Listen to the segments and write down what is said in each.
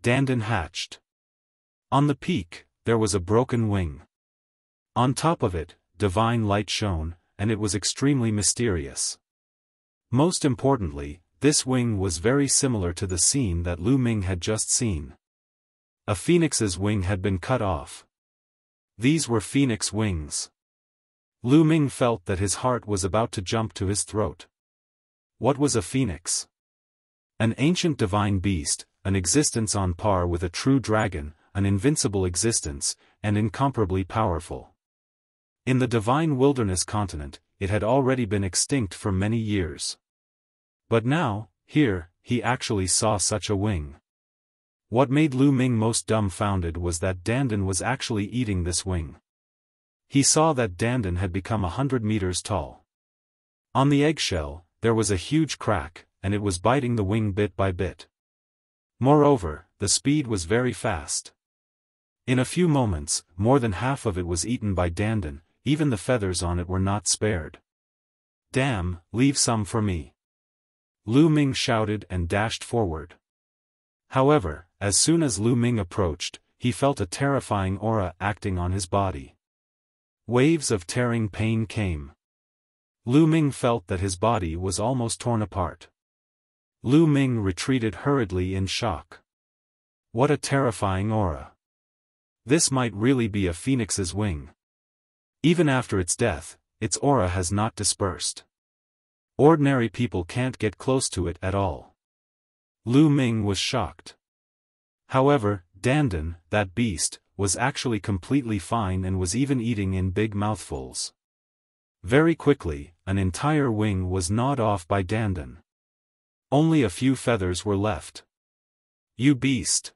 Dandan hatched. On the peak, there was a broken wing. On top of it, divine light shone, and it was extremely mysterious. Most importantly, this wing was very similar to the scene that Lu Ming had just seen. A phoenix's wing had been cut off. These were phoenix wings. Lu Ming felt that his heart was about to jump to his throat. What was a phoenix? An ancient divine beast, an existence on par with a true dragon, an invincible existence, and incomparably powerful. In the divine wilderness continent, it had already been extinct for many years. But now, here, he actually saw such a wing. What made Lu Ming most dumbfounded was that Dandan was actually eating this wing. He saw that Dandan had become 100 meters tall. On the eggshell, there was a huge crack, and it was biting the wing bit by bit. Moreover, the speed was very fast. In a few moments, more than half of it was eaten by Dandan, even the feathers on it were not spared. "Damn, leave some for me!" Lu Ming shouted and dashed forward. However, as soon as Lu Ming approached, he felt a terrifying aura acting on his body. Waves of tearing pain came. Lu Ming felt that his body was almost torn apart. Lu Ming retreated hurriedly in shock. What a terrifying aura. This might really be a phoenix's wing. Even after its death, its aura has not dispersed. Ordinary people can't get close to it at all. Lu Ming was shocked. However, Dandan, that beast, was actually completely fine and was even eating in big mouthfuls. Very quickly, an entire wing was gnawed off by Dandan. Only a few feathers were left. "You beast!"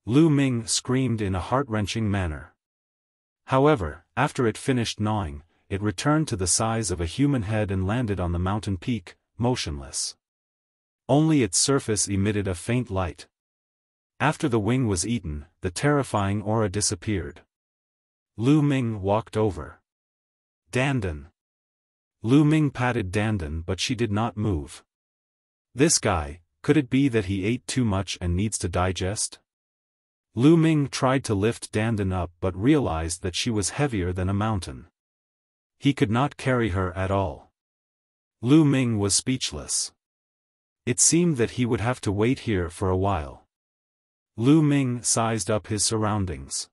Lu Ming screamed in a heart-wrenching manner. However, after it finished gnawing, it returned to the size of a human head and landed on the mountain peak, motionless. Only its surface emitted a faint light. After the wing was eaten, the terrifying aura disappeared. Lu Ming walked over. "Dandan." Lu Ming patted Dandan, but she did not move. This guy, could it be that he ate too much and needs to digest? Lu Ming tried to lift Dandan up but realized that she was heavier than a mountain. He could not carry her at all. Lu Ming was speechless. It seemed that he would have to wait here for a while. Lu Ming sized up his surroundings.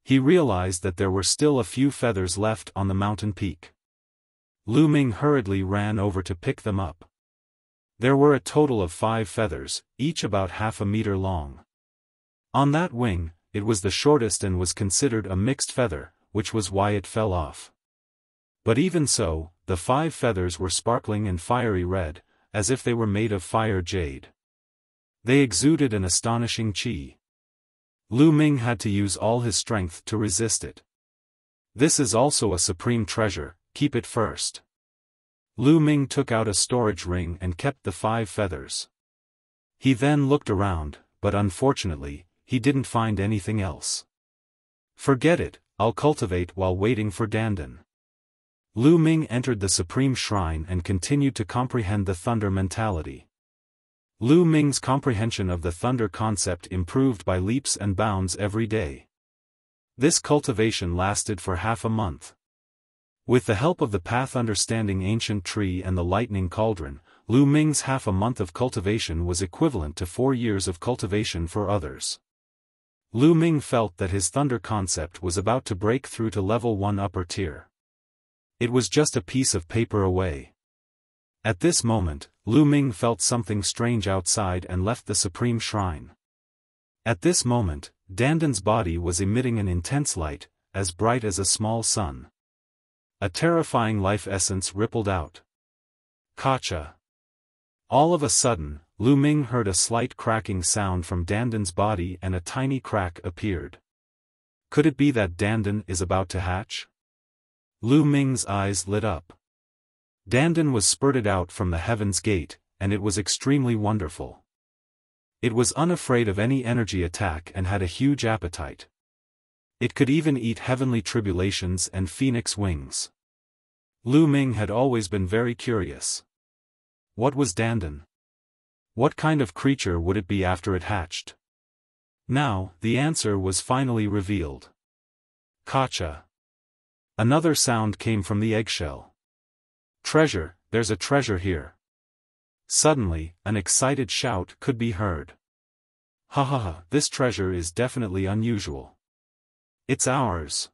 He realized that there were still a few feathers left on the mountain peak. Lu Ming hurriedly ran over to pick them up. There were a total of 5 feathers, each about half a meter long. On that wing, it was the shortest and was considered a mixed feather, which was why it fell off. But even so, the 5 feathers were sparkling and fiery red, as if they were made of fire jade. They exuded an astonishing qi. Lu Ming had to use all his strength to resist it. "This is also a supreme treasure, keep it first." Lu Ming took out a storage ring and kept the 5 feathers. He then looked around, but unfortunately, he didn't find anything else. "Forget it, I'll cultivate while waiting for Dandan." Lu Ming entered the supreme shrine and continued to comprehend the thunder mentality. Lu Ming's comprehension of the thunder concept improved by leaps and bounds every day. This cultivation lasted for half a month. With the help of the path understanding ancient tree and the lightning cauldron, Lu Ming's half a month of cultivation was equivalent to 4 years of cultivation for others. Lu Ming felt that his thunder concept was about to break through to level 1 upper tier. It was just a piece of paper away. At this moment, Lu Ming felt something strange outside and left the supreme shrine. At this moment, Dandan's body was emitting an intense light, as bright as a small sun. A terrifying life essence rippled out. Kacha. All of a sudden, Lu Ming heard a slight cracking sound from Dandan's body and a tiny crack appeared. Could it be that Dandan is about to hatch? Lu Ming's eyes lit up. Dandan was spurted out from the Heaven's Gate, and it was extremely wonderful. It was unafraid of any energy attack and had a huge appetite. It could even eat heavenly tribulations and phoenix wings. Lu Ming had always been very curious. What was Dandan? What kind of creature would it be after it hatched? Now, the answer was finally revealed. Gotcha. Another sound came from the eggshell. Treasure, there's a treasure here. Suddenly, an excited shout could be heard. Ha ha ha, this treasure is definitely unusual. It's ours.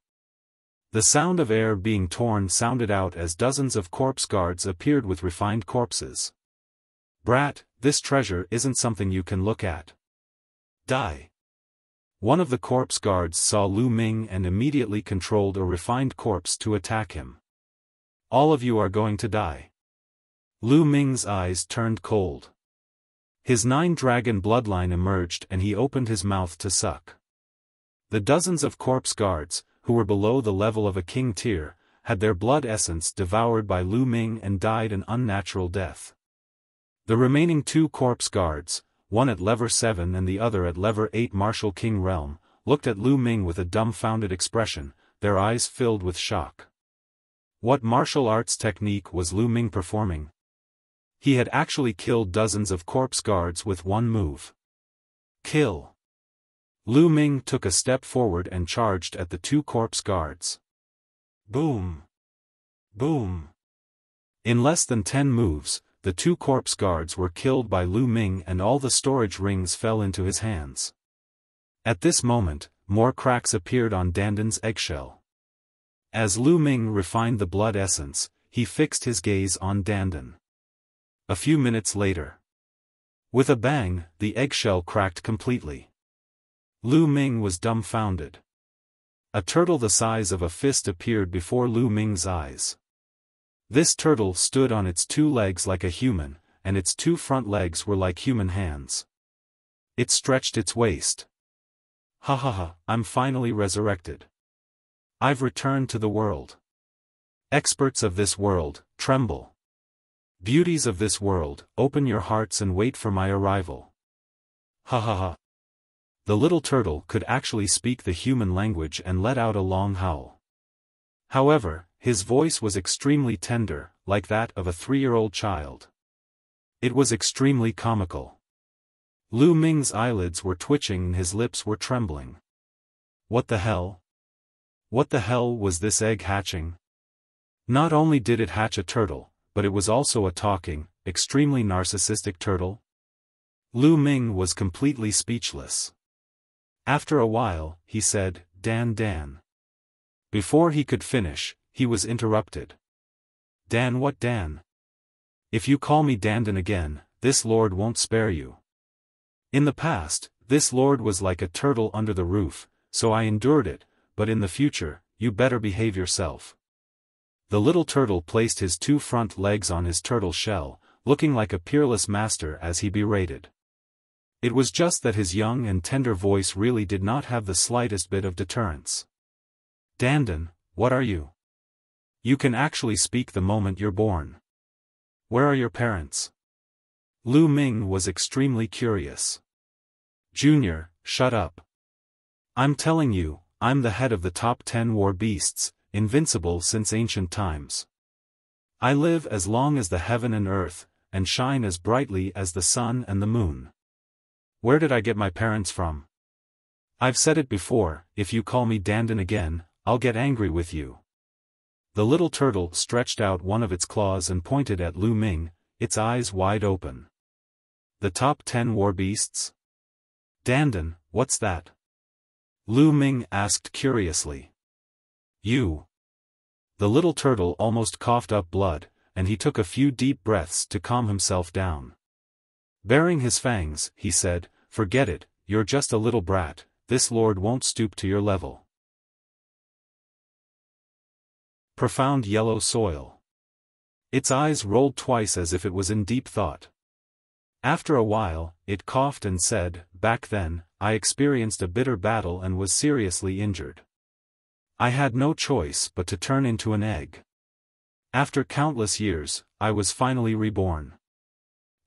The sound of air being torn sounded out as dozens of corpse guards appeared with refined corpses. Brat, this treasure isn't something you can look at. Die. One of the corpse guards saw Lu Ming and immediately controlled a refined corpse to attack him. All of you are going to die. Lu Ming's eyes turned cold. His 9-dragon bloodline emerged and he opened his mouth to suck. The dozens of corpse guards, who were below the level of a king tier, had their blood essence devoured by Lu Ming and died an unnatural death. The remaining 2 corpse guards, one at level 7 and the other at level 8 Martial King Realm, looked at Lu Ming with a dumbfounded expression, their eyes filled with shock. What martial arts technique was Lu Ming performing? He had actually killed dozens of corpse guards with one move. Kill. Lu Ming took a step forward and charged at the 2 corpse guards. Boom. Boom. In less than 10 moves, the 2 corpse guards were killed by Lu Ming and all the storage rings fell into his hands. At this moment, more cracks appeared on Dandan's eggshell. As Lu Ming refined the blood essence, he fixed his gaze on Dandan. A few minutes later. With a bang, the eggshell cracked completely. Lu Ming was dumbfounded. A turtle the size of a fist appeared before Lu Ming's eyes. This turtle stood on its 2 legs like a human, and its 2 front legs were like human hands. It stretched its waist. Ha ha ha, I'm finally resurrected. I've returned to the world. Experts of this world, tremble. Beauties of this world, open your hearts and wait for my arrival. Ha ha ha. The little turtle could actually speak the human language and let out a long howl. However, his voice was extremely tender, like that of a 3-year-old child. It was extremely comical. Lu Ming's eyelids were twitching and his lips were trembling. What the hell? What the hell was this egg hatching? Not only did it hatch a turtle, but it was also a talking, extremely narcissistic turtle. Lu Ming was completely speechless. After a while, he said, Dan. Before he could finish, he was interrupted. Dan, what Dan? If you call me Dandan again, this lord won't spare you. In the past, this lord was like a turtle under the roof, so I endured it, but in the future, you better behave yourself. The little turtle placed his 2 front legs on his turtle shell, looking like a peerless master as he berated. It was just that his young and tender voice really did not have the slightest bit of deterrence. Dandan, what are you? You can actually speak the moment you're born. Where are your parents? Lu Ming was extremely curious. Junior, shut up. I'm telling you, I'm the head of the top 10 war beasts, invincible since ancient times. I live as long as the heaven and earth, and shine as brightly as the sun and the moon. Where did I get my parents from? I've said it before, if you call me Dandan again, I'll get angry with you. The little turtle stretched out one of its claws and pointed at Lu Ming, its eyes wide open. The top 10 war beasts? Dandan, what's that? Lu Ming asked curiously. You. The little turtle almost coughed up blood, and he took a few deep breaths to calm himself down. Baring his fangs, he said, forget it, you're just a little brat, this lord won't stoop to your level. Profound yellow soil. Its eyes rolled twice as if it was in deep thought. After a while, it coughed and said, back then, I experienced a bitter battle and was seriously injured. I had no choice but to turn into an egg. After countless years, I was finally reborn.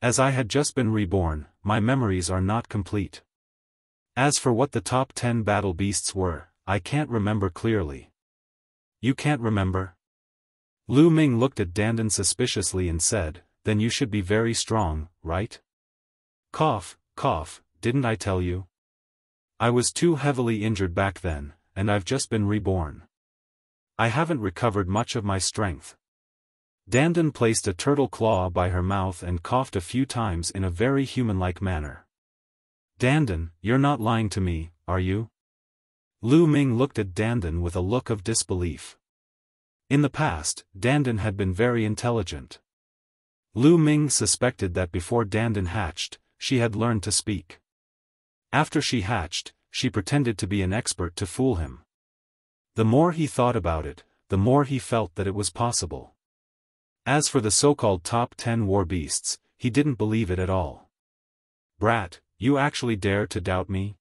As I had just been reborn, my memories are not complete. As for what the top 10 battle beasts were, I can't remember clearly. You can't remember? Lu Ming looked at Dandan suspiciously and said, then you should be very strong, right? Cough, didn't I tell you? I was too heavily injured back then, and I've just been reborn. I haven't recovered much of my strength. Dandan placed a turtle claw by her mouth and coughed a few times in a very human-like manner. Dandan, you're not lying to me, are you? Lu Ming looked at Dandan with a look of disbelief. In the past, Dandan had been very intelligent. Lu Ming suspected that before Dandan hatched, she had learned to speak. After she hatched, she pretended to be an expert to fool him. The more he thought about it, the more he felt that it was possible. As for the so-called top 10 war beasts, he didn't believe it at all. Brat, you actually dare to doubt me?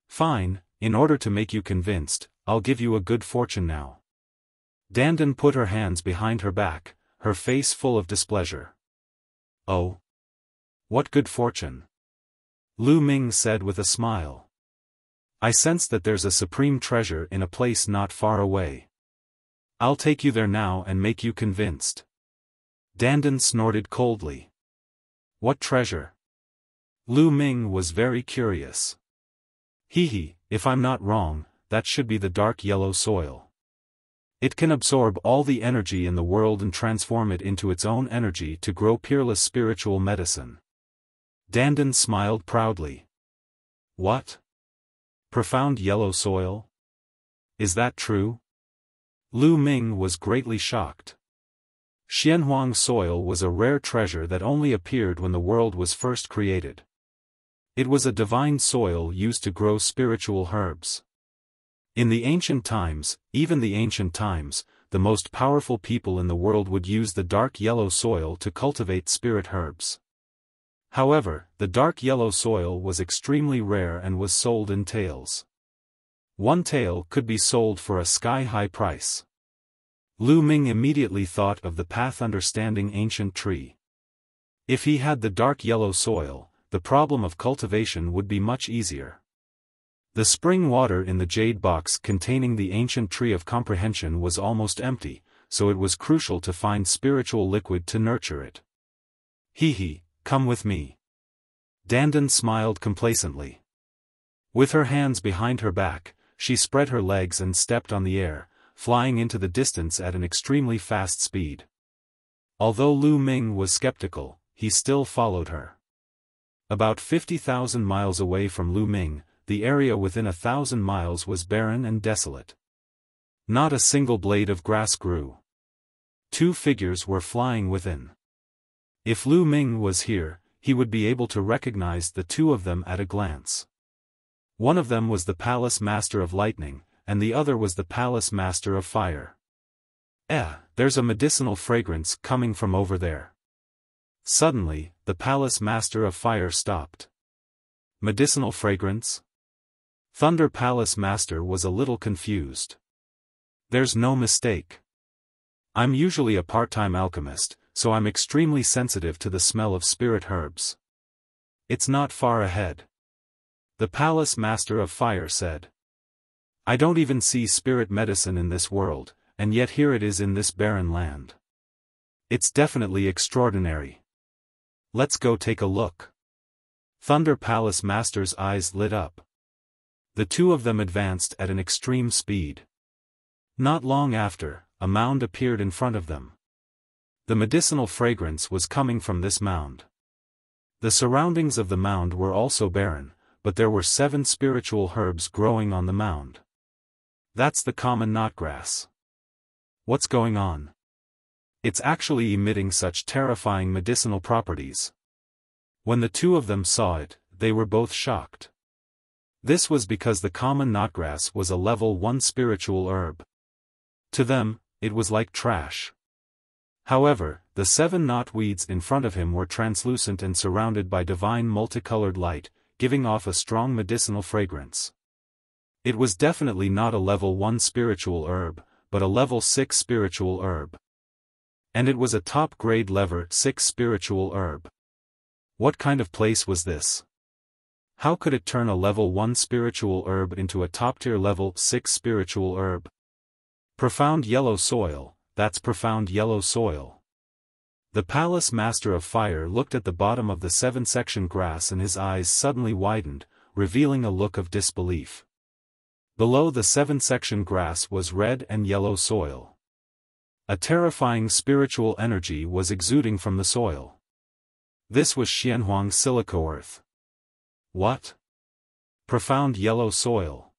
Fine, in order to make you convinced, I'll give you a good fortune now. Dandan put her hands behind her back, her face full of displeasure. Oh? What good fortune? Lu Ming said with a smile. I sense that there's a supreme treasure in a place not far away. I'll take you there now and make you convinced. Dandan snorted coldly. What treasure? Lu Ming was very curious. Hee, if I'm not wrong, that should be the dark yellow soil. It can absorb all the energy in the world and transform it into its own energy to grow peerless spiritual medicine. Dandan smiled proudly. What? Profound yellow soil? Is that true? Lu Ming was greatly shocked. Xianhuang soil was a rare treasure that only appeared when the world was first created. It was a divine soil used to grow spiritual herbs. In the ancient times, even the ancient times, the most powerful people in the world would use the dark yellow soil to cultivate spirit herbs. However, the dark yellow soil was extremely rare and was sold in taels. One tael could be sold for a sky-high price. Lu Ming immediately thought of the path understanding ancient tree. If he had the dark yellow soil, the problem of cultivation would be much easier. The spring water in the jade box containing the ancient tree of comprehension was almost empty, so it was crucial to find spiritual liquid to nurture it. Hee, come with me. Dandan smiled complacently. With her hands behind her back, she spread her legs and stepped on the air, flying into the distance at an extremely fast speed. Although Lu Ming was skeptical, he still followed her. About 50,000 miles away from Lu Ming, the area within 1,000 miles was barren and desolate. Not a single blade of grass grew. Two figures were flying within. If Lu Ming was here, he would be able to recognize the two of them at a glance. One of them was the Palace Master of Lightning, and the other was the Palace Master of Fire. There's a medicinal fragrance coming from over there. Suddenly, the Palace Master of Fire stopped. Medicinal fragrance? Thunder Palace Master was a little confused. There's no mistake. I'm usually a part-time alchemist, so I'm extremely sensitive to the smell of spirit herbs. It's not far ahead. The Palace Master of Fire said. I don't even see spirit medicine in this world, and yet here it is in this barren land. It's definitely extraordinary. Let's go take a look. Thunder Palace Master's eyes lit up. The two of them advanced at an extreme speed. Not long after, a mound appeared in front of them. The medicinal fragrance was coming from this mound. The surroundings of the mound were also barren, but there were 7 spiritual herbs growing on the mound. That's the common knotgrass. What's going on? It's actually emitting such terrifying medicinal properties. When the two of them saw it, they were both shocked. This was because the common knotgrass was a level 1 spiritual herb. To them, it was like trash. However, the 7 knotweeds in front of him were translucent and surrounded by divine multicolored light, giving off a strong medicinal fragrance. It was definitely not a level 1 spiritual herb, but a level 6 spiritual herb. And it was a top-grade level 6 spiritual herb. What kind of place was this? How could it turn a level 1 spiritual herb into a top-tier level 6 spiritual herb? Profound yellow soil, that's profound yellow soil. The Palace Master of Fire looked at the bottom of the 7-section grass and his eyes suddenly widened, revealing a look of disbelief. Below the 7-section grass was red and yellow soil. A terrifying spiritual energy was exuding from the soil. This was Xianhuang silico earth. What? Profound yellow soil.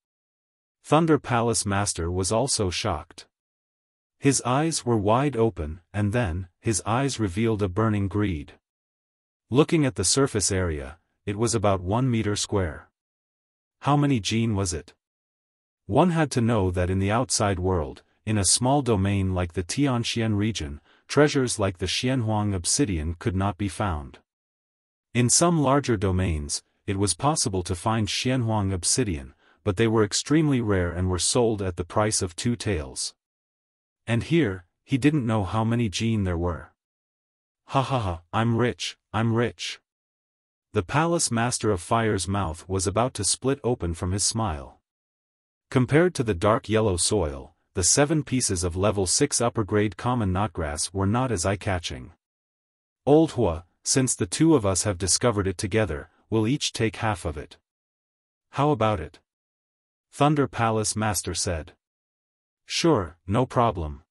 Thunder Palace Master was also shocked. His eyes were wide open, and then, his eyes revealed a burning greed. Looking at the surface area, it was about 1 meter square. How many gene was it? One had to know that in the outside world, in a small domain like the Tianxian region, treasures like the Xianhuang obsidian could not be found. In some larger domains, it was possible to find Xianhuang obsidian, but they were extremely rare and were sold at the price of 2 taels. And here, he didn't know how many gene there were. Ha ha ha, I'm rich, I'm rich. The Palace Master of Fire's mouth was about to split open from his smile. Compared to the dark yellow soil, the 7 pieces of level 6 upper-grade common knotgrass were not as eye-catching. Old Hua, since the 2 of us have discovered it together, we'll each take half of it. How about it? Thunder Palace Master said. Sure, no problem.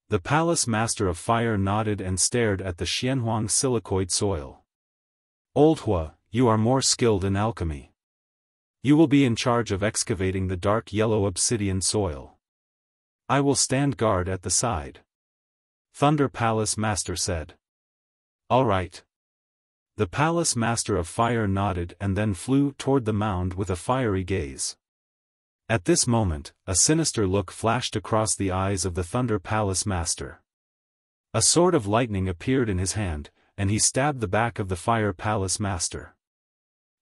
The Palace Master of Fire nodded and stared at the Xianhuang silicoid soil. Old Hua, you are more skilled in alchemy. You will be in charge of excavating the dark yellow obsidian soil. I will stand guard at the side. Thunder Palace Master said. All right. The Palace Master of Fire nodded and then flew toward the mound with a fiery gaze. At this moment, a sinister look flashed across the eyes of the Thunder Palace Master. A sword of lightning appeared in his hand, and he stabbed the back of the Fire Palace Master.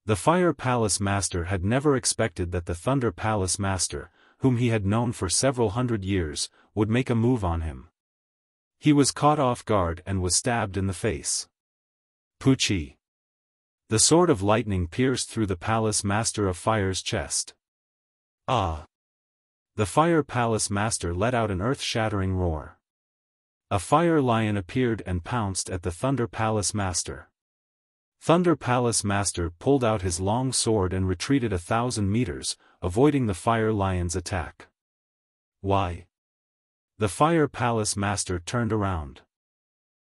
The Fire Palace Master had never expected that the Thunder Palace Master, whom he had known for several hundred years, would make a move on him. He was caught off guard and was stabbed in the face. Puchi. The sword of lightning pierced through the Palace Master of Fire's chest. Ah! The Fire Palace Master let out an earth-shattering roar. A fire lion appeared and pounced at the Thunder Palace Master. Thunder Palace Master pulled out his long sword and retreated 1,000 meters, avoiding the Fire Lion's attack. Why? The Fire Palace Master turned around.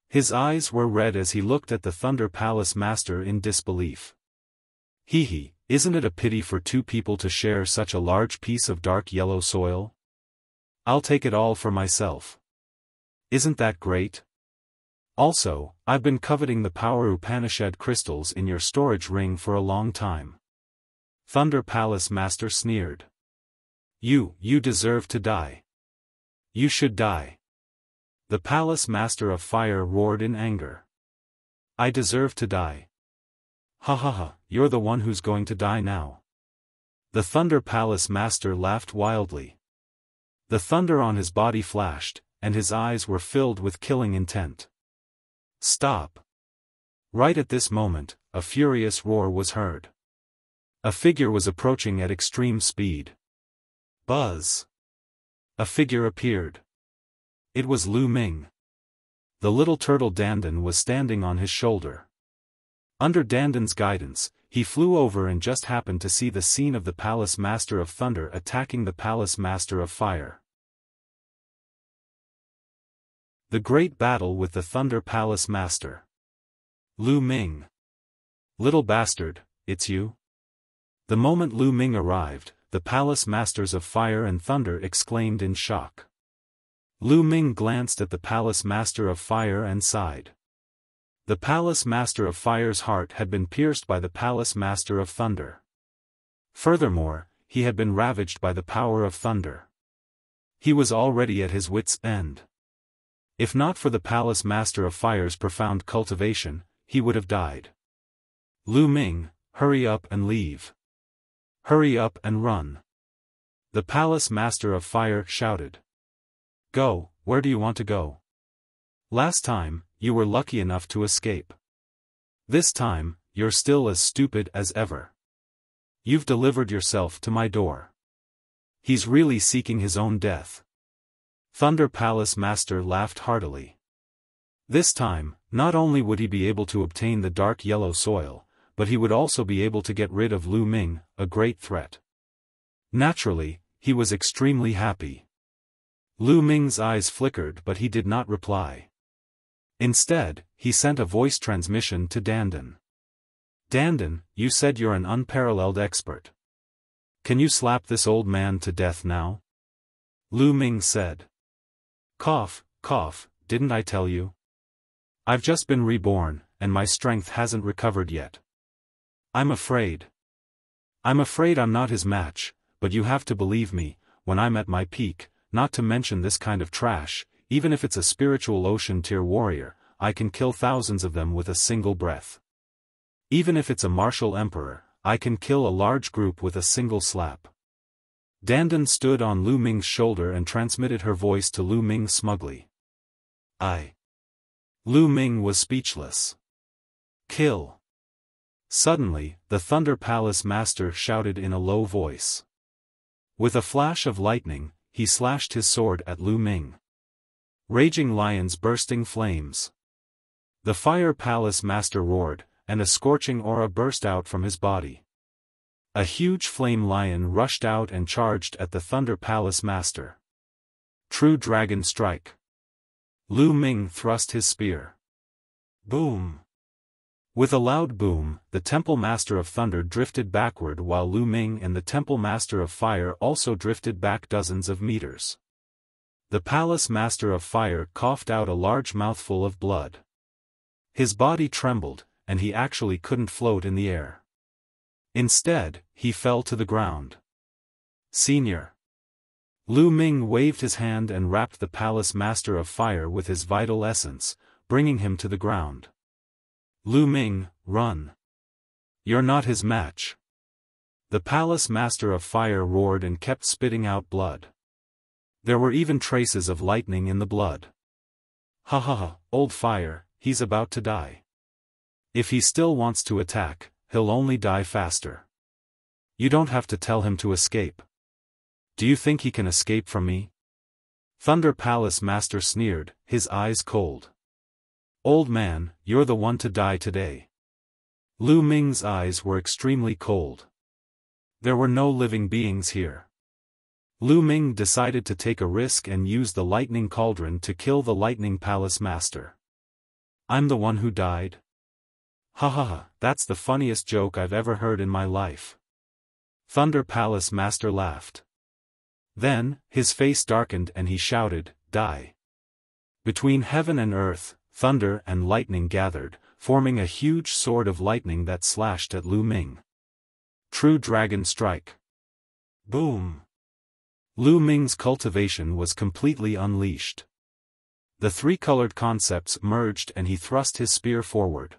His eyes were red as he looked at the Thunder Palace Master in disbelief. Hee, isn't it a pity for 2 people to share such a large piece of dark yellow soil? I'll take it all for myself. Isn't that great? Also, I've been coveting the Power Upanishad crystals in your storage ring for a long time. Thunder Palace Master sneered. You deserve to die. You should die. The Palace Master of Fire roared in anger. I deserve to die. Ha ha ha, you're the one who's going to die now. The Thunder Palace Master laughed wildly. The thunder on his body flashed, and his eyes were filled with killing intent. Stop. Right at this moment, a furious roar was heard. A figure was approaching at extreme speed. Buzz. A figure appeared. It was Lu Ming. The little turtle Dandan was standing on his shoulder. Under Dandan's guidance, he flew over and just happened to see the scene of the Palace Master of Thunder attacking the Palace Master of Fire. The Great Battle with the Thunder Palace Master. Lu Ming. Little bastard, it's you? The moment Lu Ming arrived, the Palace Masters of Fire and Thunder exclaimed in shock. Lu Ming glanced at the Palace Master of Fire and sighed. The Palace Master of Fire's heart had been pierced by the Palace Master of Thunder. Furthermore, he had been ravaged by the power of thunder. He was already at his wits' end. If not for the Palace Master of Fire's profound cultivation, he would have died. Lu Ming, hurry up and leave. Hurry up and run. The Palace Master of Fire shouted. Go, where do you want to go? Last time, you were lucky enough to escape. This time, you're still as stupid as ever. You've delivered yourself to my door. He's really seeking his own death. Thunder Palace Master laughed heartily. This time, not only would he be able to obtain the dark yellow soil, but he would also be able to get rid of Lu Ming, a great threat. Naturally, he was extremely happy. Lu Ming's eyes flickered but he did not reply. Instead, he sent a voice transmission to Dandan. Dandan, you said you're an unparalleled expert. Can you slap this old man to death now? Lu Ming said. Cough, cough, didn't I tell you? I've just been reborn, and my strength hasn't recovered yet. I'm afraid I'm not his match, but you have to believe me, when I'm at my peak, not to mention this kind of trash, even if it's a spiritual ocean-tier warrior, I can kill thousands of them with a single breath. Even if it's a martial emperor, I can kill a large group with a single slap. Dandan stood on Lu Ming's shoulder and transmitted her voice to Lu Ming smugly. Lu Ming was speechless. Kill. Suddenly, the Thunder Palace Master shouted in a low voice. With a flash of lightning, he slashed his sword at Lu Ming. Raging lions bursting flames. The Fire Palace Master roared, and a scorching aura burst out from his body. A huge flame lion rushed out and charged at the Thunder Palace Master. True Dragon Strike. Lu Ming thrust his spear. Boom! With a loud boom, the Temple Master of Thunder drifted backward while Lu Ming and the Temple Master of Fire also drifted back dozens of meters. The Palace Master of Fire coughed out a large mouthful of blood. His body trembled, and he actually couldn't float in the air. Instead, he fell to the ground. Senior. Lu Ming waved his hand and wrapped the Palace Master of Fire with his vital essence, bringing him to the ground. Lu Ming, run. You're not his match. The Palace Master of Fire roared and kept spitting out blood. There were even traces of lightning in the blood. Ha ha ha, old fire, he's about to die. If he still wants to attack, he'll only die faster. You don't have to tell him to escape. Do you think he can escape from me? Thunder Palace Master sneered, his eyes cold. Old man, you're the one to die today. Lu Ming's eyes were extremely cold. There were no living beings here. Lu Ming decided to take a risk and use the lightning cauldron to kill the Lightning Palace Master. I'm the one who died? Ha ha ha, that's the funniest joke I've ever heard in my life. Thunder Palace Master laughed. Then, his face darkened and he shouted, Die. Between heaven and earth, thunder and lightning gathered, forming a huge sword of lightning that slashed at Lu Ming. True Dragon Strike. Boom. Lu Ming's cultivation was completely unleashed. The three-colored concepts merged and he thrust his spear forward.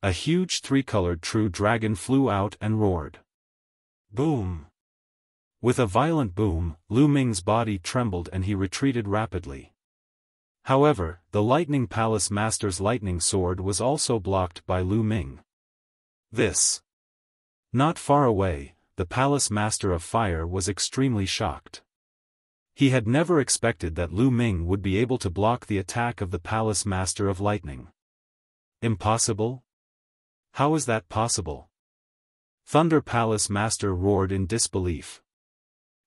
A huge three-colored true dragon flew out and roared. Boom. With a violent boom, Lu Ming's body trembled and he retreated rapidly. However, the Lightning Palace Master's lightning sword was also blocked by Lu Ming. Not far away, the Palace Master of Fire was extremely shocked. He had never expected that Lu Ming would be able to block the attack of the Palace Master of Lightning. Impossible? How is that possible? Thunder Palace Master roared in disbelief.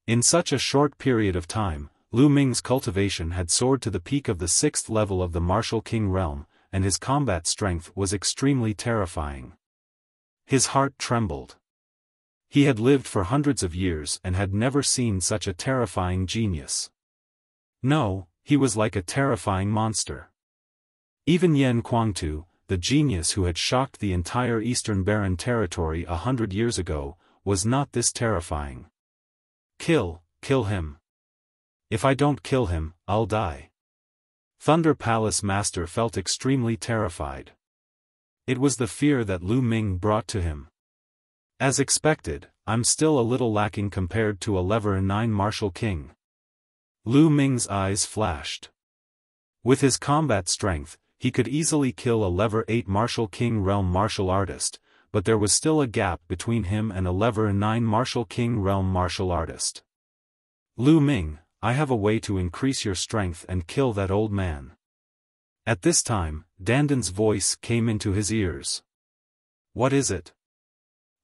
In such a short period of time, Lu Ming's cultivation had soared to the peak of the 6th level of the Martial King realm, and his combat strength was extremely terrifying. His heart trembled. He had lived for hundreds of years and had never seen such a terrifying genius. No, he was like a terrifying monster. Even Yen Kuangtu, the genius who had shocked the entire Eastern Barren territory 100 years ago, was not this terrifying. Kill him. If I don't kill him, I'll die. Thunder Palace Master felt extremely terrified. It was the fear that Lu Ming brought to him. As expected, I'm still a little lacking compared to a level 9 Martial King. Lu Ming's eyes flashed. With his combat strength, he could easily kill a level 8 Martial King realm martial artist, but there was still a gap between him and a level 9 Martial King realm martial artist. Lu Ming, I have a way to increase your strength and kill that old man. At this time, Dandan's voice came into his ears. What is it?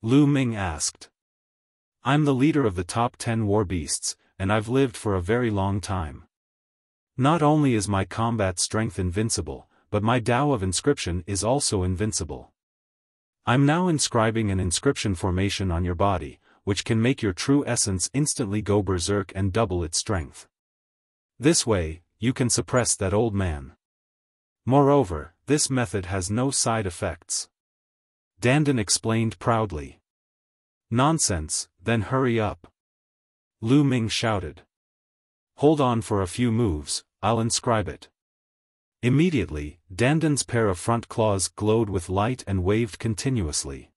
Lu Ming asked. I'm the leader of the top 10 war beasts, and I've lived for a very long time. Not only is my combat strength invincible, but my Tao of inscription is also invincible. I'm now inscribing an inscription formation on your body, which can make your true essence instantly go berserk and double its strength. This way, you can suppress that old man. Moreover, this method has no side effects. Dandan explained proudly. Nonsense, then hurry up. Lu Ming shouted. Hold on for a few moves, I'll inscribe it. Immediately, Dandan's pair of front claws glowed with light and waved continuously.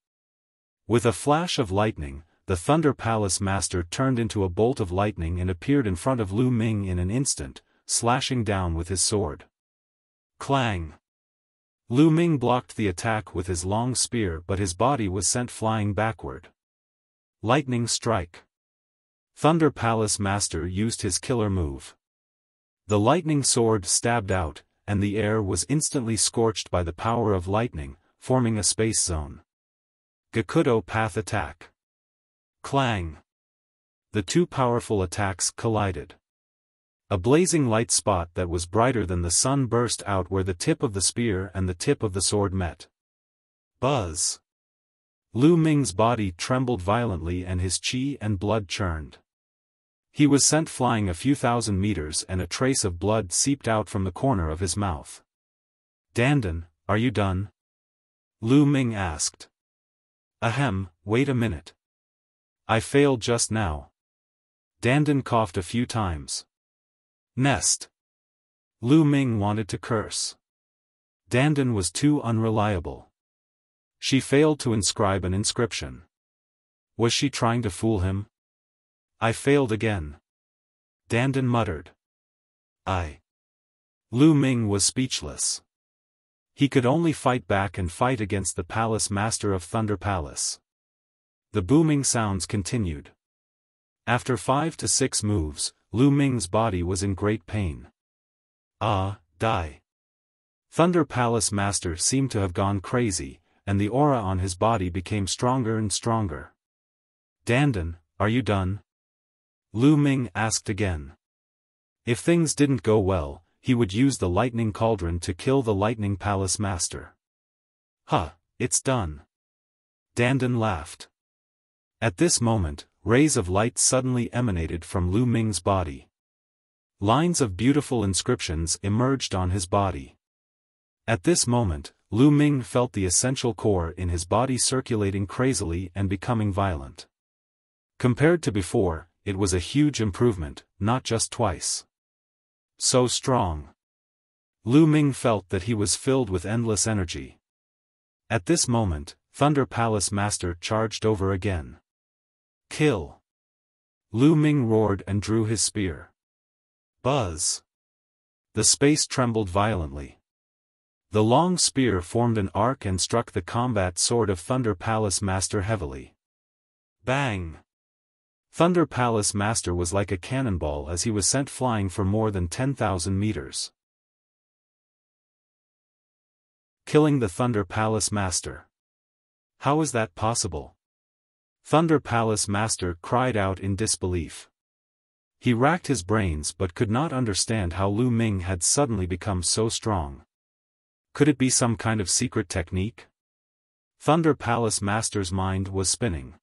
With a flash of lightning, the Thunder Palace Master turned into a bolt of lightning and appeared in front of Lu Ming in an instant, slashing down with his sword. Clang! Lu Ming blocked the attack with his long spear, but his body was sent flying backward. Lightning strike. Thunder Palace Master used his killer move. The lightning sword stabbed out, and the air was instantly scorched by the power of lightning, forming a space zone. Gakudo Path Attack. Clang! The two powerful attacks collided. A blazing light spot that was brighter than the sun burst out where the tip of the spear and the tip of the sword met. Buzz! Lu Ming's body trembled violently and his qi and blood churned. He was sent flying a few thousand meters and a trace of blood seeped out from the corner of his mouth. Dandan, are you done? Lu Ming asked. Ahem, wait a minute. I failed just now. Dandan coughed a few times. Nest. Lu Ming wanted to curse. Dandan was too unreliable. She failed to inscribe an inscription. Was she trying to fool him? I failed again. Dandan muttered. Lu Ming was speechless. He could only fight back and fight against the Palace Master of Thunder Palace. The booming sounds continued. After 5 to 6 moves, Lu Ming's body was in great pain. Die. Thunder Palace Master seemed to have gone crazy, and the aura on his body became stronger and stronger. Dandan, are you done? Lu Ming asked again. If things didn't go well, he would use the lightning cauldron to kill the Lightning Palace Master. It's done. Dandan laughed. At this moment, rays of light suddenly emanated from Lu Ming's body. Lines of beautiful inscriptions emerged on his body. At this moment, Lu Ming felt the essential core in his body circulating crazily and becoming violent. Compared to before, it was a huge improvement, not just twice. So strong. Lu Ming felt that he was filled with endless energy. At this moment, Thunder Palace Master charged over again. Kill! Lu Ming roared and drew his spear. Buzz! The space trembled violently. The long spear formed an arc and struck the combat sword of Thunder Palace Master heavily. Bang! Thunder Palace Master was like a cannonball as he was sent flying for more than 10,000 meters. Killing the Thunder Palace Master. How is that possible? Thunder Palace Master cried out in disbelief. He racked his brains but could not understand how Lu Ming had suddenly become so strong. Could it be some kind of secret technique? Thunder Palace Master's mind was spinning.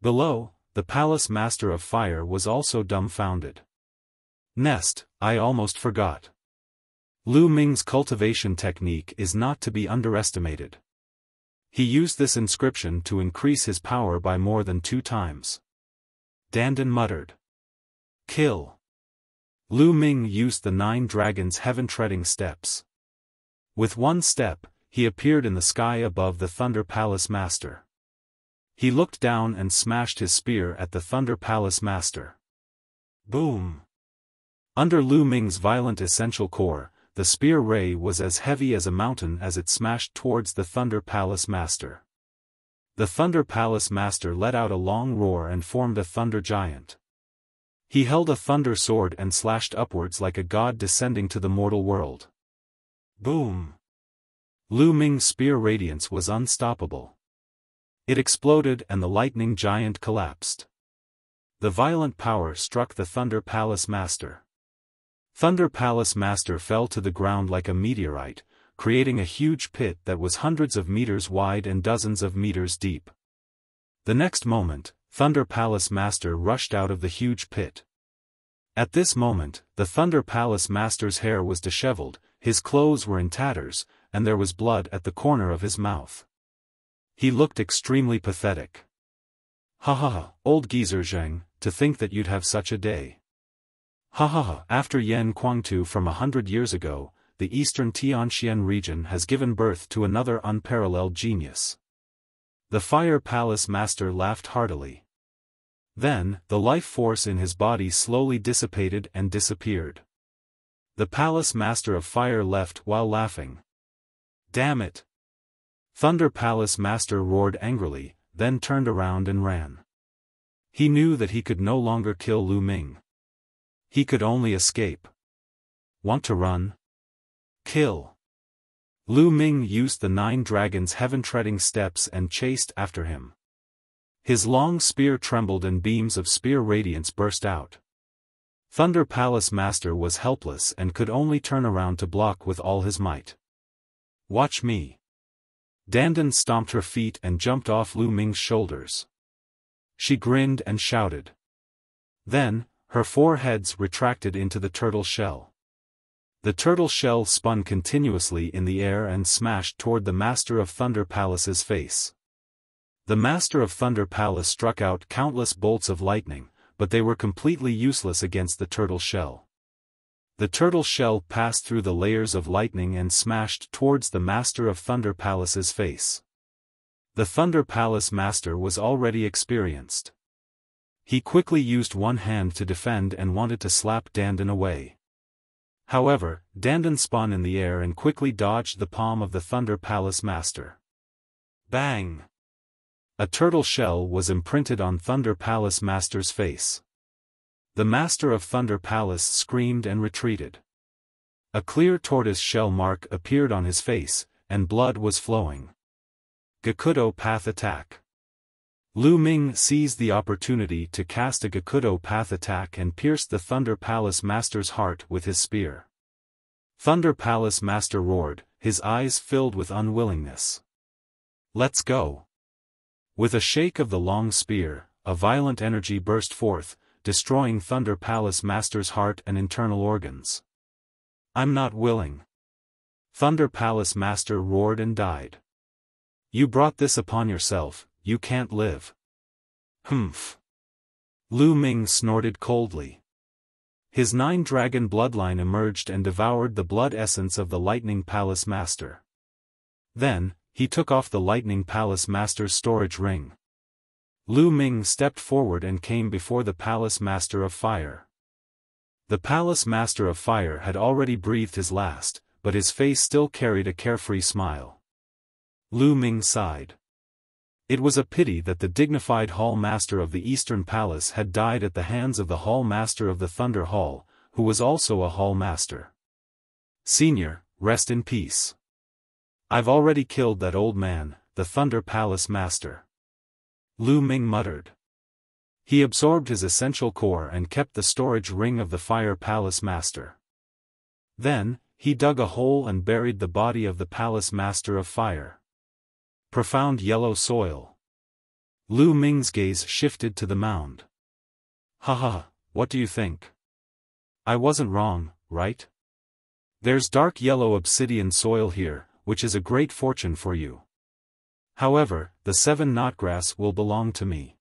Below, the Palace Master of Fire was also dumbfounded. Nest, I almost forgot. Lu Ming's cultivation technique is not to be underestimated. He used this inscription to increase his power by more than 2 times. Dandan muttered. Kill. Lu Ming used the 9 dragons' heaven-treading steps. With one step, he appeared in the sky above the Thunder Palace Master. He looked down and smashed his spear at the Thunder Palace Master. Boom! Under Lu Ming's violent essential core, the spear ray was as heavy as a mountain as it smashed towards the Thunder Palace Master. The Thunder Palace Master let out a long roar and formed a thunder giant. He held a thunder sword and slashed upwards like a god descending to the mortal world. Boom! Lu Ming's spear radiance was unstoppable. It exploded and the lightning giant collapsed. The violent power struck the Thunder Palace Master. Thunder Palace Master fell to the ground like a meteorite, creating a huge pit that was hundreds of meters wide and dozens of meters deep. The next moment, Thunder Palace Master rushed out of the huge pit. At this moment, the Thunder Palace Master's hair was disheveled, his clothes were in tatters, and there was blood at the corner of his mouth. He looked extremely pathetic. Ha ha ha, old geezer Zheng, to think that you'd have such a day. Ha ha ha, after Yan Kuangtu from 100 years ago, the eastern Tianxian region has given birth to another unparalleled genius. The Fire Palace Master laughed heartily. Then, the life force in his body slowly dissipated and disappeared. The Palace Master of Fire left while laughing. Damn it! Thunder Palace Master roared angrily, then turned around and ran. He knew that he could no longer kill Lu Ming. He could only escape. Want to run? Kill! Lu Ming used the 9 dragons' heaven-treading steps and chased after him. His long spear trembled and beams of spear radiance burst out. Thunder Palace Master was helpless and could only turn around to block with all his might. Watch me! Dandan stomped her feet and jumped off Lu Ming's shoulders. She grinned and shouted. Then, her 4 heads retracted into the turtle shell. The turtle shell spun continuously in the air and smashed toward the Master of Thunder Palace's face. The Master of Thunder Palace struck out countless bolts of lightning, but they were completely useless against the turtle shell. The turtle shell passed through the layers of lightning and smashed towards the Master of Thunder Palace's face. The Thunder Palace Master was already experienced. He quickly used one hand to defend and wanted to slap Dandan away. However, Dandan spun in the air and quickly dodged the palm of the Thunder Palace Master. Bang! A turtle shell was imprinted on Thunder Palace Master's face. The Master of Thunder Palace screamed and retreated. A clear tortoise shell mark appeared on his face, and blood was flowing. Gakudo Path Attack. Lu Ming seized the opportunity to cast a Gakudo Path Attack and pierced the Thunder Palace Master's heart with his spear. Thunder Palace Master roared, his eyes filled with unwillingness. Let's go! With a shake of the long spear, a violent energy burst forth, destroying Thunder Palace Master's heart and internal organs. I'm not willing. Thunder Palace Master roared and died. You brought this upon yourself, you can't live. Humph. Lu Ming snorted coldly. His 9-dragon bloodline emerged and devoured the blood essence of the Lightning Palace Master. Then, he took off the Lightning Palace Master's storage ring. Lu Ming stepped forward and came before the Palace Master of Fire. The Palace Master of Fire had already breathed his last, but his face still carried a carefree smile. Lu Ming sighed. It was a pity that the dignified Hall Master of the Eastern Palace had died at the hands of the Hall Master of the Thunder Hall, who was also a Hall Master. Senior, rest in peace. I've already killed that old man, the Thunder Palace Master. Lu Ming muttered. He absorbed his essential core and kept the storage ring of the Fire Palace Master. Then, he dug a hole and buried the body of the Palace Master of Fire. Profound yellow soil. Lu Ming's gaze shifted to the mound. Haha, what do you think? I wasn't wrong, right? There's dark yellow obsidian soil here, which is a great fortune for you. However, the 7 knotgrass will belong to me.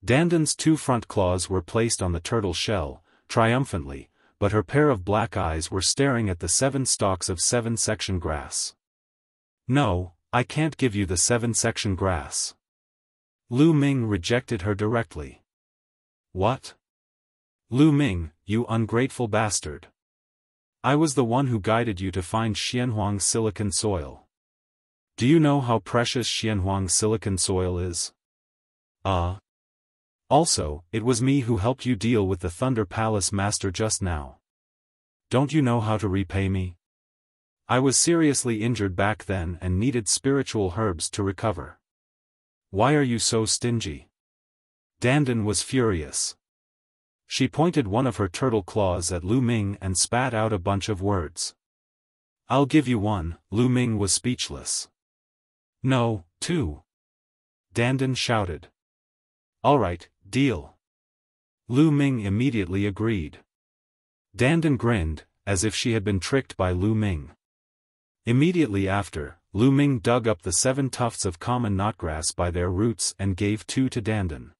Dandan's 2 front claws were placed on the turtle shell, triumphantly, but her pair of black eyes were staring at the 7 stalks of 7-section grass. No, I can't give you the 7-section grass. Lu Ming rejected her directly. What? Lu Ming, you ungrateful bastard. I was the one who guided you to find Xianhuang silicon soil. Do you know how precious Xianhuang silicon soil is? Also, it was me who helped you deal with the Thunder Palace Master just now. Don't you know how to repay me? I was seriously injured back then and needed spiritual herbs to recover. Why are you so stingy? Dandan was furious. She pointed one of her turtle claws at Lu Ming and spat out a bunch of words. I'll give you one. Lu Ming was speechless. No, two. Dandan shouted. All right, deal. Lu Ming immediately agreed. Dandan grinned, as if she had been tricked by Lu Ming. Immediately after, Lu Ming dug up the 7 tufts of common knotgrass by their roots and gave 2 to Dandan.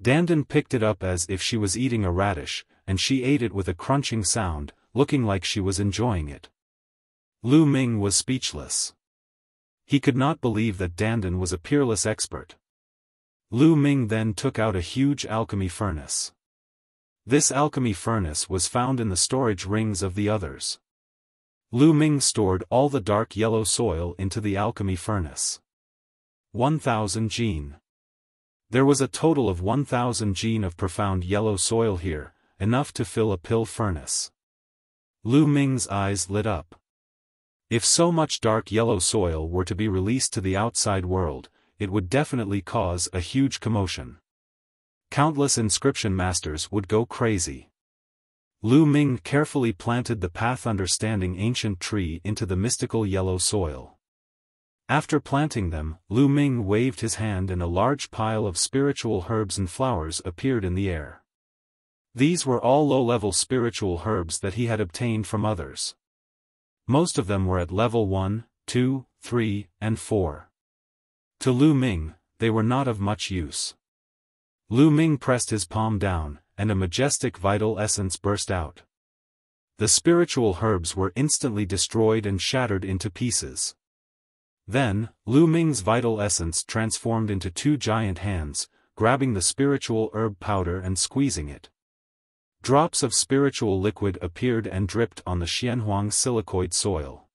Dandan picked it up as if she was eating a radish, and she ate it with a crunching sound, looking like she was enjoying it. Lu Ming was speechless. He could not believe that Dandan was a peerless expert. Lu Ming then took out a huge alchemy furnace. This alchemy furnace was found in the storage rings of the others. Lu Ming stored all the dark yellow soil into the alchemy furnace. 1000 gene. There was a total of 1000 gene of profound yellow soil here, enough to fill a pill furnace. Lu Ming's eyes lit up. If so much dark yellow soil were to be released to the outside world, it would definitely cause a huge commotion. Countless inscription masters would go crazy. Lu Ming carefully planted the path understanding ancient tree into the mystical yellow soil. After planting them, Lu Ming waved his hand and a large pile of spiritual herbs and flowers appeared in the air. These were all low-level spiritual herbs that he had obtained from others. Most of them were at level 1, 2, 3, and 4. To Lu Ming, they were not of much use. Lu Ming pressed his palm down, and a majestic vital essence burst out. The spiritual herbs were instantly destroyed and shattered into pieces. Then, Lu Ming's vital essence transformed into 2 giant hands, grabbing the spiritual herb powder and squeezing it. Drops of spiritual liquid appeared and dripped on the Xianhuang silicoid soil.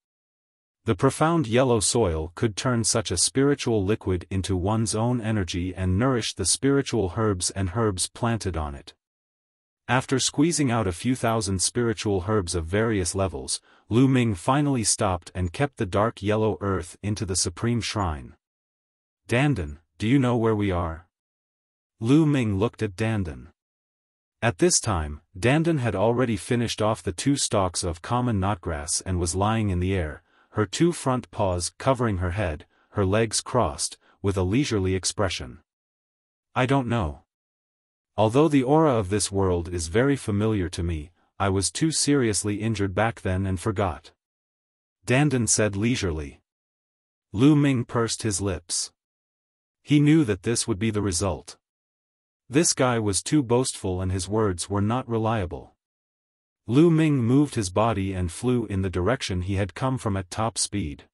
The profound yellow soil could turn such a spiritual liquid into one's own energy and nourish the spiritual herbs and herbs planted on it. After squeezing out a few thousand spiritual herbs of various levels, Lu Ming finally stopped and kept the dark yellow earth into the supreme shrine. Dandan, do you know where we are? Lu Ming looked at Dandan. At this time, Dandan had already finished off the 2 stalks of common knotgrass and was lying in the air, her 2 front paws covering her head, her legs crossed, with a leisurely expression. I don't know. Although the aura of this world is very familiar to me, I was too seriously injured back then and forgot. Dandan said leisurely. Lu Ming pursed his lips. He knew that this would be the result. This guy was too boastful and his words were not reliable. Lu Ming moved his body and flew in the direction he had come from at top speed.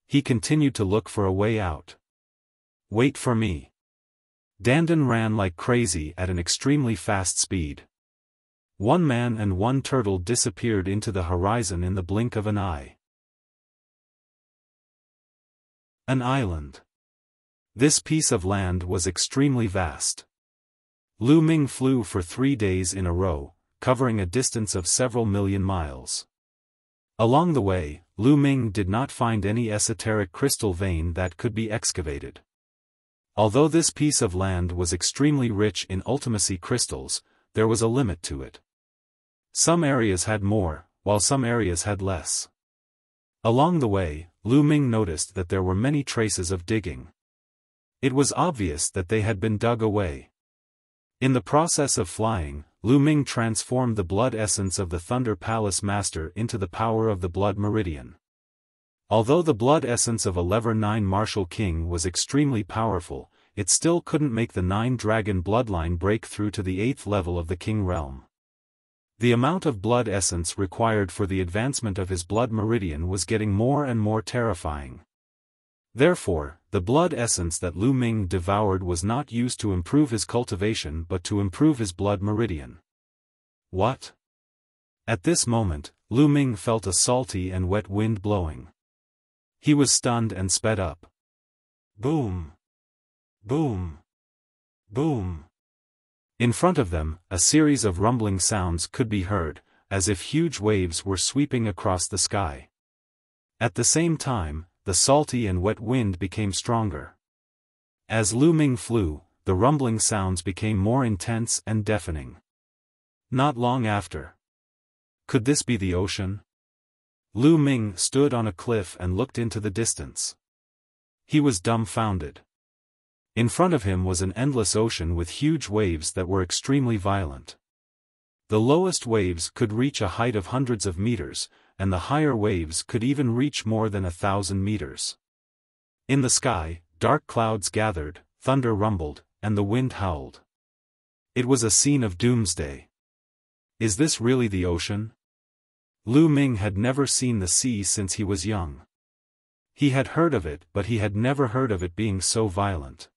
He continued to look for a way out. Wait for me. Dandan ran like crazy at an extremely fast speed. 1 man and 1 turtle disappeared into the horizon in the blink of an eye. An island. This piece of land was extremely vast. Lu Ming flew for 3 days in a row, covering a distance of several million miles. Along the way, Lu Ming did not find any esoteric crystal vein that could be excavated. Although this piece of land was extremely rich in ultimacy crystals, there was a limit to it. Some areas had more, while some areas had less. Along the way, Lu Ming noticed that there were many traces of digging. It was obvious that they had been dug away. In the process of flying, Lu Ming transformed the blood essence of the Thunder Palace Master into the power of the Blood Meridian. Although the blood essence of a Lever 9 Martial King was extremely powerful, it still couldn't make the 9-dragon bloodline break through to the 8th level of the King realm. The amount of blood essence required for the advancement of his blood meridian was getting more and more terrifying. Therefore, the blood essence that Lu Ming devoured was not used to improve his cultivation but to improve his blood meridian. What? At this moment, Lu Ming felt a salty and wet wind blowing. He was stunned and sped up. Boom! Boom! Boom! In front of them, a series of rumbling sounds could be heard, as if huge waves were sweeping across the sky. At the same time, the salty and wet wind became stronger. As Lu Ming flew, the rumbling sounds became more intense and deafening. Not long after. Could this be the ocean? Lu Ming stood on a cliff and looked into the distance. He was dumbfounded. In front of him was an endless ocean with huge waves that were extremely violent. The lowest waves could reach a height of hundreds of meters, and the higher waves could even reach more than 1,000 meters. In the sky, dark clouds gathered, thunder rumbled, and the wind howled. It was a scene of doomsday. Is this really the ocean? Lu Ming had never seen the sea since he was young. He had heard of it, but he had never heard of it being so violent.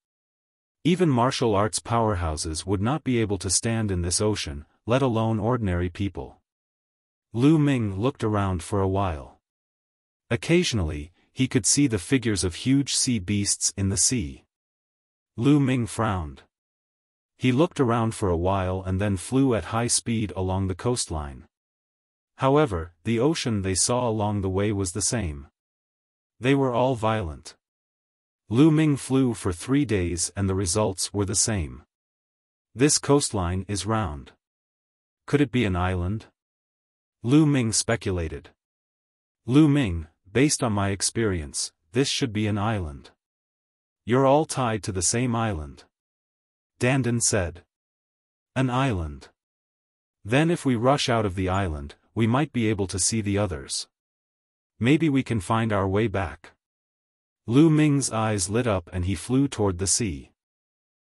Even martial arts powerhouses would not be able to stand in this ocean, let alone ordinary people. Lu Ming looked around for a while. Occasionally, he could see the figures of huge sea beasts in the sea. Lu Ming frowned. He looked around for a while and then flew at high speed along the coastline. However, the ocean they saw along the way was the same. They were all violent. Lu Ming flew for 3 days and the results were the same. This coastline is round. Could it be an island? Lu Ming speculated. Lu Ming, based on my experience, this should be an island. You're all tied to the same island. Dandan said. An island. Then if we rush out of the island, we might be able to see the others. Maybe we can find our way back. Lu Ming's eyes lit up and he flew toward the sea.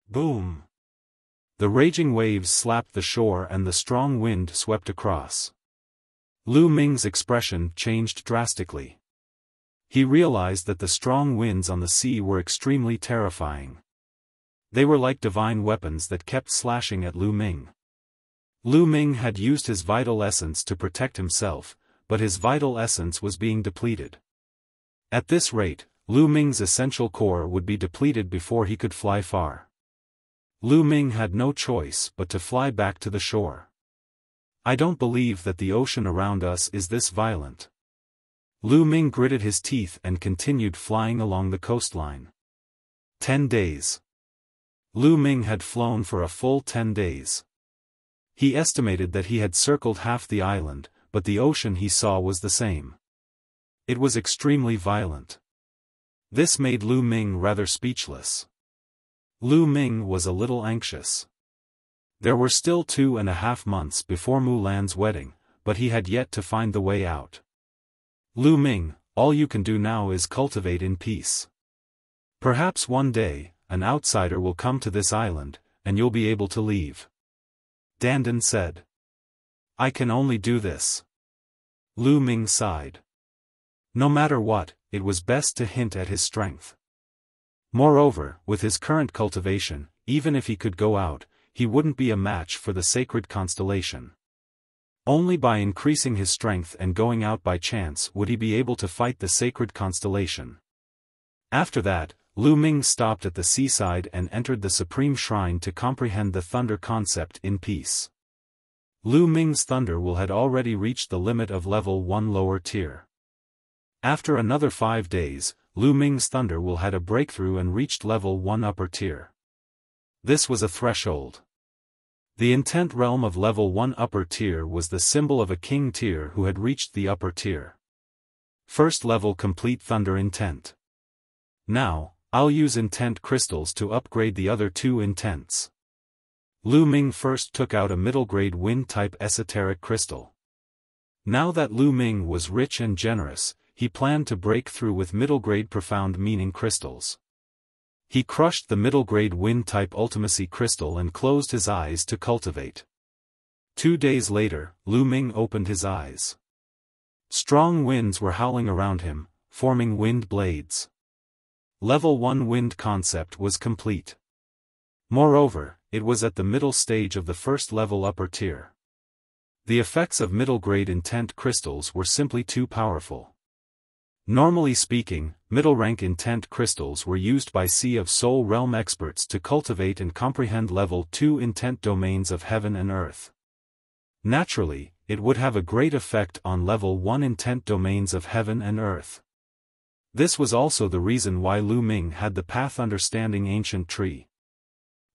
Boom! The raging waves slapped the shore and the strong wind swept across. Lu Ming's expression changed drastically. He realized that the strong winds on the sea were extremely terrifying. They were like divine weapons that kept slashing at Lu Ming. Lu Ming had used his vital essence to protect himself, but his vital essence was being depleted. At this rate, Lu Ming's essential core would be depleted before he could fly far. Lu Ming had no choice but to fly back to the shore. I don't believe that the ocean around us is this violent. Lu Ming gritted his teeth and continued flying along the coastline. 10 days. Lu Ming had flown for a full 10 days. He estimated that he had circled half the island, but the ocean he saw was the same. It was extremely violent. This made Lu Ming rather speechless. Lu Ming was a little anxious. There were still 2.5 months before Mulan's wedding, but he had yet to find the way out. Lu Ming, all you can do now is cultivate in peace. Perhaps one day, an outsider will come to this island, and you'll be able to leave. Dandan said. I can only do this. Lu Ming sighed. No matter what, it was best to hint at his strength. Moreover, with his current cultivation, even if he could go out, he wouldn't be a match for the sacred constellation. Only by increasing his strength and going out by chance would he be able to fight the sacred constellation. After that, Lu Ming stopped at the seaside and entered the supreme shrine to comprehend the thunder concept in peace. Lu Ming's thunder will had already reached the limit of level 1 lower tier. After another 5 days, Lu Ming's thunder will had a breakthrough and reached level 1 upper tier. This was a threshold. The intent realm of level 1 upper tier was the symbol of a king tier who had reached the upper tier. First level complete thunder intent. Now, I'll use intent crystals to upgrade the other 2 intents. Lu Ming first took out a middle-grade wind-type esoteric crystal. Now that Lu Ming was rich and generous, he planned to break through with middle-grade profound meaning crystals. He crushed the middle-grade wind-type ultimacy crystal and closed his eyes to cultivate. 2 days later, Lu Ming opened his eyes. Strong winds were howling around him, forming wind blades. Level 1 wind concept was complete. Moreover, it was at the middle stage of the first level upper tier. The effects of middle-grade intent crystals were simply too powerful. Normally speaking, middle-rank intent crystals were used by Sea of Soul realm experts to cultivate and comprehend level 2 intent domains of heaven and earth. Naturally, it would have a great effect on level 1 intent domains of heaven and earth. This was also the reason why Lu Ming had the path understanding ancient tree.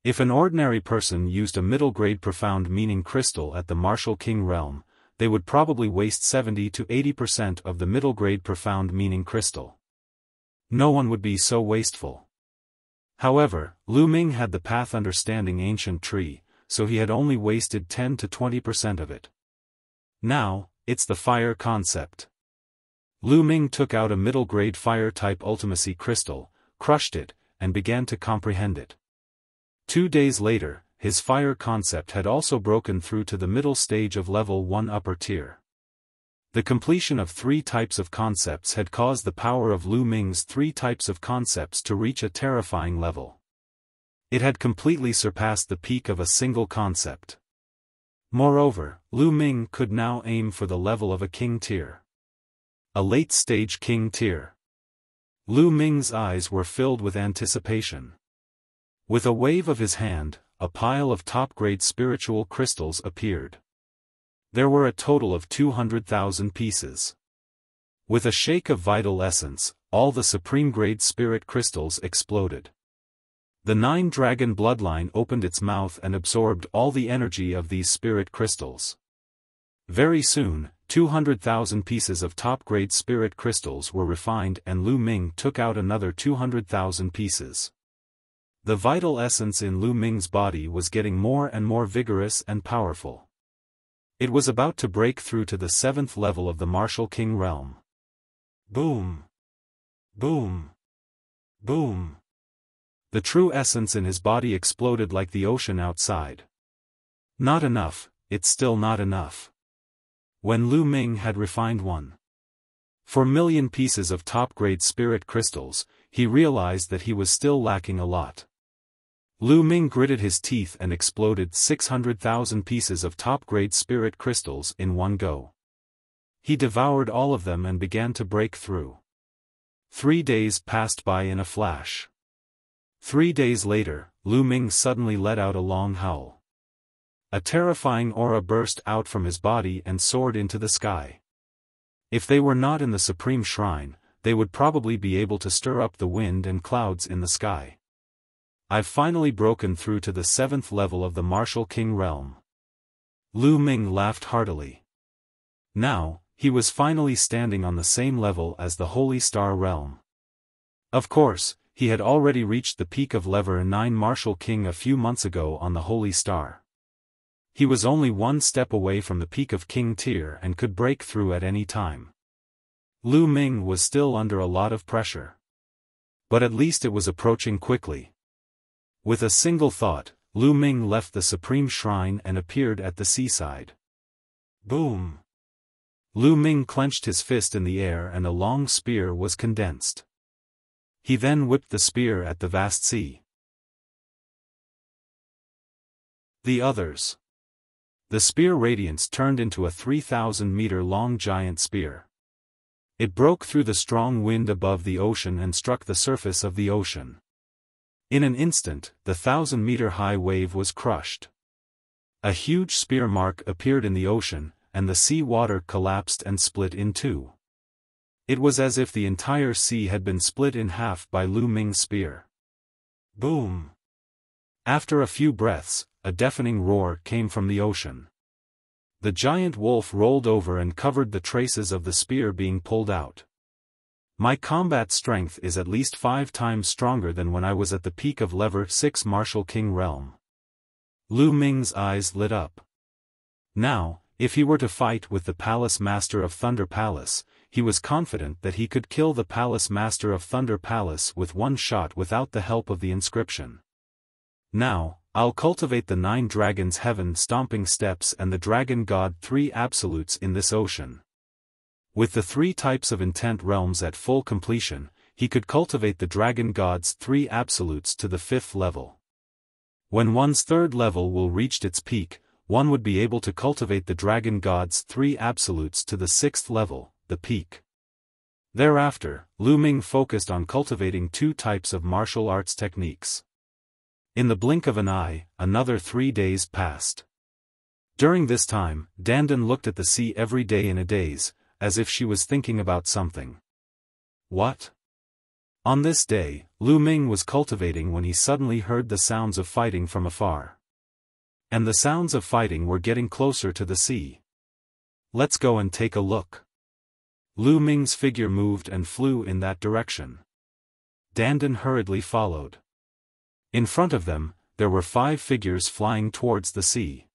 If an ordinary person used a middle-grade profound meaning crystal at the Martial King realm, they would probably waste 70 to 80% of the middle-grade profound meaning crystal. No one would be so wasteful. However, Lu Ming had the path understanding ancient tree, so he had only wasted 10 to 20% of it. Now, it's the fire concept. Lu Ming took out a middle-grade fire-type ultimacy crystal, crushed it, and began to comprehend it. 2 days later, his fire concept had also broken through to the middle stage of level 1 upper tier. The completion of 3 types of concepts had caused the power of Lu Ming's 3 types of concepts to reach a terrifying level. It had completely surpassed the peak of a single concept. Moreover, Lu Ming could now aim for the level of a king tier. A late-stage king tier. Lu Ming's eyes were filled with anticipation. With a wave of his hand, a pile of top-grade spiritual crystals appeared. There were a total of 200,000 pieces. With a shake of vital essence, all the supreme-grade spirit crystals exploded. The 9-dragon bloodline opened its mouth and absorbed all the energy of these spirit crystals. Very soon, 200,000 pieces of top-grade spirit crystals were refined and Lu Ming took out another 200,000 pieces. The vital essence in Lu Ming's body was getting more and more vigorous and powerful. It was about to break through to the 7th level of the Martial King realm. Boom! Boom! Boom! The true essence in his body exploded like the ocean outside. Not enough, it's still not enough. When Lu Ming had refined 1.4 million pieces of top-grade spirit crystals, he realized that he was still lacking a lot. Lu Ming gritted his teeth and exploded 600,000 pieces of top-grade spirit crystals in one go. He devoured all of them and began to break through. 3 days passed by in a flash. 3 days later, Lu Ming suddenly let out a long howl. A terrifying aura burst out from his body and soared into the sky. If they were not in the Supreme Shrine, they would probably be able to stir up the wind and clouds in the sky. I've finally broken through to the 7th level of the Martial King realm. Lu Ming laughed heartily. Now, he was finally standing on the same level as the Holy Star realm. Of course, he had already reached the peak of level 9 Martial King a few months ago on the Holy Star. He was only 1 step away from the peak of King tier and could break through at any time. Lu Ming was still under a lot of pressure. But at least it was approaching quickly. With a single thought, Lu Ming left the Supreme Shrine and appeared at the seaside. Boom! Lu Ming clenched his fist in the air and a long spear was condensed. He then whipped the spear at the vast sea. The others. The spear radiance turned into a 3,000-meter-long giant spear. It broke through the strong wind above the ocean and struck the surface of the ocean. In an instant, the 1,000-meter-high wave was crushed. A huge spear mark appeared in the ocean, and the sea water collapsed and split in 2. It was as if the entire sea had been split in half by Lu Ming's spear. Boom! After a few breaths, a deafening roar came from the ocean. The giant wolf rolled over and covered the traces of the spear being pulled out. My combat strength is at least 5 times stronger than when I was at the peak of level 6 Martial King realm. Lu Ming's eyes lit up. Now, if he were to fight with the Palace Master of Thunder Palace, he was confident that he could kill the Palace Master of Thunder Palace with 1 shot without the help of the inscription. Now, I'll cultivate the 9 dragons' heaven stomping steps and the Dragon God 3 absolutes in this ocean. With the 3 types of intent realms at full completion, he could cultivate the Dragon God's 3 absolutes to the 5th level. When one's 3rd level will reach its peak, one would be able to cultivate the Dragon God's 3 absolutes to the 6th level, the peak. Thereafter, Lu Ming focused on cultivating 2 types of martial arts techniques. In the blink of an eye, another 3 days passed. During this time, Dandan looked at the sea every day in a daze, as if she was thinking about something. What? On this day, Lu Ming was cultivating when he suddenly heard the sounds of fighting from afar. And the sounds of fighting were getting closer to the sea. Let's go and take a look. Lu Ming's figure moved and flew in that direction. Dandan hurriedly followed. In front of them, there were 5 figures flying towards the sea.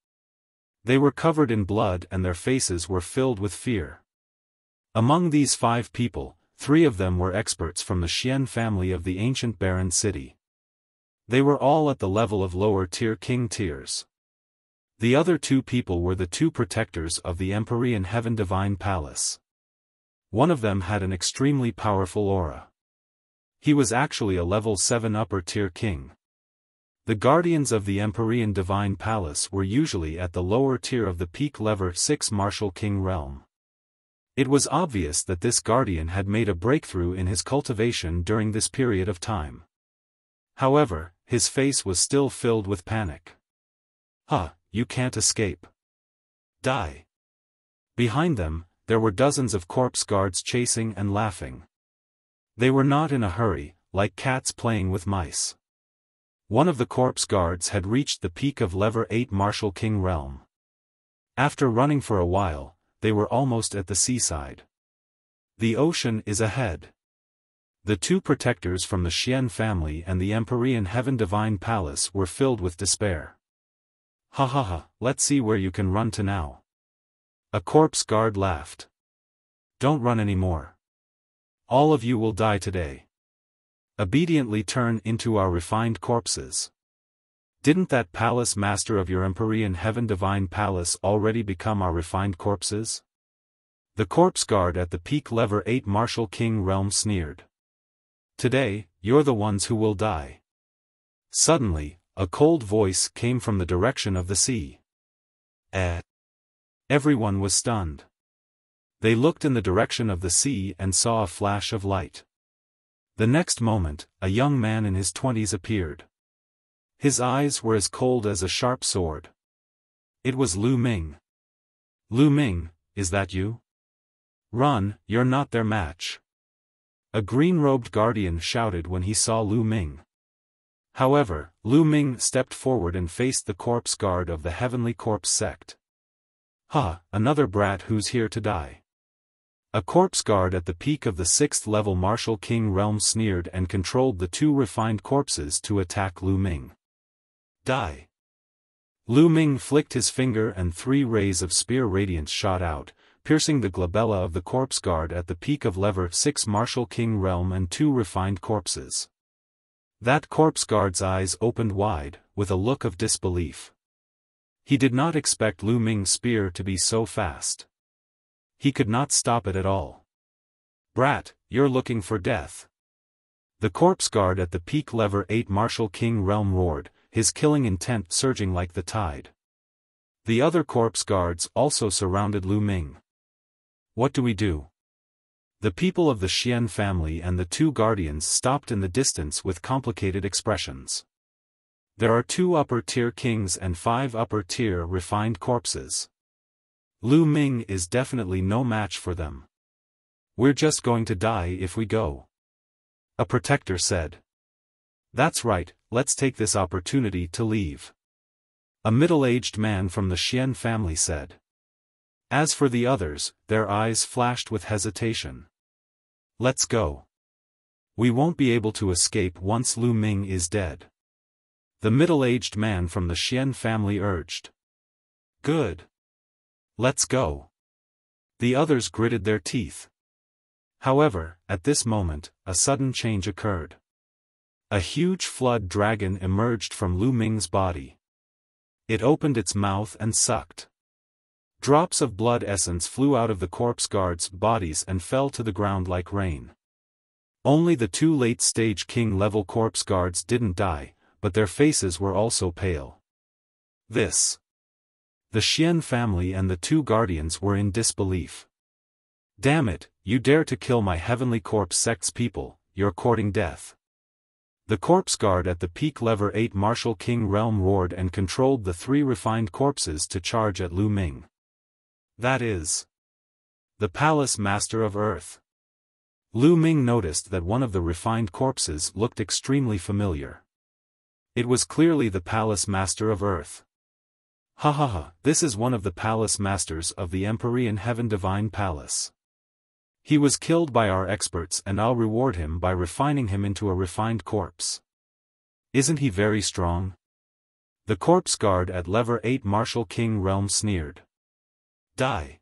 They were covered in blood and their faces were filled with fear. Among these 5 people, 3 of them were experts from the Xian family of the ancient barren city. They were all at the level of lower-tier king tiers. The other 2 people were the 2 protectors of the Empyrean Heaven Divine Palace. One of them had an extremely powerful aura. He was actually a level 7 upper-tier king. The guardians of the Empyrean Divine Palace were usually at the lower tier of the peak level 6 Martial King realm. It was obvious that this guardian had made a breakthrough in his cultivation during this period of time. However, his face was still filled with panic. You can't escape. Die. Behind them, there were dozens of corpse guards chasing and laughing. They were not in a hurry, like cats playing with mice. One of the corpse guards had reached the peak of level 8 Martial King realm. After running for a while, they were almost at the seaside. The ocean is ahead. The 2 protectors from the Xian family and the Empyrean Heaven Divine Palace were filled with despair. Let's see where you can run to now. A corpse guard laughed. Don't run anymore. All of you will die today. Obediently turn into our refined corpses. Didn't that palace master of your Empyrean Heaven Divine Palace already become our refined corpses? The corpse guard at the peak level 8 Martial King realm sneered. Today, you're the ones who will die. Suddenly, a cold voice came from the direction of the sea. Everyone was stunned. They looked in the direction of the sea and saw a flash of light. The next moment, a young man in his 20s appeared. His eyes were as cold as a sharp sword. It was Lu Ming. Lu Ming, is that you? Run, you're not their match. A green-robed guardian shouted when he saw Lu Ming. However, Lu Ming stepped forward and faced the corpse guard of the Heavenly Corpse sect. Another brat who's here to die. A corpse guard at the peak of the 6th level Martial King realm sneered and controlled the 2 refined corpses to attack Lu Ming. Die. Lu Ming flicked his finger and 3 rays of spear radiance shot out, piercing the glabella of the corpse guard at the peak of level 6 Martial King realm and 2 refined corpses. That corpse guard's eyes opened wide, with a look of disbelief. He did not expect Lu Ming's spear to be so fast. He could not stop it at all. Brat, you're looking for death. The corpse guard at the peak level 8 Martial King realm roared, his killing intent surging like the tide. The other corpse guards also surrounded Lu Ming. What do we do? The people of the Xian family and the 2 guardians stopped in the distance with complicated expressions. There are 2 upper-tier kings and 5 upper-tier refined corpses. Lu Ming is definitely no match for them. We're just going to die if we go. A protector said. That's right, let's take this opportunity to leave. A middle-aged man from the Xian family said. As for the others, their eyes flashed with hesitation. Let's go. We won't be able to escape once Lu Ming is dead. The middle-aged man from the Xian family urged. Good. Let's go. The others gritted their teeth. However, at this moment, a sudden change occurred. A huge flood dragon emerged from Lu Ming's body. It opened its mouth and sucked. Drops of blood essence flew out of the corpse guards' bodies and fell to the ground like rain. Only the 2 late-stage king-level corpse guards didn't die, but their faces were also pale. The Xian family and the 2 guardians were in disbelief. Damn it, you dare to kill my Heavenly Corpse sect's people, you're courting death. The corpse guard at the peak level 8 Martial King realm roared and controlled the 3 refined corpses to charge at Lu Ming. That is the Palace Master of Earth. Lu Ming noticed that one of the refined corpses looked extremely familiar. It was clearly the Palace Master of Earth. Ha ha ha, this is one of the Palace Masters of the Empyrean Heaven Divine Palace. He was killed by our experts and I'll reward him by refining him into a refined corpse. Isn't he very strong? The corpse guard at Lever 8 Martial King Realm sneered. Die.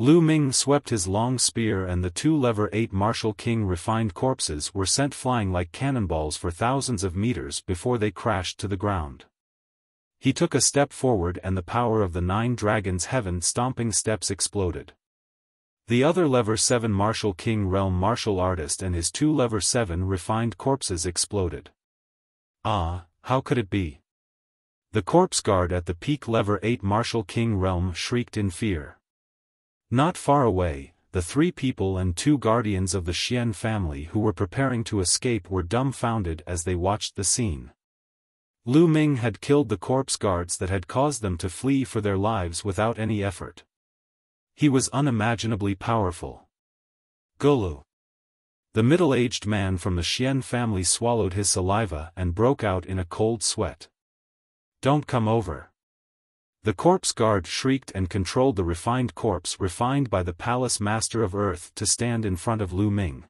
Lu Ming swept his long spear and the two Lever 8 Martial King refined corpses were sent flying like cannonballs for thousands of meters before they crashed to the ground. He took a step forward and the power of the 9 dragons' heaven stomping steps exploded. The other Lever 7 Martial King Realm martial artist and his two Lever 7 refined corpses exploded. Ah, how could it be? The corpse guard at the peak Lever 8 Martial King Realm shrieked in fear. Not far away, the 3 people and 2 guardians of the Xian family who were preparing to escape were dumbfounded as they watched the scene. Lu Ming had killed the corpse guards that had caused them to flee for their lives without any effort. He was unimaginably powerful. Gulu. The middle-aged man from the Xian family swallowed his saliva and broke out in a cold sweat. Don't come over. The corpse guard shrieked and controlled the refined corpse refined by the Palace Master of Earth to stand in front of Lu Ming.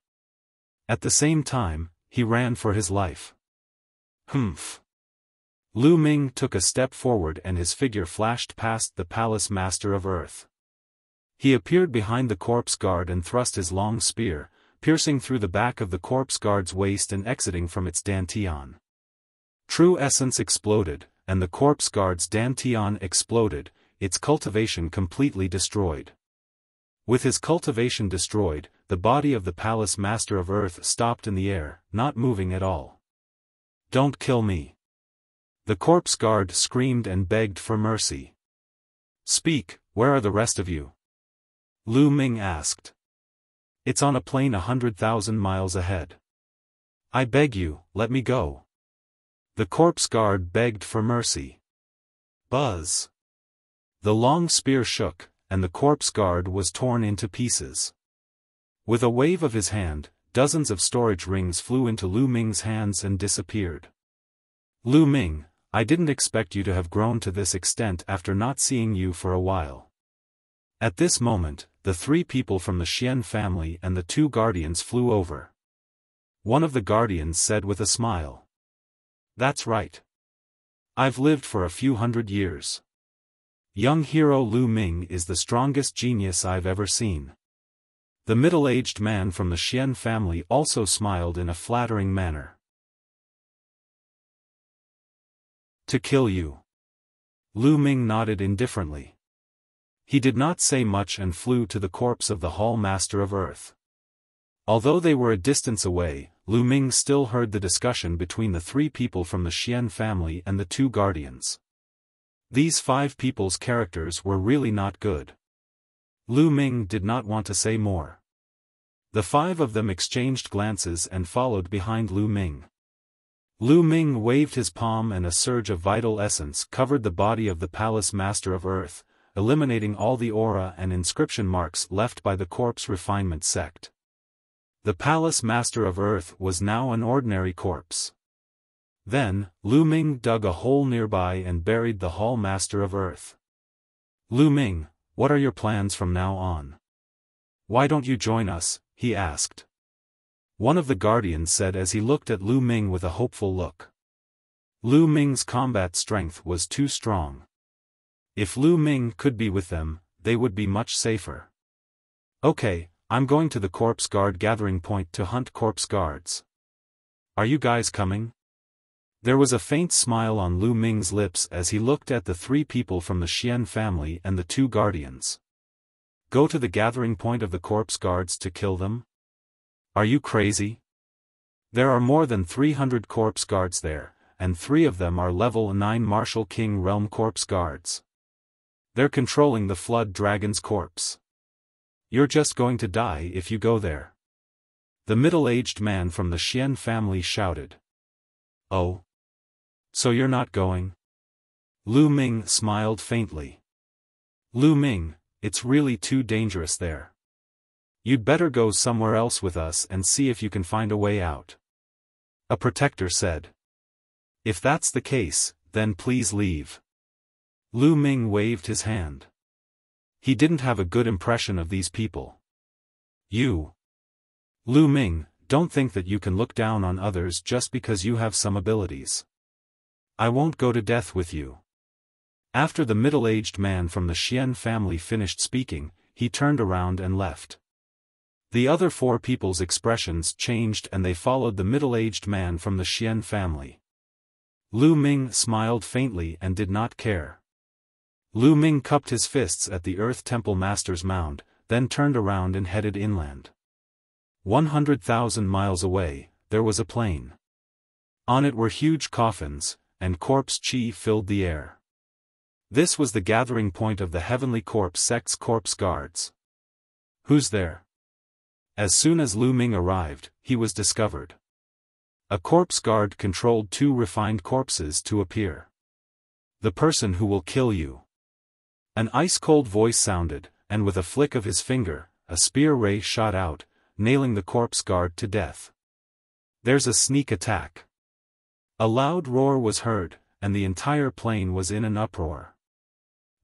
At the same time, he ran for his life. Humph. Lu Ming took a step forward and his figure flashed past the Palace Master of Earth. He appeared behind the corpse guard and thrust his long spear, piercing through the back of the corpse guard's waist and exiting from its dantian. True essence exploded, and the corpse guard's dantian exploded, its cultivation completely destroyed. With his cultivation destroyed, the body of the Palace Master of Earth stopped in the air, not moving at all. Don't kill me. The corpse guard screamed and begged for mercy. Speak, where are the rest of you? Lu Ming asked. It's on a plane 100,000 miles ahead. I beg you, let me go. The corpse guard begged for mercy. Buzz. The long spear shook, and the corpse guard was torn into pieces. With a wave of his hand, dozens of storage rings flew into Lu Ming's hands and disappeared. Lu Ming, I didn't expect you to have grown to this extent after not seeing you for a while. At this moment, the 3 people from the Xian family and the 2 guardians flew over. One of the guardians said with a smile. That's right. I've lived for a few hundred years. Young hero Lu Ming is the strongest genius I've ever seen. The middle-aged man from the Xian family also smiled in a flattering manner. To kill you. Lu Ming nodded indifferently. He did not say much and flew to the corpse of the Hall Master of Earth. Although they were a distance away, Lu Ming still heard the discussion between the 3 people from the Xian family and the 2 guardians. These 5 people's characters were really not good. Lu Ming did not want to say more. The 5 of them exchanged glances and followed behind Lu Ming. Lu Ming waved his palm and a surge of vital essence covered the body of the Palace Master of Earth, eliminating all the aura and inscription marks left by the corpse refinement sect. The Palace Master of Earth was now an ordinary corpse. Then, Lu Ming dug a hole nearby and buried the Hall Master of Earth. Lu Ming, what are your plans from now on? Why don't you join us? He asked. One of the guardians said as he looked at Lu Ming with a hopeful look. Lu Ming's combat strength was too strong. If Lu Ming could be with them, they would be much safer. Okay, I'm going to the corpse guard gathering point to hunt corpse guards. Are you guys coming? There was a faint smile on Lu Ming's lips as he looked at the 3 people from the Xian family and the 2 guardians. Go to the gathering point of the corpse guards to kill them? Are you crazy? There are more than 300 corpse guards there, and 3 of them are level 9 Martial King Realm corpse guards. They're controlling the Flood Dragon's corpse. You're just going to die if you go there. The middle-aged man from the Xian family shouted. Oh? So you're not going? Lu Ming smiled faintly. Lu Ming, it's really too dangerous there. You'd better go somewhere else with us and see if you can find a way out. A protector said. If that's the case, then please leave. Lu Ming waved his hand. He didn't have a good impression of these people. You, Lu Ming, don't think that you can look down on others just because you have some abilities. I won't go to death with you. After the middle-aged man from the Xian family finished speaking, he turned around and left. The other four people's expressions changed and they followed the middle-aged man from the Xian family. Lu Ming smiled faintly and did not care. Lu Ming cupped his fists at the Earth Temple Master's mound, then turned around and headed inland. 100,000 miles away, there was a plain. On it were huge coffins, and corpse chi filled the air. This was the gathering point of the Heavenly Corpse sect's corpse guards. Who's there? As soon as Lu Ming arrived, he was discovered. A corpse guard controlled two refined corpses to appear. The person who will kill you. An ice-cold voice sounded, and with a flick of his finger, a spear ray shot out, nailing the corpse guard to death. There's a sneak attack. A loud roar was heard, and the entire plain was in an uproar.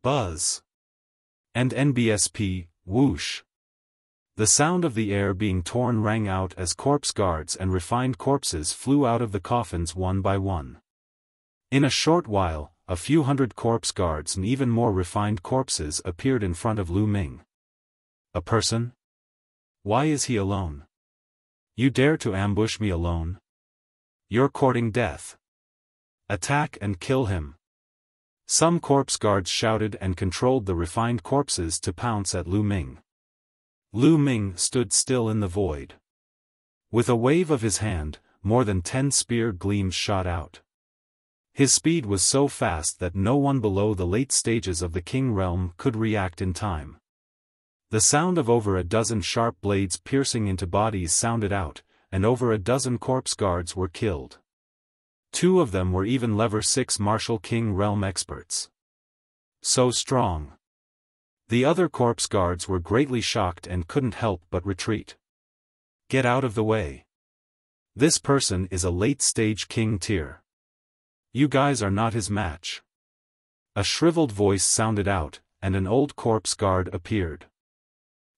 Buzz. And NBSP, whoosh. The sound of the air being torn rang out as corpse guards and refined corpses flew out of the coffins one by one. In a short while, a few hundred corpse guards and even more refined corpses appeared in front of Lu Ming. A person? Why is he alone? You dare to ambush me alone? You're courting death. Attack and kill him. Some corpse guards shouted and controlled the refined corpses to pounce at Lu Ming. Lu Ming stood still in the void. With a wave of his hand, more than 10 spear gleams shot out. His speed was so fast that no one below the late stages of the King realm could react in time. The sound of over a dozen sharp blades piercing into bodies sounded out, and over a dozen corpse guards were killed. 2 of them were even level 6 martial King realm experts. So strong. The other corpse guards were greatly shocked and couldn't help but retreat. Get out of the way. This person is a late-stage king tier. You guys are not his match. A shriveled voice sounded out, and an old corpse guard appeared.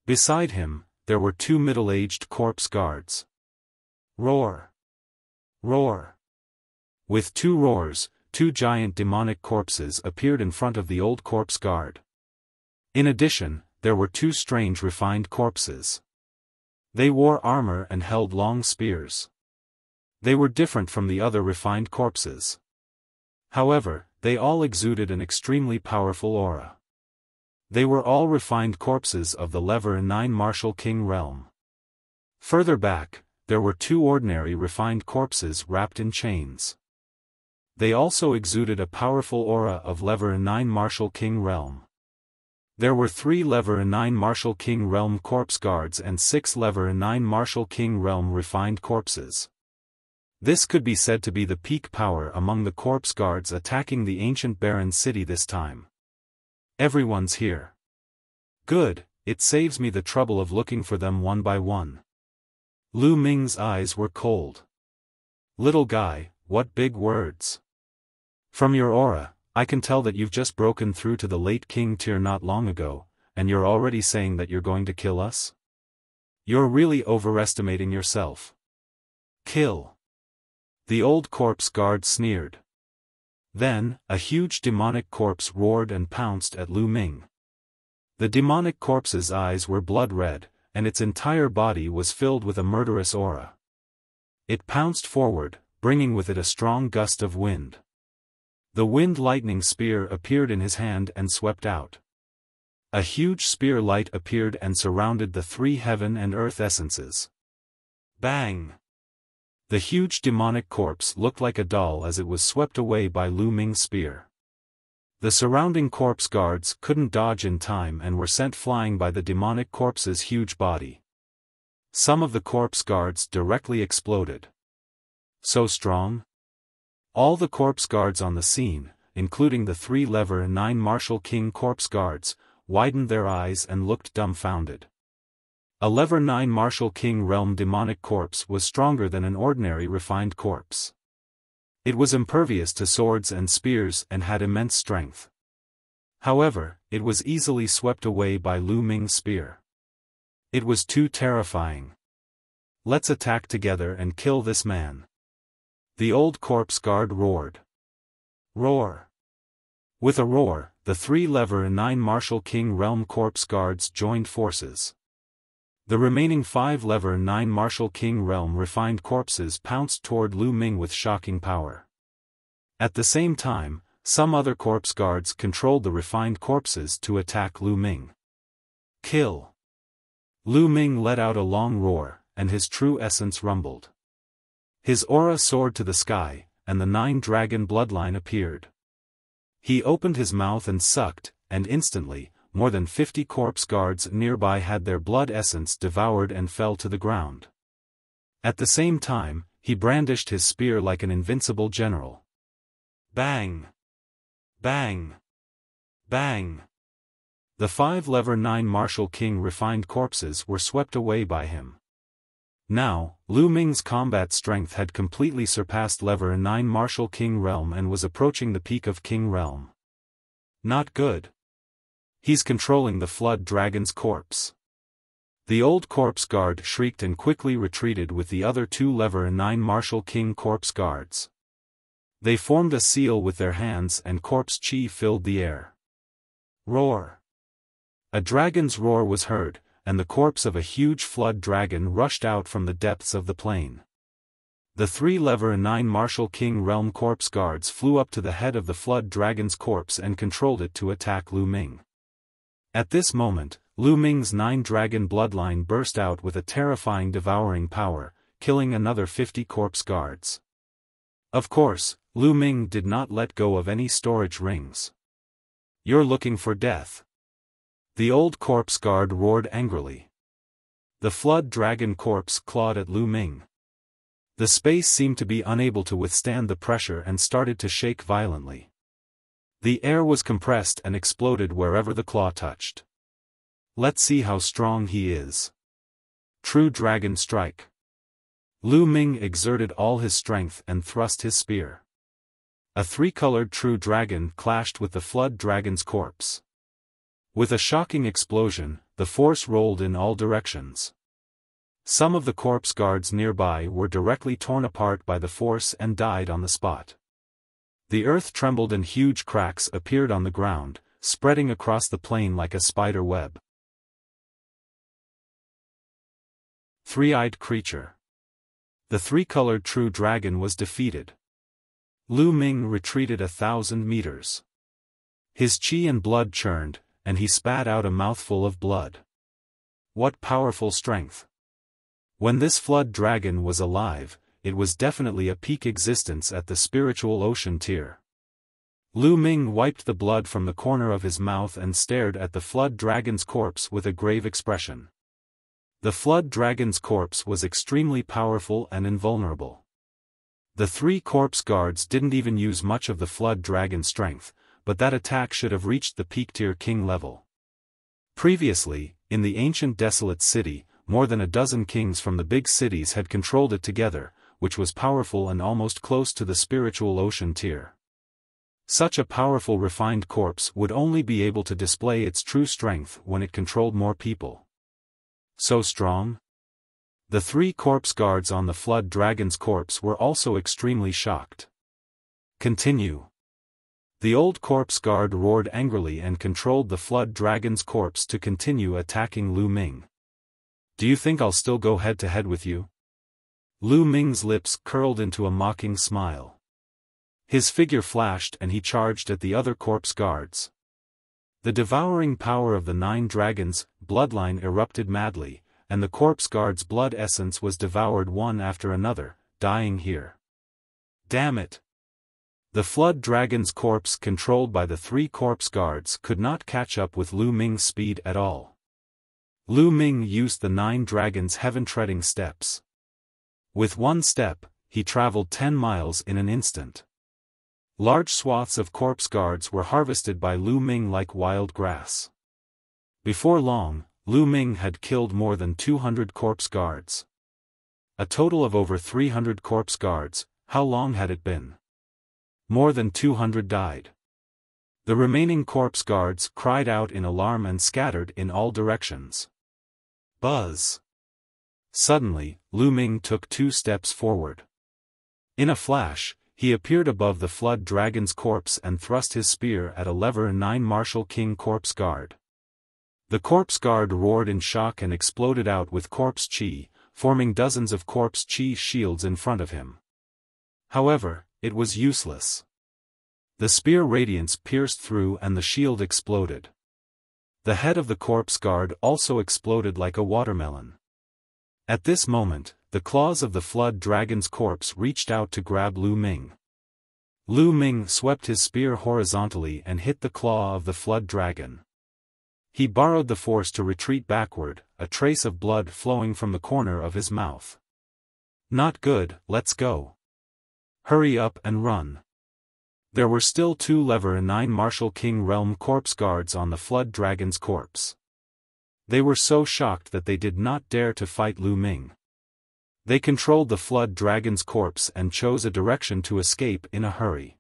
Beside him, there were 2 middle-aged corpse guards. Roar! Roar! With 2 roars, 2 giant demonic corpses appeared in front of the old corpse guard. In addition, there were 2 strange refined corpses. They wore armor and held long spears. They were different from the other refined corpses. However, they all exuded an extremely powerful aura. They were all refined corpses of the level 9 martial King realm. Further back, there were 2 ordinary refined corpses wrapped in chains. They also exuded a powerful aura of level 9 martial King realm. There were 3 level 9 martial King realm corpse guards and 6 level 9 martial King realm refined corpses. This could be said to be the peak power among the corpse guards attacking the ancient barren city this time. Everyone's here. Good, it saves me the trouble of looking for them one by one. Lu Ming's eyes were cold. Little guy, what big words. From your aura, I can tell that you've just broken through to the late king tier not long ago, and you're already saying that you're going to kill us? You're really overestimating yourself. Kill. The old corpse guard sneered. Then, a huge demonic corpse roared and pounced at Lu Ming. The demonic corpse's eyes were blood red, and its entire body was filled with a murderous aura. It pounced forward, bringing with it a strong gust of wind. The wind lightning spear appeared in his hand and swept out. A huge spear light appeared and surrounded the 3 heaven and earth essences. Bang! The huge demonic corpse looked like a doll as it was swept away by Lu Ming's spear. The surrounding corpse guards couldn't dodge in time and were sent flying by the demonic corpse's huge body. Some of the corpse guards directly exploded. So strong? All the corpse guards on the scene, including the 3 level 9 martial King corpse guards, widened their eyes and looked dumbfounded. A level 9 martial king realm demonic corpse was stronger than an ordinary refined corpse. It was impervious to swords and spears and had immense strength. However, it was easily swept away by Lu Ming's spear. It was too terrifying. Let's attack together and kill this man. The old corpse guard roared. Roar. With a roar, the 3 level 9 martial king realm corpse guards joined forces. The remaining 5 level 9 martial king realm refined corpses pounced toward Lu Ming with shocking power. At the same time, some other corpse guards controlled the refined corpses to attack Lu Ming. Kill! Lu Ming let out a long roar, and his true essence rumbled. His aura soared to the sky, and the 9 dragon bloodline appeared. He opened his mouth and sucked, and instantly, more than 50 corpse guards nearby had their blood essence devoured and fell to the ground. At the same time, he brandished his spear like an invincible general. Bang! Bang! Bang! The 5 level 9 martial king refined corpses were swept away by him. Now, Lu Ming's combat strength had completely surpassed level 9 martial king realm and was approaching the peak of king realm. Not good. He's controlling the flood dragon's corpse. The old corpse guard shrieked and quickly retreated with the other 2 level 9 martial king corpse guards. They formed a seal with their hands and corpse chi filled the air. Roar! A dragon's roar was heard, and the corpse of a huge flood dragon rushed out from the depths of the plain. The 3 level 9 martial king realm corpse guards flew up to the head of the flood dragon's corpse and controlled it to attack Lu Ming. At this moment, Lu Ming's 9 dragon bloodline burst out with a terrifying devouring power, killing another 50 corpse guards. Of course, Lu Ming did not let go of any storage rings. You're looking for death. The old corpse guard roared angrily. The flood dragon corpse clawed at Lu Ming. The space seemed to be unable to withstand the pressure and started to shake violently. The air was compressed and exploded wherever the claw touched. Let's see how strong he is. True dragon strike. Lu Ming exerted all his strength and thrust his spear. A 3-colored true dragon clashed with the flood dragon's corpse. With a shocking explosion, the force rolled in all directions. Some of the corpse guards nearby were directly torn apart by the force and died on the spot. The earth trembled and huge cracks appeared on the ground, spreading across the plain like a spider web. Three-eyed creature. The 3-colored true dragon was defeated. Lu Ming retreated 1,000 meters. His chi and blood churned, and he spat out a mouthful of blood. What powerful strength! When this flood dragon was alive, it was definitely a peak existence at the spiritual ocean tier. Lu Ming wiped the blood from the corner of his mouth and stared at the flood dragon's corpse with a grave expression. The flood dragon's corpse was extremely powerful and invulnerable. The 3 corpse guards didn't even use much of the flood dragon's strength, but that attack should have reached the peak tier king level. Previously, in the ancient desolate city, more than a dozen kings from the big cities had controlled it together, which was powerful and almost close to the spiritual ocean tier. Such a powerful refined corpse would only be able to display its true strength when it controlled more people. So strong? The 3 corpse guards on the flood dragon's corpse were also extremely shocked. Continue. The old corpse guard roared angrily and controlled the flood dragon's corpse to continue attacking Lu Ming. Do you think I'll still go head-to-head with you? Lu Ming's lips curled into a mocking smile. His figure flashed and he charged at the other corpse guards. The devouring power of the 9 dragons' bloodline erupted madly, and the corpse guard's blood essence was devoured one after another, dying here. Damn it! The flood dragon's corpse controlled by the 3 corpse guards could not catch up with Lu Ming's speed at all. Lu Ming used the 9 dragons' heaven-treading steps. With one step, he traveled 10 miles in an instant. Large swaths of corpse guards were harvested by Lu Ming like wild grass. Before long, Lu Ming had killed more than 200 corpse guards. A total of over 300 corpse guards. How long had it been? More than 200 died. The remaining corpse guards cried out in alarm and scattered in all directions. Buzz! Suddenly, Lu Ming took 2 steps forward. In a flash, he appeared above the flood dragon's corpse and thrust his spear at a level 9 Martial King corpse guard. The corpse guard roared in shock and exploded out with corpse chi, forming dozens of corpse chi shields in front of him. However, it was useless. The spear radiance pierced through and the shield exploded. The head of the corpse guard also exploded like a watermelon. At this moment, the claws of the flood dragon's corpse reached out to grab Lu Ming. Lu Ming swept his spear horizontally and hit the claw of the flood dragon. He borrowed the force to retreat backward, a trace of blood flowing from the corner of his mouth. Not good, let's go. Hurry up and run. There were still 2 level 9 Martial King realm corpse guards on the flood dragon's corpse. They were so shocked that they did not dare to fight Lu Ming. They controlled the flood dragon's corpse and chose a direction to escape in a hurry.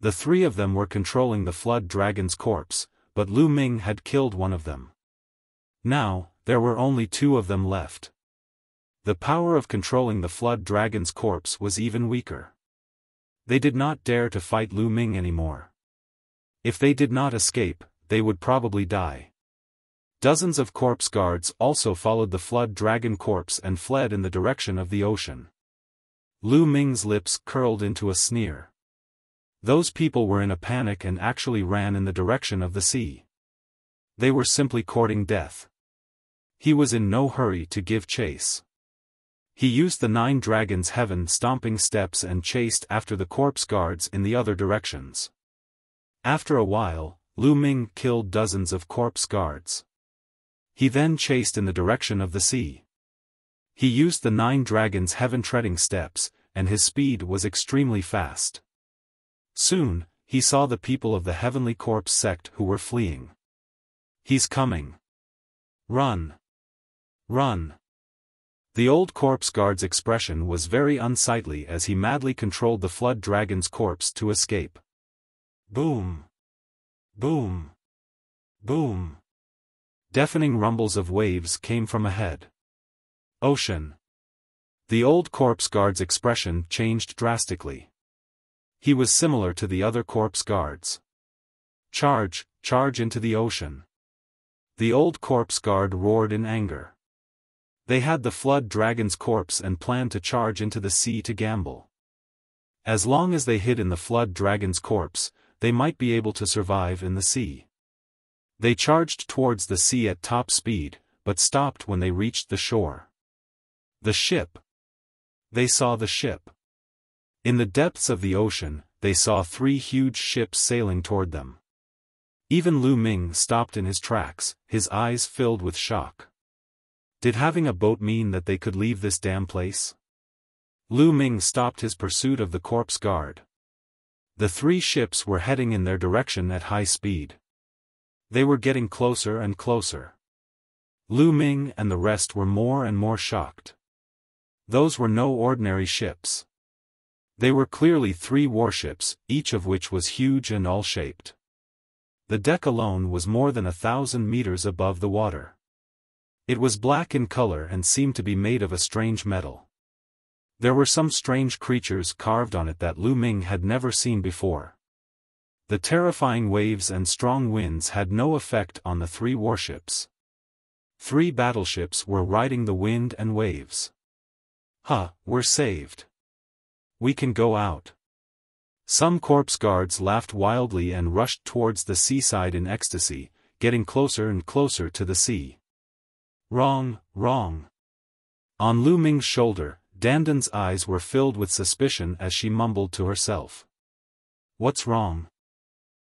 The 3 of them were controlling the flood dragon's corpse, but Lu Ming had killed one of them. Now, there were only 2 of them left. The power of controlling the flood dragon's corpse was even weaker. They did not dare to fight Lu Ming anymore. If they did not escape, they would probably die. Dozens of corpse guards also followed the flood dragon corpse and fled in the direction of the ocean. Lu Ming's lips curled into a sneer. Those people were in a panic and actually ran in the direction of the sea. They were simply courting death. He was in no hurry to give chase. He used the 9 dragons' heaven stomping steps and chased after the corpse guards in the other directions. After a while, Lu Ming killed dozens of corpse guards. He then chased in the direction of the sea. He used the 9 dragons' heaven treading steps, and his speed was extremely fast. Soon, he saw the people of the heavenly corpse sect who were fleeing. He's coming. Run! Run! The old corpse guard's expression was very unsightly as he madly controlled the flood dragon's corpse to escape. Boom! Boom! Boom! Deafening rumbles of waves came from ahead. Ocean! The old corpse guard's expression changed drastically. He was similar to the other corpse guards. Charge, charge into the ocean! The old corpse guard roared in anger. They had the flood dragon's corpse and planned to charge into the sea to gamble. As long as they hid in the flood dragon's corpse, they might be able to survive in the sea. They charged towards the sea at top speed, but stopped when they reached the shore. The ship! They saw the ship. In the depths of the ocean, they saw 3 huge ships sailing toward them. Even Lu Ming stopped in his tracks, his eyes filled with shock. Did having a boat mean that they could leave this damn place? Lu Ming stopped his pursuit of the corpse guard. The 3 ships were heading in their direction at high speed. They were getting closer and closer. Lu Ming and the rest were more and more shocked. Those were no ordinary ships. They were clearly 3 warships, each of which was huge and all-shaped. The deck alone was more than 1,000 meters above the water. It was black in color and seemed to be made of a strange metal. There were some strange creatures carved on it that Lu Ming had never seen before. The terrifying waves and strong winds had no effect on the 3 warships. 3 battleships were riding the wind and waves. We're saved. We can go out. Some corpse guards laughed wildly and rushed towards the seaside in ecstasy, getting closer and closer to the sea. Wrong, wrong. On Lu Ming's shoulder, Dandan's eyes were filled with suspicion as she mumbled to herself. What's wrong?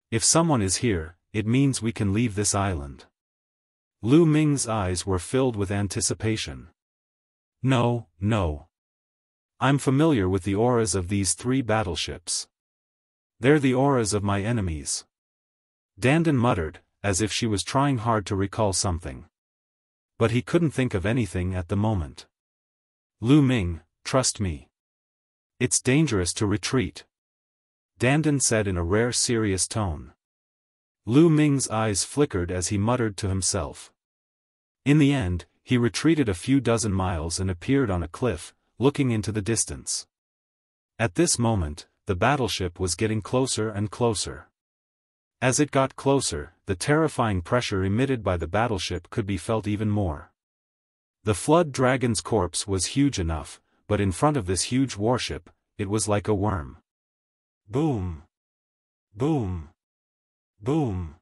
If someone is here, it means we can leave this island. Lu Ming's eyes were filled with anticipation. No, no. I'm familiar with the auras of these 3 battleships. They're the auras of my enemies. Dandan muttered, as if she was trying hard to recall something. But he couldn't think of anything at the moment. Lu Ming, trust me. It's dangerous to retreat, Dandan said in a rare serious tone. Lu Ming's eyes flickered as he muttered to himself. In the end, he retreated a few dozen miles and appeared on a cliff, looking into the distance. At this moment, the battleship was getting closer and closer. As it got closer, the terrifying pressure emitted by the battleship could be felt even more. The flood dragon's corpse was huge enough, but in front of this huge warship, it was like a worm. Boom! Boom! Boom!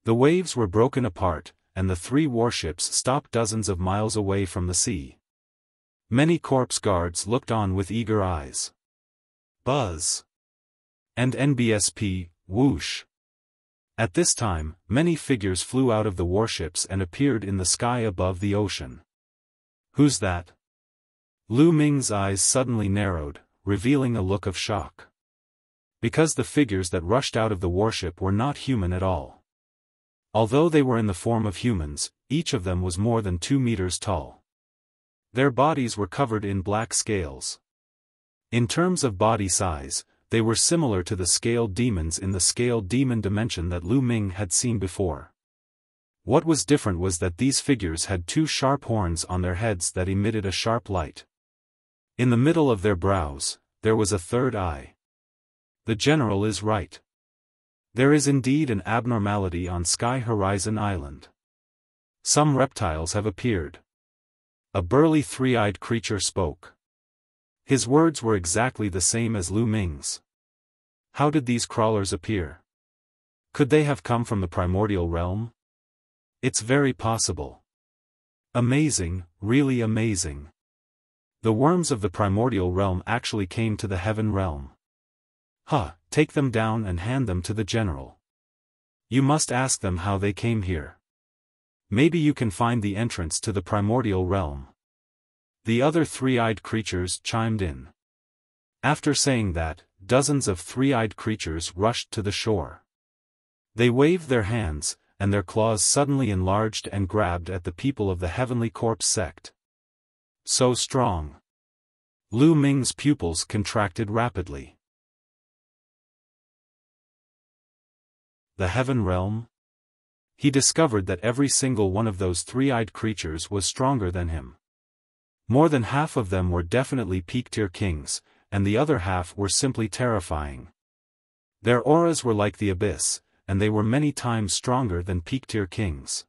The waves were broken apart, and the three warships stopped dozens of miles away from the sea. Many corpse guards looked on with eager eyes. Buzz! And NBSP, whoosh! At this time, many figures flew out of the warships and appeared in the sky above the ocean. Who's that? Lu Ming's eyes suddenly narrowed, revealing a look of shock. Because the figures that rushed out of the warship were not human at all. Although they were in the form of humans, each of them was more than 2 meters tall. Their bodies were covered in black scales. In terms of body size, they were similar to the scaled demons in the scaled demon dimension that Lu Ming had seen before. What was different was that these figures had 2 sharp horns on their heads that emitted a sharp light. In the middle of their brows, there was a third eye. The general is right. There is indeed an abnormality on Sky Horizon Island. Some reptiles have appeared. A burly three-eyed creature spoke. His words were exactly the same as Lu Ming's. How did these crawlers appear? Could they have come from the primordial realm? It's very possible. Amazing, really amazing. The worms of the primordial realm actually came to the heaven realm. Take them down and hand them to the general. You must ask them how they came here. Maybe you can find the entrance to the primordial realm. The other three-eyed creatures chimed in. After saying that, dozens of three-eyed creatures rushed to the shore. They waved their hands, and their claws suddenly enlarged and grabbed at the people of the Heavenly Corpse sect. So strong. Lu Ming's pupils contracted rapidly. The Heaven Realm? He discovered that every single one of those three-eyed creatures was stronger than him. More than half of them were definitely peak-tier kings, and the other half were simply terrifying. Their auras were like the abyss, and they were many times stronger than peak-tier kings.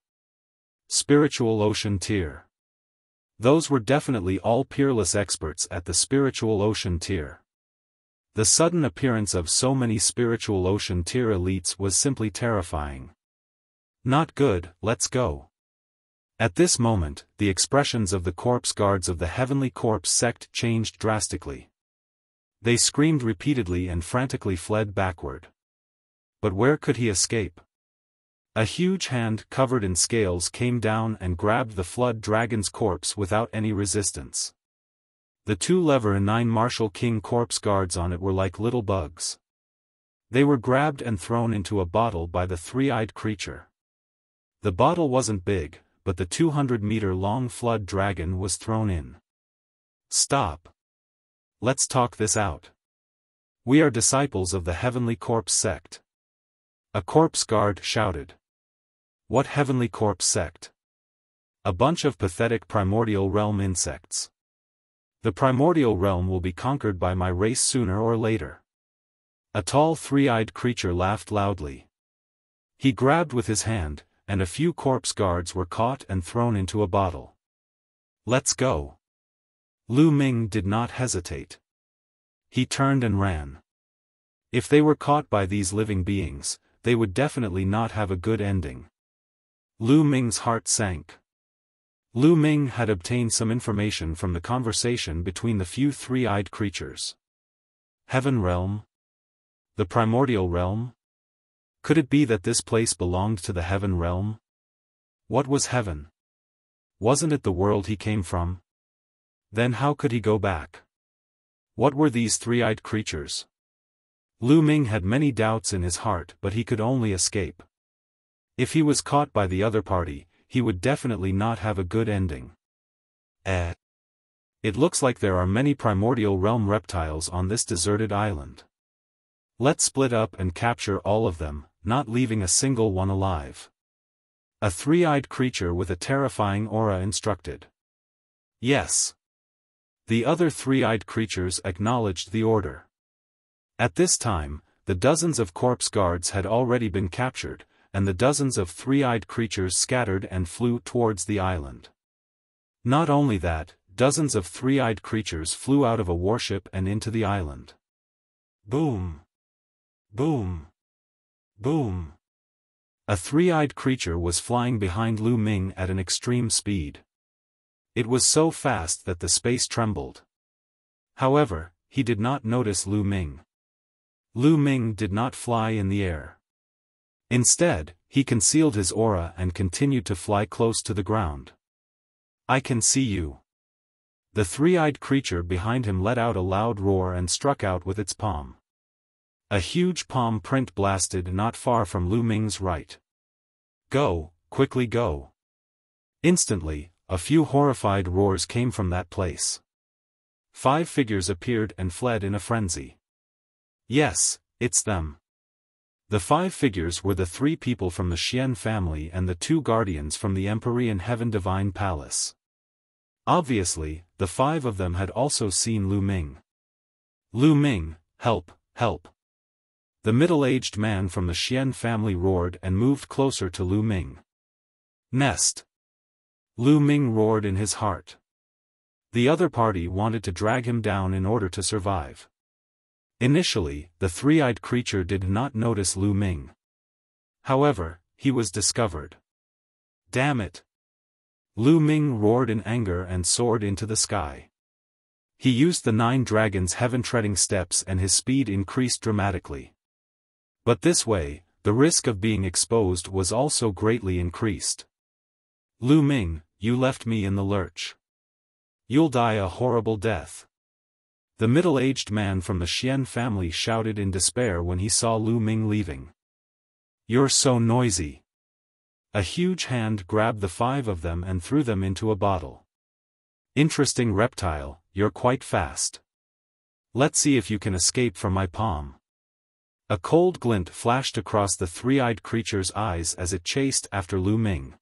Spiritual Ocean Tier. Those were definitely all peerless experts at the Spiritual Ocean Tier. The sudden appearance of so many Spiritual Ocean Tier elites was simply terrifying. Not good, let's go. At this moment, the expressions of the corpse guards of the Heavenly Corpse sect changed drastically. They screamed repeatedly and frantically fled backward. But where could he escape? A huge hand covered in scales came down and grabbed the flood dragon's corpse without any resistance. The 2 Lever and 9 Martial King corpse guards on it were like little bugs. They were grabbed and thrown into a bottle by the three-eyed creature. The bottle wasn't big, but the 200-meter-long flood dragon was thrown in. Stop. Let's talk this out. We are disciples of the Heavenly Corpse sect. A corpse guard shouted. What Heavenly Corpse sect? A bunch of pathetic primordial realm insects. The primordial realm will be conquered by my race sooner or later. A tall three-eyed creature laughed loudly. He grabbed with his hand, and a few corpse guards were caught and thrown into a bottle. Let's go. Lu Ming did not hesitate. He turned and ran. If they were caught by these living beings, they would definitely not have a good ending. Lu Ming's heart sank. Lu Ming had obtained some information from the conversation between the few three-eyed creatures. Heaven Realm? The Primordial Realm? Could it be that this place belonged to the Heaven Realm? What was heaven? Wasn't it the world he came from? Then how could he go back? What were these three-eyed creatures? Lu Ming had many doubts in his heart, but he could only escape. If he was caught by the other party, he would definitely not have a good ending. It looks like there are many primordial realm reptiles on this deserted island. Let's split up and capture all of them, not leaving a single one alive. A three-eyed creature with a terrifying aura instructed. Yes. The other three-eyed creatures acknowledged the order. At this time, the dozens of corpse guards had already been captured, and the dozens of three-eyed creatures scattered and flew towards the island. Not only that, dozens of three-eyed creatures flew out of a warship and into the island. Boom! Boom! Boom! A three-eyed creature was flying behind Lu Ming at an extreme speed. It was so fast that the space trembled. However, he did not notice Lu Ming. Lu Ming did not fly in the air. Instead, he concealed his aura and continued to fly close to the ground. I can see you. The three-eyed creature behind him let out a loud roar and struck out with its palm. A huge palm print blasted not far from Lu Ming's right. Go, quickly go. Instantly, a few horrified roars came from that place. 5 figures appeared and fled in a frenzy. Yes, it's them. The 5 figures were the 3 people from the Xian family and the 2 guardians from the Empyrean Heaven Divine Palace. Obviously, the 5 of them had also seen Lu Ming. Lu Ming, help, help. The middle-aged man from the Xian family roared and moved closer to Lu Ming. Nest. Lu Ming roared in his heart. The other party wanted to drag him down in order to survive. Initially, the three-eyed creature did not notice Lu Ming. However, he was discovered. Damn it! Lu Ming roared in anger and soared into the sky. He used the 9 dragons' heaven-treading steps and his speed increased dramatically. But this way, the risk of being exposed was also greatly increased. Lu Ming, you left me in the lurch. You'll die a horrible death. The middle-aged man from the Xian family shouted in despair when he saw Lu Ming leaving. You're so noisy. A huge hand grabbed the 5 of them and threw them into a bottle. Interesting reptile, you're quite fast. Let's see if you can escape from my palm. A cold glint flashed across the three-eyed creature's eyes as it chased after Lu Ming.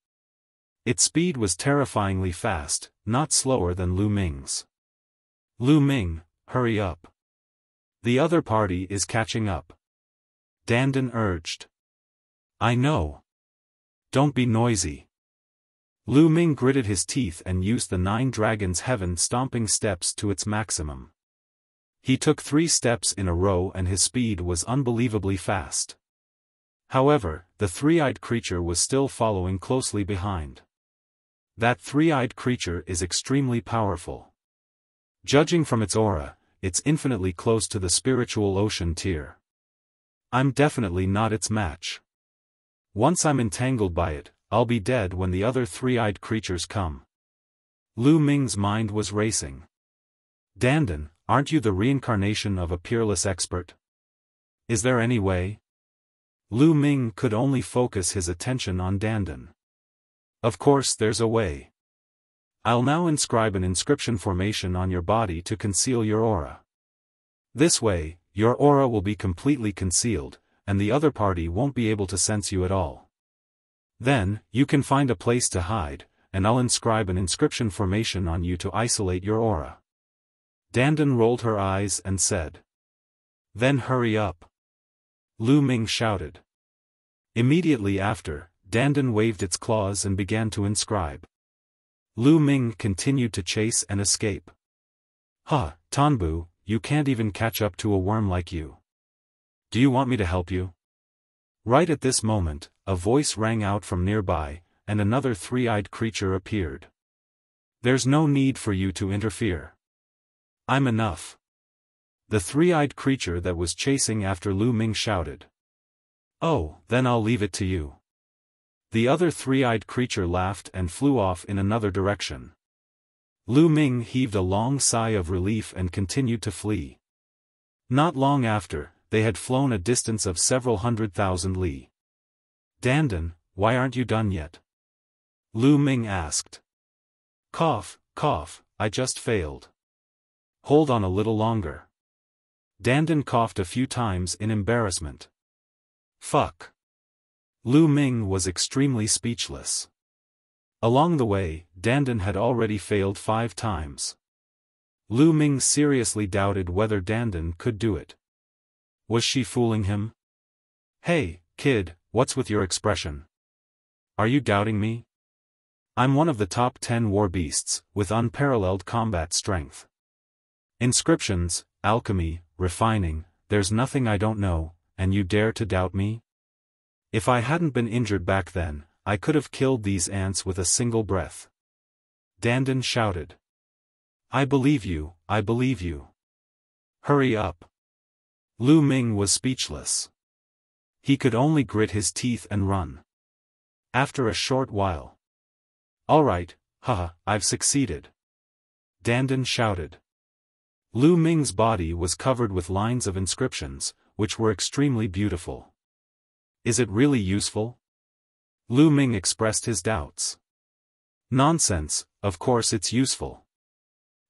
Its speed was terrifyingly fast, not slower than Lu Ming's. Lu Ming, hurry up. The other party is catching up. Dandan urged. I know. Don't be noisy. Lu Ming gritted his teeth and used the 9 dragons' heaven-stomping steps to its maximum. He took 3 steps in a row and his speed was unbelievably fast. However, the three-eyed creature was still following closely behind. That three-eyed creature is extremely powerful. Judging from its aura, it's infinitely close to the spiritual ocean tier. I'm definitely not its match. Once I'm entangled by it, I'll be dead when the other three-eyed creatures come. Lu Ming's mind was racing. Dandan, aren't you the reincarnation of a peerless expert? Is there any way? Lu Ming could only focus his attention on Dandan. Of course there's a way. I'll now inscribe an inscription formation on your body to conceal your aura. This way, your aura will be completely concealed, and the other party won't be able to sense you at all. Then, you can find a place to hide, and I'll inscribe an inscription formation on you to isolate your aura. Dandan rolled her eyes and said. Then hurry up. Lu Ming shouted. Immediately after, Dandan waved its claws and began to inscribe. Lu Ming continued to chase and escape. Ha, Tanbu, you can't even catch up to a worm like you. Do you want me to help you? Right at this moment, a voice rang out from nearby, and another three-eyed creature appeared. There's no need for you to interfere. I'm enough. The three-eyed creature that was chasing after Lu Ming shouted. Oh, then I'll leave it to you. The other three-eyed creature laughed and flew off in another direction. Lu Ming heaved a long sigh of relief and continued to flee. Not long after, they had flown a distance of several 100,000 li. Dandan, why aren't you done yet? Lu Ming asked. Cough, cough, I just failed. Hold on a little longer. Dandan coughed a few times in embarrassment. Fuck. Lu Ming was extremely speechless. Along the way, Dandan had already failed 5 times. Lu Ming seriously doubted whether Dandan could do it. Was she fooling him? Hey, kid, what's with your expression? Are you doubting me? I'm one of the top 10 war beasts, with unparalleled combat strength. Inscriptions, alchemy, refining, there's nothing I don't know, and you dare to doubt me? If I hadn't been injured back then, I could have killed these ants with a single breath. Dandan shouted. I believe you, I believe you. Hurry up. Lu Ming was speechless. He could only grit his teeth and run. After a short while. All right, haha, I've succeeded. Dandan shouted. Lu Ming's body was covered with lines of inscriptions, which were extremely beautiful. Is it really useful? Lu Ming expressed his doubts. Nonsense, of course it's useful.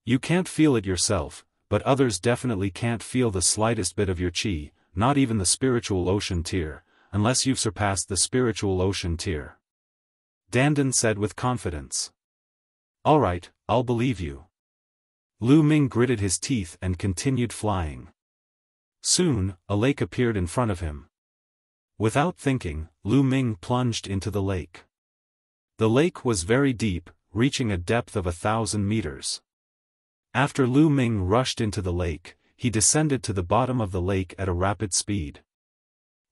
You can't feel it yourself, but others definitely can't feel the slightest bit of your chi, not even the spiritual ocean tier, unless you've surpassed the spiritual ocean tier. Dandan said with confidence. All right, I'll believe you. Lu Ming gritted his teeth and continued flying. Soon, a lake appeared in front of him. Without thinking, Lu Ming plunged into the lake. The lake was very deep, reaching a depth of 1,000 meters. After Lu Ming rushed into the lake, he descended to the bottom of the lake at a rapid speed.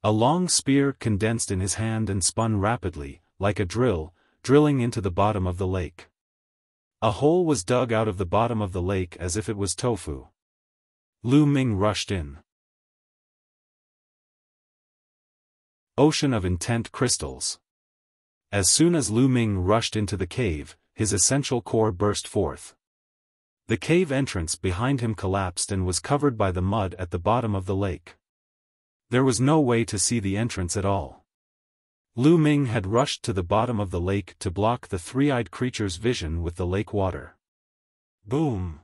A long spear condensed in his hand and spun rapidly, like a drill, drilling into the bottom of the lake. A hole was dug out of the bottom of the lake as if it was tofu. Lu Ming rushed in. Ocean of intent crystals. As soon as Lu Ming rushed into the cave, his essential core burst forth. The cave entrance behind him collapsed and was covered by the mud at the bottom of the lake. There was no way to see the entrance at all. Lu Ming had rushed to the bottom of the lake to block the three-eyed creature's vision with the lake water. Boom!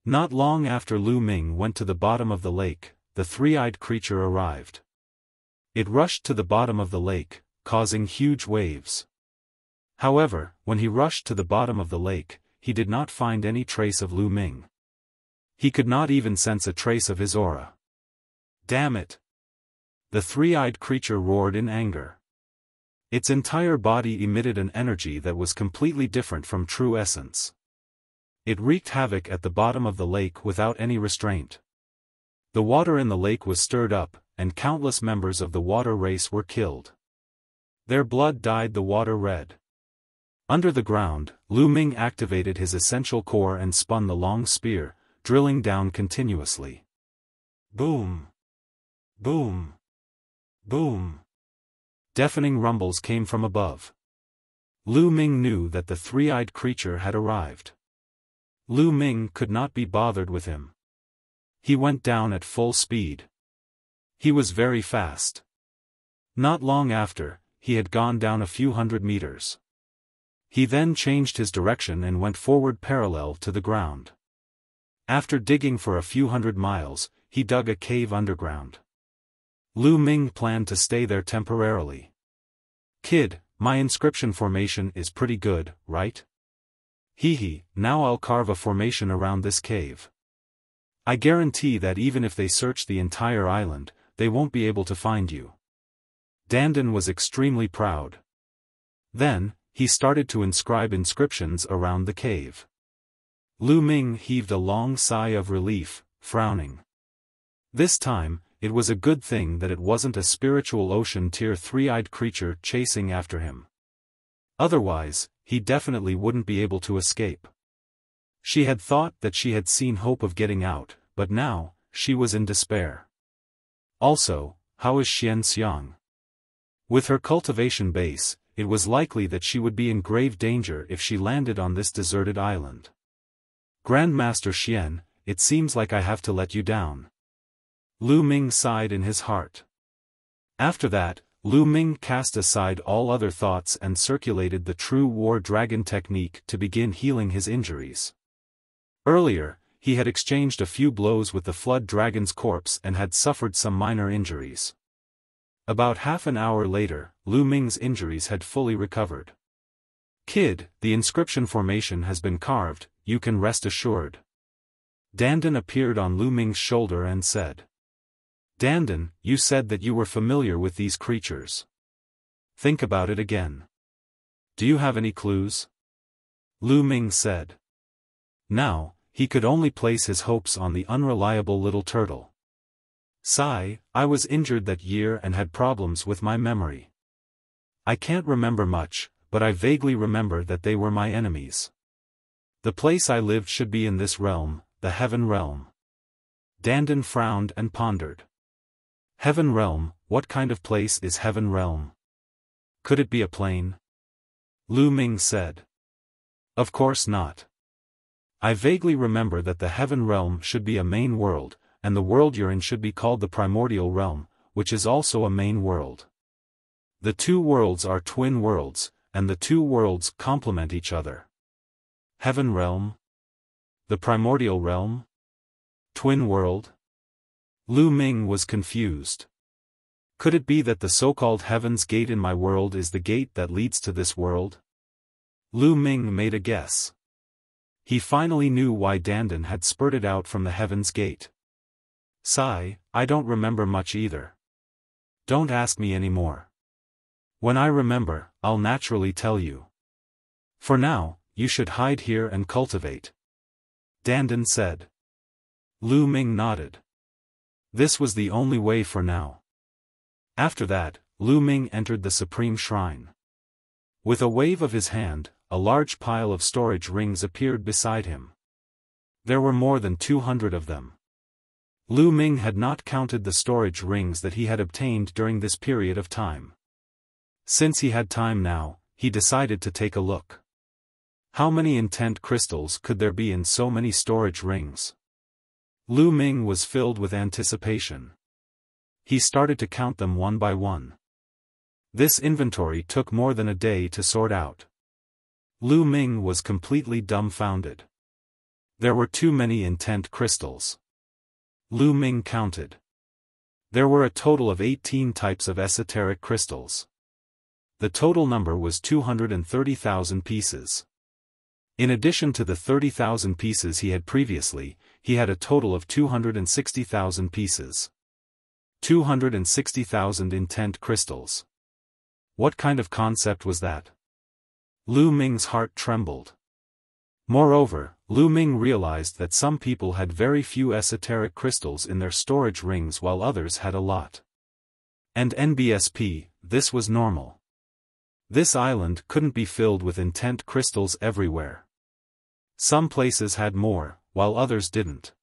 Not long after Lu Ming went to the bottom of the lake, the three-eyed creature arrived. It rushed to the bottom of the lake, causing huge waves. However, when he rushed to the bottom of the lake, he did not find any trace of Lu Ming. He could not even sense a trace of his aura. Damn it! The three-eyed creature roared in anger. Its entire body emitted an energy that was completely different from true essence. It wreaked havoc at the bottom of the lake without any restraint. The water in the lake was stirred up, and countless members of the water race were killed. Their blood dyed the water red. Under the ground, Lu Ming activated his essential core and spun the long spear, drilling down continuously. Boom! Boom! Boom! Deafening rumbles came from above. Lu Ming knew that the three-eyed creature had arrived. Lu Ming could not be bothered with him. He went down at full speed. He was very fast. Not long after, he had gone down a few hundred meters. He then changed his direction and went forward parallel to the ground. After digging for a few hundred miles, he dug a cave underground. Lu Ming planned to stay there temporarily. Kid, my inscription formation is pretty good, right? Hee, now I'll carve a formation around this cave. I guarantee that even if they search the entire island, they won't be able to find you. Dandan was extremely proud. Then, he started to inscribe inscriptions around the cave. Lu Ming heaved a long sigh of relief, frowning. This time, it was a good thing that it wasn't a spiritual ocean tier three-eyed creature chasing after him. Otherwise, he definitely wouldn't be able to escape. She had thought that she had seen hope of getting out, but now, she was in despair. Also, how is Xian Xiang? With her cultivation base, it was likely that she would be in grave danger if she landed on this deserted island. Grandmaster Xian, it seems like I have to let you down. Lu Ming sighed in his heart. After that, Lu Ming cast aside all other thoughts and circulated the true war dragon technique to begin healing his injuries. Earlier, he had exchanged a few blows with the flood dragon's corpse and had suffered some minor injuries. About half an hour later, Lu Ming's injuries had fully recovered. "Kid, the inscription formation has been carved, you can rest assured." Dandan appeared on Lu Ming's shoulder and said. "Dandan, you said that you were familiar with these creatures. Think about it again. Do you have any clues?" Lu Ming said. Now, he could only place his hopes on the unreliable little turtle. "Sigh, I was injured that year and had problems with my memory. I can't remember much, but I vaguely remember that they were my enemies. The place I lived should be in this realm, the Heaven Realm." Dandan frowned and pondered. Heaven Realm, what kind of place is Heaven Realm? Could it be a plane? Lu Ming said. Of course not. I vaguely remember that the Heaven Realm should be a main world, and the world you're in should be called the Primordial Realm, which is also a main world. The two worlds are twin worlds, and the two worlds complement each other. Heaven Realm? The Primordial Realm? Twin world? Lu Ming was confused. Could it be that the so-called Heaven's Gate in my world is the gate that leads to this world? Lu Ming made a guess. He finally knew why Dandan had spurted out from the Heaven's Gate. Sigh, I don't remember much either. Don't ask me any more. When I remember, I'll naturally tell you. For now, you should hide here and cultivate. Dandan said. Lu Ming nodded. This was the only way for now. After that, Lu Ming entered the Supreme Shrine. With a wave of his hand, a large pile of storage rings appeared beside him. There were more than 200 of them. Lu Ming had not counted the storage rings that he had obtained during this period of time. Since he had time now, he decided to take a look. How many intent crystals could there be in so many storage rings? Lu Ming was filled with anticipation. He started to count them one by one. This inventory took more than a day to sort out. Lu Ming was completely dumbfounded. There were too many intent crystals. Lu Ming counted. There were a total of 18 types of esoteric crystals. The total number was 230,000 pieces. In addition to the 30,000 pieces he had previously, he had a total of 260,000 pieces. 260,000 intent crystals. What kind of concept was that? Lu Ming's heart trembled. Moreover, Lu Ming realized that some people had very few esoteric crystals in their storage rings while others had a lot. And NBSP, this was normal. This island couldn't be filled with intent crystals everywhere. Some places had more, while others didn't.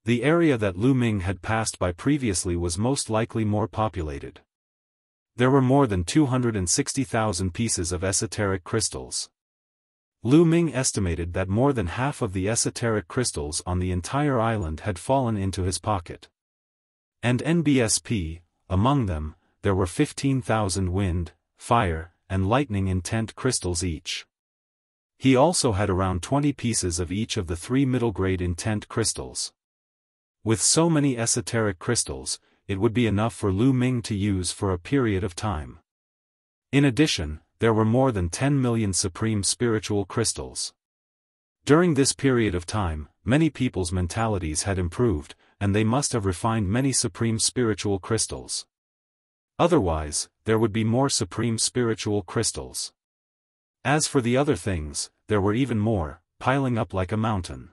The area that Lu Ming had passed by previously was most likely more populated. There were more than 260,000 pieces of esoteric crystals. Lu Ming estimated that more than half of the esoteric crystals on the entire island had fallen into his pocket. And NBSP, among them, there were 15,000 wind, fire, and lightning intent crystals each. He also had around 20 pieces of each of the 3 middle-grade intent crystals. With so many esoteric crystals, it would be enough for Lu Ming to use for a period of time. In addition, there were more than 10 million supreme spiritual crystals. During this period of time, many people's mentalities had improved, and they must have refined many supreme spiritual crystals. Otherwise, there would be more supreme spiritual crystals. As for the other things, there were even more, piling up like a mountain.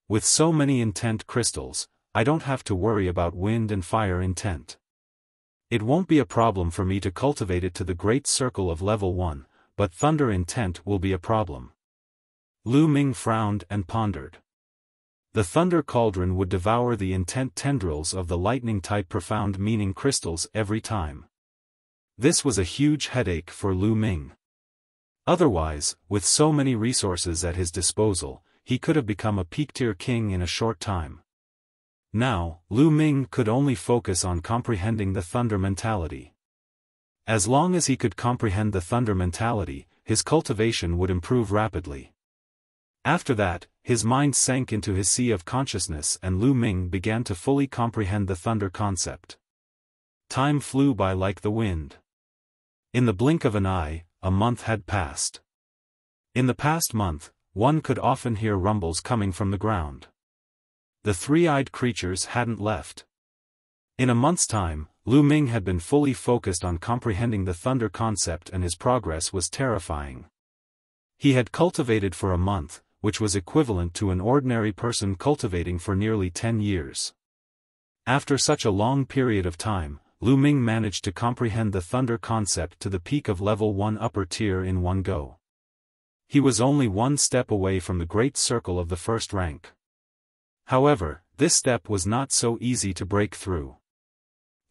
With so many intent crystals, I don't have to worry about wind and fire intent. It won't be a problem for me to cultivate it to the great circle of level 1, but thunder intent will be a problem. Lu Ming frowned and pondered. The thunder cauldron would devour the intent tendrils of the lightning-type profound meaning crystals every time. This was a huge headache for Lu Ming. Otherwise, with so many resources at his disposal, he could have become a peak-tier king in a short time. Now, Lu Ming could only focus on comprehending the thunder mentality. As long as he could comprehend the thunder mentality, his cultivation would improve rapidly. After that, his mind sank into his sea of consciousness and Lu Ming began to fully comprehend the thunder concept. Time flew by like the wind. In the blink of an eye, a month had passed. In the past month, one could often hear rumbles coming from the ground. The three-eyed creatures hadn't left. In a month's time, Lu Ming had been fully focused on comprehending the thunder concept and his progress was terrifying. He had cultivated for a month, which was equivalent to an ordinary person cultivating for nearly 10 years. After such a long period of time, Lu Ming managed to comprehend the thunder concept to the peak of level 1 upper tier in one go. He was only one step away from the great circle of the first rank. However, this step was not so easy to break through.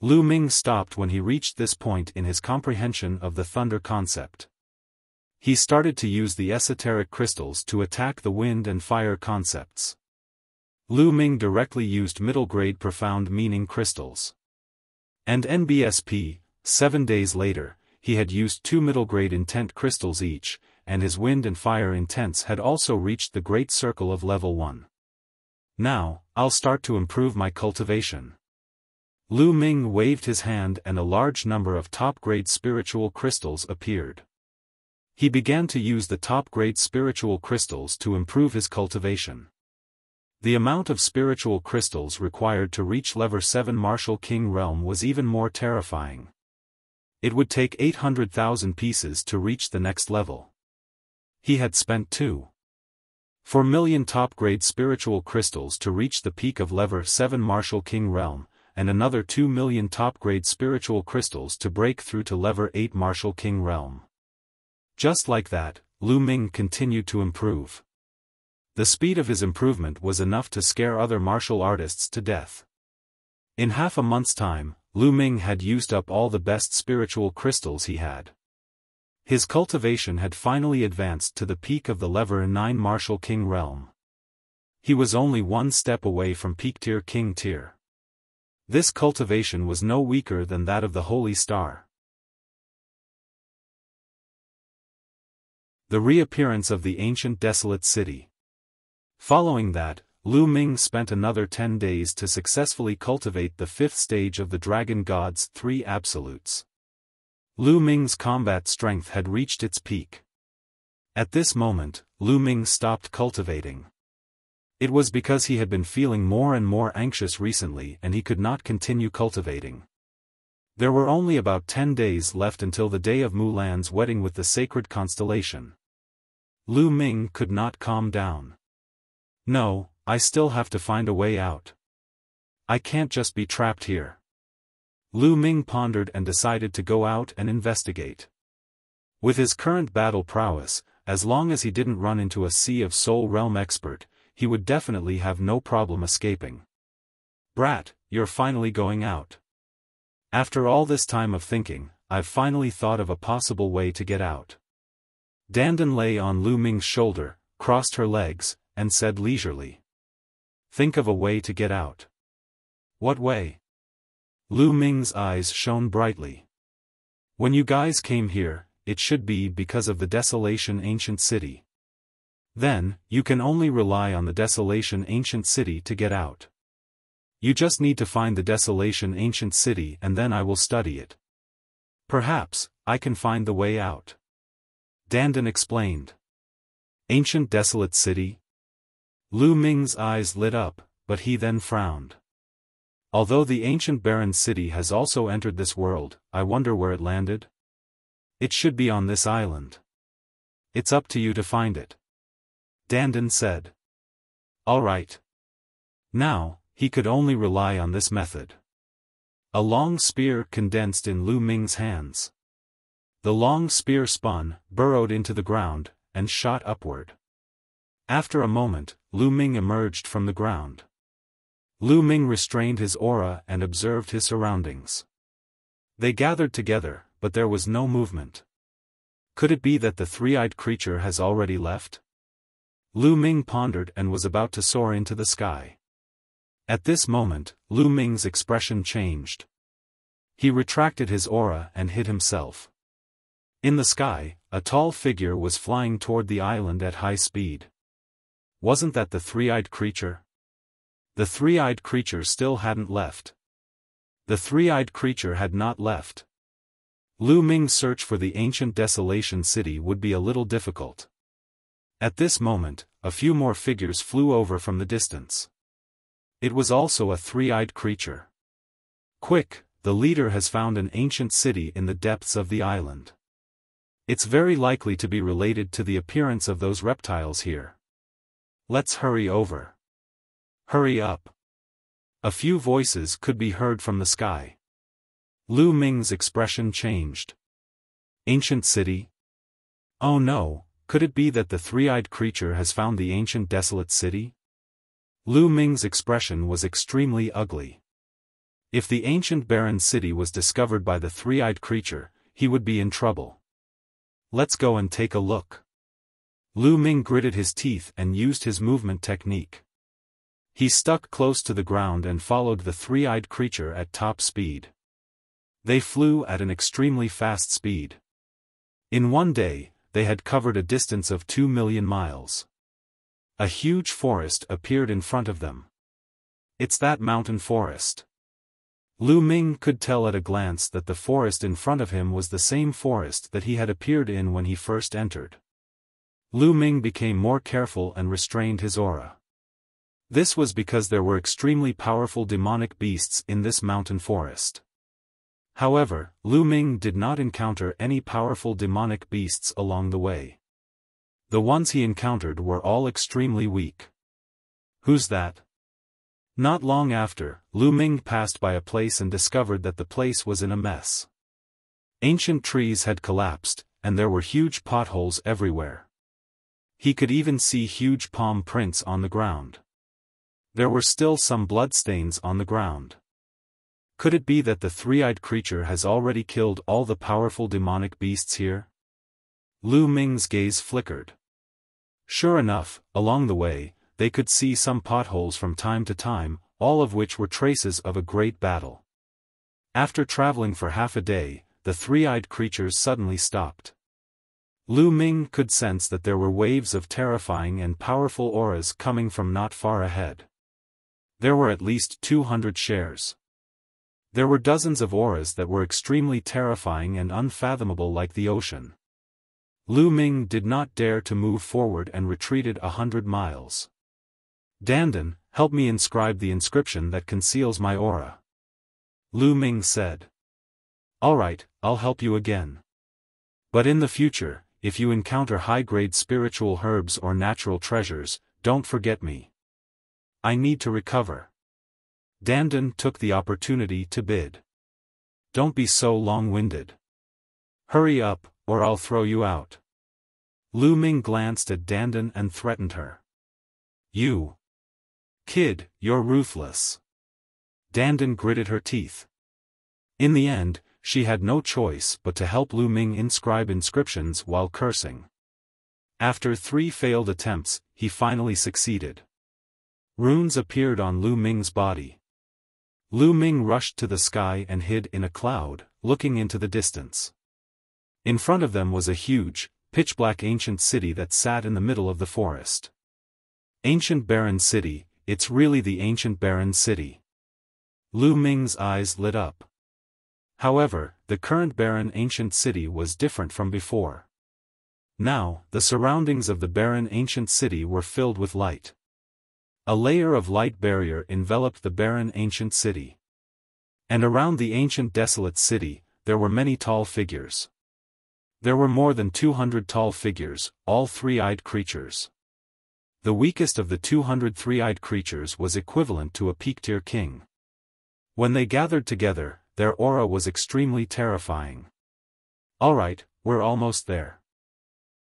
Lu Ming stopped when he reached this point in his comprehension of the thunder concept. He started to use the esoteric crystals to attack the wind and fire concepts. Lu Ming directly used middle-grade profound meaning crystals. And NBSP, 7 days later, he had used 2 middle-grade intent crystals each, and his wind and fire intents had also reached the great circle of level 1. Now, I'll start to improve my cultivation. Lu Ming waved his hand and a large number of top-grade spiritual crystals appeared. He began to use the top-grade spiritual crystals to improve his cultivation. The amount of spiritual crystals required to reach level 7 Martial King realm was even more terrifying. It would take 800,000 pieces to reach the next level. He had spent 2.4 million top-grade spiritual crystals to reach the peak of level 7 Martial King realm, and another 2 million top-grade spiritual crystals to break through to level 8 Martial King realm. Just like that, Lu Ming continued to improve. The speed of his improvement was enough to scare other martial artists to death. In half a month's time, Lu Ming had used up all the best spiritual crystals he had. His cultivation had finally advanced to the peak of the level 9 Martial King realm. He was only one step away from peak tier King tier. This cultivation was no weaker than that of the Holy Star. The reappearance of the ancient desolate city. Following that, Lu Ming spent another 10 days to successfully cultivate the 5th stage of the Dragon God's 3 absolutes. Lu Ming's combat strength had reached its peak. At this moment, Lu Ming stopped cultivating. It was because he had been feeling more and more anxious recently and he could not continue cultivating. There were only about 10 days left until the day of Mulan's wedding with the sacred constellation. Lu Ming could not calm down. No, I still have to find a way out. I can't just be trapped here. Lu Ming pondered and decided to go out and investigate. With his current battle prowess, as long as he didn't run into a Sea of Soul Realm expert, he would definitely have no problem escaping. Brat, you're finally going out. After all this time of thinking, I've finally thought of a possible way to get out. Dandan lay on Lu Ming's shoulder, crossed her legs, and said leisurely. Think of a way to get out. What way? Lu Ming's eyes shone brightly. When you guys came here, it should be because of the Desolation Ancient City. Then, you can only rely on the Desolation Ancient City to get out. You just need to find the Desolation Ancient City and then I will study it. Perhaps, I can find the way out. Dandan explained. Ancient Desolate City? Lu Ming's eyes lit up, but he then frowned. Although the ancient barren city has also entered this world, I wonder where it landed? It should be on this island. It's up to you to find it. Dandan said. All right. Now, he could only rely on this method. A long spear condensed in Lu Ming's hands. The long spear spun, burrowed into the ground, and shot upward. After a moment, Lu Ming emerged from the ground. Lu Ming restrained his aura and observed his surroundings. They gathered together, but there was no movement. Could it be that the three-eyed creature has already left? Lu Ming pondered and was about to soar into the sky. At this moment, Lu Ming's expression changed. He retracted his aura and hid himself. In the sky, a tall figure was flying toward the island at high speed. Wasn't that the three-eyed creature? The three-eyed creature still hadn't left. The three-eyed creature had not left. Lu Ming's search for the ancient desolation city would be a little difficult. At this moment, a few more figures flew over from the distance. It was also a three-eyed creature. Quick, the leader has found an ancient city in the depths of the island. It's very likely to be related to the appearance of those reptiles here. Let's hurry over. Hurry up. A few voices could be heard from the sky. Lu Ming's expression changed. Ancient city? Oh no, could it be that the three-eyed creature has found the ancient desolate city? Lu Ming's expression was extremely ugly. If the ancient barren city was discovered by the three-eyed creature, he would be in trouble. Let's go and take a look. Lu Ming gritted his teeth and used his movement technique. He stuck close to the ground and followed the three-eyed creature at top speed. They flew at an extremely fast speed. In one day, they had covered a distance of 2 million miles. A huge forest appeared in front of them. It's that mountain forest. Lu Ming could tell at a glance that the forest in front of him was the same forest that he had appeared in when he first entered. Lu Ming became more careful and restrained his aura. This was because there were extremely powerful demonic beasts in this mountain forest. However, Lu Ming did not encounter any powerful demonic beasts along the way. The ones he encountered were all extremely weak. Who's that? Not long after, Lu Ming passed by a place and discovered that the place was in a mess. Ancient trees had collapsed, and there were huge potholes everywhere. He could even see huge palm prints on the ground. There were still some bloodstains on the ground. Could it be that the three-eyed creature has already killed all the powerful demonic beasts here? Lu Ming's gaze flickered. Sure enough, along the way, they could see some potholes from time to time, all of which were traces of a great battle. After traveling for half a day, the three-eyed creatures suddenly stopped. Lu Ming could sense that there were waves of terrifying and powerful auras coming from not far ahead. There were at least 200 shares. There were dozens of auras that were extremely terrifying and unfathomable like the ocean. Lu Ming did not dare to move forward and retreated 100 miles. Dandan, help me inscribe the inscription that conceals my aura. Lu Ming said. Alright, I'll help you again. But in the future, if you encounter high-grade spiritual herbs or natural treasures, don't forget me. I need to recover. Dandan took the opportunity to bid. Don't be so long-winded. Hurry up, or I'll throw you out. Lu Ming glanced at Dandan and threatened her. You. Kid, you're ruthless. Dandan gritted her teeth. In the end, she had no choice but to help Lu Ming inscribe inscriptions while cursing. After 3 failed attempts, he finally succeeded. Runes appeared on Lu Ming's body. Lu Ming rushed to the sky and hid in a cloud, looking into the distance. In front of them was a huge, pitch-black ancient city that sat in the middle of the forest. Ancient barren city, it's really the ancient barren city. Lu Ming's eyes lit up. However, the current barren ancient city was different from before. Now, the surroundings of the barren ancient city were filled with light. A layer of light barrier enveloped the barren ancient city. And around the ancient desolate city, there were many tall figures. There were more than 200 tall figures, all three-eyed creatures. The weakest of the 200 three-eyed creatures was equivalent to a peak-tier king. When they gathered together, their aura was extremely terrifying. Alright, we're almost there.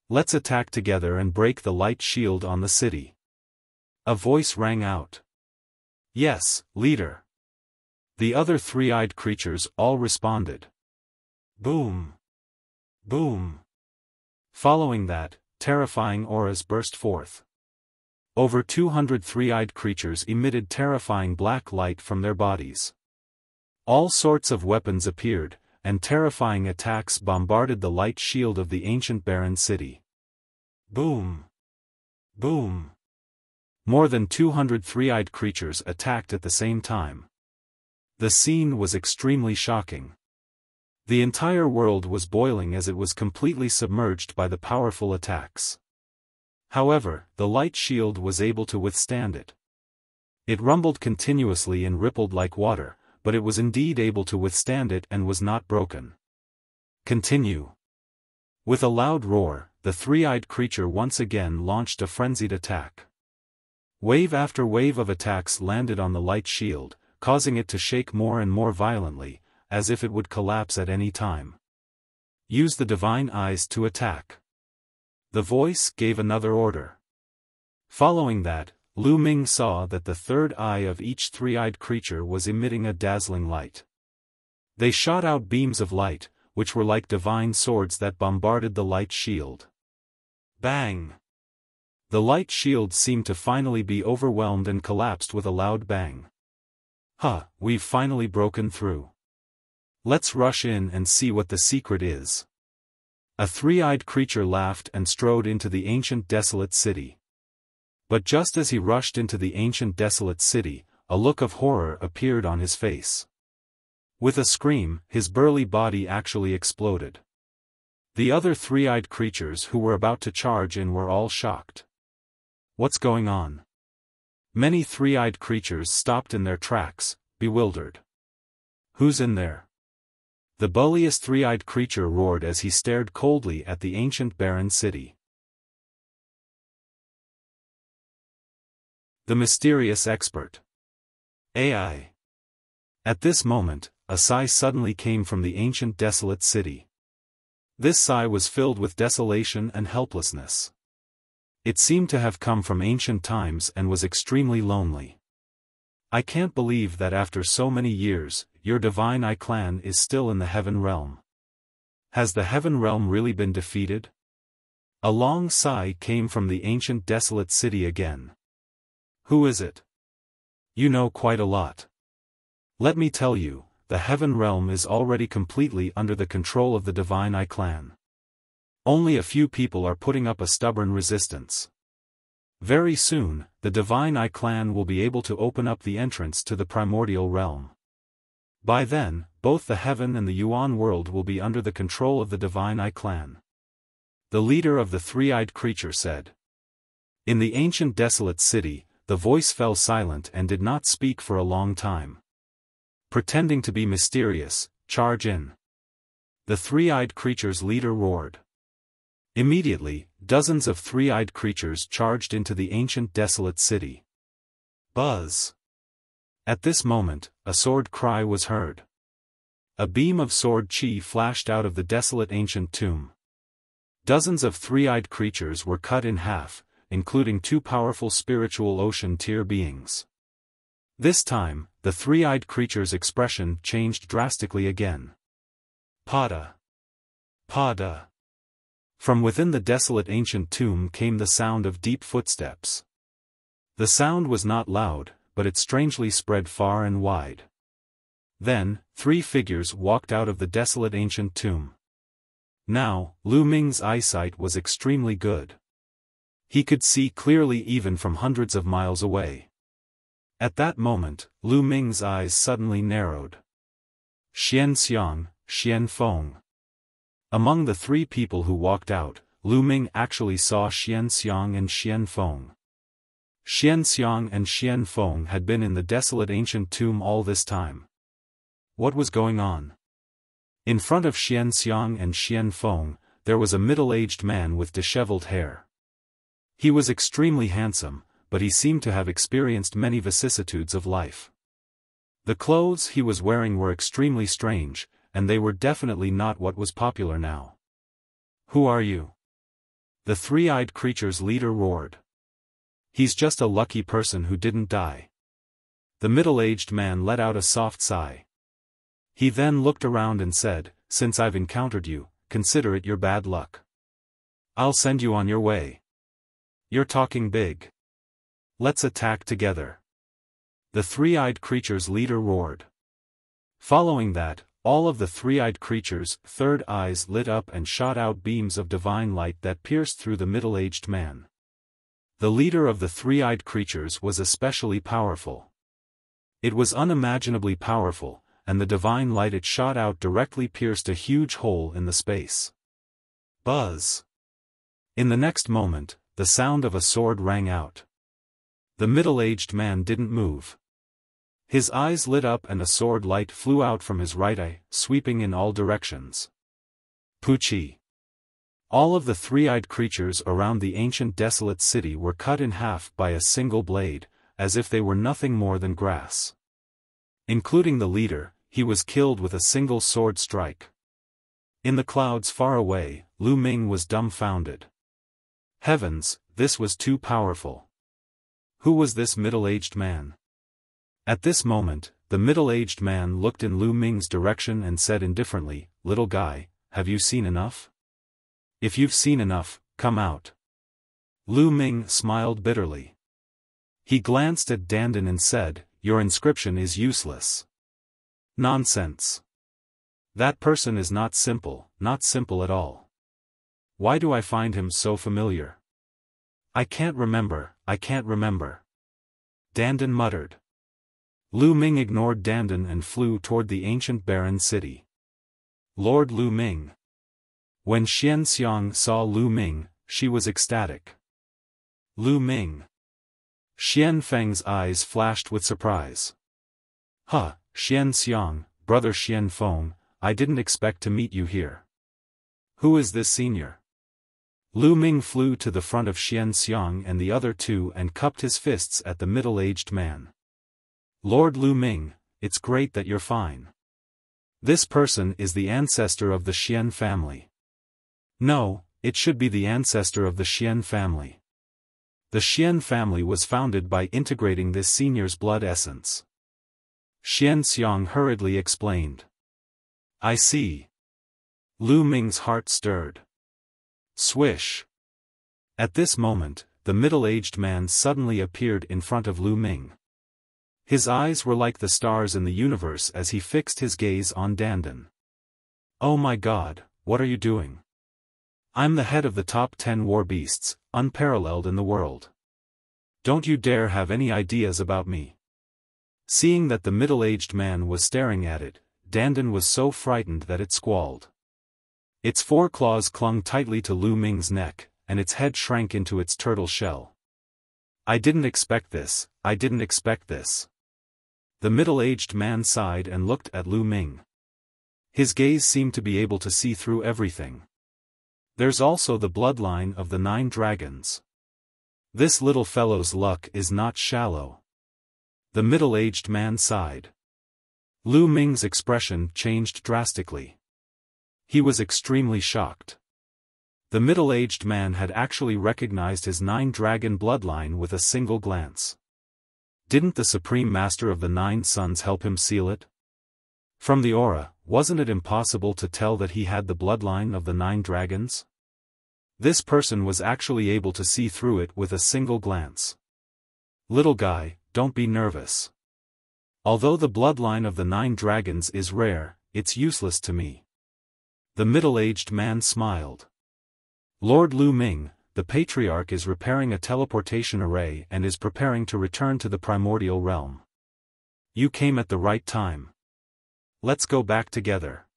Let's attack together and break the light shield on the city. A voice rang out. Yes, leader. The other three-eyed creatures all responded. Boom. Boom. Following that, terrifying auras burst forth. Over 200 three-eyed creatures emitted terrifying black light from their bodies. All sorts of weapons appeared, and terrifying attacks bombarded the light shield of the ancient barren city. Boom! Boom! More than 200 three-eyed creatures attacked at the same time. The scene was extremely shocking. The entire world was boiling as it was completely submerged by the powerful attacks. However, the light shield was able to withstand it. It rumbled continuously and rippled like water, but it was indeed able to withstand it and was not broken. Continue. With a loud roar, the three-eyed creature once again launched a frenzied attack. Wave after wave of attacks landed on the light shield, causing it to shake more and more violently, as if it would collapse at any time. Use the divine eyes to attack. The voice gave another order. Following that, Lu Ming saw that the third eye of each three-eyed creature was emitting a dazzling light. They shot out beams of light, which were like divine swords that bombarded the light shield. Bang! The light shield seemed to finally be overwhelmed and collapsed with a loud bang. We've finally broken through. Let's rush in and see what the secret is. A three-eyed creature laughed and strode into the ancient desolate city. But just as he rushed into the ancient desolate city, a look of horror appeared on his face. With a scream, his burly body actually exploded. The other three-eyed creatures who were about to charge in were all shocked. What's going on? Many three-eyed creatures stopped in their tracks, bewildered. Who's in there? The bulliest three-eyed creature roared as he stared coldly at the ancient barren city. The mysterious expert. AI. At this moment, a sigh suddenly came from the ancient desolate city. This sigh was filled with desolation and helplessness. It seemed to have come from ancient times and was extremely lonely. I can't believe that after so many years, your divine Eye clan is still in the heaven realm. Has the heaven realm really been defeated? A long sigh came from the ancient desolate city again. Who is it? You know quite a lot. Let me tell you, the heaven realm is already completely under the control of the divine Eye clan. Only a few people are putting up a stubborn resistance. Very soon, the divine Eye clan will be able to open up the entrance to the primordial realm. By then, both the heaven and the Yuan world will be under the control of the divine Eye clan. The leader of the three-eyed creature said. In the ancient desolate city, the voice fell silent and did not speak for a long time. Pretending to be mysterious, charge in. The three-eyed creature's leader roared. Immediately, dozens of three-eyed creatures charged into the ancient desolate city. Buzz! At this moment, a sword cry was heard. A beam of sword chi flashed out of the desolate ancient tomb. Dozens of three-eyed creatures were cut in half, including two powerful spiritual ocean tier beings. This time, the three-eyed creature's expression changed drastically again. Pada! Pada! From within the desolate ancient tomb came the sound of deep footsteps. The sound was not loud, but it strangely spread far and wide. Then, three figures walked out of the desolate ancient tomb. Now, Lu Ming's eyesight was extremely good. He could see clearly even from hundreds of miles away. At that moment, Lu Ming's eyes suddenly narrowed. Xian Xiang, Xian Feng. Among the three people who walked out, Lu Ming actually saw Xian Xiang and Xian Feng. Xian Xiang and Xian Feng had been in the desolate ancient tomb all this time. What was going on? In front of Xian Xiang and Xian Feng, there was a middle-aged man with disheveled hair. He was extremely handsome, but he seemed to have experienced many vicissitudes of life. The clothes he was wearing were extremely strange, and they were definitely not what was popular now. Who are you? The three-eyed creature's leader roared. He's just a lucky person who didn't die. The middle-aged man let out a soft sigh. He then looked around and said, Since I've encountered you, consider it your bad luck. I'll send you on your way. You're talking big. Let's attack together. The three-eyed creature's leader roared. Following that, all of the three-eyed creatures' third eyes lit up and shot out beams of divine light that pierced through the middle-aged man. The leader of the three-eyed creatures was especially powerful. It was unimaginably powerful, and the divine light it shot out directly pierced a huge hole in the space. Buzz! In the next moment, the sound of a sword rang out. The middle-aged man didn't move. His eyes lit up and a sword light flew out from his right eye, sweeping in all directions. Poochie! All of the three-eyed creatures around the ancient desolate city were cut in half by a single blade, as if they were nothing more than grass. Including the leader, he was killed with a single sword strike. In the clouds far away, Lu Ming was dumbfounded. Heavens, this was too powerful. Who was this middle-aged man? At this moment, the middle-aged man looked in Lu Ming's direction and said indifferently, "Little guy, have you seen enough? If you've seen enough, come out." Lu Ming smiled bitterly. He glanced at Dandan and said, "Your inscription is useless." Nonsense. That person is not simple at all. Why do I find him so familiar? I can't remember. Dandan muttered. Lu Ming ignored Dandan and flew toward the ancient barren city. Lord Lu Ming. When Xian Xiang saw Lu Ming, she was ecstatic. Lu Ming. Xian Feng's eyes flashed with surprise. Huh, Xian Xiang, brother Xian Feng, I didn't expect to meet you here. Who is this senior? Lu Ming flew to the front of Xian Xiang and the other two and cupped his fists at the middle-aged man. Lord Lu Ming, it's great that you're fine. This person is the ancestor of the Xian family. No, it should be the ancestor of the Xian family. The Xian family was founded by integrating this senior's blood essence. Xian Xiang hurriedly explained. I see. Lu Ming's heart stirred. Swish. At this moment, the middle-aged man suddenly appeared in front of Lu Ming. His eyes were like the stars in the universe as he fixed his gaze on Dandan. Oh my God, what are you doing? I'm the head of the top 10 war beasts, unparalleled in the world. Don't you dare have any ideas about me. Seeing that the middle-aged man was staring at it, Dandan was so frightened that it squalled. Its four claws clung tightly to Lu Ming's neck, and its head shrank into its turtle shell. I didn't expect this. The middle-aged man sighed and looked at Lu Ming. His gaze seemed to be able to see through everything. There's also the bloodline of the 9 dragons. This little fellow's luck is not shallow. The middle-aged man sighed. Lu Ming's expression changed drastically. He was extremely shocked. The middle-aged man had actually recognized his 9-dragon bloodline with a single glance. Didn't the Supreme Master of the 9 Suns help him seal it? From the aura, wasn't it impossible to tell that he had the bloodline of the 9 dragons? This person was actually able to see through it with a single glance. Little guy, don't be nervous. Although the bloodline of the 9 dragons is rare, it's useless to me. The middle-aged man smiled. Lord Lu Ming, the patriarch is repairing a teleportation array and is preparing to return to the primordial realm. You came at the right time. Let's go back together.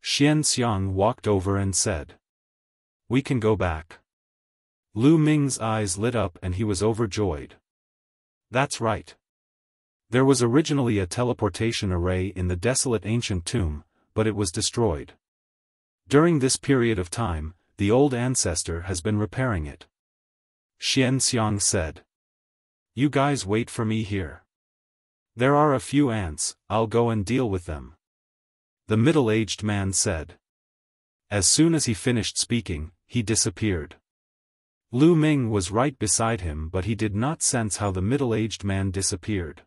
Xian Xiang walked over and said. We can go back. Lu Ming's eyes lit up and he was overjoyed. That's right. There was originally a teleportation array in the desolate ancient tomb, but it was destroyed. During this period of time, the old ancestor has been repairing it. Xian Xiang said. You guys wait for me here. There are a few ants, I'll go and deal with them. The middle-aged man said. As soon as he finished speaking, he disappeared. Lu Ming was right beside him but he did not sense how the middle-aged man disappeared.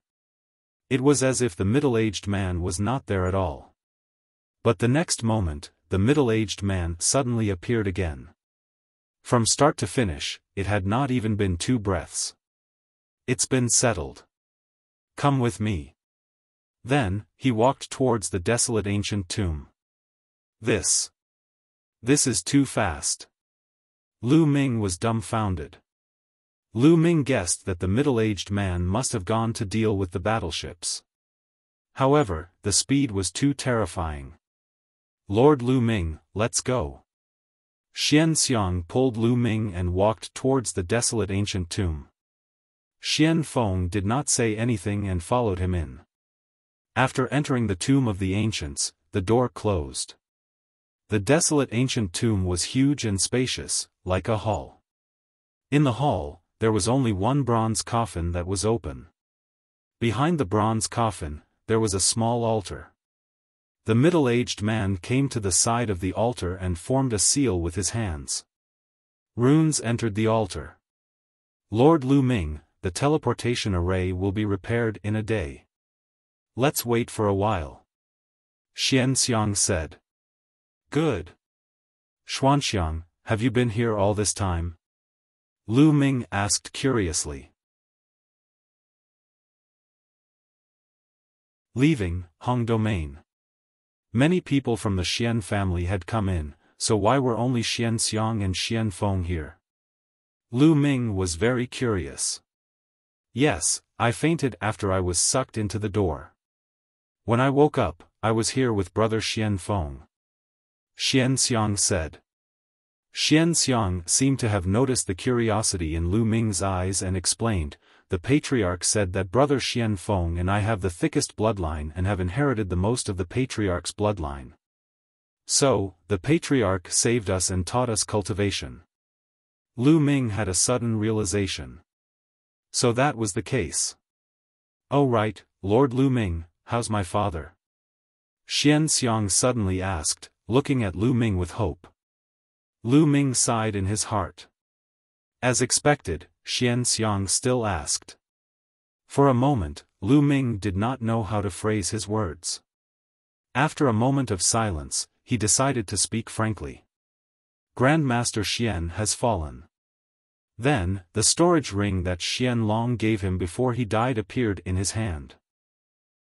It was as if the middle-aged man was not there at all. But the next moment, the middle-aged man suddenly appeared again. From start to finish, it had not even been 2 breaths. It's been settled. Come with me. Then, he walked towards the desolate ancient tomb. This is too fast. Lu Ming was dumbfounded. Lu Ming guessed that the middle-aged man must have gone to deal with the battleships. However, the speed was too terrifying. Lord Lu Ming, let's go. Xian Xiang pulled Lu Ming and walked towards the desolate ancient tomb. Xian Feng did not say anything and followed him in. After entering the tomb of the ancients, the door closed. The desolate ancient tomb was huge and spacious, like a hall. In the hall, there was only one bronze coffin that was open. Behind the bronze coffin, there was a small altar. The middle-aged man came to the side of the altar and formed a seal with his hands. Runes entered the altar. Lord Lu Ming, the teleportation array will be repaired in a day. Let's wait for a while. Xian Xiang said. Good. Xuanxiang, have you been here all this time? Lu Ming asked curiously. Leaving Hong Domain. Many people from the Xian family had come in, so why were only Xian Xiang and Xian Feng here? Lu Ming was very curious. Yes, I fainted after I was sucked into the door. When I woke up, I was here with brother Xian Feng. Xian Xiang said. Xian Xiang seemed to have noticed the curiosity in Lu Ming's eyes and explained, the patriarch said that brother Xian Feng and I have the thickest bloodline and have inherited the most of the patriarch's bloodline. So, the patriarch saved us and taught us cultivation. Lu Ming had a sudden realization. So that was the case. Oh right, Lord Lu Ming, how's my father? Xian Xiang suddenly asked, looking at Lu Ming with hope. Lu Ming sighed in his heart. As expected, Xian Xiang still asked. For a moment, Lu Ming did not know how to phrase his words. After a moment of silence, he decided to speak frankly. Grandmaster Xian has fallen. Then, the storage ring that Xian Long gave him before he died appeared in his hand.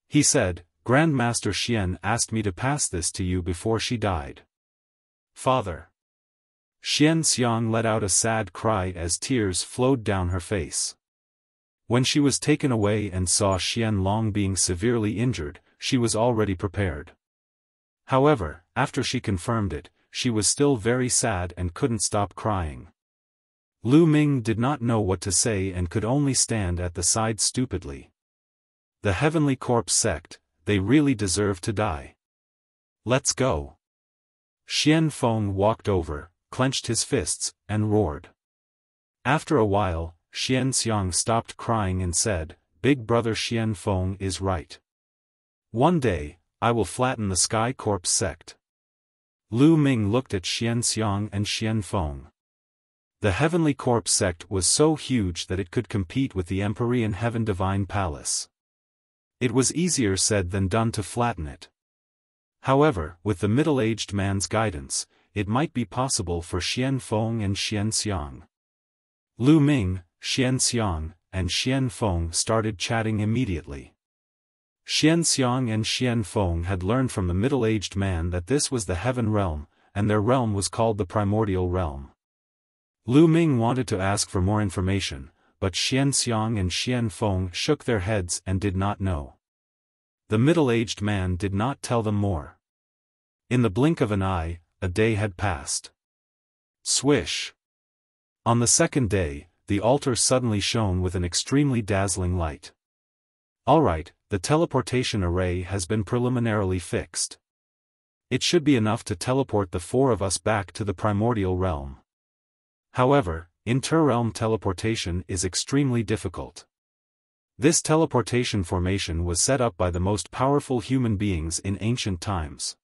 He said, Grandmaster Xian asked me to pass this to you before she died. Father. Xian Xiang let out a sad cry as tears flowed down her face. When she was taken away and saw Xian Long being severely injured, she was already prepared. However, after she confirmed it, she was still very sad and couldn't stop crying. Lu Ming did not know what to say and could only stand at the side stupidly. The Heavenly Corpse sect, they really deserve to die. Let's go. Xian Feng walked over, clenched his fists, and roared. After a while, Xian Xiang stopped crying and said, Big brother Xian Feng is right. One day, I will flatten the Sky Corpse sect. Lu Ming looked at Xian Xiang and Xian Feng. The Heavenly Corpse sect was so huge that it could compete with the Empyrean Heaven Divine Palace. It was easier said than done to flatten it. However, with the middle-aged man's guidance, it might be possible for Xian Feng and Xian Xiang. Lu Ming, Xian Xiang, and Xian Feng started chatting immediately. Xian Xiang and Xian Feng had learned from the middle-aged man that this was the Heaven Realm, and their realm was called the Primordial Realm. Lu Ming wanted to ask for more information, but Xian Xiang and Xian Feng shook their heads and did not know. The middle-aged man did not tell them more. In the blink of an eye, a day had passed. Swish! On the second day, the altar suddenly shone with an extremely dazzling light. Alright, the teleportation array has been preliminarily fixed. It should be enough to teleport the four of us back to the primordial realm. However, inter-realm teleportation is extremely difficult. This teleportation formation was set up by the most powerful human beings in ancient times.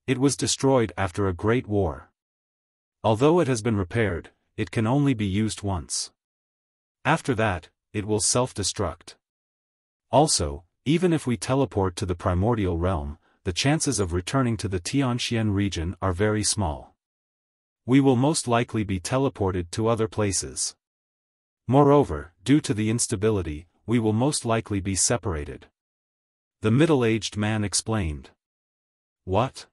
It was destroyed after a great war. Although it has been repaired, it can only be used once. After that, it will self-destruct. Also, even if we teleport to the primordial realm, the chances of returning to the Tianxian region are very small. We will most likely be teleported to other places. Moreover, due to the instability, we will most likely be separated. The middle-aged man explained. What?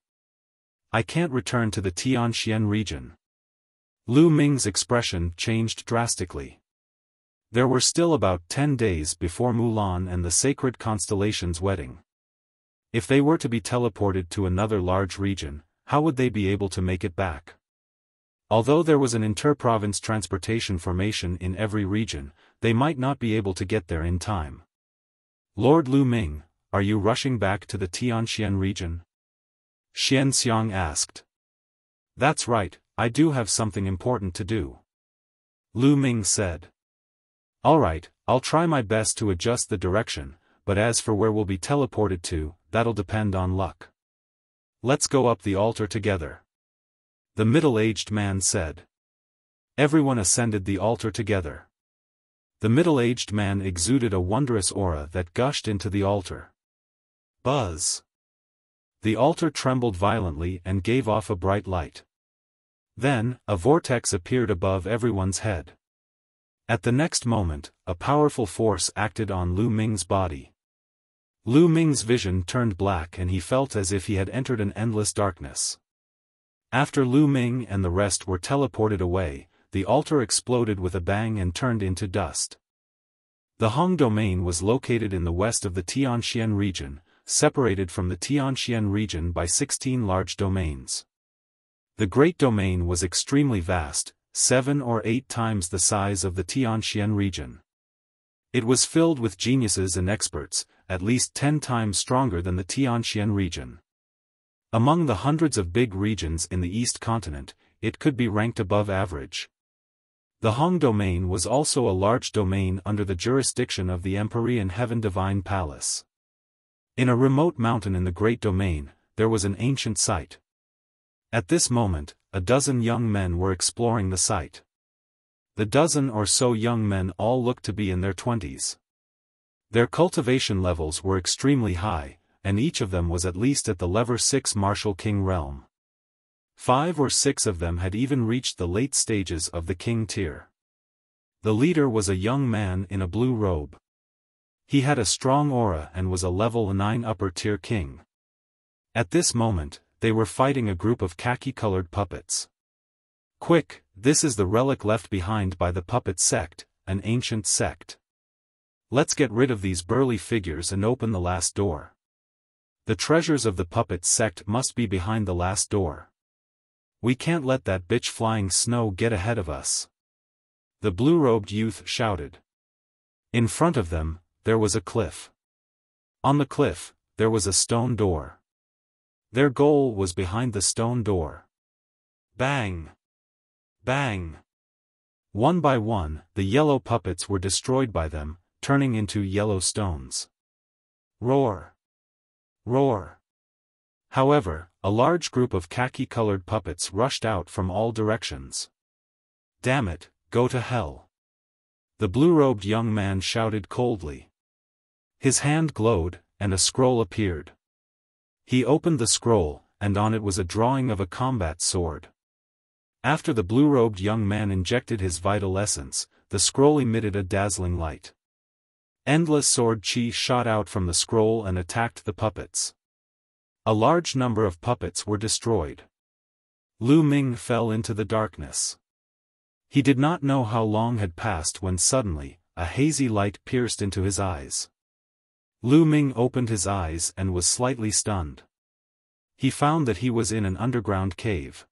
I can't return to the Tianxian region. Lu Ming's expression changed drastically. There were still about 10 days before Mulan and the sacred constellation's wedding. If they were to be teleported to another large region, how would they be able to make it back? Although there was an inter-province transportation formation in every region, they might not be able to get there in time. Lord Lu Ming, are you rushing back to the Tianxian region? Xian Xiang asked. That's right, I do have something important to do. Lu Ming said. Alright, I'll try my best to adjust the direction, but as for where we'll be teleported to, that'll depend on luck. Let's go up the altar together. The middle-aged man said. Everyone ascended the altar together. The middle-aged man exuded a wondrous aura that gushed into the altar. Buzz! The altar trembled violently and gave off a bright light. Then, a vortex appeared above everyone's head. At the next moment, a powerful force acted on Lu Ming's body. Lu Ming's vision turned black and he felt as if he had entered an endless darkness. After Lu Ming and the rest were teleported away, the altar exploded with a bang and turned into dust. The Hong domain was located in the west of the Tianxian region, separated from the Tianxian region by 16 large domains. The Great Domain was extremely vast, 7 or 8 times the size of the Tianxian region. It was filled with geniuses and experts, at least 10 times stronger than the Tianxian region. Among the hundreds of big regions in the East continent, it could be ranked above average. The Hong domain was also a large domain under the jurisdiction of the Empyrean Heaven Divine Palace. In a remote mountain in the Great Domain, there was an ancient site. At this moment, a dozen young men were exploring the site. The dozen or so young men all looked to be in their 20s. Their cultivation levels were extremely high, and each of them was at least at the level 6 Martial King realm. 5 or 6 of them had even reached the late stages of the King tier. The leader was a young man in a blue robe. He had a strong aura and was a level 9 upper tier king. At this moment, they were fighting a group of khaki-colored puppets. Quick, this is the relic left behind by the puppet sect, an ancient sect. Let's get rid of these burly figures and open the last door. The treasures of the puppet sect must be behind the last door. We can't let that bitch flying snow get ahead of us. The blue-robed youth shouted. In front of them, there was a cliff. On the cliff, there was a stone door. Their goal was behind the stone door. Bang! Bang! One by one, the yellow puppets were destroyed by them, turning into yellow stones. Roar! Roar! However, a large group of khaki-colored puppets rushed out from all directions. Damn it, go to hell! The blue-robed young man shouted coldly. His hand glowed, and a scroll appeared. He opened the scroll, and on it was a drawing of a combat sword. After the blue-robed young man injected his vital essence, the scroll emitted a dazzling light. Endless sword chi shot out from the scroll and attacked the puppets. A large number of puppets were destroyed. Lu Ming fell into the darkness. He did not know how long had passed when suddenly, a hazy light pierced into his eyes. Lu Ming opened his eyes and was slightly stunned. He found that he was in an underground cave.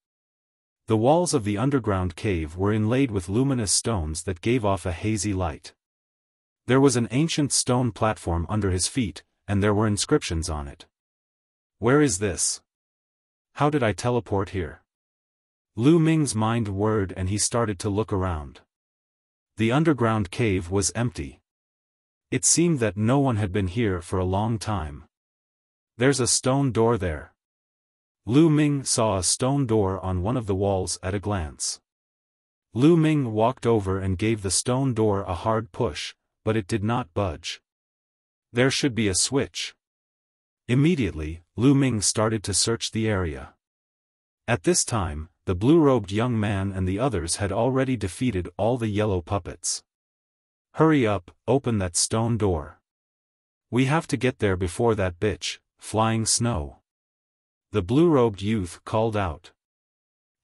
The walls of the underground cave were inlaid with luminous stones that gave off a hazy light. There was an ancient stone platform under his feet, and there were inscriptions on it. Where is this? How did I teleport here? Lu Ming's mind whirred and he started to look around. The underground cave was empty. It seemed that no one had been here for a long time. There's a stone door there. Lu Ming saw a stone door on one of the walls at a glance. Lu Ming walked over and gave the stone door a hard push, but it did not budge. There should be a switch. Immediately, Lu Ming started to search the area. At this time, the blue-robed young man and the others had already defeated all the yellow puppets. Hurry up, open that stone door. We have to get there before that bitch, flying snow. The blue-robed youth called out.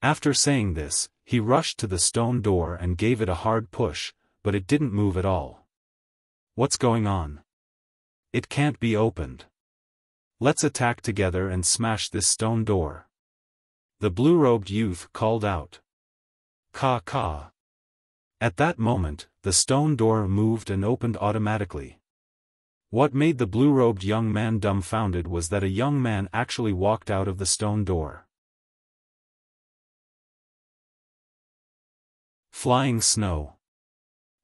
After saying this, he rushed to the stone door and gave it a hard push, but it didn't move at all. What's going on? It can't be opened. Let's attack together and smash this stone door. The blue-robed youth called out. Caw caw. At that moment, the stone door moved and opened automatically. What made the blue-robed young man dumbfounded was that a young man actually walked out of the stone door. Flying snow.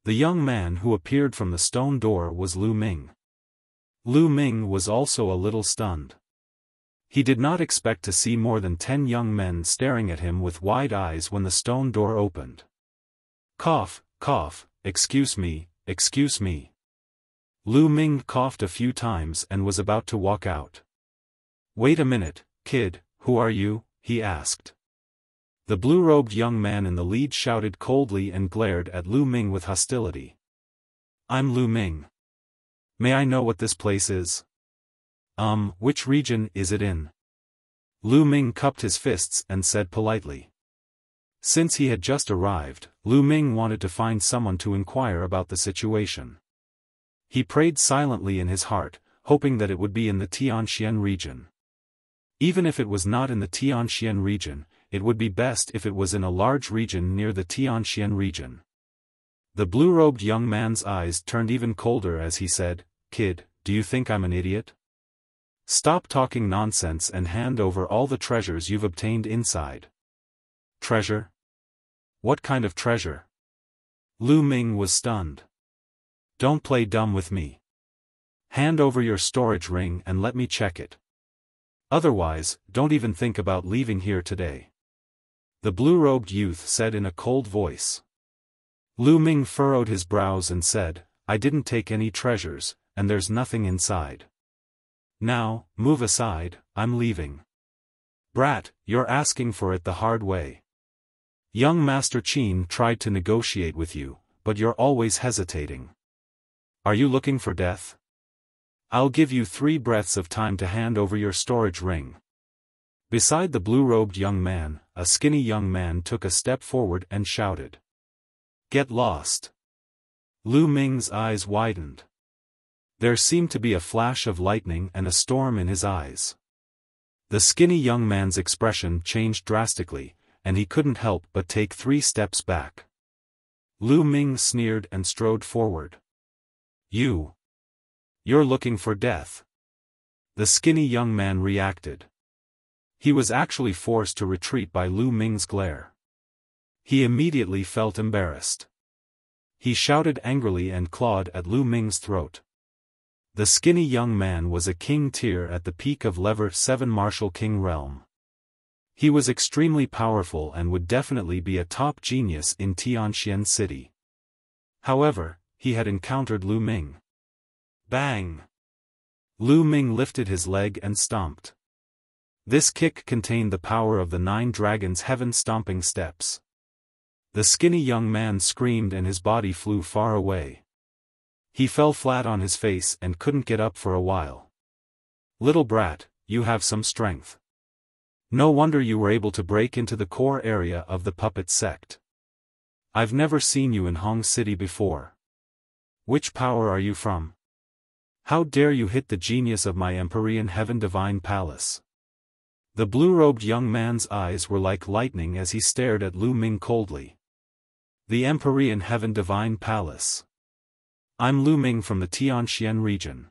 The young man who appeared from the stone door was Lu Ming. Lu Ming was also a little stunned. He did not expect to see more than 10 young men staring at him with wide eyes when the stone door opened. Cough, cough, excuse me, excuse me. Lu Ming coughed a few times and was about to walk out. Wait a minute, kid, who are you? He asked. The blue-robed young man in the lead shouted coldly and glared at Lu Ming with hostility. I'm Lu Ming. May I know what this place is? Which region is it in? Lu Ming cupped his fists and said politely. Since he had just arrived, Lu Ming wanted to find someone to inquire about the situation. He prayed silently in his heart, hoping that it would be in the Tianxian region. Even if it was not in the Tianxian region, it would be best if it was in a large region near the Tianxian region. The blue-robed young man's eyes turned even colder as he said, Kid, do you think I'm an idiot? Stop talking nonsense and hand over all the treasures you've obtained inside. Treasure? What kind of treasure? Lu Ming was stunned. Don't play dumb with me. Hand over your storage ring and let me check it. Otherwise, don't even think about leaving here today. The blue-robed youth said in a cold voice. Lu Ming furrowed his brows and said, I didn't take any treasures, and there's nothing inside. Now, move aside, I'm leaving. Brat, you're asking for it the hard way. Young Master Qin tried to negotiate with you, but you're always hesitating. Are you looking for death? I'll give you 3 breaths of time to hand over your storage ring. Beside the blue-robed young man, a skinny young man took a step forward and shouted. Get lost. Lu Ming's eyes widened. There seemed to be a flash of lightning and a storm in his eyes. The skinny young man's expression changed drastically, and he couldn't help but take 3 steps back. Lu Ming sneered and strode forward. You're looking for death. The skinny young man reacted. He was actually forced to retreat by Lu Ming's glare. He immediately felt embarrassed. He shouted angrily and clawed at Lu Ming's throat. The skinny young man was a king tier at the peak of Level 7 Martial King realm. He was extremely powerful and would definitely be a top genius in Tianxian City. However, he had encountered Lu Ming. Bang! Lu Ming lifted his leg and stomped. This kick contained the power of the 9 dragons' heaven-stomping steps. The skinny young man screamed and his body flew far away. He fell flat on his face and couldn't get up for a while. Little brat, you have some strength. No wonder you were able to break into the core area of the puppet sect. I've never seen you in Hong City before. Which power are you from? How dare you hit the genius of my Empyrean Heaven Divine Palace? The blue-robed young man's eyes were like lightning as he stared at Lu Ming coldly. The Empyrean Heaven Divine Palace. I'm Lu Ming from the Tianxian region.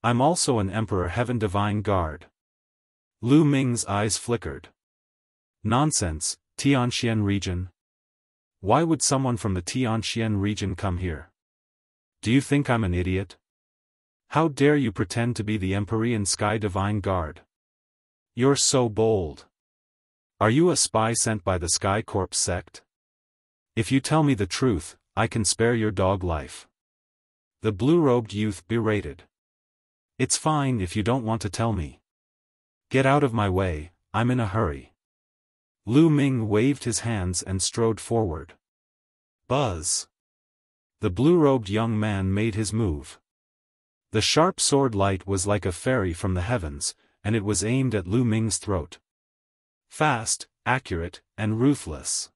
I'm also an Emperor Heaven Divine Guard. Lu Ming's eyes flickered. Nonsense, Tianxian region? Why would someone from the Tianxian region come here? Do you think I'm an idiot? How dare you pretend to be the Empyrean Sky Divine Guard? You're so bold. Are you a spy sent by the Sky Corps sect? If you tell me the truth, I can spare your dog life. The blue-robed youth berated. It's fine if you don't want to tell me. Get out of my way, I'm in a hurry. Lu Ming waved his hands and strode forward. Buzz. The blue-robed young man made his move. The sharp sword light was like a fairy from the heavens, and it was aimed at Lu Ming's throat. Fast, accurate, and ruthless.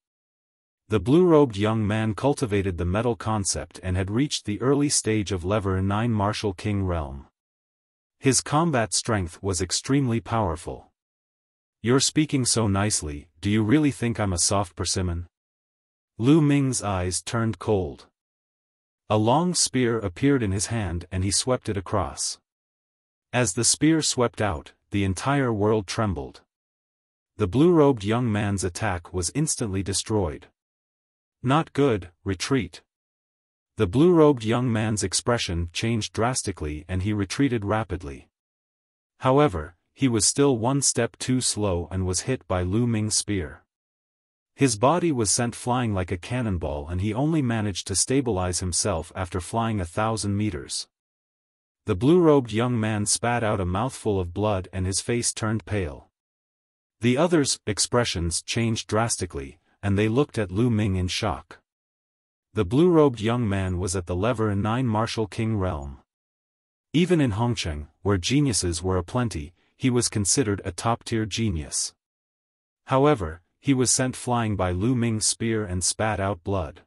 The blue-robed young man cultivated the metal concept and had reached the early stage of Level 9 Martial King realm. His combat strength was extremely powerful. "You're speaking so nicely, do you really think I'm a soft persimmon?" Lu Ming's eyes turned cold. A long spear appeared in his hand and he swept it across. As the spear swept out, the entire world trembled. The blue-robed young man's attack was instantly destroyed. "Not good, retreat." The blue-robed young man's expression changed drastically and he retreated rapidly. However, he was still one step too slow and was hit by Lu Ming's spear. His body was sent flying like a cannonball and he only managed to stabilize himself after flying 1,000 meters. The blue-robed young man spat out a mouthful of blood and his face turned pale. The others' expressions changed drastically, and they looked at Lu Ming in shock. The blue-robed young man was at the Level 9 Martial King realm. Even in Hongcheng, where geniuses were aplenty, he was considered a top-tier genius. However, he was sent flying by Lu Ming's spear and spat out blood.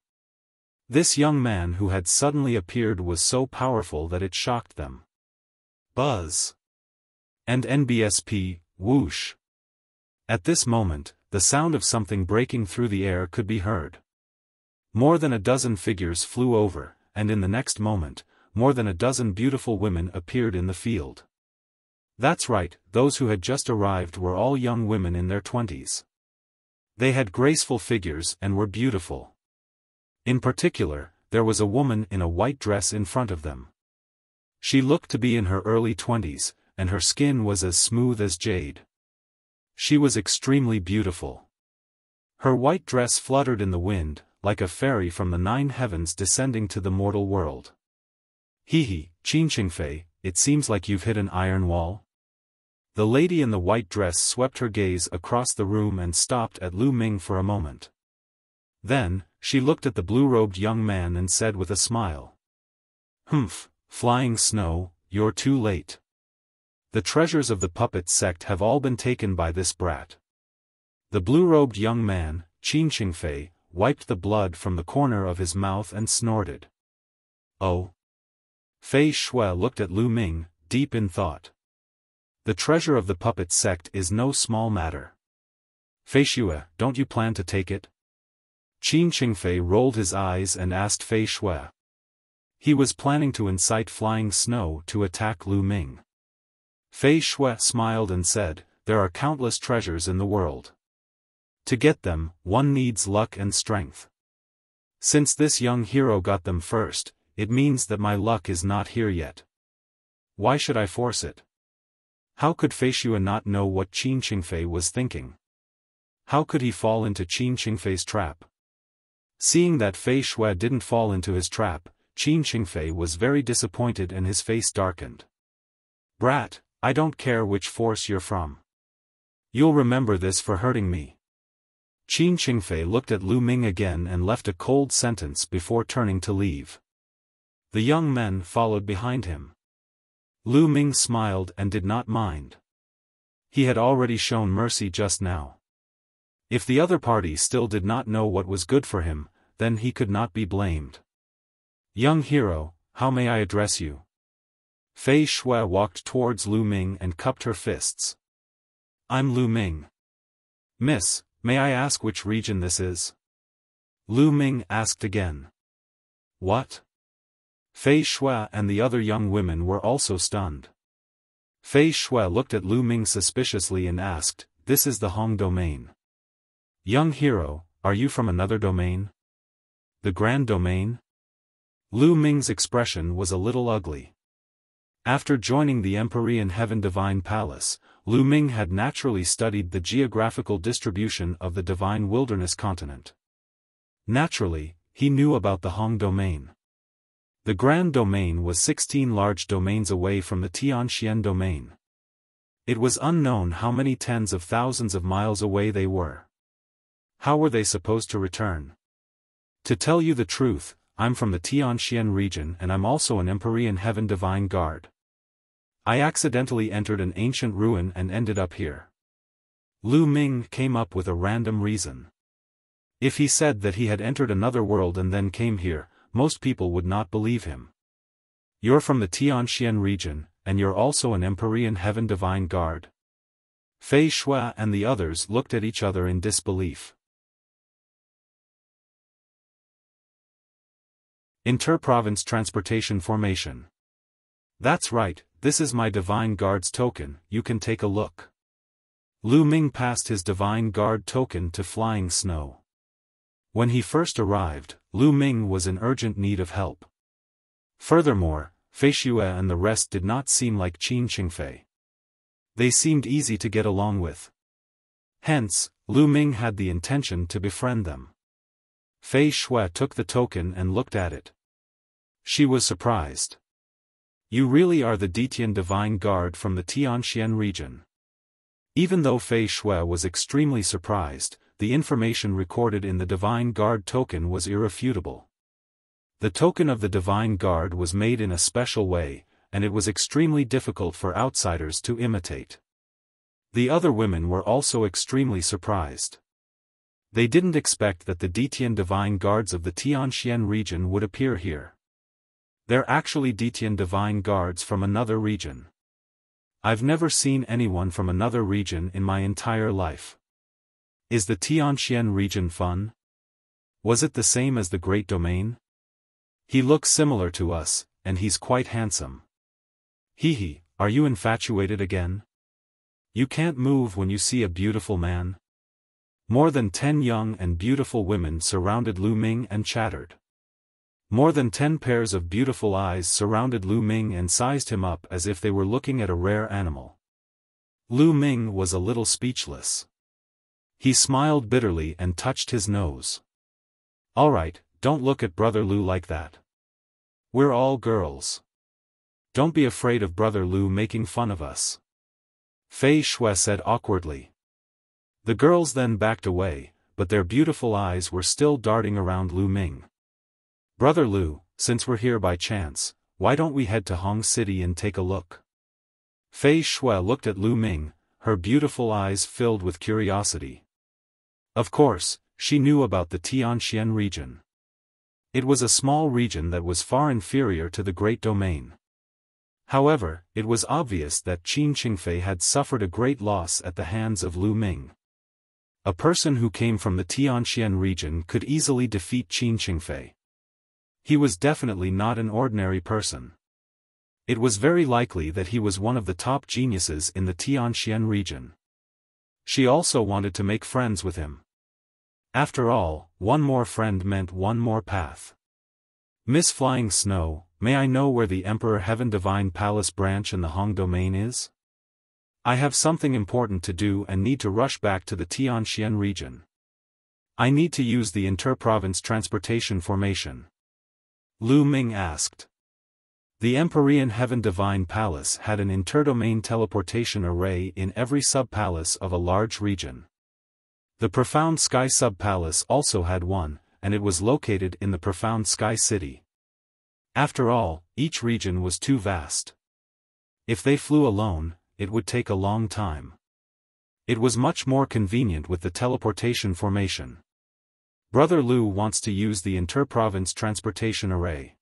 This young man who had suddenly appeared was so powerful that it shocked them. Buzz. And NBSP, whoosh. At this moment, the sound of something breaking through the air could be heard. More than a dozen figures flew over, and in the next moment, more than a dozen beautiful women appeared in the field. That's right, those who had just arrived were all young women in their 20s. They had graceful figures and were beautiful. In particular, there was a woman in a white dress in front of them. She looked to be in her early 20s, and her skin was as smooth as jade. She was extremely beautiful. Her white dress fluttered in the wind, like a fairy from the 9 heavens descending to the mortal world. "Hee, Qin Qingfei, it seems like you've hit an iron wall." The lady in the white dress swept her gaze across the room and stopped at Lu Ming for a moment. Then, she looked at the blue-robed young man and said with a smile. "Humph, flying snow, you're too late. The treasures of the puppet sect have all been taken by this brat." The blue-robed young man, Qin Qingfei, wiped the blood from the corner of his mouth and snorted. "Oh." Fei Shui looked at Lu Ming, deep in thought. The treasure of the puppet sect is no small matter. "Fei Shui, don't you plan to take it?" Qin Qingfei rolled his eyes and asked Fei Shui. He was planning to incite flying snow to attack Lu Ming. Fei Shui smiled and said, "There are countless treasures in the world. To get them, one needs luck and strength. Since this young hero got them first, it means that my luck is not here yet. Why should I force it?" How could Fei Shui not know what Qin Qingfei was thinking? How could he fall into Qin Qingfei's trap? Seeing that Fei Shui didn't fall into his trap, Qin Qingfei was very disappointed and his face darkened. "Brat, I don't care which force you're from. You'll remember this for hurting me." Qin Qingfei looked at Lu Ming again and left a cold sentence before turning to leave. The young men followed behind him. Lu Ming smiled and did not mind. He had already shown mercy just now. If the other party still did not know what was good for him, then he could not be blamed. "Young hero, how may I address you?" Fei Shui walked towards Lu Ming and cupped her fists. "I'm Lu Ming. Miss, may I ask which region this is?" Lu Ming asked again. "What?" Fei Shui and the other young women were also stunned. Fei Shui looked at Lu Ming suspiciously and asked, "This is the Hong domain. Young hero, are you from another domain? The Grand Domain?" Lu Ming's expression was a little ugly. After joining the Empyrean Heaven Divine Palace, Lu Ming had naturally studied the geographical distribution of the Divine Wilderness continent. Naturally, he knew about the Hong domain. The Grand Domain was 16 large domains away from the Tianxian domain. It was unknown how many tens of thousands of miles away they were. How were they supposed to return? To tell you the truth, I'm from the Tianxian region and I'm also an Empyrean Heaven Divine Guard. I accidentally entered an ancient ruin and ended up here. Lu Ming came up with a random reason. If he said that he had entered another world and then came here, most people would not believe him. You're from the Tianxian region, and you're also an Empyrean Heaven Divine Guard? Fei Shui and the others looked at each other in disbelief. Inter-province transportation formation. That's right, this is my Divine Guard's token, you can take a look. Lu Ming passed his Divine Guard token to Flying Snow. When he first arrived, Lu Ming was in urgent need of help. Furthermore, Fei Shui and the rest did not seem like Qin Qingfei. They seemed easy to get along with. Hence, Lu Ming had the intention to befriend them. Fei Shui took the token and looked at it. She was surprised. You really are the Ditian Divine Guard from the Tianxian region. Even though Fei Shui was extremely surprised, the information recorded in the Divine Guard token was irrefutable. The token of the Divine Guard was made in a special way, and it was extremely difficult for outsiders to imitate. The other women were also extremely surprised. They didn't expect that the Ditian Divine Guards of the Tianxian region would appear here. They're actually Ditian Divine Guards from another region. I've never seen anyone from another region in my entire life. Is the Tianxian region fun? Was it the same as the Great Domain? He looks similar to us, and he's quite handsome. Hee, are you infatuated again? You can't move when you see a beautiful man? More than 10 young and beautiful women surrounded Lu Ming and chattered. More than 10 pairs of beautiful eyes surrounded Lu Ming and sized him up as if they were looking at a rare animal. Lu Ming was a little speechless. He smiled bitterly and touched his nose. Alright, don't look at Brother Lu like that. We're all girls. Don't be afraid of Brother Lu making fun of us. Fei Shui said awkwardly. The girls then backed away, but their beautiful eyes were still darting around Lu Ming. Brother Lu, since we're here by chance, why don't we head to Hong City and take a look? Fei Shui looked at Lu Ming, her beautiful eyes filled with curiosity. Of course, she knew about the Tianxian region. It was a small region that was far inferior to the Great Domain. However, it was obvious that Qin Qingfei had suffered a great loss at the hands of Lu Ming. A person who came from the Tianxian region could easily defeat Qin Qingfei. He was definitely not an ordinary person. It was very likely that he was one of the top geniuses in the Tianxian region. She also wanted to make friends with him. After all, one more friend meant one more path. Miss Flying Snow, may I know where the Emperor Heaven Divine Palace branch in the Hong Domain is? I have something important to do and need to rush back to the Tianxian region. I need to use the inter-province transportation formation. Lu Ming asked. The Empyrean Heaven Divine Palace had an interdomain teleportation array in every sub-palace of a large region. The Profound Sky sub-palace also had one, and it was located in the Profound Sky City. After all, each region was too vast. If they flew alone, it would take a long time. It was much more convenient with the teleportation formation. Brother Lu wants to use the inter-province transportation array.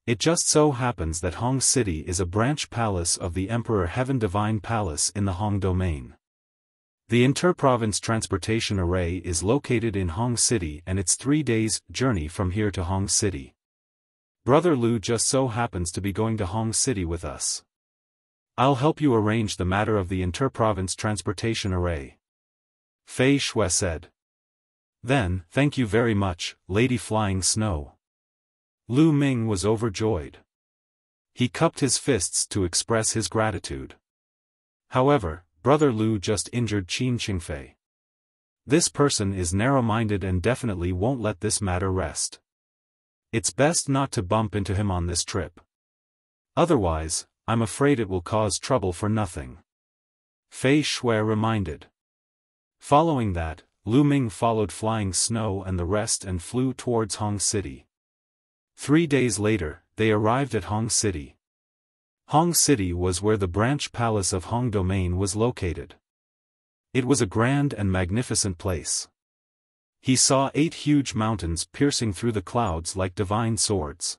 It just so happens that Hong City is a branch palace of the Emperor Heaven Divine Palace in the Hong Domain. The inter-province transportation array is located in Hong City and it's 3 days' journey from here to Hong City. Brother Lu just so happens to be going to Hong City with us. I'll help you arrange the matter of the inter-province transportation array. Fei Shui said. Then, thank you very much, Lady Flying Snow. Lu Ming was overjoyed. He cupped his fists to express his gratitude. However, Brother Lu just injured Qin Qingfei. This person is narrow-minded and definitely won't let this matter rest. It's best not to bump into him on this trip. Otherwise, I'm afraid it will cause trouble for nothing. Fei Shui reminded. Following that, Lu Ming followed Flying Snow and the rest and flew towards Hong City. 3 days later, they arrived at Hong City. Hong City was where the branch palace of Hong Domain was located. It was a grand and magnificent place. He saw 8 huge mountains piercing through the clouds like divine swords.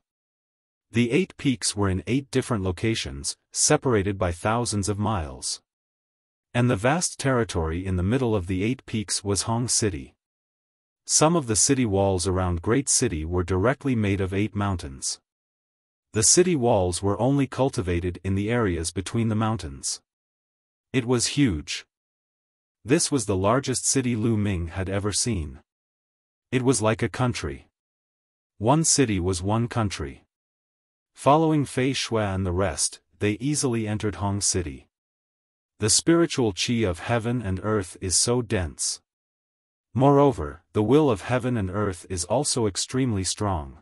The 8 peaks were in 8 different locations, separated by thousands of miles. And the vast territory in the middle of the 8 peaks was Hong City. Some of the city walls around Great City were directly made of 8 mountains. The city walls were only cultivated in the areas between the mountains. It was huge. This was the largest city Lu Ming had ever seen. It was like a country. One city was one country. Following Fei Xue and the rest, they easily entered Hong City. The spiritual qi of heaven and earth is so dense. Moreover, the will of heaven and earth is also extremely strong.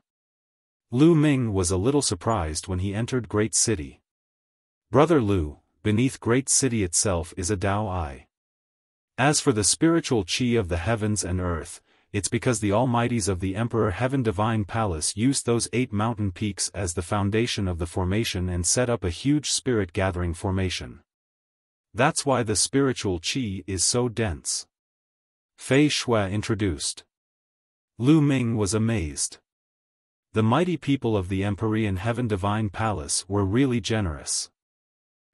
Lu Ming was a little surprised when he entered Great City. Brother Lu, beneath Great City itself is a Dao Eye. As for the spiritual qi of the heavens and earth, it's because the almighties of the Emperor Heaven Divine Palace used those 8 mountain peaks as the foundation of the formation and set up a huge spirit gathering formation. That's why the spiritual qi is so dense. Fei Xue introduced. Lu Ming was amazed. The mighty people of the Empyrean Heaven Divine Palace were really generous.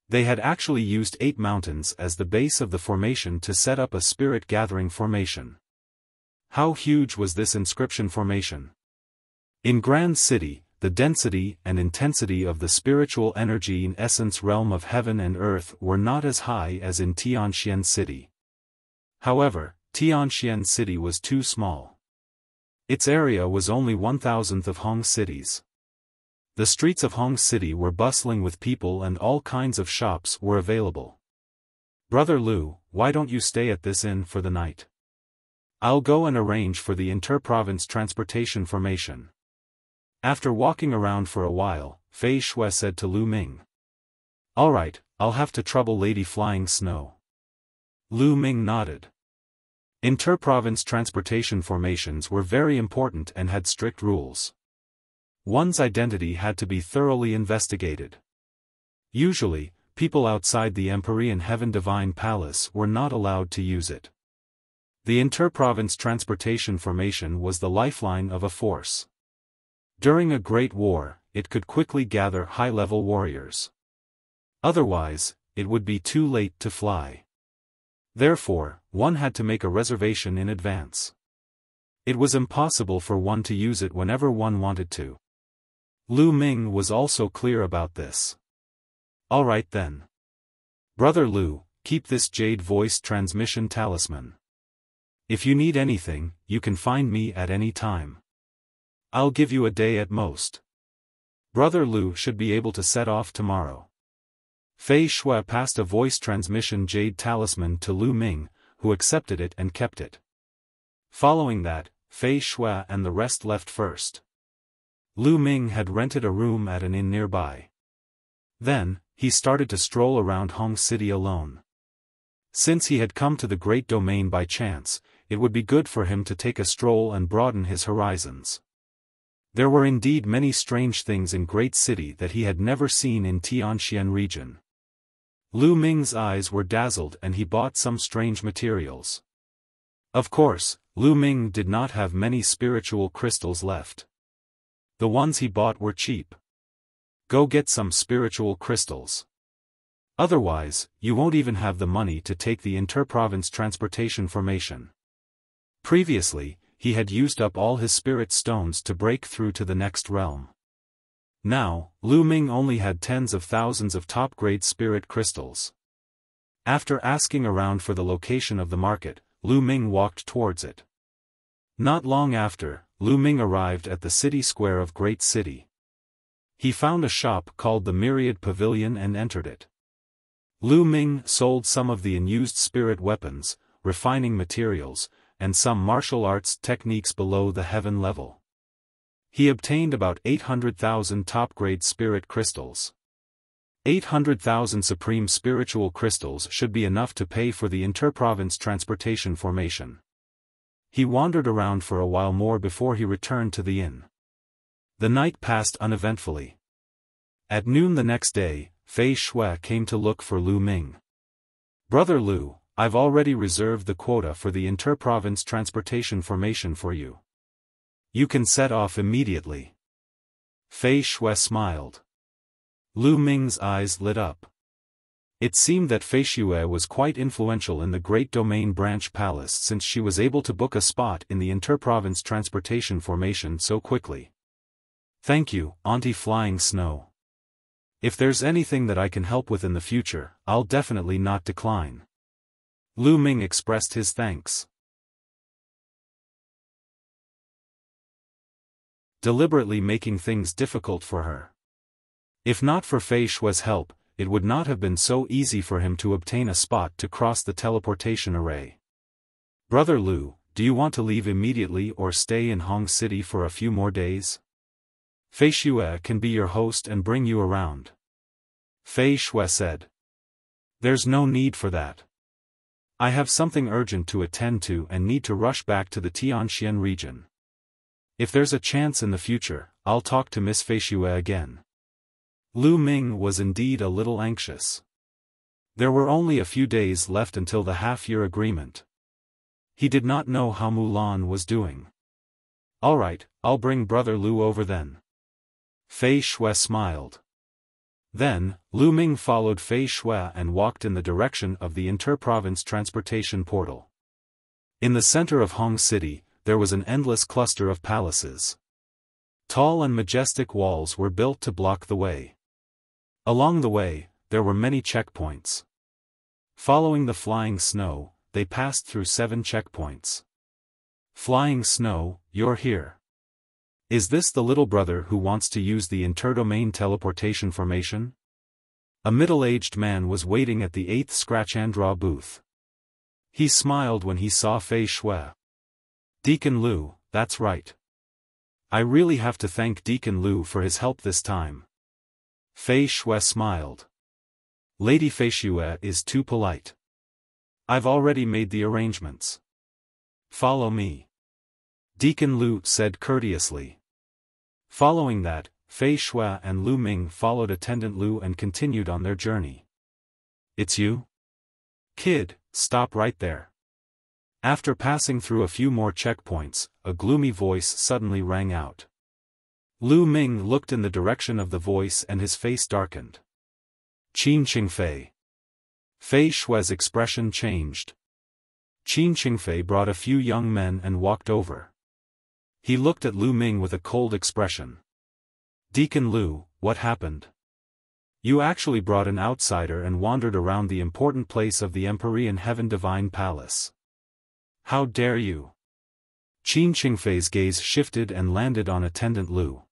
They had actually used 8 mountains as the base of the formation to set up a spirit gathering formation. How huge was this inscription formation? In Grand City, the density and intensity of the spiritual energy in essence realm of heaven and earth were not as high as in Tianxian City. However, Tianxian City was too small. Its area was only 1,000th of Hong City's. The streets of Hong City were bustling with people and all kinds of shops were available. Brother Lu, why don't you stay at this inn for the night? I'll go and arrange for the inter-province transportation formation. After walking around for a while, Fei Xue said to Lu Ming. Alright, I'll have to trouble Lady Flying Snow. Lu Ming nodded. Inter-province transportation formations were very important and had strict rules. One's identity had to be thoroughly investigated. Usually, people outside the Empyrean Heaven Divine Palace were not allowed to use it. The inter-province transportation formation was the lifeline of a force. During a great war, it could quickly gather high-level warriors. Otherwise, it would be too late to fly. Therefore, one had to make a reservation in advance. It was impossible for one to use it whenever one wanted to. Lu Ming was also clear about this. Alright then. Brother Lu, keep this jade voice transmission talisman. If you need anything, you can find me at any time. I'll give you a day at most. Brother Lu should be able to set off tomorrow. Fei Xue passed a voice transmission jade talisman to Lu Ming, who accepted it and kept it. Following that, Fei Xue and the rest left first. Lu Ming had rented a room at an inn nearby. Then, he started to stroll around Hong City alone. Since he had come to the Great Domain by chance, it would be good for him to take a stroll and broaden his horizons. There were indeed many strange things in Great City that he had never seen in Tianxian region. Lu Ming's eyes were dazzled and he bought some strange materials. Of course, Lu Ming did not have many spiritual crystals left. The ones he bought were cheap. Go get some spiritual crystals. Otherwise, you won't even have the money to take the inter-province transportation formation. Previously, he had used up all his spirit stones to break through to the next realm. Now, Lu Ming only had tens of thousands of top-grade spirit crystals. After asking around for the location of the market, Lu Ming walked towards it. Not long after, Lu Ming arrived at the city square of Great City. He found a shop called the Myriad Pavilion and entered it. Lu Ming sold some of the unused spirit weapons, refining materials, and some martial arts techniques below the heaven level. He obtained about 800,000 top-grade spirit crystals. 800,000 supreme spiritual crystals should be enough to pay for the inter-province transportation formation. He wandered around for a while more before he returned to the inn. The night passed uneventfully. At noon the next day, Fei Shui came to look for Lu Ming. "Brother Lu, I've already reserved the quota for the inter-province transportation formation for you. You can set off immediately." Fei Shui smiled. Lu Ming's eyes lit up. It seemed that Fei Shui was quite influential in the Great Domain Branch Palace since she was able to book a spot in the inter-province transportation formation so quickly. "Thank you, Auntie Flying Snow. If there's anything that I can help with in the future, I'll definitely not decline." Lu Ming expressed his thanks. Deliberately making things difficult for her. If not for Fei Shui's help, it would not have been so easy for him to obtain a spot to cross the teleportation array. "Brother Lu, do you want to leave immediately or stay in Hong City for a few more days? Fei Shui can be your host and bring you around." Fei Shui said. "There's no need for that. I have something urgent to attend to and need to rush back to the Tianxian region. If there's a chance in the future, I'll talk to Miss Fei Shui again." Lu Ming was indeed a little anxious. There were only a few days left until the half-year agreement. He did not know how Mulan was doing. "All right, I'll bring Brother Lu over then." Fei Shui smiled. Then, Lu Ming followed Fei Shui and walked in the direction of the inter-province transportation portal. In the center of Hong City, there was an endless cluster of palaces. Tall and majestic walls were built to block the way. Along the way, there were many checkpoints. Following the flying snow, they passed through 7 checkpoints. "Flying Snow, you're here. Is this the little brother who wants to use the interdomain teleportation formation?" A middle-aged man was waiting at the 8th Scratch and Draw booth. He smiled when he saw Fei Shui. "Deacon Lu, that's right. I really have to thank Deacon Lu for his help this time." Fei Shui smiled. "Lady Fei Shui is too polite. I've already made the arrangements. Follow me," Deacon Lu said courteously. Following that, Fei Shui and Lu Ming followed Attendant Lu and continued on their journey. "It's you? Kid, stop right there." After passing through a few more checkpoints, a gloomy voice suddenly rang out. Lu Ming looked in the direction of the voice and his face darkened. "Qin Qingfei." Fei Shui's expression changed. Qin Qingfei brought a few young men and walked over. He looked at Lu Ming with a cold expression. "Deacon Lu, what happened? You actually brought an outsider and wandered around the important place of the Empyrean Heaven Divine Palace. How dare you?" Qin Qingfei's gaze shifted and landed on Attendant Lu.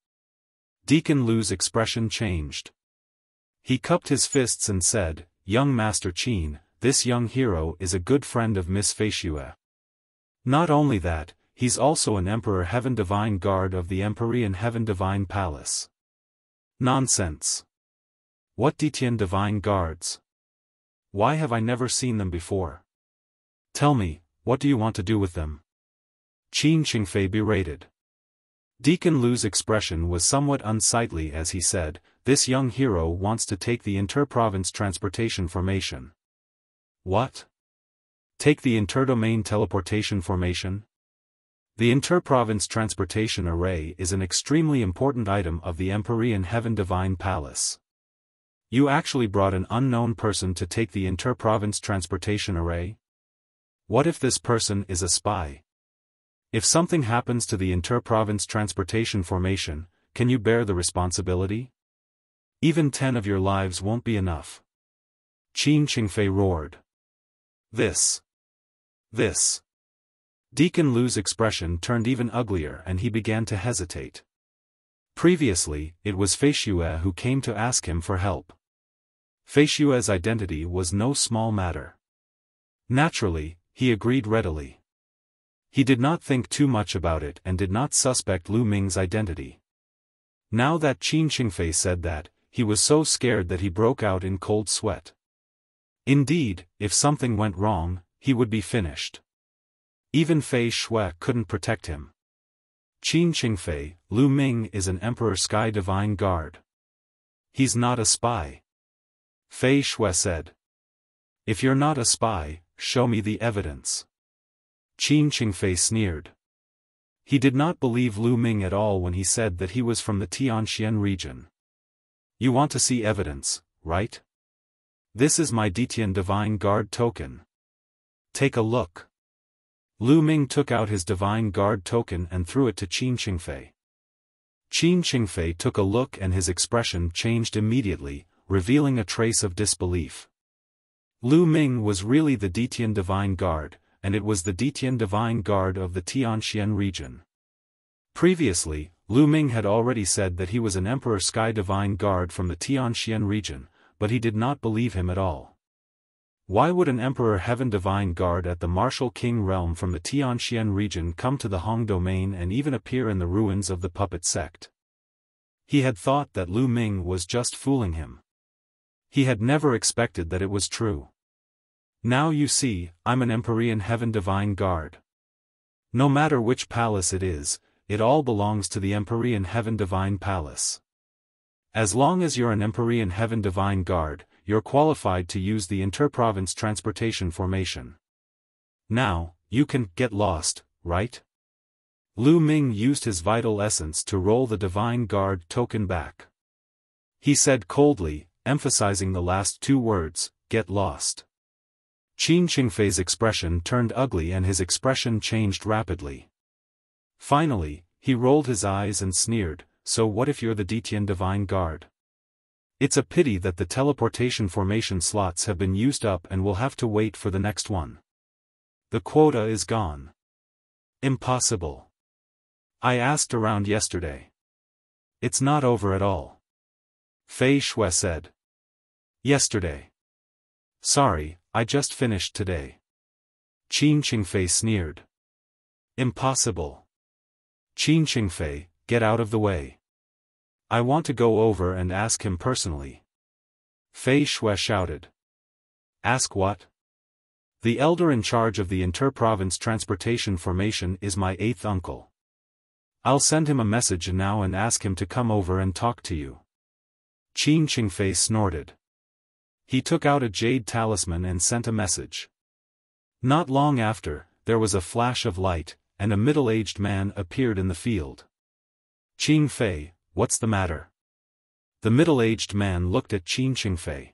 Deacon Lu's expression changed. He cupped his fists and said, "Young Master Qin, this young hero is a good friend of Miss Fei Shui. Not only that, he's also an Emperor Heaven Divine Guard of the Empyrean Heaven Divine Palace." "Nonsense. What Detian Divine Guards? Why have I never seen them before? Tell me, what do you want to do with them?" Qin Qingfei berated. Deacon Lu's expression was somewhat unsightly as he said, "This young hero wants to take the inter-province transportation formation." "What? Take the interdomain teleportation formation?" The inter-province transportation array is an extremely important item of the Empyrean Heaven Divine Palace. You actually brought an unknown person to take the inter-province transportation array? What if this person is a spy? If something happens to the inter-province transportation formation, can you bear the responsibility? Even 10 of your lives won't be enough." Qin Qingfei roared. This. Deacon Lu's expression turned even uglier and he began to hesitate. Previously, it was Fei Shui who came to ask him for help. Fei Shui's identity was no small matter. Naturally, he agreed readily. He did not think too much about it and did not suspect Lu Ming's identity. Now that Qin Qingfei said that, he was so scared that he broke out in cold sweat. Indeed, if something went wrong, he would be finished. Even Fei Shui couldn't protect him. Qin Qingfei, Lu Ming is an Emperor Sky Divine Guard. He's not a spy. Fei Shui said. If you're not a spy, show me the evidence. Qin Qingfei sneered. He did not believe Lu Ming at all when he said that he was from the Tianxian region. You want to see evidence, right? This is my Ditian Divine Guard token. Take a look. Lu Ming took out his Divine Guard token and threw it to Qin Qingfei. Qin Qingfei took a look and his expression changed immediately, revealing a trace of disbelief. Lu Ming was really the Ditian Divine Guard, and it was the Ditian Divine Guard of the Tianxian region. Previously, Lu Ming had already said that he was an Emperor Sky Divine Guard from the Tianxian region, but he did not believe him at all. Why would an Emperor Heaven Divine Guard at the Martial King realm from the Tianxian region come to the Hong domain and even appear in the ruins of the puppet sect? He had thought that Lu Ming was just fooling him. He had never expected that it was true. Now you see, I'm an Empyrean Heaven Divine Guard. No matter which palace it is, it all belongs to the Empyrean Heaven Divine Palace. As long as you're an Empyrean Heaven Divine Guard, you're qualified to use the Interprovince Transportation Formation. Now, you can get lost, right? Lu Ming used his vital essence to roll the Divine Guard token back. He said coldly, emphasizing the last two words, get lost. Qin Qingfei's expression turned ugly and his expression changed rapidly. Finally, he rolled his eyes and sneered, so what if you're the Ditian Divine Guard? It's a pity that the teleportation formation slots have been used up and we'll have to wait for the next one. The quota is gone. Impossible. I asked around yesterday. It's not over at all. Fei Shui said. Yesterday. Sorry, I just finished today. Qin Qingfei sneered. Impossible. Qin Qingfei, get out of the way. I want to go over and ask him personally. Fei Shui shouted. Ask what? The elder in charge of the Interprovince Transportation Formation is my 8th uncle. I'll send him a message now and ask him to come over and talk to you. Qin Qingfei snorted. He took out a jade talisman and sent a message. Not long after, there was a flash of light, and a middle-aged man appeared in the field. Qin Fei, what's the matter? The middle-aged man looked at Qin Qingfei.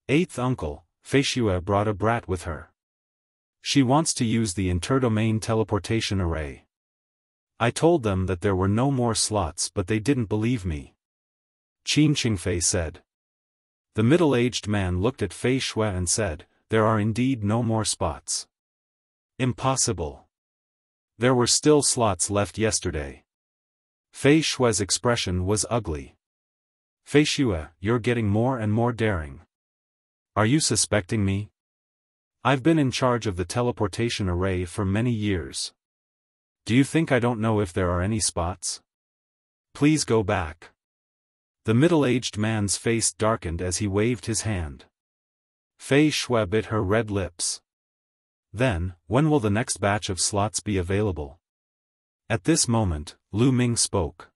8th uncle, Fei Shui brought a brat with her. She wants to use the interdomain teleportation array. I told them that there were no more slots but they didn't believe me. Qin Qingfei said. The middle-aged man looked at Fei Shui and said, there are indeed no more spots. Impossible. There were still slots left yesterday. Fei Shui's expression was ugly. Fei Shui, you're getting more and more daring. Are you suspecting me? I've been in charge of the teleportation array for many years. Do you think I don't know if there are any spots? Please go back. The middle-aged man's face darkened as he waved his hand. Fei Shui bit her red lips. Then, when will the next batch of slots be available? At this moment, Lu Ming spoke.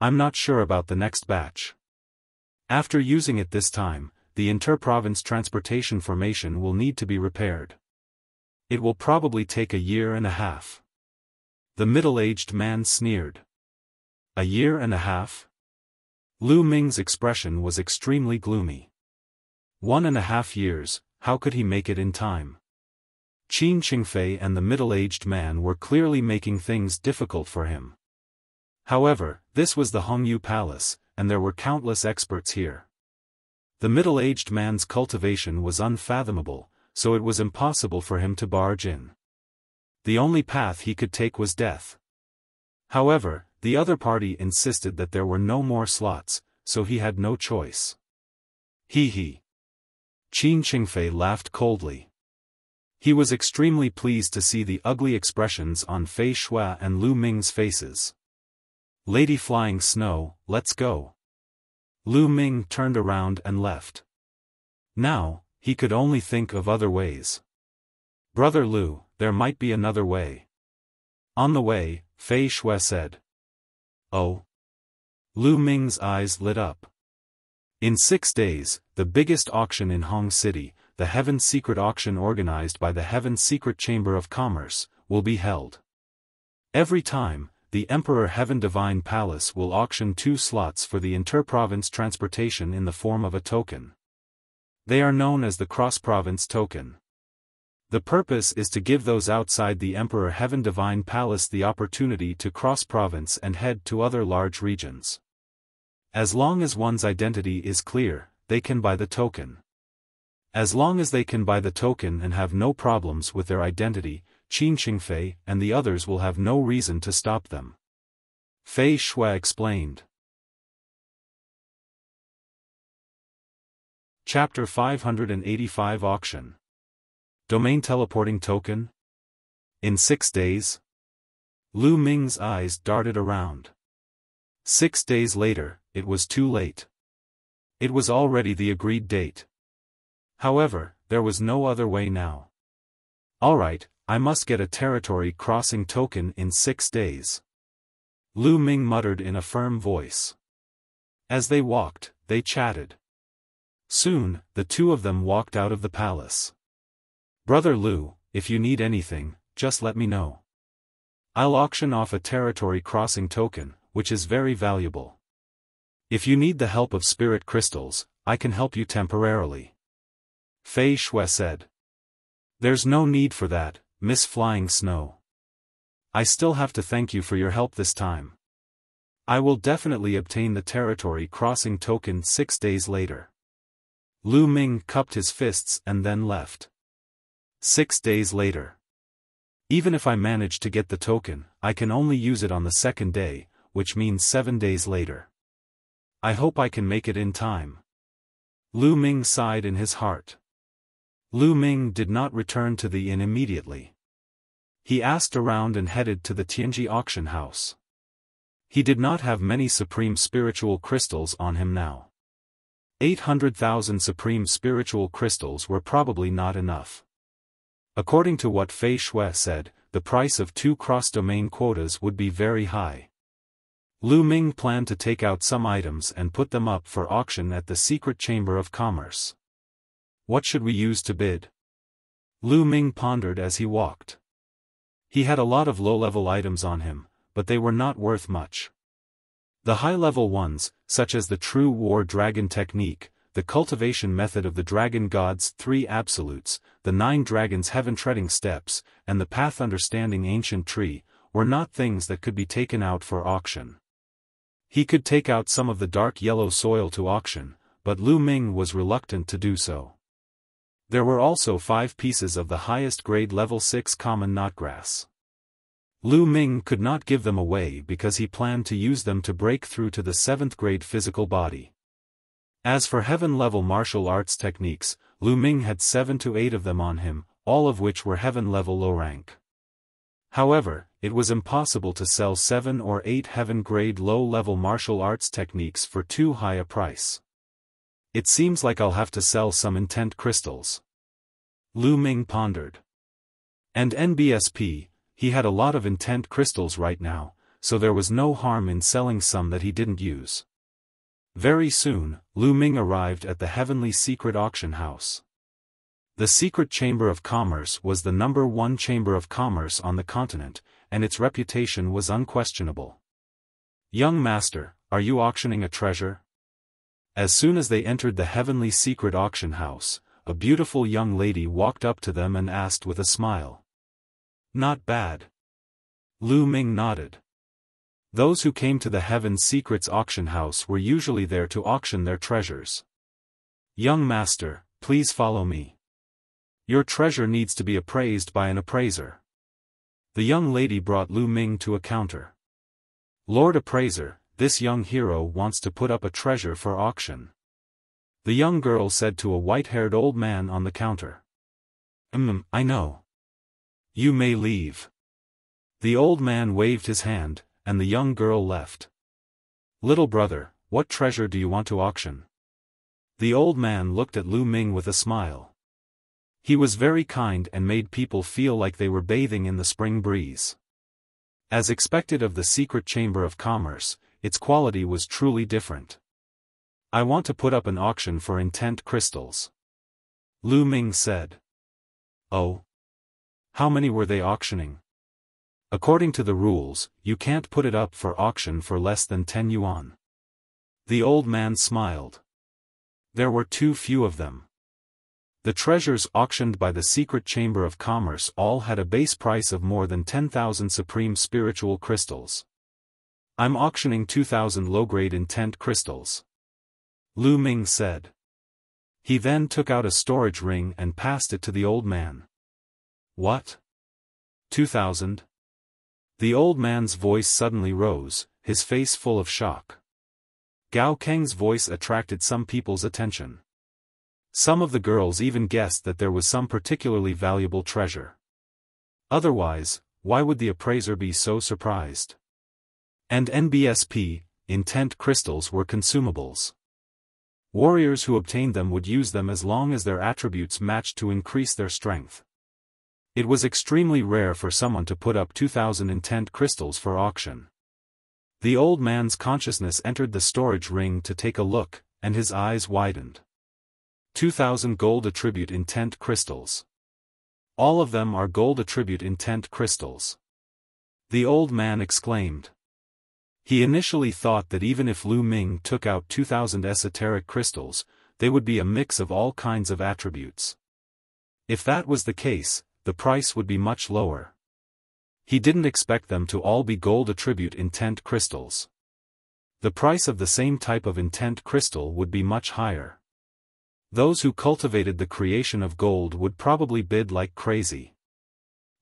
I'm not sure about the next batch. After using it this time, the Interprovince Transportation Formation will need to be repaired. It will probably take a year and a half. The middle-aged man sneered. A year and a half? Lu Ming's expression was extremely gloomy. 1.5 years, how could he make it in time? Qin Qingfei and the middle-aged man were clearly making things difficult for him. However, this was the Hongyu Palace, and there were countless experts here. The middle-aged man's cultivation was unfathomable, so it was impossible for him to barge in. The only path he could take was death. However, the other party insisted that there were no more slots, so he had no choice. He. Qin Qingfei laughed coldly. He was extremely pleased to see the ugly expressions on Fei Shui and Lu Ming's faces. Lady Flying Snow, let's go. Lu Ming turned around and left. Now, he could only think of other ways. Brother Lu, there might be another way. On the way, Fei Shui said. Oh. Lu Ming's eyes lit up. In 6 days, the biggest auction in Hong City, the Heaven Secret Auction organized by the Heaven Secret Chamber of Commerce, will be held. Every time, the Emperor Heaven Divine Palace will auction 2 slots for the inter-province transportation in the form of a token. They are known as the cross-province token. The purpose is to give those outside the Emperor Heaven Divine Palace the opportunity to cross-province and head to other large regions. As long as one's identity is clear, they can buy the token. As long as they can buy the token and have no problems with their identity, Qin Qingfei and the others will have no reason to stop them. Fei Shui explained. Chapter 585 Auction. Domain Teleporting Token? In 6 days? Lu Ming's eyes darted around. 6 days later, it was too late. It was already the agreed date. However, there was no other way now. Alright, I must get a territory crossing token in 6 days. Lu Ming muttered in a firm voice. As they walked, they chatted. Soon, the two of them walked out of the palace. Brother Lu, if you need anything, just let me know. I'll auction off a territory crossing token, which is very valuable. If you need the help of spirit crystals, I can help you temporarily. Fei Shui said. There's no need for that, Miss Flying Snow. I still have to thank you for your help this time. I will definitely obtain the territory crossing token 6 days later. Lu Ming cupped his fists and then left. 6 days later. Even if I manage to get the token, I can only use it on the 2nd day, which means 7 days later. I hope I can make it in time. Lu Ming sighed in his heart. Lu Ming did not return to the inn immediately. He asked around and headed to the Tianji auction house. He did not have many supreme spiritual crystals on him now. 800,000 supreme spiritual crystals were probably not enough. According to what Fei Shui said, the price of 2 cross-domain quotas would be very high. Lu Ming planned to take out some items and put them up for auction at the Secret Chamber of Commerce. What should we use to bid? Lu Ming pondered as he walked. He had a lot of low-level items on him, but they were not worth much. The high-level ones, such as the True War Dragon Technique, the cultivation method of the Dragon God's 3 Absolutes, the 9 Dragons Heaven-treading Steps, and the Path Understanding Ancient Tree, were not things that could be taken out for auction. He could take out some of the dark yellow soil to auction, but Lu Ming was reluctant to do so. There were also 5 pieces of the highest grade level 6 common knotgrass. Lu Ming could not give them away because he planned to use them to break through to the 7th grade physical body. As for heaven-level martial arts techniques, Lu Ming had 7 to 8 of them on him, all of which were heaven-level low rank. However, it was impossible to sell 7 or 8 heaven-grade low-level martial arts techniques for too high a price. It seems like I'll have to sell some intent crystals. Lu Ming pondered. And NBSP, he had a lot of intent crystals right now, so there was no harm in selling some that he didn't use. Very soon, Lu Ming arrived at the Heavenly Secret Auction House. The Secret Chamber of Commerce was the #1 chamber of commerce on the continent, and its reputation was unquestionable. Young master, are you auctioning a treasure? As soon as they entered the Heavenly Secret Auction House, a beautiful young lady walked up to them and asked with a smile. Not bad. Lu Ming nodded. Those who came to the Heaven Secrets Auction House were usually there to auction their treasures. Young master, please follow me. Your treasure needs to be appraised by an appraiser. The young lady brought Lu Ming to a counter. Lord Appraiser, this young hero wants to put up a treasure for auction. The young girl said to a white-haired old man on the counter. I know. You may leave. The old man waved his hand, and the young girl left. Little brother, what treasure do you want to auction? The old man looked at Lu Ming with a smile. He was very kind and made people feel like they were bathing in the spring breeze. As expected of the secret chamber of commerce, its quality was truly different. I want to put up an auction for intent crystals. Lu Ming said. Oh? How many were they auctioning? According to the rules, you can't put it up for auction for less than 10 yuan. The old man smiled. There were too few of them. The treasures auctioned by the secret chamber of commerce all had a base price of more than 10,000 supreme spiritual crystals. I'm auctioning 2,000 low-grade intent crystals. Lu Ming said. He then took out a storage ring and passed it to the old man. What? 2,000? The old man's voice suddenly rose, his face full of shock. Gao Keng's voice attracted some people's attention. Some of the girls even guessed that there was some particularly valuable treasure. Otherwise, why would the appraiser be so surprised? And NBSP, intent crystals were consumables. Warriors who obtained them would use them as long as their attributes matched to increase their strength. It was extremely rare for someone to put up 2,000 intent crystals for auction. The old man's consciousness entered the storage ring to take a look, and his eyes widened. 2,000 gold attribute intent crystals. All of them are gold attribute intent crystals. The old man exclaimed. He initially thought that even if Lu Ming took out 2,000 esoteric crystals, they would be a mix of all kinds of attributes. If that was the case, the price would be much lower. He didn't expect them to all be gold attribute intent crystals. The price of the same type of intent crystal would be much higher. Those who cultivated the creation of gold would probably bid like crazy.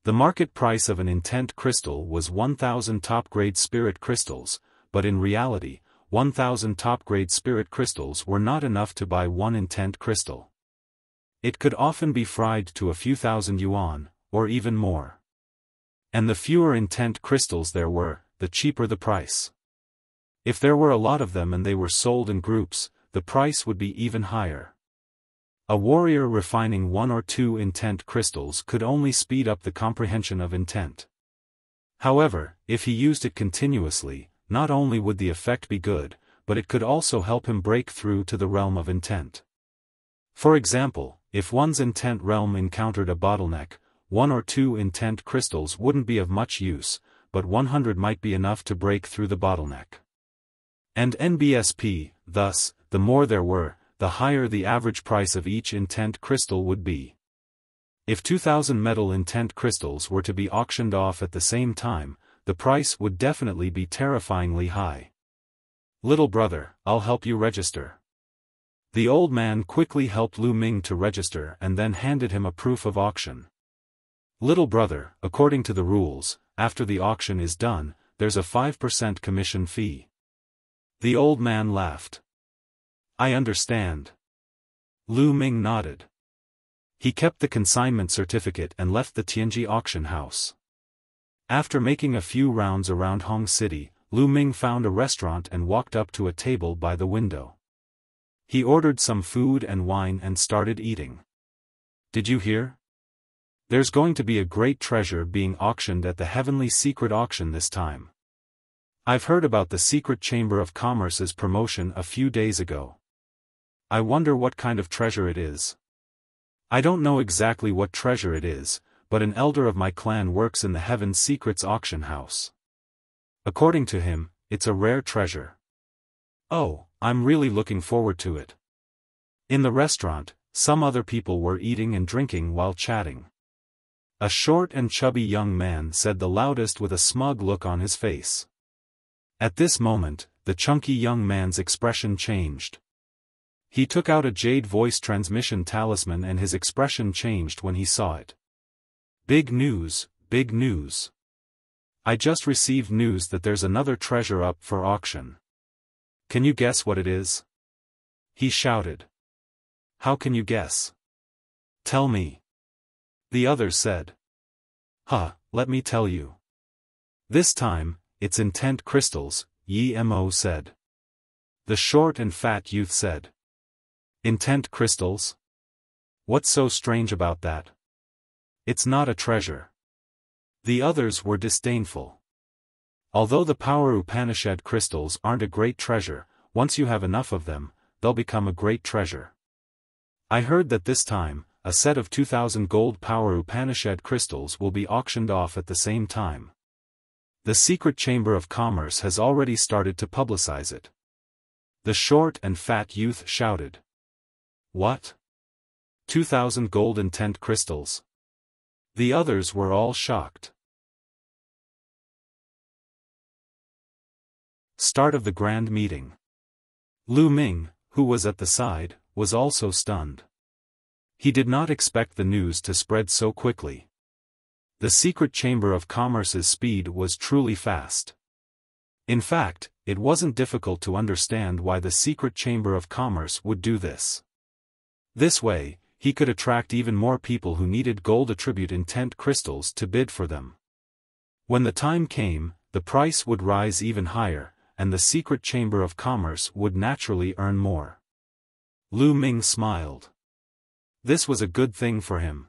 The market price of an intent crystal was 1,000 top-grade spirit crystals, but in reality, 1,000 top-grade spirit crystals were not enough to buy one intent crystal. It could often be fried to a few thousand yuan, or even more. And the fewer intent crystals there were, the cheaper the price. If there were a lot of them and they were sold in groups, the price would be even higher. A warrior refining one or two intent crystals could only speed up the comprehension of intent. However, if he used it continuously, not only would the effect be good, but it could also help him break through to the realm of intent. For example, if one's intent realm encountered a bottleneck, 1 or 2 intent crystals wouldn't be of much use, but 100 might be enough to break through the bottleneck. And NBSP, thus, the more there were, the higher the average price of each intent crystal would be. If 2,000 metal intent crystals were to be auctioned off at the same time, the price would definitely be terrifyingly high. Little brother, I'll help you register. The old man quickly helped Lu Ming to register and then handed him a proof of auction. Little brother, according to the rules, after the auction is done, there's a 5% commission fee. The old man laughed. I understand. Lu Ming nodded. He kept the consignment certificate and left the Tianji auction house. After making a few rounds around Hong City, Lu Ming found a restaurant and walked up to a table by the window. He ordered some food and wine and started eating. Did you hear? There's going to be a great treasure being auctioned at the Heavenly Secret Auction this time. I've heard about the Secret Chamber of Commerce's promotion a few days ago. I wonder what kind of treasure it is. I don't know exactly what treasure it is, but an elder of my clan works in the Heaven Secrets auction house. According to him, it's a rare treasure. Oh, I'm really looking forward to it. In the restaurant, some other people were eating and drinking while chatting. A short and chubby young man said the loudest with a smug look on his face. At this moment, the chunky young man's expression changed. He took out a jade voice transmission talisman and his expression changed when he saw it. Big news, big news. I just received news that there's another treasure up for auction. Can you guess what it is? He shouted. How can you guess? Tell me. The other said. Let me tell you. This time, it's intent crystals, Yi Mo said. The short and fat youth said. Intent crystals? What's so strange about that? It's not a treasure. The others were disdainful. Although the power Upanishad crystals aren't a great treasure, once you have enough of them, they'll become a great treasure. I heard that this time, a set of 2,000 gold power Upanishad crystals will be auctioned off at the same time. The secret chamber of commerce has already started to publicize it. The short and fat youth shouted. What? 2,000 gold intent crystals? The others were all shocked. Start of the grand meeting. Lu Ming, who was at the side, was also stunned. He did not expect the news to spread so quickly. The secret chamber of commerce's speed was truly fast. In fact, it wasn't difficult to understand why the secret chamber of commerce would do this. This way, he could attract even more people who needed gold attribute intent crystals to bid for them. When the time came, the price would rise even higher, and the secret chamber of commerce would naturally earn more. Lu Ming smiled. This was a good thing for him.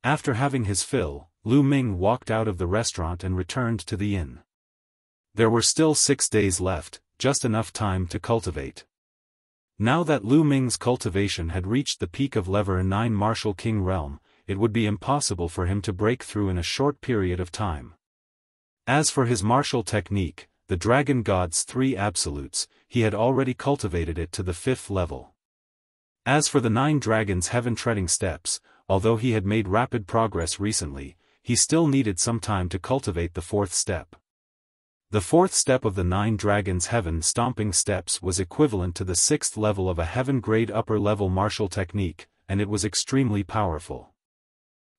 After having his fill, Lu Ming walked out of the restaurant and returned to the inn. There were still 6 days left, just enough time to cultivate. Now that Lu Ming's cultivation had reached the peak of level 9 Martial King realm, it would be impossible for him to break through in a short period of time. As for his martial technique, the Dragon God's 3 absolutes, he had already cultivated it to the 5th level. As for the 9 dragons' heaven-treading steps, although he had made rapid progress recently, he still needed some time to cultivate the 4th step. The 4th step of the 9 dragons' heaven-stomping steps was equivalent to the 6th level of a heaven-grade upper-level martial technique, and it was extremely powerful.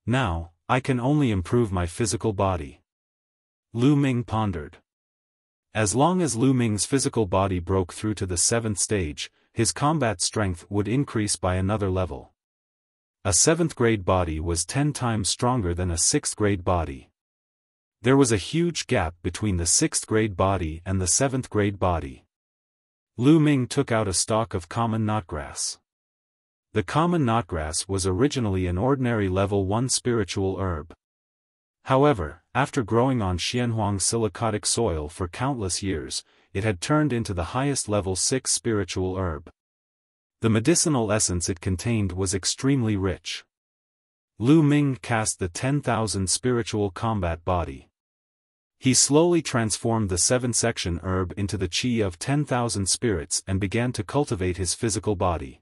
Now, I can only improve my physical body. Lu Ming pondered. As long as Lu Ming's physical body broke through to the 7th stage, his combat strength would increase by another level. A 7th grade body was 10 times stronger than a 6th grade body. There was a huge gap between the 6th grade body and the 7th grade body. Lu Ming took out a stalk of common knotgrass. The common knotgrass was originally an ordinary level 1 spiritual herb. However, after growing on Xianhuang silicotic soil for countless years, it had turned into the highest level 6 spiritual herb. The medicinal essence it contained was extremely rich. Lu Ming cast the 10,000 spiritual combat body. He slowly transformed the 7-section herb into the chi of 10,000 spirits and began to cultivate his physical body.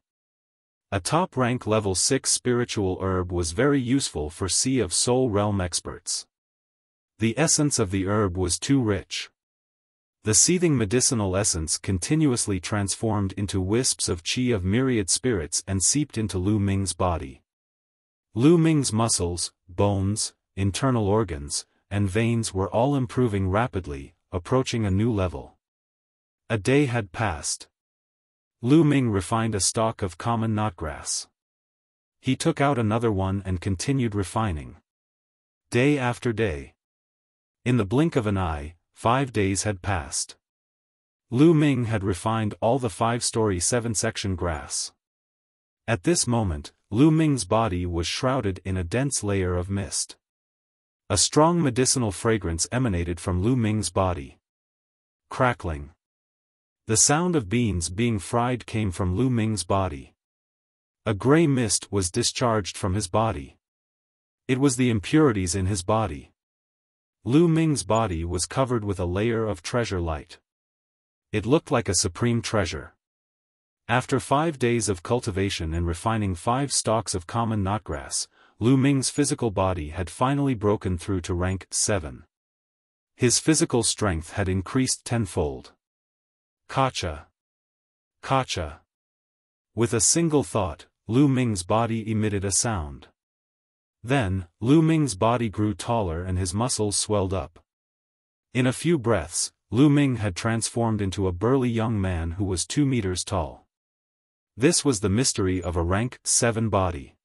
A top-rank level 6 spiritual herb was very useful for Sea of Soul realm experts. The essence of the herb was too rich. The seething medicinal essence continuously transformed into wisps of chi of myriad spirits and seeped into Lu Ming's body. Lu Ming's muscles, bones, internal organs, and veins were all improving rapidly, approaching a new level. A day had passed. Lu Ming refined a stalk of common knotgrass. He took out another one and continued refining. Day after day. In the blink of an eye, 5 days had passed. Lu Ming had refined all the 5-story 7-section grass. At this moment, Lu Ming's body was shrouded in a dense layer of mist. A strong medicinal fragrance emanated from Lu Ming's body. Crackling. The sound of beans being fried came from Lu Ming's body. A gray mist was discharged from his body. It was the impurities in his body. Lu Ming's body was covered with a layer of treasure light. It looked like a supreme treasure. After 5 days of cultivation and refining 5 stalks of common knotgrass, Lu Ming's physical body had finally broken through to rank 7. His physical strength had increased tenfold. Kacha. Kacha. With a single thought, Lu Ming's body emitted a sound. Then, Lu Ming's body grew taller and his muscles swelled up. In a few breaths, Lu Ming had transformed into a burly young man who was 2 meters tall. This was the mystery of a rank 7 body.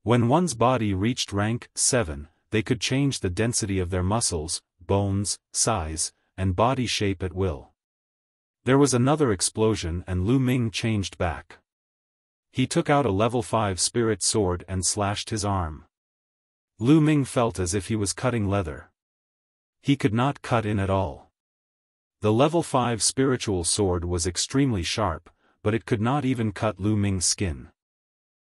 When one's body reached rank 7, they could change the density of their muscles, bones, size, and body shape at will. There was another explosion and Lu Ming changed back. He took out a level 5 spirit sword and slashed his arm. Lu Ming felt as if he was cutting leather. He could not cut in at all. The level 5 spiritual sword was extremely sharp, but it could not even cut Lu Ming's skin.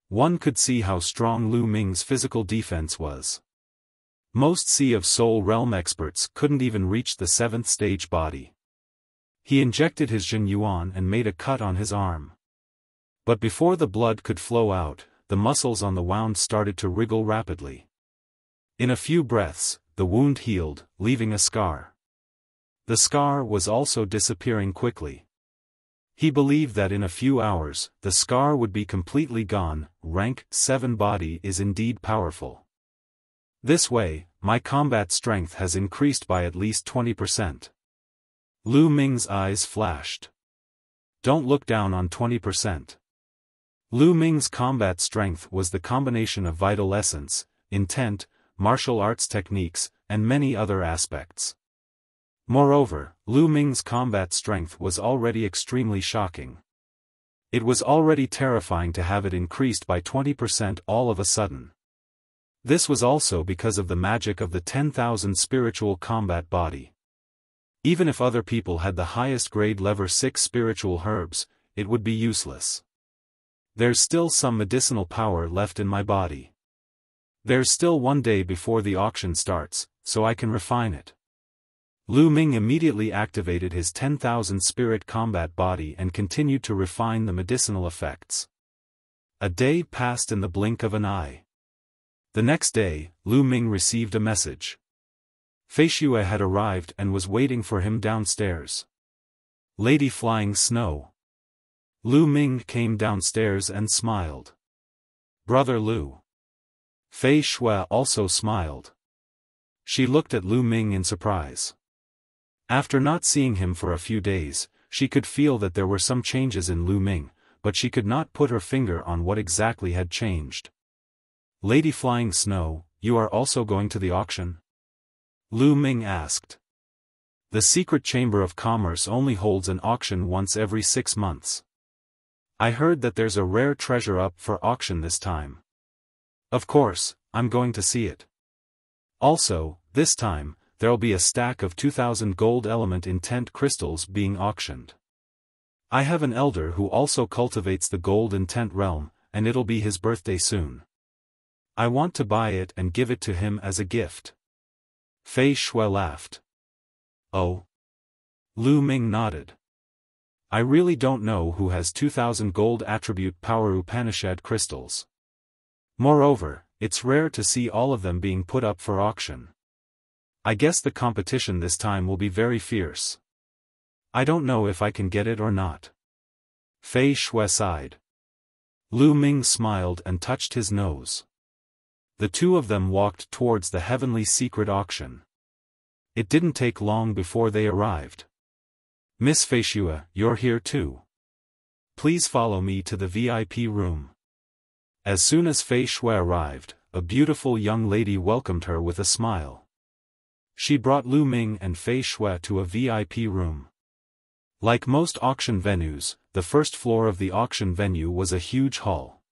One could see how strong Lu Ming's physical defense was. Most Sea of Soul Realm experts couldn't even reach the 7th stage body. He injected his Jin Yuan and made a cut on his arm. But before the blood could flow out, the muscles on the wound started to wriggle rapidly. In a few breaths, the wound healed, leaving a scar. The scar was also disappearing quickly. He believed that in a few hours, the scar would be completely gone. Rank 7 body is indeed powerful. This way, my combat strength has increased by at least 20%. Lu Ming's eyes flashed. Don't look down on 20%. Lu Ming's combat strength was the combination of vital essence, intent, martial arts techniques, and many other aspects. Moreover, Lu Ming's combat strength was already extremely shocking. It was already terrifying to have it increased by 20% all of a sudden. This was also because of the magic of the 10,000 spiritual combat body. Even if other people had the highest grade level 6 spiritual herbs, it would be useless. There's still some medicinal power left in my body. There's still one day before the auction starts, so I can refine it. Lu Ming immediately activated his 10,000 spirit combat body and continued to refine the medicinal effects. A day passed in the blink of an eye. The next day, Lu Ming received a message. Fei Xue had arrived and was waiting for him downstairs. Lady Flying Snow. Lu Ming came downstairs and smiled. Brother Lu. Fei Xue also smiled. She looked at Lu Ming in surprise. After not seeing him for a few days, she could feel that there were some changes in Lu Ming, but she could not put her finger on what exactly had changed. Lady Flying Snow, you are also going to the auction? Lu Ming asked. The Secret Chamber of Commerce only holds an auction once every 6 months. I heard that there's a rare treasure up for auction this time. Of course, I'm going to see it. Also, this time, there'll be a stack of 2,000 gold element intent crystals being auctioned. I have an elder who also cultivates the gold intent realm, and it'll be his birthday soon. I want to buy it and give it to him as a gift. Fei Xue laughed. Oh. Lu Ming nodded. I really don't know who has 2,000 gold attribute power Upanishad crystals. Moreover, it's rare to see all of them being put up for auction. I guess the competition this time will be very fierce. I don't know if I can get it or not. Fei Xue sighed. Lu Ming smiled and touched his nose. The two of them walked towards the heavenly secret auction. It didn't take long before they arrived. Miss Fei Xue, you're here too. Please follow me to the VIP room. As soon as Fei Xue arrived, a beautiful young lady welcomed her with a smile. She brought Lu Ming and Fei Xue to a VIP room. Like most auction venues, the first floor of the auction venue was a huge hall.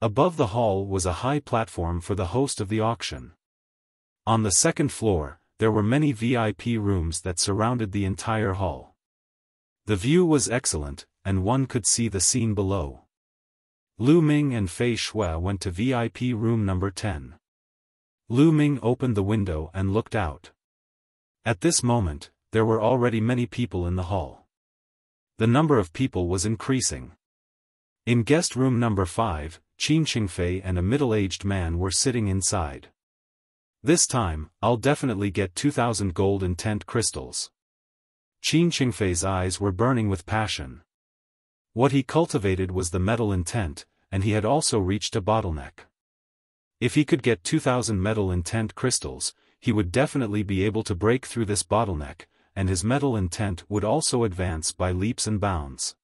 Above the hall was a high platform for the host of the auction. On the second floor, there were many VIP rooms that surrounded the entire hall. The view was excellent, and one could see the scene below. Lu Ming and Fei Xue went to VIP room number 10. Lu Ming opened the window and looked out. At this moment, there were already many people in the hall. The number of people was increasing. In guest room number 5, Qin Qingfei and a middle-aged man were sitting inside. This time, I'll definitely get 2,000 gold intent crystals. Qin Qingfei's eyes were burning with passion. What he cultivated was the metal intent, and he had also reached a bottleneck. If he could get 2,000 metal intent crystals, he would definitely be able to break through this bottleneck, and his metal intent would also advance by leaps and bounds.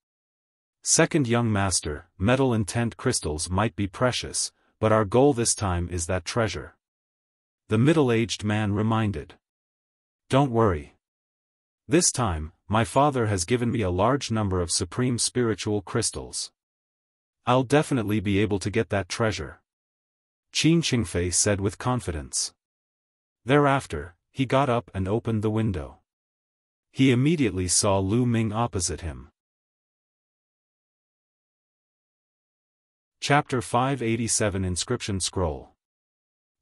Second young master, metal intent crystals might be precious, but our goal this time is that treasure. The middle-aged man reminded. Don't worry. This time, my father has given me a large number of supreme spiritual crystals. I'll definitely be able to get that treasure. Qin Qingfei said with confidence. Thereafter, he got up and opened the window. He immediately saw Lu Ming opposite him. Chapter 587 Inscription Scroll.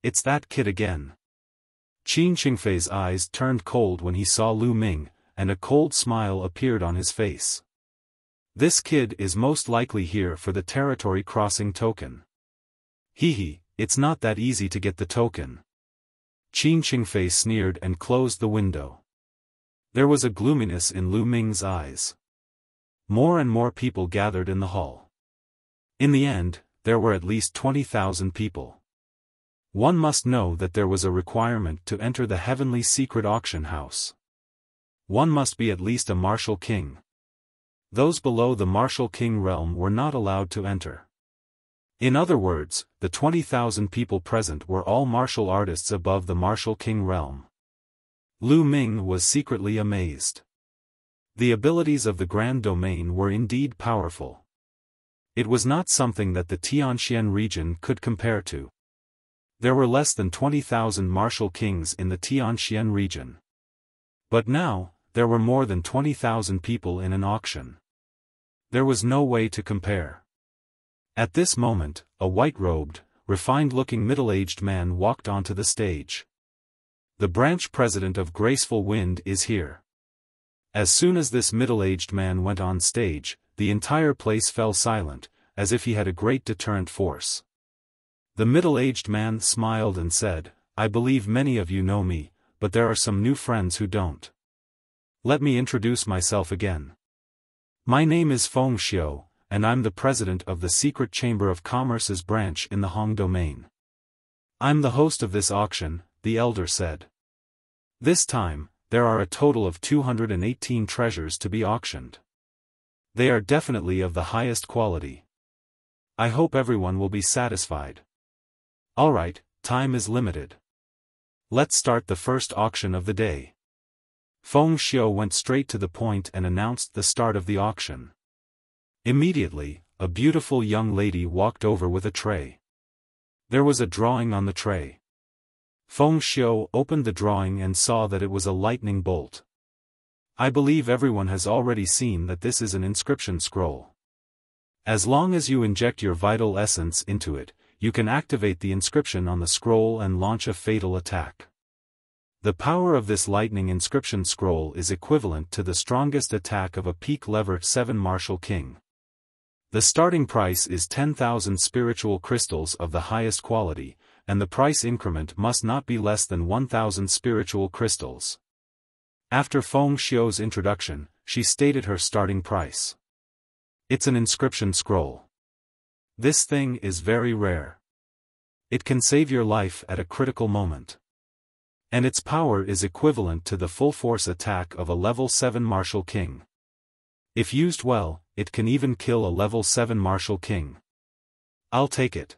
It's that kid again. Qin Qingfei's eyes turned cold when he saw Lu Ming, and a cold smile appeared on his face. This kid is most likely here for the territory crossing token. Hehe, it's not that easy to get the token. Qin Qingfei sneered and closed the window. There was a gloominess in Lu Ming's eyes. More and more people gathered in the hall. In the end, there were at least 20,000 people. One must know that there was a requirement to enter the heavenly secret auction house. One must be at least a martial king. Those below the martial king realm were not allowed to enter. In other words, the 20,000 people present were all martial artists above the martial king realm. Lu Ming was secretly amazed. The abilities of the Grand Domain were indeed powerful. It was not something that the Tianxian region could compare to. There were less than 20,000 martial kings in the Tianxian region. But now, there were more than 20,000 people in an auction. There was no way to compare. At this moment, a white-robed, refined-looking middle-aged man walked onto the stage. The branch president of Graceful Wind is here. As soon as this middle-aged man went on stage, the entire place fell silent, as if he had a great deterrent force. The middle-aged man smiled and said, "I believe many of you know me, but there are some new friends who don't. Let me introduce myself again. My name is Feng Xiao, and I'm the president of the Secret Chamber of Commerce's branch in the Hong Domain. I'm the host of this auction," the elder said. This time, there are a total of 218 treasures to be auctioned. They are definitely of the highest quality. I hope everyone will be satisfied. Alright, time is limited. Let's start the first auction of the day. Feng Xiao went straight to the point and announced the start of the auction. Immediately, a beautiful young lady walked over with a tray. There was a drawing on the tray. Feng Xiao opened the drawing and saw that it was a lightning bolt. I believe everyone has already seen that this is an inscription scroll. As long as you inject your vital essence into it, you can activate the inscription on the scroll and launch a fatal attack. The power of this lightning inscription scroll is equivalent to the strongest attack of a peak level 7 martial king. The starting price is 10,000 spiritual crystals of the highest quality, and the price increment must not be less than 1,000 spiritual crystals. After Feng Xiao's introduction, she stated her starting price. It's an inscription scroll. This thing is very rare. It can save your life at a critical moment. And its power is equivalent to the full force attack of a level 7 martial king. If used well, it can even kill a level 7 martial king. I'll take it.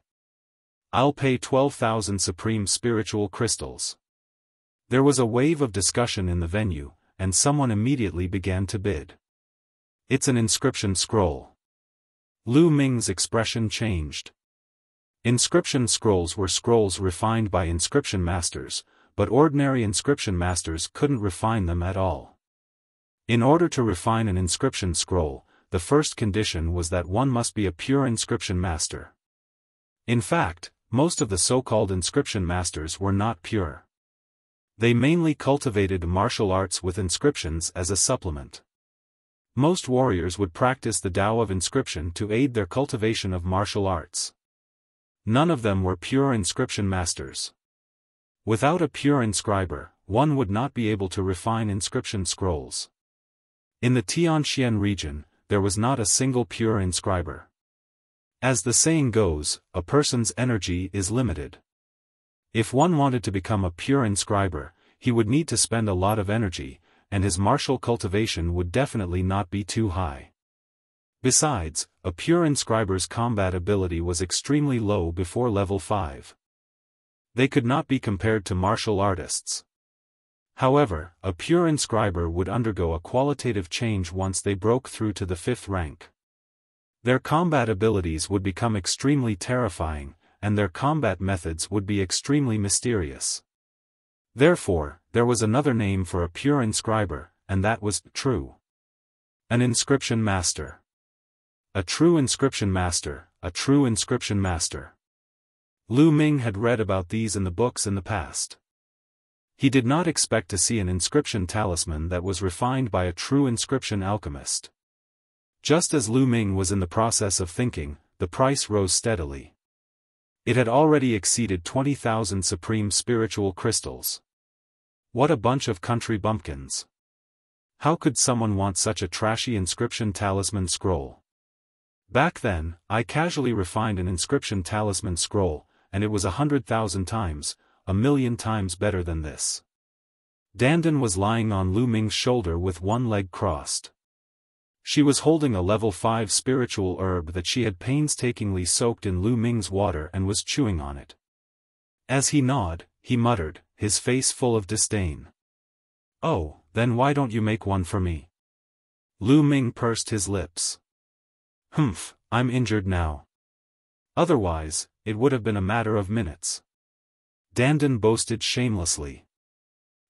I'll pay 12,000 supreme spiritual crystals. There was a wave of discussion in the venue, and someone immediately began to bid. It's an inscription scroll. Lu Ming's expression changed. Inscription scrolls were scrolls refined by inscription masters, but ordinary inscription masters couldn't refine them at all. In order to refine an inscription scroll, the first condition was that one must be a pure inscription master. In fact, most of the so-called inscription masters were not pure. They mainly cultivated martial arts with inscriptions as a supplement. Most warriors would practice the Tao of inscription to aid their cultivation of martial arts. None of them were pure inscription masters. Without a pure inscriber, one would not be able to refine inscription scrolls. In the Tianxian region, there was not a single pure inscriber. As the saying goes, a person's energy is limited. If one wanted to become a pure inscriber, he would need to spend a lot of energy, and his martial cultivation would definitely not be too high. Besides, a pure inscriber's combat ability was extremely low before level 5. They could not be compared to martial artists. However, a pure inscriber would undergo a qualitative change once they broke through to the 5th rank. Their combat abilities would become extremely terrifying, and their combat methods would be extremely mysterious. Therefore, there was another name for a pure inscriber, and that was true. An inscription master. A true inscription master, a true inscription master. Lu Ming had read about these in the books in the past. He did not expect to see an inscription talisman that was refined by a true inscription alchemist. Just as Lu Ming was in the process of thinking, the price rose steadily. It had already exceeded 20,000 supreme spiritual crystals. What a bunch of country bumpkins. How could someone want such a trashy inscription talisman scroll? Back then, I casually refined an inscription talisman scroll, and it was 100,000 times, 1,000,000 times better than this. Dandan was lying on Lu Ming's shoulder with one leg crossed. She was holding a level 5 spiritual herb that she had painstakingly soaked in Lu Ming's water and was chewing on it. As he gnawed, he muttered, his face full of disdain. "Oh, then why don't you make one for me?" Lu Ming pursed his lips. "Humph, I'm injured now. Otherwise, it would have been a matter of minutes." Dandan boasted shamelessly.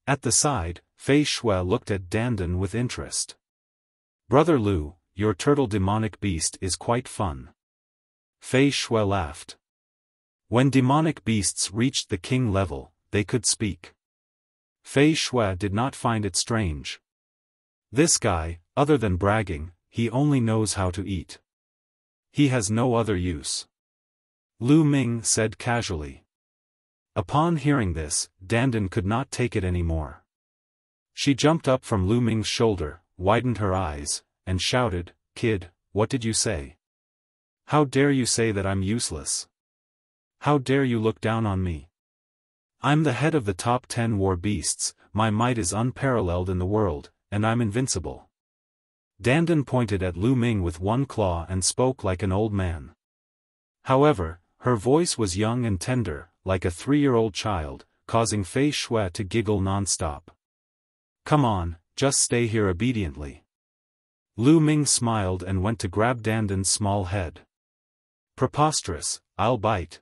At the side, Fei Shui looked at Dandan with interest. "Brother Lu, your turtle demonic beast is quite fun." Fei Shui laughed. When demonic beasts reached the king level, they could speak. Fei Shui did not find it strange. This guy, other than bragging, he only knows how to eat. He has no other use. Lu Ming said casually. Upon hearing this, Dandan could not take it anymore. She jumped up from Lu Ming's shoulder, widened her eyes, and shouted, "Kid, what did you say? How dare you say that I'm useless? How dare you look down on me? I'm the head of the top 10 war beasts, my might is unparalleled in the world, and I'm invincible." Dandan pointed at Lu Ming with one claw and spoke like an old man. However, her voice was young and tender, like a 3-year-old child, causing Fei Shui to giggle non-stop. "Come on, just stay here obediently." Lu Ming smiled and went to grab Dandan's small head. "Preposterous, I'll bite."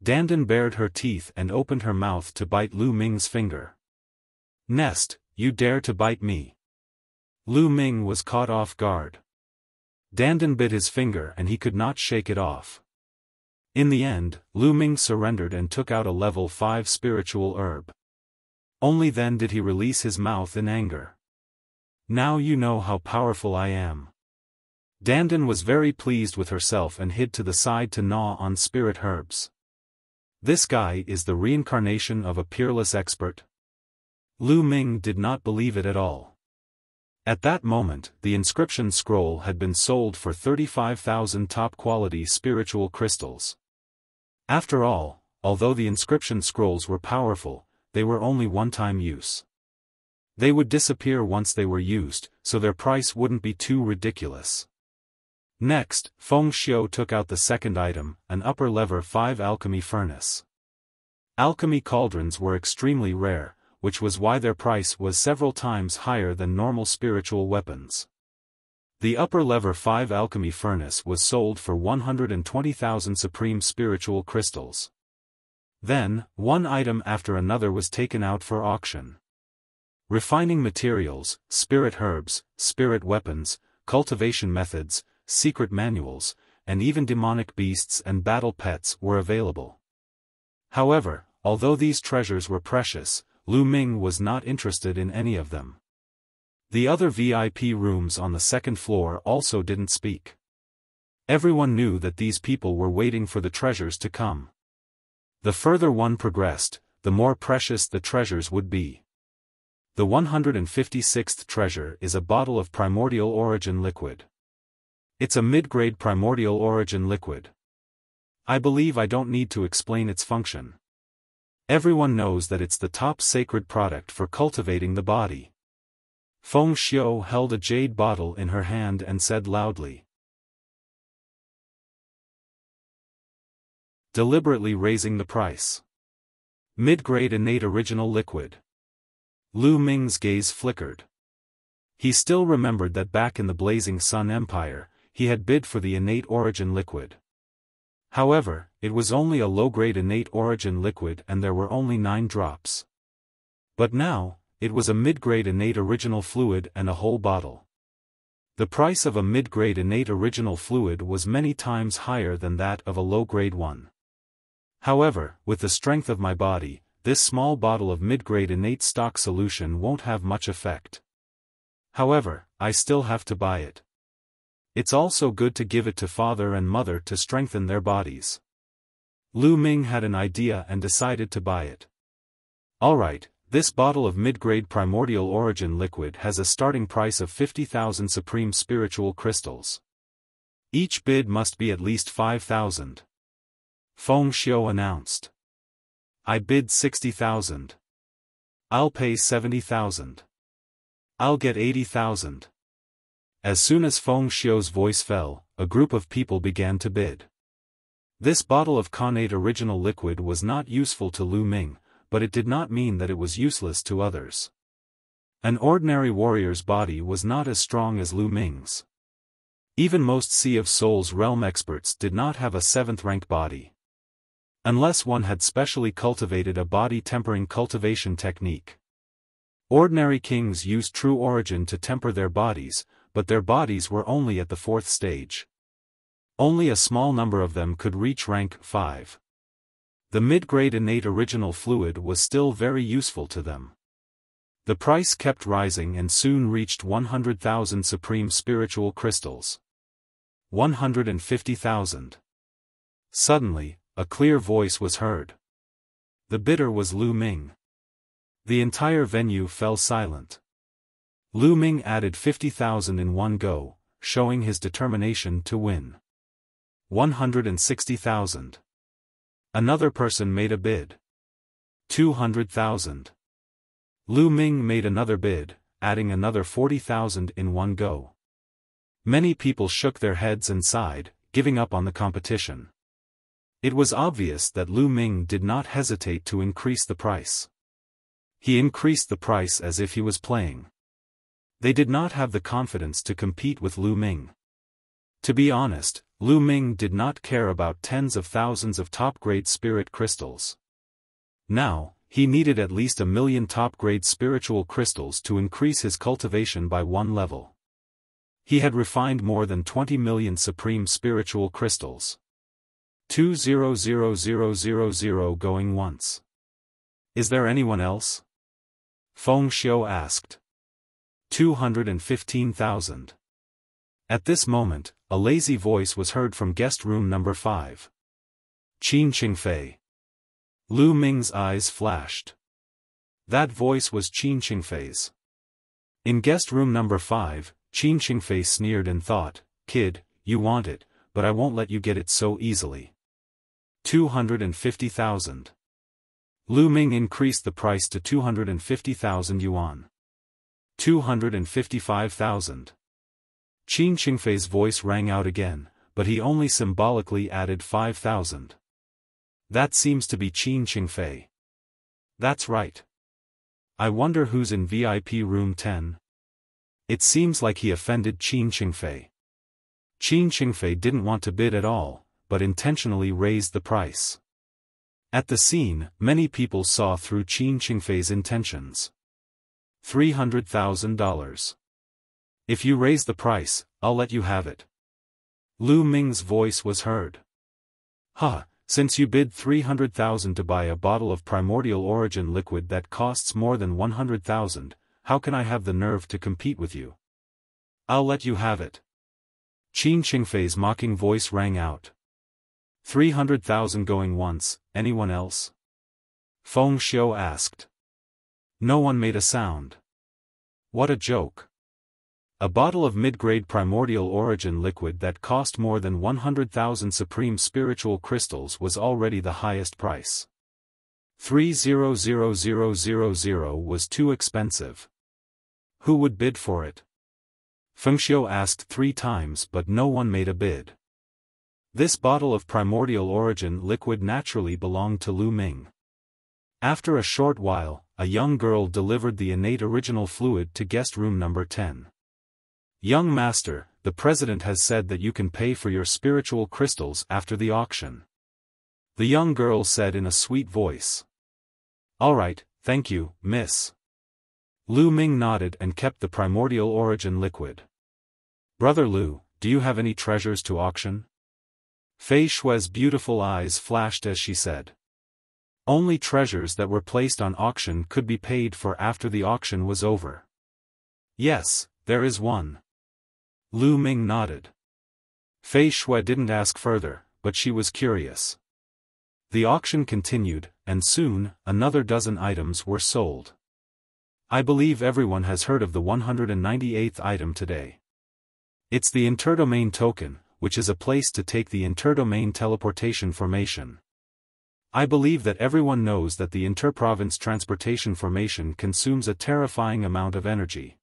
Dandan bared her teeth and opened her mouth to bite Lu Ming's finger. "Nest, you dare to bite me?" Lu Ming was caught off guard. Dandan bit his finger and he could not shake it off. In the end, Lu Ming surrendered and took out a level 5 spiritual herb. Only then did he release his mouth in anger. "Now you know how powerful I am." Dandan was very pleased with herself and hid to the side to gnaw on spirit herbs. This guy is the reincarnation of a peerless expert. Lu Ming did not believe it at all. At that moment, the inscription scroll had been sold for 35,000 top-quality spiritual crystals. After all, although the inscription scrolls were powerful, they were only one-time use. They would disappear once they were used, so their price wouldn't be too ridiculous. Next, Feng Xiu took out the second item, an upper lever 5 alchemy furnace. Alchemy cauldrons were extremely rare, which was why their price was several times higher than normal spiritual weapons. The upper lever 5 alchemy furnace was sold for 120,000 supreme spiritual crystals. Then, one item after another was taken out for auction. Refining materials, spirit herbs, spirit weapons, cultivation methods, secret manuals, and even demonic beasts and battle pets were available. However, although these treasures were precious, Lu Ming was not interested in any of them. The other VIP rooms on the second floor also didn't speak. Everyone knew that these people were waiting for the treasures to come. The further one progressed, the more precious the treasures would be. The 156th treasure is a bottle of primordial origin liquid. It's a mid-grade primordial origin liquid. I believe I don't need to explain its function. Everyone knows that it's the top sacred product for cultivating the body. Feng Xiu held a jade bottle in her hand and said loudly, deliberately raising the price. Mid-grade innate original liquid. Lu Ming's gaze flickered. He still remembered that back in the Blazing Sun Empire, he had bid for the innate origin liquid. However, it was only a low-grade innate origin liquid and there were only 9 drops. But now, it was a mid-grade innate original fluid and a whole bottle. The price of a mid-grade innate original fluid was many times higher than that of a low-grade one. However, with the strength of my body, this small bottle of mid-grade innate stock solution won't have much effect. However, I still have to buy it. It's also good to give it to father and mother to strengthen their bodies. Lu Ming had an idea and decided to buy it. Alright, this bottle of mid-grade primordial origin liquid has a starting price of 50,000 supreme spiritual crystals. Each bid must be at least 5,000. Feng Xiao announced. I bid 60,000. I'll pay 70,000. I'll get 80,000. As soon as Feng Xiao's voice fell, a group of people began to bid. This bottle of connate original liquid was not useful to Lu Ming, but it did not mean that it was useless to others. An ordinary warrior's body was not as strong as Lu Ming's. Even most Sea of Souls realm experts did not have a 7th rank body. Unless one had specially cultivated a body tempering cultivation technique. Ordinary kings used true origin to temper their bodies, but their bodies were only at the 4th stage. Only a small number of them could reach rank 5. The mid-grade innate original fluid was still very useful to them. The price kept rising and soon reached 100,000 supreme spiritual crystals. 150,000. Suddenly, a clear voice was heard. The bidder was Lu Ming. The entire venue fell silent. Lu Ming added 50,000 in one go, showing his determination to win. 160,000. Another person made a bid. 200,000. Lu Ming made another bid, adding another 40,000 in one go. Many people shook their heads and sighed, giving up on the competition. It was obvious that Lu Ming did not hesitate to increase the price. He increased the price as if he was playing. They did not have the confidence to compete with Lu Ming. To be honest, Lu Ming did not care about tens of thousands of top-grade spirit crystals. Now, he needed at least 1 million top-grade spiritual crystals to increase his cultivation by 1 level. He had refined more than 20 million supreme spiritual crystals. 200,000 going once. Is there anyone else? Feng Xiao asked. 215,000. At this moment, a lazy voice was heard from guest room number 5. Qin Qingfei. Lu Ming's eyes flashed. That voice was Qin Qingfei's. In guest room number 5, Qin Qingfei sneered and thought, "Kid, you want it, but I won't let you get it so easily." 250,000. Lu Ming increased the price to 250,000 yuan. 255,000. Qin Qingfei's voice rang out again, but he only symbolically added 5,000. That seems to be Qin Qingfei. That's right. I wonder who's in VIP room 10. It seems like he offended Qin Qingfei. Qin Qingfei didn't want to bid at all, but intentionally raised the price. At the scene, many people saw through Qin Qingfei's intentions. $300,000. If you raise the price, I'll let you have it. Lu Ming's voice was heard. Huh, since you bid 300,000 to buy a bottle of primordial origin liquid that costs more than 100,000, how can I have the nerve to compete with you? I'll let you have it. Qin Qingfei's mocking voice rang out. 300,000 going once, anyone else? Feng Xiao asked. No one made a sound. What a joke. A bottle of mid-grade primordial origin liquid that cost more than 100,000 supreme spiritual crystals was already the highest price. 300,000 was too expensive. Who would bid for it? Feng Xiao asked 3 times but no one made a bid. This bottle of primordial origin liquid naturally belonged to Lu Ming. After a short while, a young girl delivered the innate original fluid to guest room number 10. Young master, the president has said that you can pay for your spiritual crystals after the auction. The young girl said in a sweet voice. Alright, Thank you, miss. Lu Ming nodded and kept the primordial origin liquid. Brother Lu, do you have any treasures to auction? Fei Shue's beautiful eyes flashed as she said. Only treasures that were placed on auction could be paid for after the auction was over. Yes, there is one. Lu Ming nodded. Fei Shui didn't ask further, but she was curious. The auction continued, and soon, another dozen items were sold. I believe everyone has heard of the 198th item today. It's the interdomain token, which is a place to take the interdomain teleportation formation. I believe that everyone knows that the interprovince transportation formation consumes a terrifying amount of energy.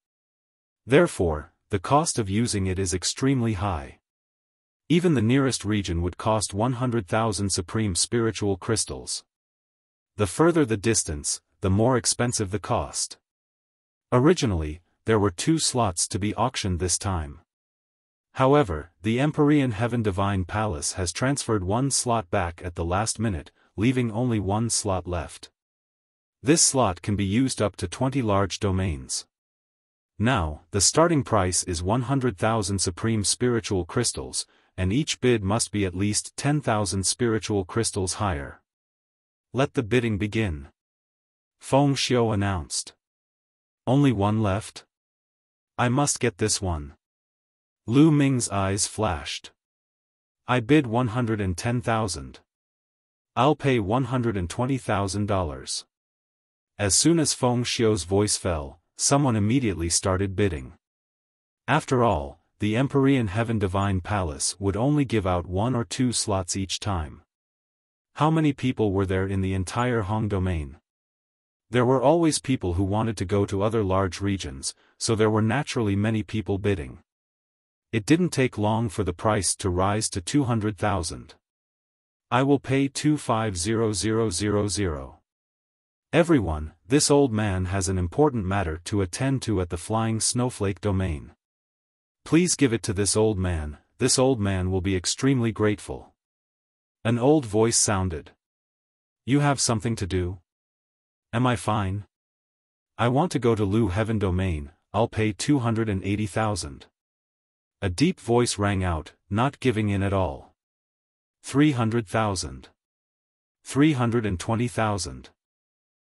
Therefore, the cost of using it is extremely high. Even the nearest region would cost 100,000 supreme spiritual crystals. The further the distance, the more expensive the cost. Originally, there were 2 slots to be auctioned this time. However, the Empyrean Heaven Divine Palace has transferred 1 slot back at the last minute, leaving only 1 slot left. This slot can be used up to 20 large domains. Now, the starting price is 100,000 supreme spiritual crystals, and each bid must be at least 10,000 spiritual crystals higher. Let the bidding begin. Feng Xiu announced. Only 1 left? I must get this one. Lu Ming's eyes flashed. I bid 110,000. I'll pay $120,000. As soon as Feng Xiu's voice fell, someone immediately started bidding. After all, the Empyrean Heaven Divine Palace would only give out 1 or 2 slots each time. How many people were there in the entire Hong domain? There were always people who wanted to go to other large regions, so there were naturally many people bidding. It didn't take long for the price to rise to 200,000. I will pay 250000. Everyone, this old man has an important matter to attend to at the Flying Snowflake domain. Please give it to this old man will be extremely grateful. An old voice sounded. You have something to do? Am I fine? I want to go to Lu Heaven domain, I'll pay 280,000. A deep voice rang out, not giving in at all. 300,000. 320,000.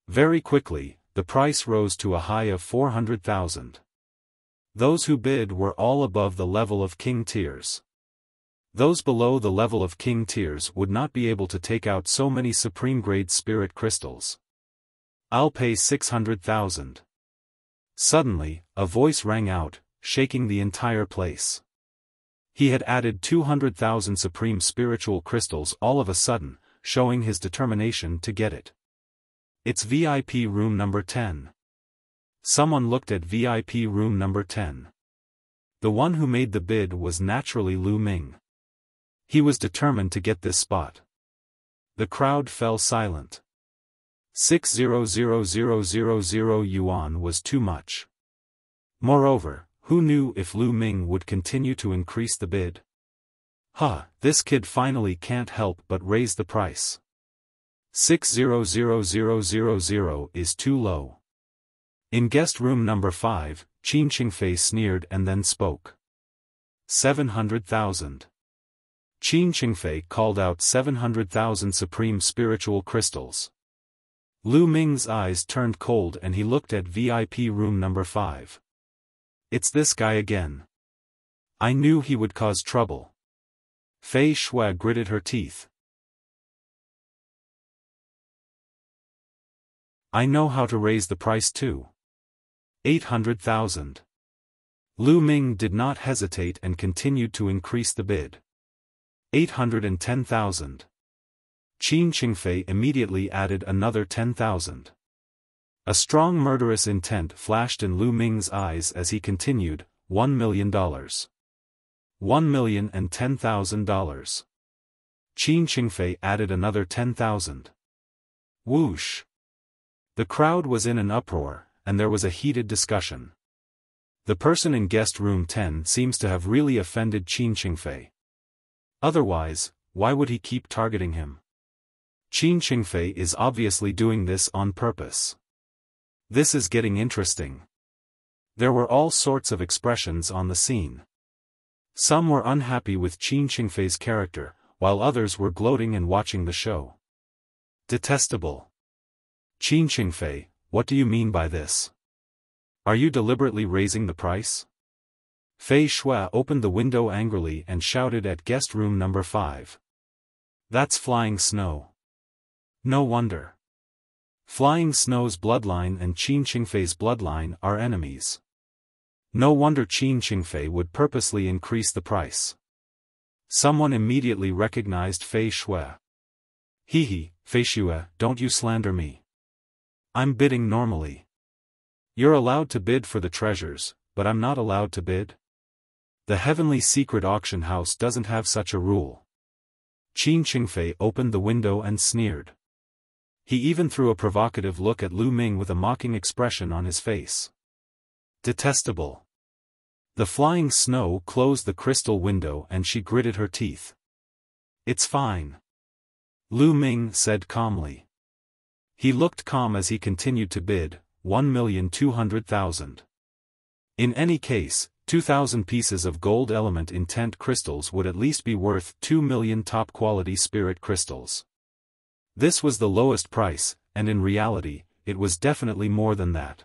Very quickly, the price rose to a high of 400,000. Those who bid were all above the level of king tiers. Those below the level of king tiers would not be able to take out so many supreme-grade spirit crystals. I'll pay 600,000. Suddenly, a voice rang out, shaking the entire place. He had added 200,000 supreme spiritual crystals all of a sudden, showing his determination to get it. It's VIP room number 10. Someone looked at VIP room number 10. The one who made the bid was naturally Lu Ming. He was determined to get this spot. The crowd fell silent. 600,000 yuan was too much. Moreover, who knew if Lu Ming would continue to increase the bid? This kid finally can't help but raise the price. 600,000 is too low. In guest room number 5, Qin Qingfei sneered and then spoke. 700,000. Qin Qingfei called out 700,000 supreme spiritual crystals. Lu Ming's eyes turned cold and he looked at VIP room number 5. It's this guy again. I knew he would cause trouble. Fei Shui gritted her teeth. I know how to raise the price too. 800,000. Lu Ming did not hesitate and continued to increase the bid. 810,000. Qin Qingfei immediately added another 10,000. A strong murderous intent flashed in Lu Ming's eyes as he continued, $1 million. $1,010,000. Qin Qingfei added another 10,000. Whoosh. The crowd was in an uproar, and there was a heated discussion. The person in guest room 10 seems to have really offended Qin Qingfei. Otherwise, why would he keep targeting him? Qin Qingfei is obviously doing this on purpose. This is getting interesting. There were all sorts of expressions on the scene. Some were unhappy with Qin Qingfei's character, while others were gloating and watching the show. Detestable. Qin Qingfei, what do you mean by this? Are you deliberately raising the price? Fei Shui opened the window angrily and shouted at guest room number 5. That's flying snow. No wonder. Flying Snow's bloodline and Qin Qingfei's bloodline are enemies. No wonder Qin Qingfei would purposely increase the price. Someone immediately recognized Fei Shui. Hee, Fei Shui, don't you slander me. I'm bidding normally. You're allowed to bid for the treasures, but I'm not allowed to bid? The Heavenly Secret Auction House doesn't have such a rule. Qin Qingfei opened the window and sneered. He even threw a provocative look at Lu Ming with a mocking expression on his face. Detestable. The Flying Snow closed the crystal window and she gritted her teeth. It's fine. Lu Ming said calmly. He looked calm as he continued to bid, 1,200,000. In any case, 2,000 pieces of gold element intent crystals would at least be worth 2 million top-quality spirit crystals. This was the lowest price, and in reality, it was definitely more than that.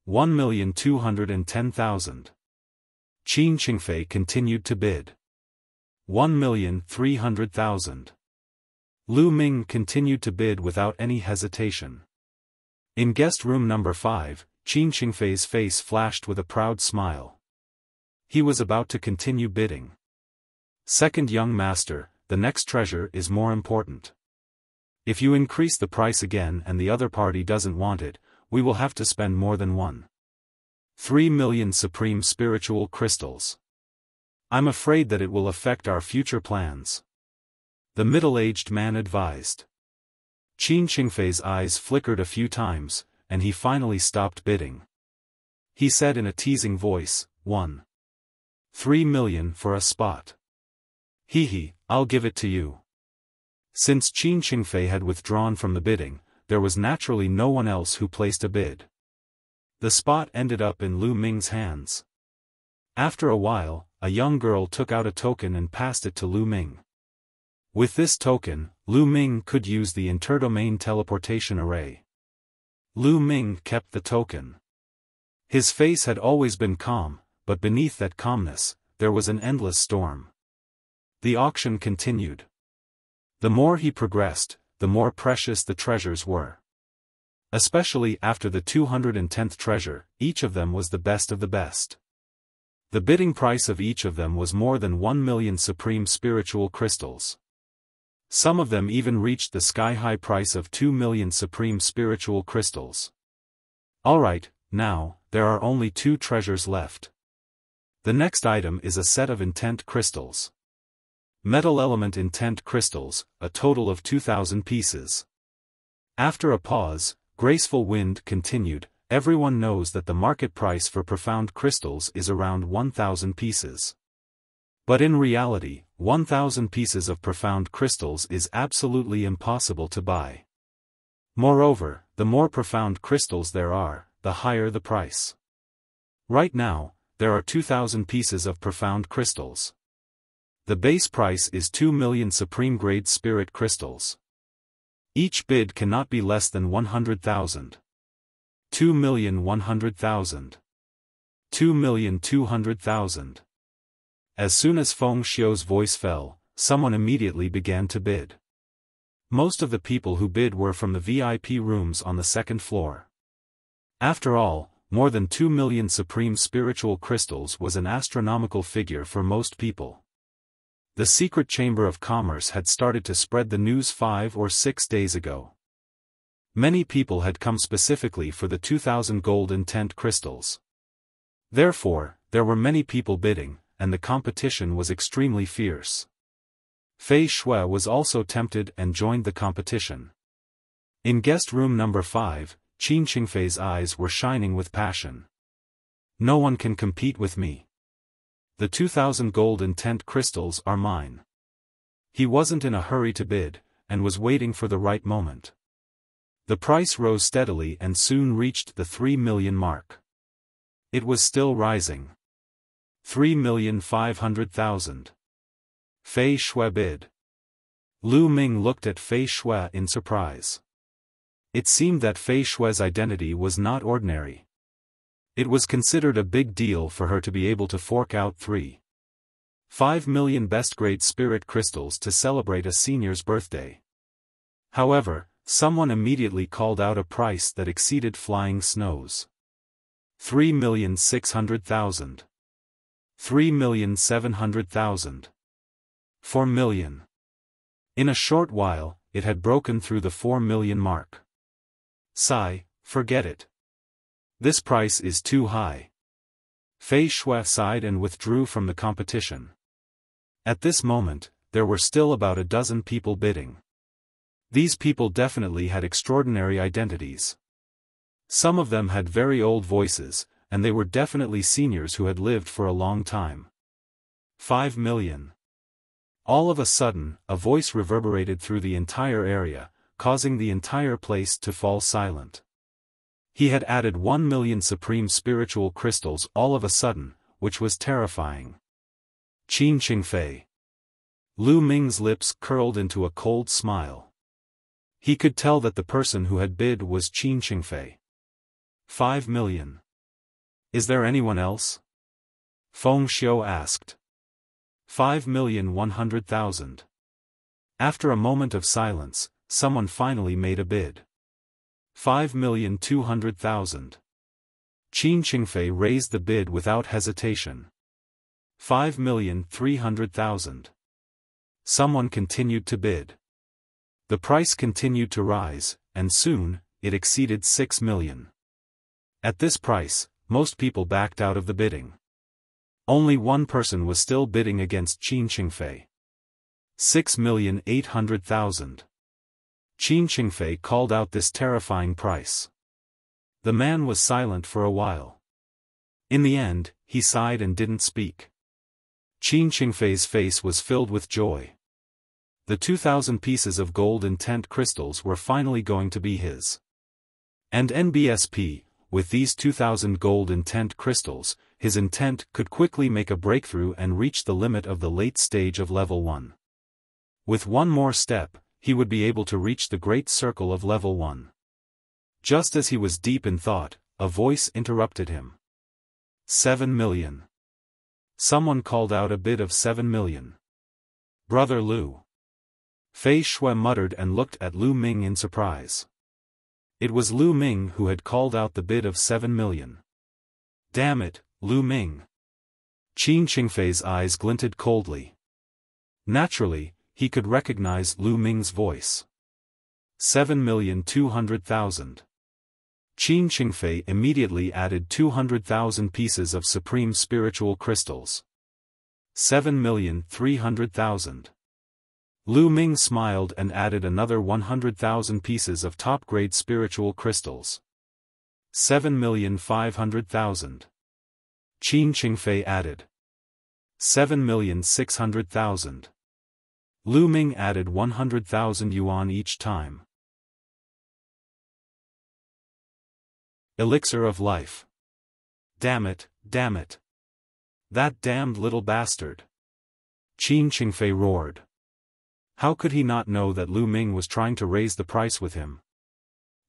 1,210,000. Qin Qingfei continued to bid. 1,300,000. Lu Ming continued to bid without any hesitation. In guest room number 5, Qin Qingfei's face flashed with a proud smile. He was about to continue bidding. Second young master, the next treasure is more important. If you increase the price again and the other party doesn't want it, we will have to spend more than 3 million supreme spiritual crystals. I'm afraid that it will affect our future plans. The middle-aged man advised. Qin Qingfei's eyes flickered a few times, and he finally stopped bidding. He said in a teasing voice, 3 million for a spot. Hee, I'll give it to you. Since Qin Qingfei had withdrawn from the bidding, there was naturally no one else who placed a bid. The spot ended up in Lu Ming's hands. After a while, a young girl took out a token and passed it to Lu Ming. With this token, Lu Ming could use the interdomain teleportation array. Lu Ming kept the token. His face had always been calm, but beneath that calmness, there was an endless storm. The auction continued. The more he progressed, the more precious the treasures were. Especially after the 210th treasure, each of them was the best of the best. The bidding price of each of them was more than 1 million supreme spiritual crystals. Some of them even reached the sky-high price of 2 million supreme spiritual crystals. Alright, now, there are only 2 treasures left. The next item is a set of intent crystals. Metal element intent crystals, a total of 2,000 pieces. After a pause, Graceful Wind continued, everyone knows that the market price for profound crystals is around 1,000 pieces. But in reality, 1,000 pieces of profound crystals is absolutely impossible to buy. Moreover, the more profound crystals there are, the higher the price. Right now, there are 2,000 pieces of profound crystals. The base price is 2 million supreme-grade spirit crystals. Each bid cannot be less than 100,000. 2,100,000. 2,200,000. As soon as Feng Xiu's voice fell, someone immediately began to bid. Most of the people who bid were from the VIP rooms on the second floor. After all, more than 2 million supreme spiritual crystals was an astronomical figure for most people. The secret chamber of commerce had started to spread the news 5 or 6 days ago. Many people had come specifically for the 2,000 gold intent crystals. Therefore, there were many people bidding, and the competition was extremely fierce. Fei Shui was also tempted and joined the competition. In guest room number 5, Qin Qingfei's eyes were shining with passion. No one can compete with me. The 2,000 gold intent crystals are mine. He wasn't in a hurry to bid, and was waiting for the right moment. The price rose steadily and soon reached the 3 million mark. It was still rising. 3,500,000. Fei Shui bid. Lu Ming looked at Fei Shui in surprise. It seemed that Fei Shui's identity was not ordinary. It was considered a big deal for her to be able to fork out 3.5 million best-grade spirit crystals to celebrate a senior's birthday. However, someone immediately called out a price that exceeded flying snows. 3,600,000. 3,700,000. 4 million. In a short while, it had broken through the 4 million mark. Sigh, forget it. This price is too high. Fei Shui sighed and withdrew from the competition. At this moment, there were still about a dozen people bidding. These people definitely had extraordinary identities. Some of them had very old voices, and they were definitely seniors who had lived for a long time. 5 million. All of a sudden, a voice reverberated through the entire area, causing the entire place to fall silent. He had added 1 million supreme spiritual crystals all of a sudden, which was terrifying. Qin Qingfei. Lu Ming's lips curled into a cold smile. He could tell that the person who had bid was Qin Qingfei. 5 million. Is there anyone else? Feng Xiu asked. 5,100,000. After a moment of silence, someone finally made a bid. 5,200,000. Qin Qingfei raised the bid without hesitation. 5,300,000. Someone continued to bid. The price continued to rise, and soon, it exceeded 6 million. At this price, most people backed out of the bidding. Only one person was still bidding against Qin Qingfei. 6,800,000. Qin Qingfei called out this terrifying price. The man was silent for a while. In the end, he sighed and didn't speak. Qin Qingfei's face was filled with joy. The 2,000 pieces of gold intent crystals were finally going to be his. And NBSP, with these 2,000 gold intent crystals, his intent could quickly make a breakthrough and reach the limit of the late stage of level 1. With one more step, he would be able to reach the great circle of level 1. Just as he was deep in thought, a voice interrupted him. 7 million. Someone called out a bid of 7 million. Brother Lu. Fei Shui muttered and looked at Lu Ming in surprise. It was Lu Ming who had called out the bid of 7 million. Damn it, Lu Ming. Qin Qingfei's eyes glinted coldly. Naturally, he could recognize Lu Ming's voice. 7,200,000. Qin Qingfei immediately added 200,000 pieces of supreme spiritual crystals. 7,300,000. Lu Ming smiled and added another 100,000 pieces of top-grade spiritual crystals. 7,500,000. Qin Qingfei added 7,600,000. Lu Ming added 100,000 yuan each time. Elixir of life. Damn it, damn it. That damned little bastard. Qin Qingfei roared. How could he not know that Lu Ming was trying to raise the price with him?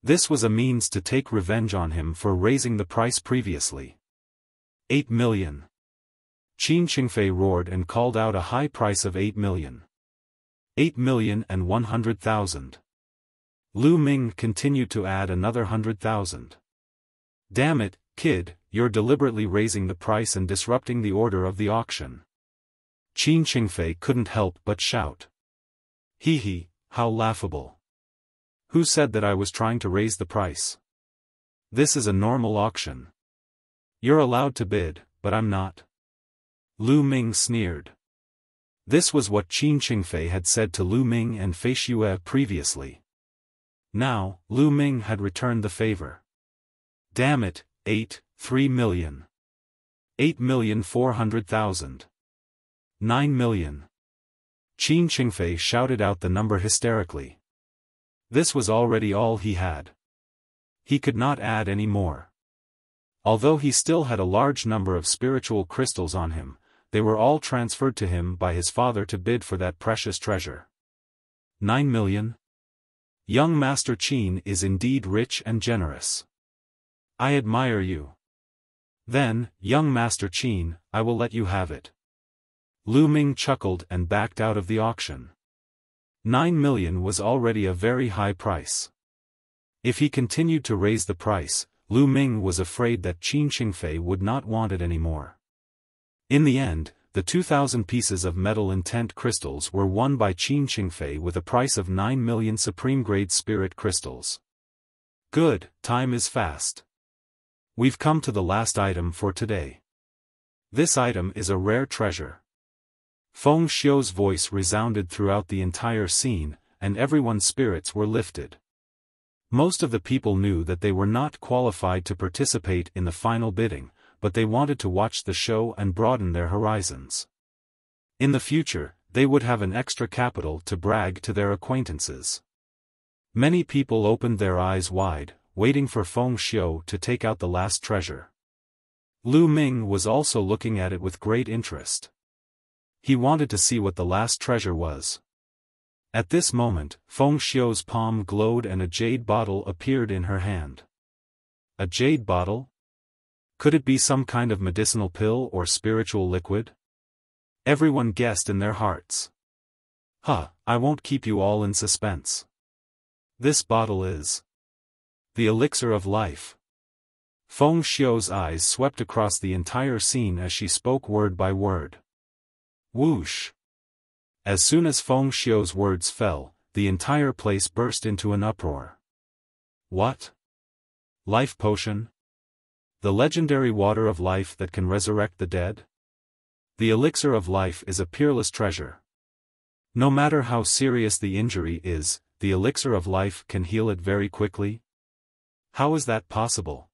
This was a means to take revenge on him for raising the price previously. 8 million. Qin Qingfei roared and called out a high price of 8 million. 8,100,000. Lu Ming continued to add another 100,000. Damn it, kid, you're deliberately raising the price and disrupting the order of the auction. Qin Qingfei couldn't help but shout. Hee hee, how laughable. Who said that I was trying to raise the price? This is a normal auction. You're allowed to bid, but I'm not. Lu Ming sneered. This was what Qin Qingfei had said to Lu Ming and Fei Shui previously. Now, Lu Ming had returned the favor. Damn it, 3 million. 8,400,000. 9 million. Qin Qingfei shouted out the number hysterically. This was already all he had. He could not add any more. Although he still had a large number of spiritual crystals on him, they were all transferred to him by his father to bid for that precious treasure. 9 million? Young Master Qin is indeed rich and generous. I admire you. Then, young Master Qin, I will let you have it. Lu Ming chuckled and backed out of the auction. 9 million was already a very high price. If he continued to raise the price, Lu Ming was afraid that Qin Qingfei would not want it anymore. In the end, the 2,000 pieces of metal intent crystals were won by Qin Qingfei with a price of 9 million supreme-grade spirit crystals. Good, time is fast. We've come to the last item for today. This item is a rare treasure. Feng Xiu's voice resounded throughout the entire scene, and everyone's spirits were lifted. Most of the people knew that they were not qualified to participate in the final bidding, but they wanted to watch the show and broaden their horizons. In the future, they would have an extra capital to brag to their acquaintances. Many people opened their eyes wide, waiting for Feng Xiu to take out the last treasure. Lu Ming was also looking at it with great interest. He wanted to see what the last treasure was. At this moment, Feng Xiu's palm glowed and a jade bottle appeared in her hand. A jade bottle? Could it be some kind of medicinal pill or spiritual liquid? Everyone guessed in their hearts. I won't keep you all in suspense. This bottle is the elixir of life. Feng Xiu's eyes swept across the entire scene as she spoke word by word. Whoosh! As soon as Feng Xiu's words fell, the entire place burst into an uproar. What? Life potion? The legendary water of life that can resurrect the dead? The elixir of life is a peerless treasure. No matter how serious the injury is, the elixir of life can heal it very quickly? How is that possible?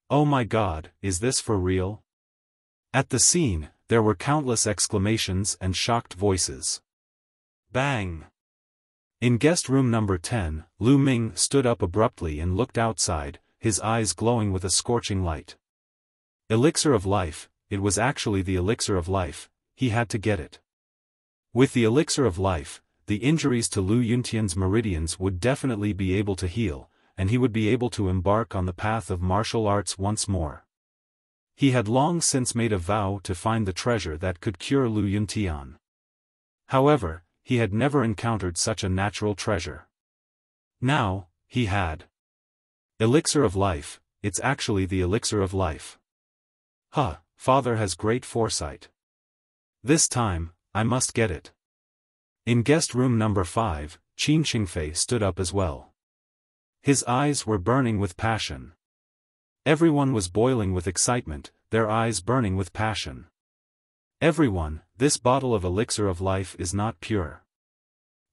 Oh my God, is this for real? At the scene, there were countless exclamations and shocked voices. Bang! In guest room number 10, Lu Ming stood up abruptly and looked outside, his eyes glowing with a scorching light. Elixir of life, it was actually the elixir of life, he had to get it. With the elixir of life, the injuries to Lu Yuntian's meridians would definitely be able to heal, and he would be able to embark on the path of martial arts once more. He had long since made a vow to find the treasure that could cure Lu Yuntian. However, he had never encountered such a natural treasure. Now, he had. Elixir of life, it's actually the elixir of life. Father has great foresight. This time, I must get it. In guest room number 5, Qin Qingfei stood up as well. His eyes were burning with passion. Everyone was boiling with excitement, their eyes burning with passion. Everyone, this bottle of elixir of life is not pure.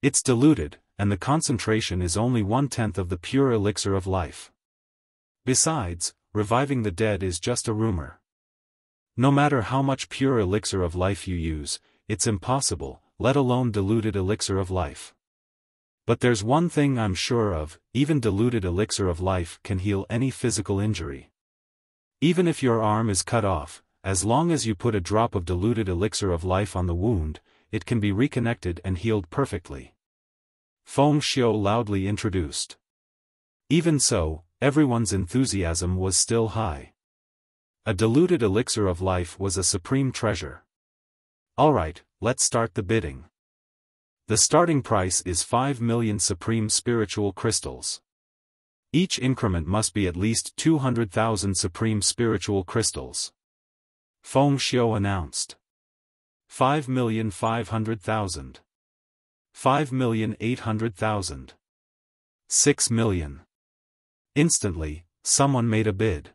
It's diluted, and the concentration is only 1/10 of the pure elixir of life. Besides, reviving the dead is just a rumor. No matter how much pure elixir of life you use, it's impossible, let alone diluted elixir of life. But there's one thing I'm sure of, even diluted elixir of life can heal any physical injury. Even if your arm is cut off, as long as you put a drop of diluted elixir of life on the wound, it can be reconnected and healed perfectly. Feng Xiu loudly introduced. Even so, everyone's enthusiasm was still high. A diluted elixir of life was a supreme treasure. Alright, let's start the bidding. The starting price is 5 million supreme spiritual crystals. Each increment must be at least 200,000 supreme spiritual crystals. Feng Xiu announced. 5,500,000. 5,800,000. 6 million. Instantly, someone made a bid.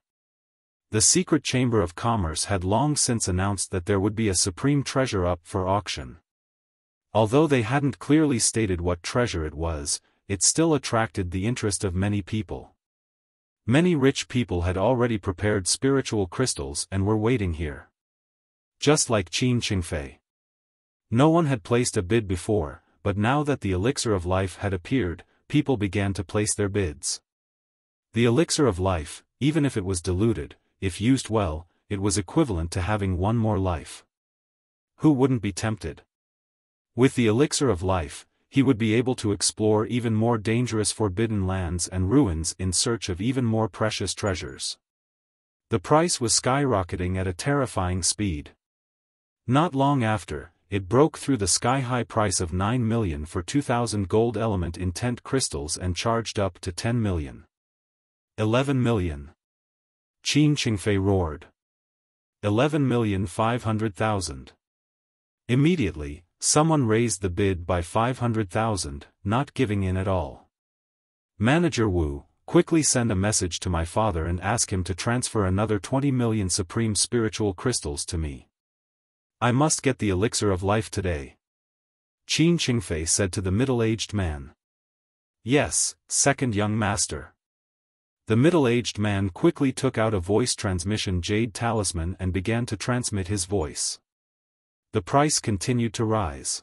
The secret chamber of commerce had long since announced that there would be a supreme treasure up for auction. Although they hadn't clearly stated what treasure it was, it still attracted the interest of many people. Many rich people had already prepared spiritual crystals and were waiting here. Just like Qin Qingfei. No one had placed a bid before, but now that the elixir of life had appeared, people began to place their bids. The elixir of life, even if it was diluted, if used well, it was equivalent to having one more life. Who wouldn't be tempted? With the elixir of life, he would be able to explore even more dangerous forbidden lands and ruins in search of even more precious treasures. The price was skyrocketing at a terrifying speed. Not long after, it broke through the sky-high price of 9 million for 2,000 gold element intent crystals and charged up to 10 million. 11 million. Qin Qingfei roared. 11,500,000. Immediately, someone raised the bid by 500,000, not giving in at all. Manager Wu, quickly send a message to my father and ask him to transfer another 20 million supreme spiritual crystals to me. I must get the elixir of life today. Qin Qingfei said to the middle-aged man. Yes, second young master. The middle-aged man quickly took out a voice transmission jade talisman and began to transmit his voice. The price continued to rise.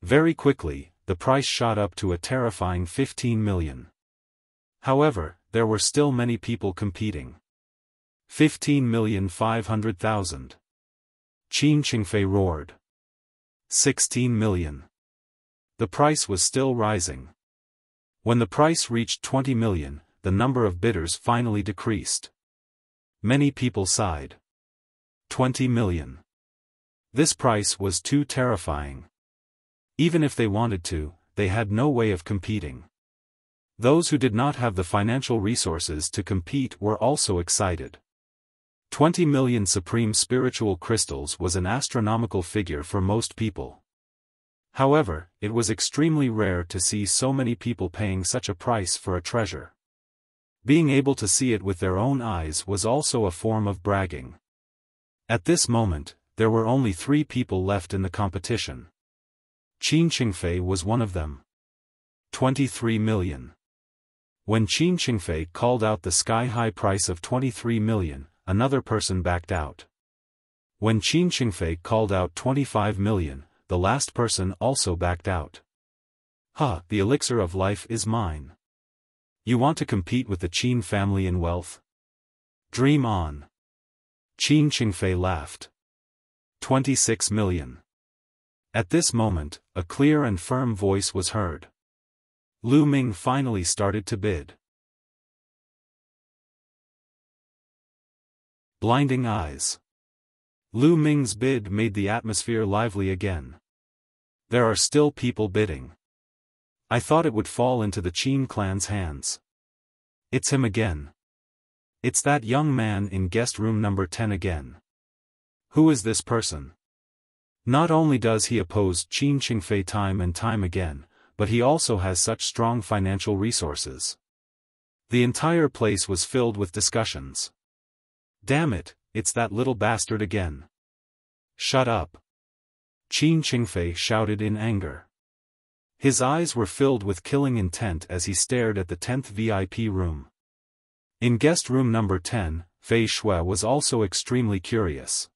Very quickly, the price shot up to a terrifying 15 million. However, there were still many people competing. 15,500,000. Qin Qingfei roared. 16 million. The price was still rising. When the price reached 20 million, the number of bidders finally decreased. Many people sighed. 20 million. This price was too terrifying. Even if they wanted to, they had no way of competing. Those who did not have the financial resources to compete were also excited. 20 million supreme spiritual crystals was an astronomical figure for most people. However, it was extremely rare to see so many people paying such a price for a treasure. Being able to see it with their own eyes was also a form of bragging. At this moment, there were only 3 people left in the competition. Qin Qingfei was one of them. 23 million. When Qin Qingfei called out the sky-high price of 23 million, another person backed out. When Qin Qingfei called out 25 million, the last person also backed out. The elixir of life is mine. You want to compete with the Qin family in wealth? Dream on. Qin Qingfei laughed. 26 million. At this moment, a clear and firm voice was heard. Lu Ming finally started to bid. Blinding eyes. Lu Ming's bid made the atmosphere lively again. There are still people bidding. I thought it would fall into the Qin clan's hands. It's him again. It's that young man in guest room number 10 again. Who is this person? Not only does he oppose Qin Qingfei time and time again, but he also has such strong financial resources. The entire place was filled with discussions. Damn it, it's that little bastard again. Shut up. Qin Qingfei shouted in anger. His eyes were filled with killing intent as he stared at the 10th VIP room. In guest room number 10, Fei Shui was also extremely curious.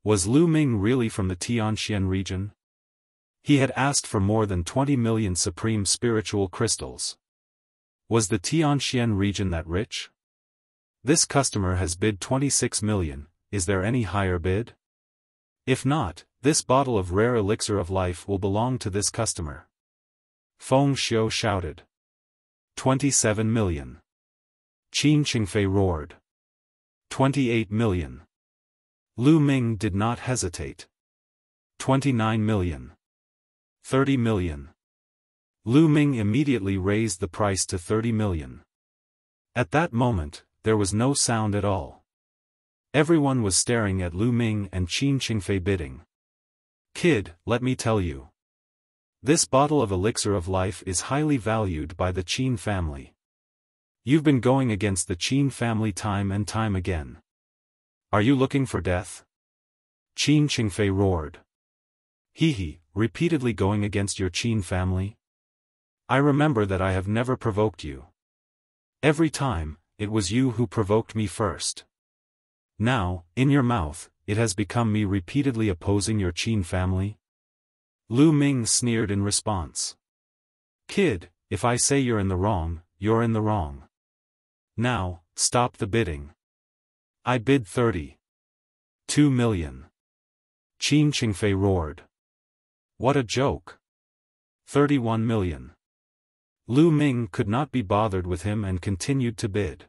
Was Lu Ming really from the Tianxian region? He had asked for more than 20 million supreme spiritual crystals. Was the Tianxian region that rich? This customer has bid 26 million, is there any higher bid? If not, this bottle of rare elixir of life will belong to this customer. Feng Xiu shouted. 27 million. Qin Qingfei roared. 28 million. Lu Ming did not hesitate. 29 million. 30 million. Lu Ming immediately raised the price to 30 million. At that moment, there was no sound at all. Everyone was staring at Lu Ming and Qin Qingfei bidding. Kid, let me tell you. This bottle of elixir of life is highly valued by the Qin family. You've been going against the Qin family time and time again. Are you looking for death? Qin Qingfei roared. Repeatedly going against your Qin family? I remember that I have never provoked you. Every time, it was you who provoked me first. Now, in your mouth, it has become me repeatedly opposing your Qin family? Lu Ming sneered in response. Kid, if I say you're in the wrong, you're in the wrong. Now, stop the bidding. I bid 32 million. Qin Qingfei roared. What a joke. 31 million. Lu Ming could not be bothered with him and continued to bid.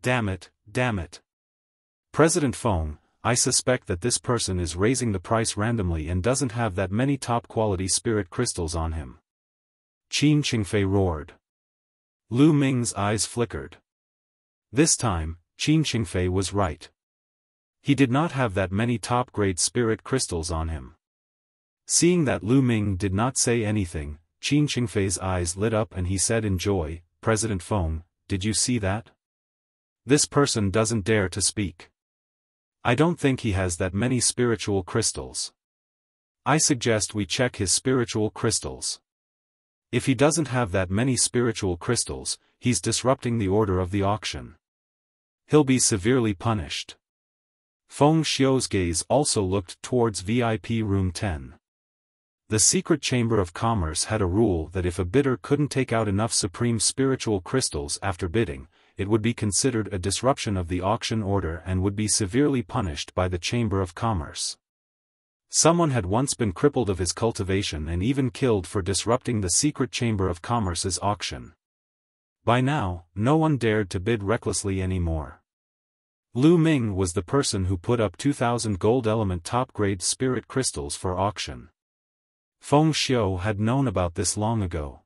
Damn it, damn it. President Feng, I suspect that this person is raising the price randomly and doesn't have that many top-quality spirit crystals on him. Qin Qingfei roared. Lu Ming's eyes flickered. This time, Qin Qingfei was right. He did not have that many top-grade spirit crystals on him. Seeing that Lu Ming did not say anything, Qin Qingfei's eyes lit up and he said in joy, President Feng, did you see that? This person doesn't dare to speak. I don't think he has that many spiritual crystals. I suggest we check his spiritual crystals. If he doesn't have that many spiritual crystals, he's disrupting the order of the auction. He'll be severely punished. Feng Xiu's gaze also looked towards VIP room 10. The secret chamber of commerce had a rule that if a bidder couldn't take out enough supreme spiritual crystals after bidding, it would be considered a disruption of the auction order and would be severely punished by the Chamber of Commerce. Someone had once been crippled of his cultivation and even killed for disrupting the secret Chamber of Commerce's auction. By now, no one dared to bid recklessly anymore. Lu Ming was the person who put up 2,000 gold element top-grade spirit crystals for auction. Feng Xiu had known about this long ago.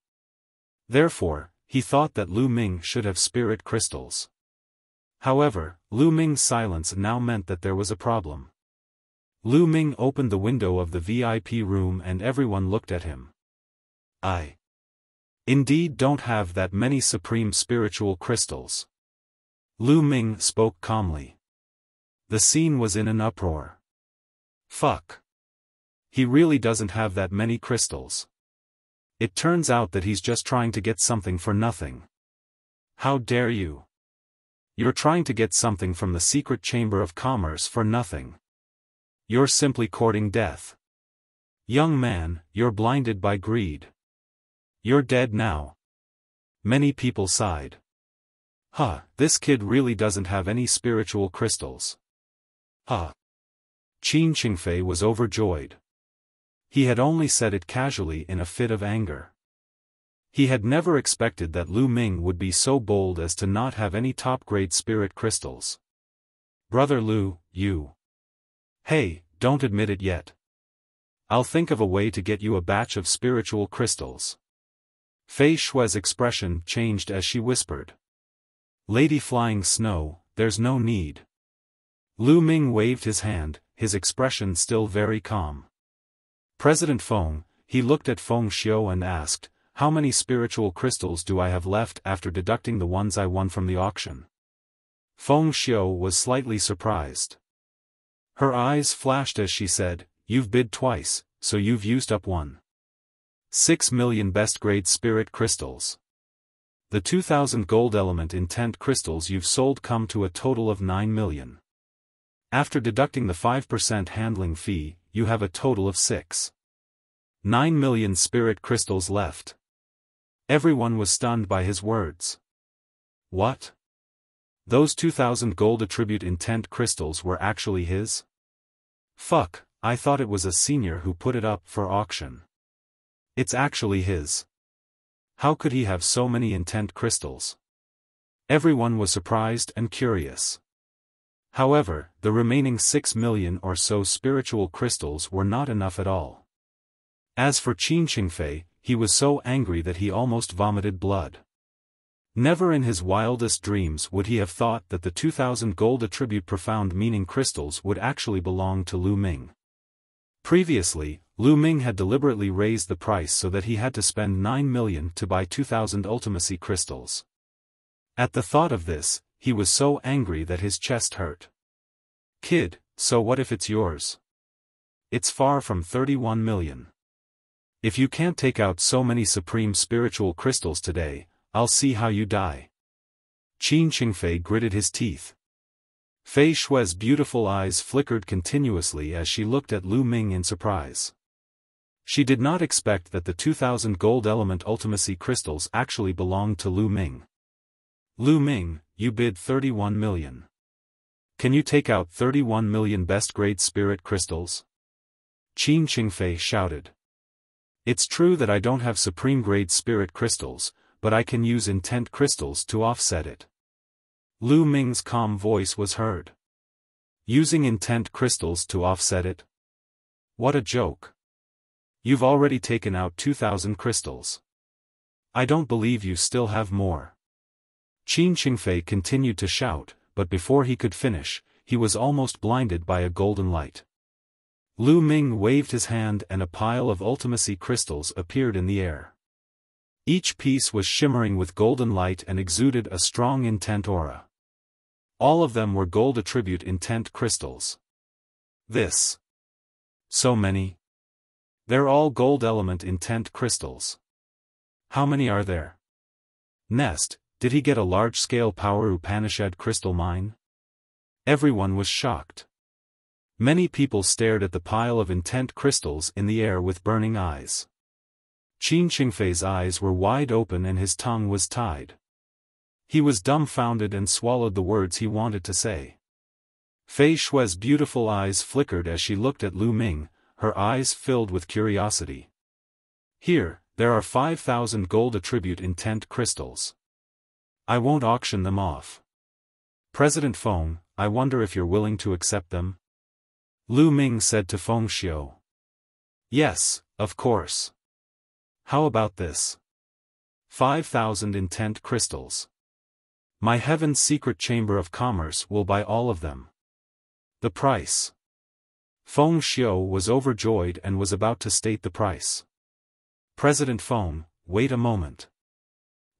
Therefore, he thought that Lu Ming should have spirit crystals. However, Lu Ming's silence now meant that there was a problem. Lu Ming opened the window of the VIP room and everyone looked at him. I indeed don't have that many supreme spiritual crystals. Lu Ming spoke calmly. The scene was in an uproar. Fuck. He really doesn't have that many crystals. It turns out that he's just trying to get something for nothing. How dare you? You're trying to get something from the secret chamber of commerce for nothing. You're simply courting death. Young man, you're blinded by greed. You're dead now. Many people sighed. Huh, this kid really doesn't have any spiritual crystals. Huh. Qin Qingfei was overjoyed. He had only said it casually in a fit of anger. He had never expected that Lu Ming would be so bold as to not have any top-grade spirit crystals. Brother Lu, you. Hey, don't admit it yet. I'll think of a way to get you a batch of spiritual crystals. Fei Shui's expression changed as she whispered. Lady Flying Snow, there's no need. Lu Ming waved his hand, his expression still very calm. President Feng, he looked at Feng Xiu and asked, how many spiritual crystals do I have left after deducting the ones I won from the auction? Feng Xiu was slightly surprised. Her eyes flashed as she said, you've bid twice, so you've used up 1.6 million best-grade spirit crystals. The 2,000 gold element intent crystals you've sold come to a total of 9 million. After deducting the 5% handling fee, you have a total of 6.9 million spirit crystals left. Everyone was stunned by his words. What? Those 2,000 gold attribute intent crystals were actually his? Fuck, I thought it was a senior who put it up for auction. It's actually his. How could he have so many intent crystals? Everyone was surprised and curious. However, the remaining 6 million or so spiritual crystals were not enough at all. As for Qin Qingfei, he was so angry that he almost vomited blood. Never in his wildest dreams would he have thought that the 2,000 gold attribute profound meaning crystals would actually belong to Lu Ming. Previously, Lu Ming had deliberately raised the price so that he had to spend 9 million to buy 2,000 ultimacy crystals. At the thought of this, he was so angry that his chest hurt. Kid, so what if it's yours? It's far from 31 million. If you can't take out so many supreme spiritual crystals today, I'll see how you die. Qin Qingfei gritted his teeth. Fei Shui's beautiful eyes flickered continuously as she looked at Lu Ming in surprise. She did not expect that the 2,000 gold element ultimacy crystals actually belonged to Lu Ming. Lu Ming, you bid 31 million. Can you take out 31 million best-grade spirit crystals? Qin Qingfei shouted. It's true that I don't have supreme-grade spirit crystals, but I can use intent crystals to offset it. Lu Ming's calm voice was heard. Using intent crystals to offset it? What a joke. You've already taken out 2,000 crystals. I don't believe you still have more. Qin Qingfei continued to shout, but before he could finish, he was almost blinded by a golden light. Lu Ming waved his hand and a pile of ultimacy crystals appeared in the air. Each piece was shimmering with golden light and exuded a strong intent aura. All of them were gold attribute intent crystals. This. So many. They're all gold element intent crystals. How many are there? Nest, did he get a large-scale power Upanishad crystal mine? Everyone was shocked. Many people stared at the pile of intent crystals in the air with burning eyes. Qin Qingfei's eyes were wide open and his tongue was tied. He was dumbfounded and swallowed the words he wanted to say. Fei Shue's beautiful eyes flickered as she looked at Lu Ming, her eyes filled with curiosity. Here, there are 5,000 gold attribute intent crystals. I won't auction them off. President Feng, I wonder if you're willing to accept them? Lu Ming said to Feng Xiao. Yes, of course. How about this? 5,000 intent crystals. My Heaven's Secret Chamber of Commerce will buy all of them. The price. Feng Xiao was overjoyed and was about to state the price. President Feng, wait a moment.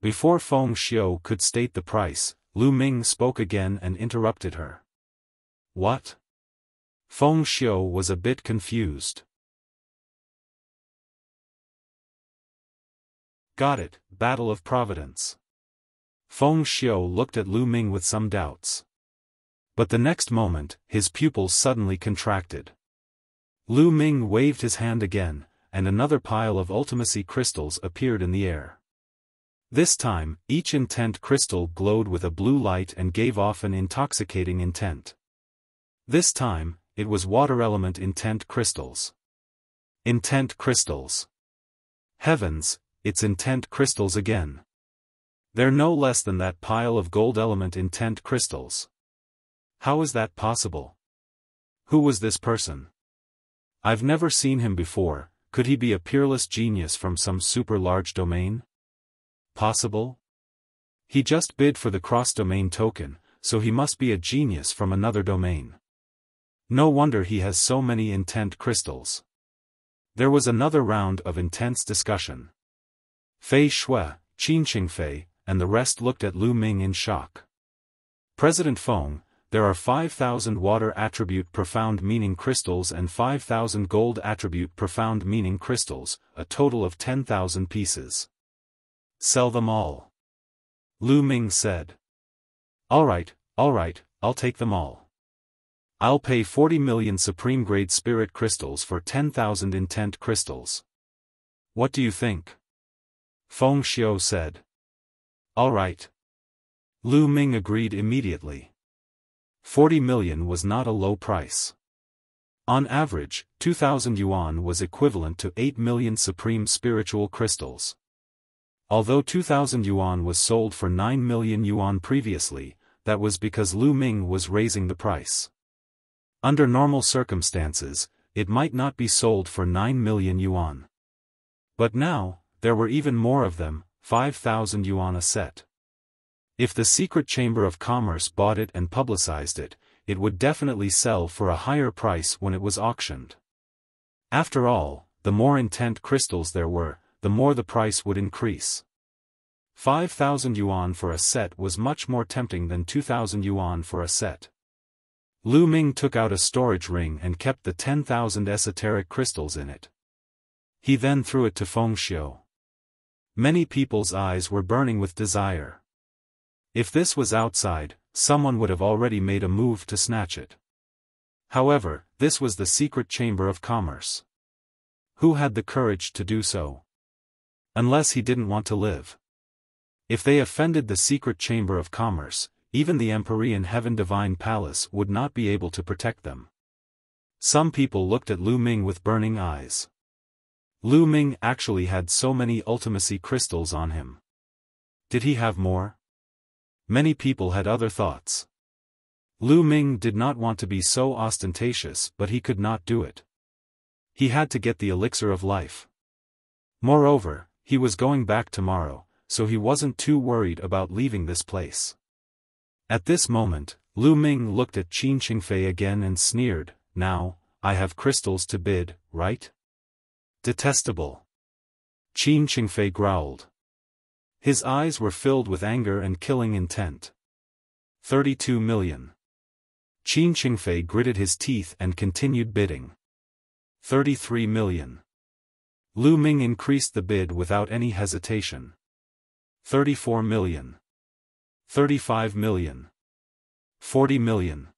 Before Feng Xiao could state the price, Lu Ming spoke again and interrupted her. What? Feng Xiao was a bit confused. Got it, Battle of Providence. Feng Xiao looked at Lu Ming with some doubts. But the next moment, his pupils suddenly contracted. Lu Ming waved his hand again, and another pile of ultimacy crystals appeared in the air. This time, each intent crystal glowed with a blue light and gave off an intoxicating intent. This time, it was water element intent crystals. Intent crystals. Heavens, it's intent crystals again. They're no less than that pile of gold element intent crystals. How is that possible? Who was this person? I've never seen him before. Could he be a peerless genius from some super-large domain? Possible? He just bid for the cross-domain token, so he must be a genius from another domain. No wonder he has so many intent crystals. There was another round of intense discussion. Fei Shui, Qin Qingfei, and the rest looked at Lu Ming in shock. President Feng, there are 5,000 water attribute profound meaning crystals and 5,000 gold attribute profound meaning crystals, a total of 10,000 pieces. Sell them all. Lu Ming said. All right, I'll take them all. I'll pay 40 million supreme-grade spirit crystals for 10,000 intent crystals. What do you think? Feng Xiao said. All right. Lu Ming agreed immediately. 40 million was not a low price. On average, 2,000 yuan was equivalent to 8 million supreme spiritual crystals. Although 2,000 yuan was sold for 9 million yuan previously, that was because Lu Ming was raising the price. Under normal circumstances, it might not be sold for 9 million yuan. But now, there were even more of them, 5,000 yuan a set. If the Secret Chamber of Commerce bought it and publicized it, it would definitely sell for a higher price when it was auctioned. After all, the more intent crystals there were, the more the price would increase. 5,000 yuan for a set was much more tempting than 2,000 yuan for a set. Lu Ming took out a storage ring and kept the 10,000 esoteric crystals in it. He then threw it to Feng Xiao. Many people's eyes were burning with desire. If this was outside, someone would have already made a move to snatch it. However, this was the Secret Chamber of Commerce. Who had the courage to do so? Unless he didn't want to live. If they offended the secret chamber of commerce, even the Empyrean Heaven Divine Palace would not be able to protect them. Some people looked at Lu Ming with burning eyes. Lu Ming actually had so many ultimacy crystals on him. Did he have more? Many people had other thoughts. Lu Ming did not want to be so ostentatious, but he could not do it. He had to get the elixir of life. Moreover, he was going back tomorrow, so he wasn't too worried about leaving this place. At this moment, Lu Ming looked at Qin Qingfei again and sneered, "Now, I have crystals to bid, right?" Detestable. Qin Qingfei growled. His eyes were filled with anger and killing intent. 32 million. Qin Qingfei gritted his teeth and continued bidding. 33 million. Lu Ming increased the bid without any hesitation. 34 million. 35 million. 40 million.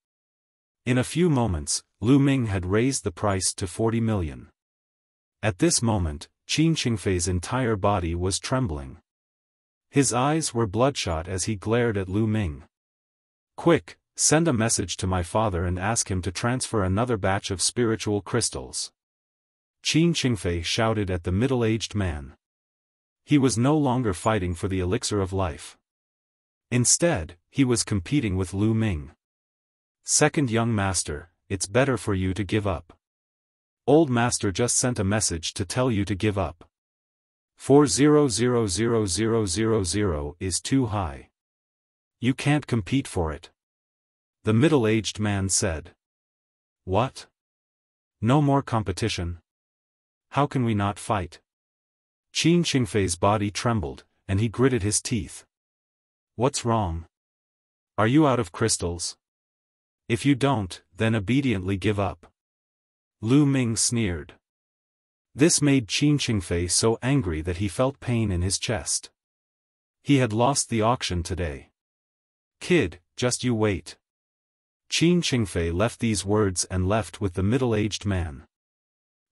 In a few moments, Lu Ming had raised the price to 40 million. At this moment, Qin Qingfei's entire body was trembling. His eyes were bloodshot as he glared at Lu Ming. "Quick, send a message to my father and ask him to transfer another batch of spiritual crystals." Qin Qingfei shouted at the middle-aged man. He was no longer fighting for the elixir of life. Instead, he was competing with Lu Ming. "Second young master, it's better for you to give up. Old master just sent a message to tell you to give up. 4000000 is too high. You can't compete for it." The middle-aged man said. "What? No more competition? How can we not fight?" Qin Qingfei's body trembled, and he gritted his teeth. "What's wrong? Are you out of crystals? If you don't, then obediently give up." Lu Ming sneered. This made Qin Qingfei so angry that he felt pain in his chest. He had lost the auction today. "Kid, just you wait." Qin Qingfei left these words and left with the middle-aged man.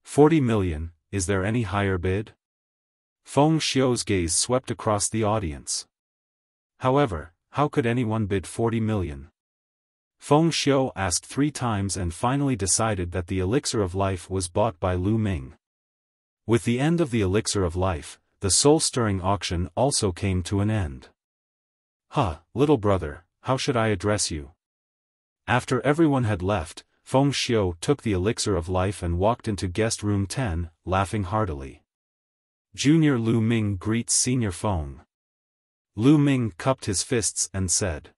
40 million, is there any higher bid? Feng Xiu's gaze swept across the audience. However, how could anyone bid 40 million? Feng Xiu asked 3 times and finally decided that the elixir of life was bought by Lu Ming. With the end of the elixir of life, the soul-stirring auction also came to an end. Little brother, how should I address you?" After everyone had left, Feng Xiu took the elixir of life and walked into guest room 10, laughing heartily. Junior Lu Ming greets Senior Feng. Lu Ming cupped his fists and said,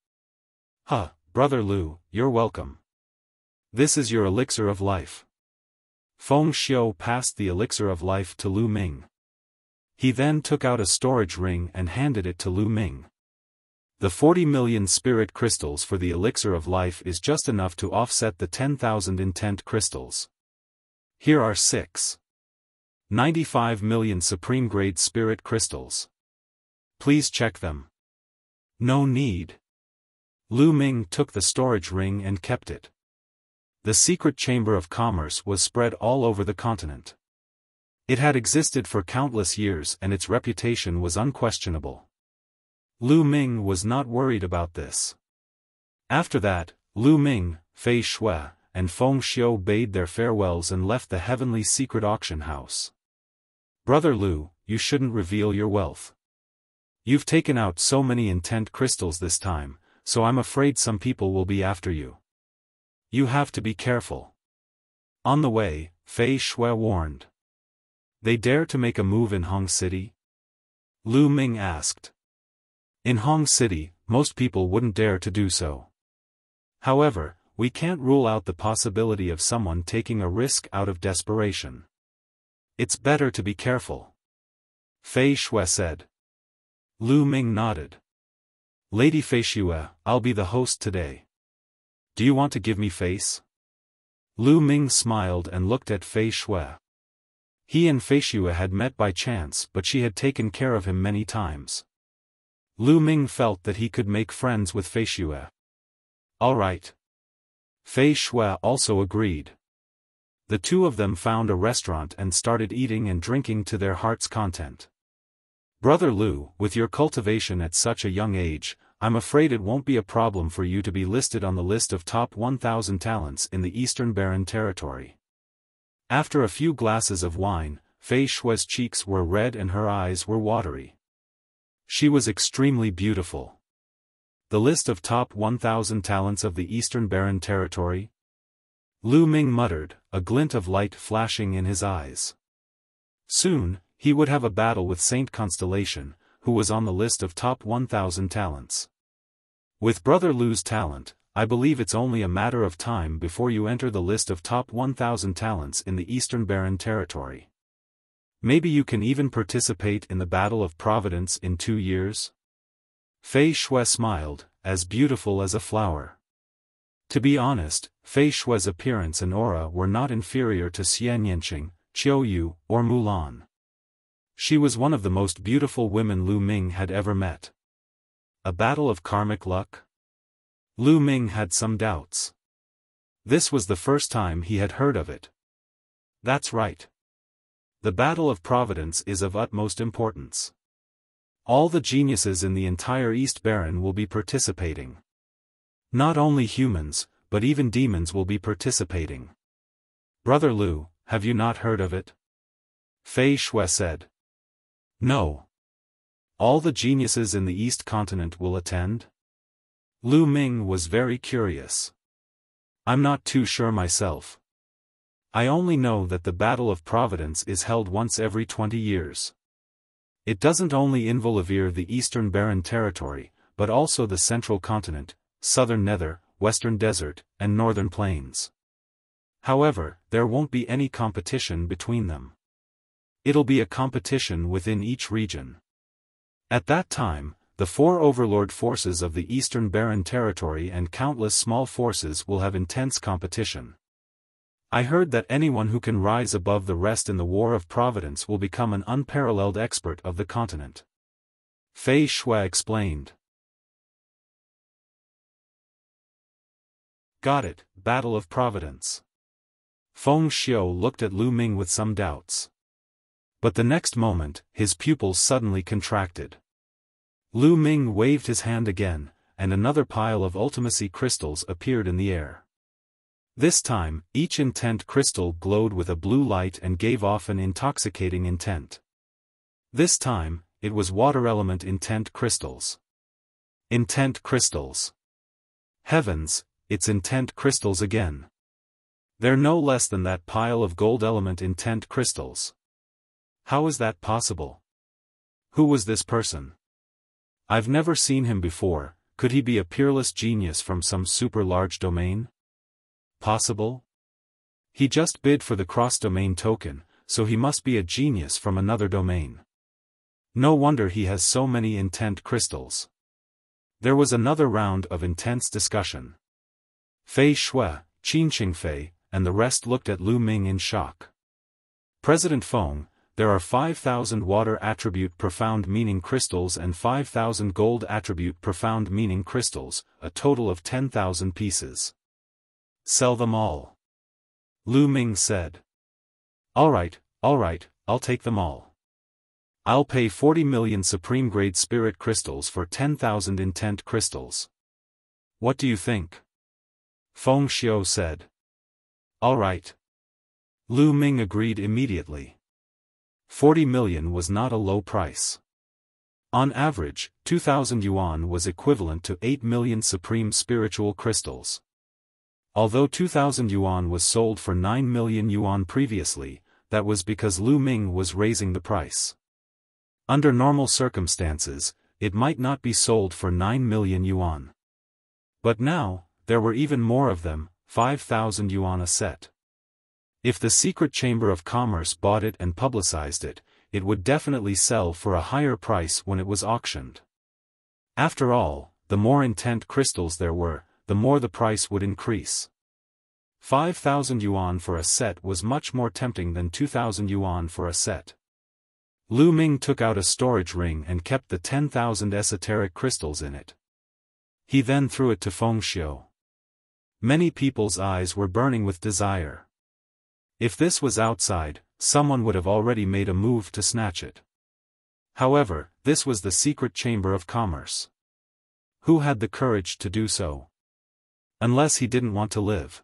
Brother Lu, you're welcome. This is your elixir of life." Feng Xiu passed the elixir of life to Lu Ming. He then took out a storage ring and handed it to Lu Ming. The 40 million spirit crystals for the elixir of life is just enough to offset the 10,000 intent crystals. Here are 95 million supreme-grade spirit crystals. Please check them. No need. Lu Ming took the storage ring and kept it. The secret chamber of commerce was spread all over the continent. It had existed for countless years and its reputation was unquestionable. Lu Ming was not worried about this. After that, Lu Ming, Fei Shui, and Feng Xiu bade their farewells and left the heavenly secret auction house. "Brother Lu, you shouldn't reveal your wealth. You've taken out so many intent crystals this time, so I'm afraid some people will be after you. You have to be careful." On the way, Fei Shui warned. "They dare to make a move in Hong City?" Lu Ming asked. "In Hong City, most people wouldn't dare to do so. However, we can't rule out the possibility of someone taking a risk out of desperation. It's better to be careful," Fei Shui said. Lu Ming nodded. "Lady Fei Shui, I'll be the host today. Do you want to give me face?" Lu Ming smiled and looked at Fei Shui. He and Fei Shui had met by chance, but she had taken care of him many times. Lu Ming felt that he could make friends with Fei Shui. "All right." Fei Shui also agreed. The two of them found a restaurant and started eating and drinking to their heart's content. Brother Lu, with your cultivation at such a young age, I'm afraid it won't be a problem for you to be listed on the list of top 1,000 talents in the Eastern Barren Territory. After a few glasses of wine, Fei Shue's cheeks were red and her eyes were watery. She was extremely beautiful. The list of top 1,000 talents of the Eastern Barren Territory? Lu Ming muttered, a glint of light flashing in his eyes. Soon, he would have a battle with Saint Constellation, who was on the list of top 1,000 talents. With Brother Lu's talent, I believe it's only a matter of time before you enter the list of top 1,000 talents in the Eastern Barren Territory. Maybe you can even participate in the Battle of Providence in 2 years? Fei Shui smiled, as beautiful as a flower. To be honest, Fei Shui's appearance and aura were not inferior to Xian Yanqing, Qiu Yu, or Mulan. She was one of the most beautiful women Lu Ming had ever met. A battle of karmic luck? Lu Ming had some doubts. This was the first time he had heard of it. That's right. The Battle of Providence is of utmost importance. All the geniuses in the entire East Barren will be participating. Not only humans, but even demons will be participating. Brother Lu, have you not heard of it? Fei Shui said. No. All the geniuses in the East Continent will attend? Lu Ming was very curious. I'm not too sure myself. I only know that the Battle of Providence is held once every 20 years. It doesn't only involve the Eastern Barren Territory, but also the Central Continent, Southern Nether, Western Desert, and Northern Plains. However, there won't be any competition between them. It'll be a competition within each region. At that time, the 4 overlord forces of the Eastern Barren Territory and countless small forces will have intense competition. I heard that anyone who can rise above the rest in the War of Providence will become an unparalleled expert of the continent. Fei Shui explained. Got it, Battle of Providence. Feng Xiu looked at Lu Ming with some doubts. But the next moment, his pupils suddenly contracted. Lu Ming waved his hand again, and another pile of ultimacy crystals appeared in the air. This time, each intent crystal glowed with a blue light and gave off an intoxicating intent. This time, it was water element intent crystals. Intent crystals. Heavens, it's intent crystals again. They're no less than that pile of gold element intent crystals. How is that possible? Who was this person? I've never seen him before. Could he be a peerless genius from some super large domain? Possible? He just bid for the cross-domain token, so he must be a genius from another domain. No wonder he has so many intent crystals. There was another round of intense discussion. Fei Shui, Qin Qingfei, and the rest looked at Lu Ming in shock. President Feng, there are 5,000 water attribute profound meaning crystals and 5,000 gold attribute profound meaning crystals, a total of 10,000 pieces. Sell them all. Lu Ming said. Alright, I'll take them all. I'll pay 40 million supreme-grade spirit crystals for 10,000 intent crystals. What do you think? Feng Xiu said. Alright. Lu Ming agreed immediately. 40 million was not a low price. On average, 2,000 yuan was equivalent to 8 million supreme spiritual crystals. Although 2,000 yuan was sold for 9 million yuan previously, that was because Lu Ming was raising the price. Under normal circumstances, it might not be sold for 9 million yuan. But now, there were even more of them, 5,000 yuan a set. If the Secret Chamber of Commerce bought it and publicized it, it would definitely sell for a higher price when it was auctioned. After all, the more intent crystals there were, the more the price would increase. 5,000 yuan for a set was much more tempting than 2,000 yuan for a set. Lu Ming took out a storage ring and kept the 10,000 esoteric crystals in it. He then threw it to Feng Xiu. Many people's eyes were burning with desire. If this was outside, someone would have already made a move to snatch it. However, this was the secret chamber of commerce. Who had the courage to do so? Unless he didn't want to live.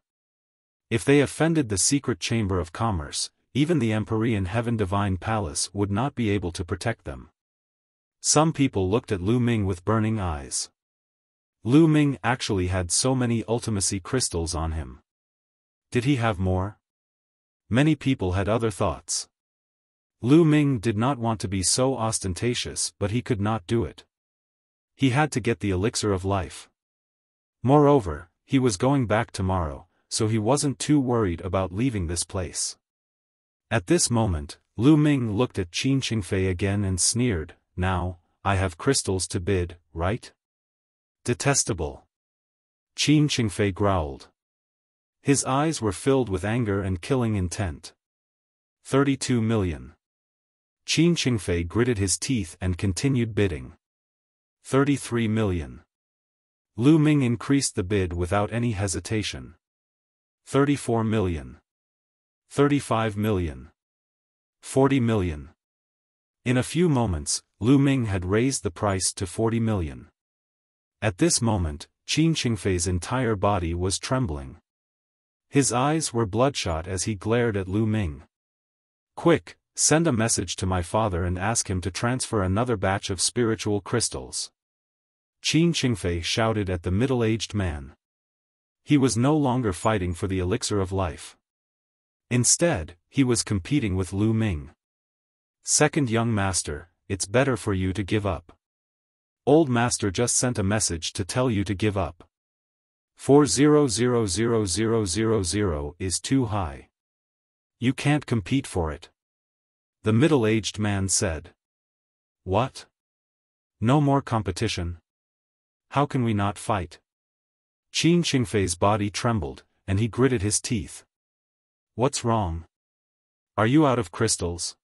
If they offended the secret chamber of commerce, even the Empyrean Heaven Divine Palace would not be able to protect them. Some people looked at Lu Ming with burning eyes. Lu Ming actually had so many ultimacy crystals on him. Did he have more? Many people had other thoughts. Lu Ming did not want to be so ostentatious, but he could not do it. He had to get the elixir of life. Moreover, he was going back tomorrow, so he wasn't too worried about leaving this place. At this moment, Lu Ming looked at Qin Qingfei again and sneered, "Now, I have crystals to bid, right?" Detestable. Qin Qingfei growled. His eyes were filled with anger and killing intent. 32 million. Qin Qingfei gritted his teeth and continued bidding. 33 million. Lu Ming increased the bid without any hesitation. 34 million. 35 million. 40 million. In a few moments, Lu Ming had raised the price to 40 million. At this moment, Qin Qingfei's entire body was trembling. His eyes were bloodshot as he glared at Lu Ming. "Quick, send a message to my father and ask him to transfer another batch of spiritual crystals." Qin Qingfei shouted at the middle-aged man. He was no longer fighting for the elixir of life. Instead, he was competing with Lu Ming. "Second young master, it's better for you to give up. Old master just sent a message to tell you to give up. 400000 is too high. You can't compete for it." The middle-aged man said. "What? No more competition? How can we not fight?" Qin Qingfei's body trembled, and he gritted his teeth. "What's wrong? Are you out of crystals?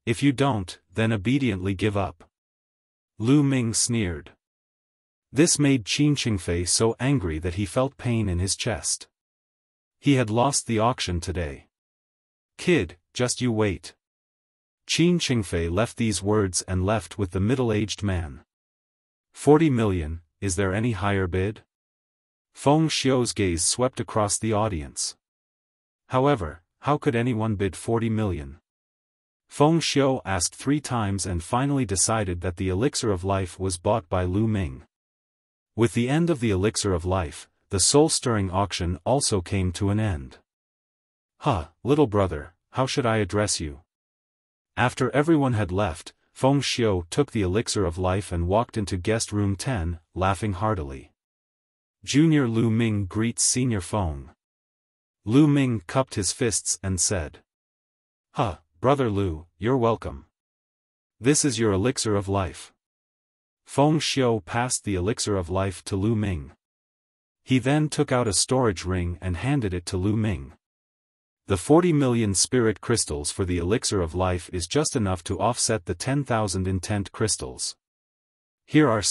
If you don't, then obediently give up." Lu Ming sneered. This made Qin Qingfei so angry that he felt pain in his chest. He had lost the auction today. "Kid, just you wait." Qin Qingfei left these words and left with the middle-aged man. 40 million, is there any higher bid? Feng Xiu's gaze swept across the audience. However, how could anyone bid 40 million? Feng Xiu asked 3 times and finally decided that the elixir of life was bought by Lu Ming. With the end of the elixir of life, the soul-stirring auction also came to an end. Little brother, how should I address you?" After everyone had left, Feng Xiu took the elixir of life and walked into guest room 10, laughing heartily. Junior Lu Ming greets Senior Feng. Lu Ming cupped his fists and said, "Brother Lu, you're welcome. This is your elixir of life." Feng Xiu passed the elixir of life to Lu Ming. He then took out a storage ring and handed it to Lu Ming. The 40 million spirit crystals for the elixir of life is just enough to offset the 10,000 intent crystals. Here are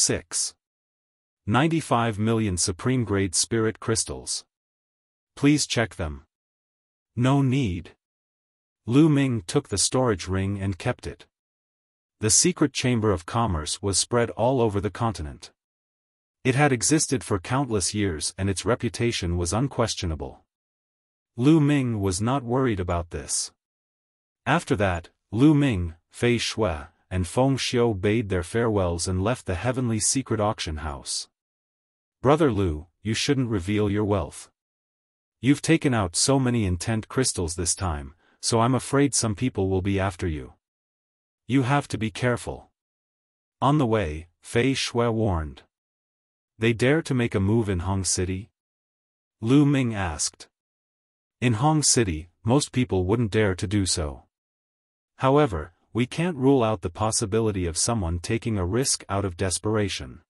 95 million supreme-grade spirit crystals. Please check them. No need. Lu Ming took the storage ring and kept it. The secret chamber of commerce was spread all over the continent. It had existed for countless years and its reputation was unquestionable. Lu Ming was not worried about this. After that, Lu Ming, Fei Shui, and Feng Xiu bade their farewells and left the heavenly secret auction house. "Brother Lu, you shouldn't reveal your wealth. You've taken out so many intent crystals this time, so I'm afraid some people will be after you. You have to be careful." On the way, Fei Shui warned. "They dare to make a move in Hong City?" Lu Ming asked. "In Hong City, most people wouldn't dare to do so. However, we can't rule out the possibility of someone taking a risk out of desperation.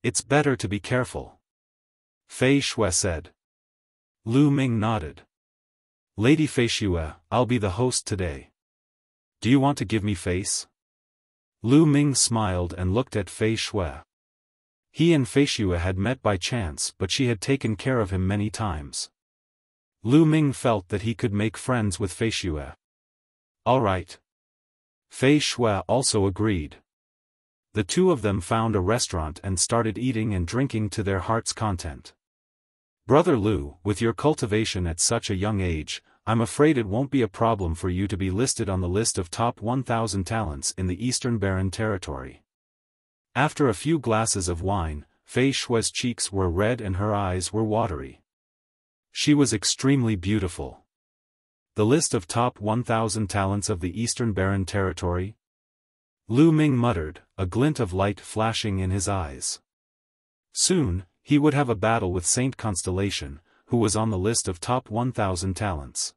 It's better to be careful," Fei Shui said. Lu Ming nodded. "Lady Fei Shui, I'll be the host today. Do you want to give me face?" Lu Ming smiled and looked at Fei Shui. He and Fei Shui had met by chance but she had taken care of him many times. Lu Ming felt that he could make friends with Fei Xue. All right. Fei Xue also agreed. The two of them found a restaurant and started eating and drinking to their heart's content. Brother Lu, with your cultivation at such a young age, I'm afraid it won't be a problem for you to be listed on the list of top 1,000 talents in the Eastern Barren Territory. After a few glasses of wine, Fei Xue's cheeks were red and her eyes were watery. She was extremely beautiful. The list of top 1,000 talents of the Eastern Barren Territory? Lu Ming muttered, a glint of light flashing in his eyes. Soon, he would have a battle with Saint Constellation, who was on the list of top 1,000 talents.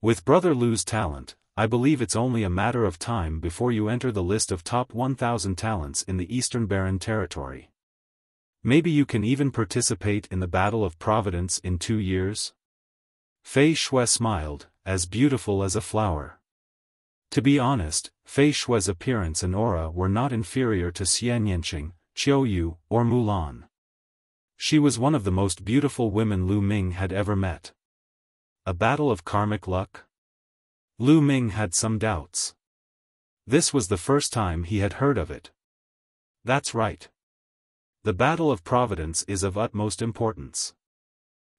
With Brother Lu's talent, I believe it's only a matter of time before you enter the list of top 1,000 talents in the Eastern Barren Territory. Maybe you can even participate in the Battle of Providence in 2 years? Fei Xue smiled, as beautiful as a flower. To be honest, Fei Xue's appearance and aura were not inferior to Xian Yanqing, Qiu Yu, or Mulan. She was one of the most beautiful women Lu Ming had ever met. A battle of karmic luck? Lu Ming had some doubts. This was the first time he had heard of it. That's right. The Battle of Providence is of utmost importance.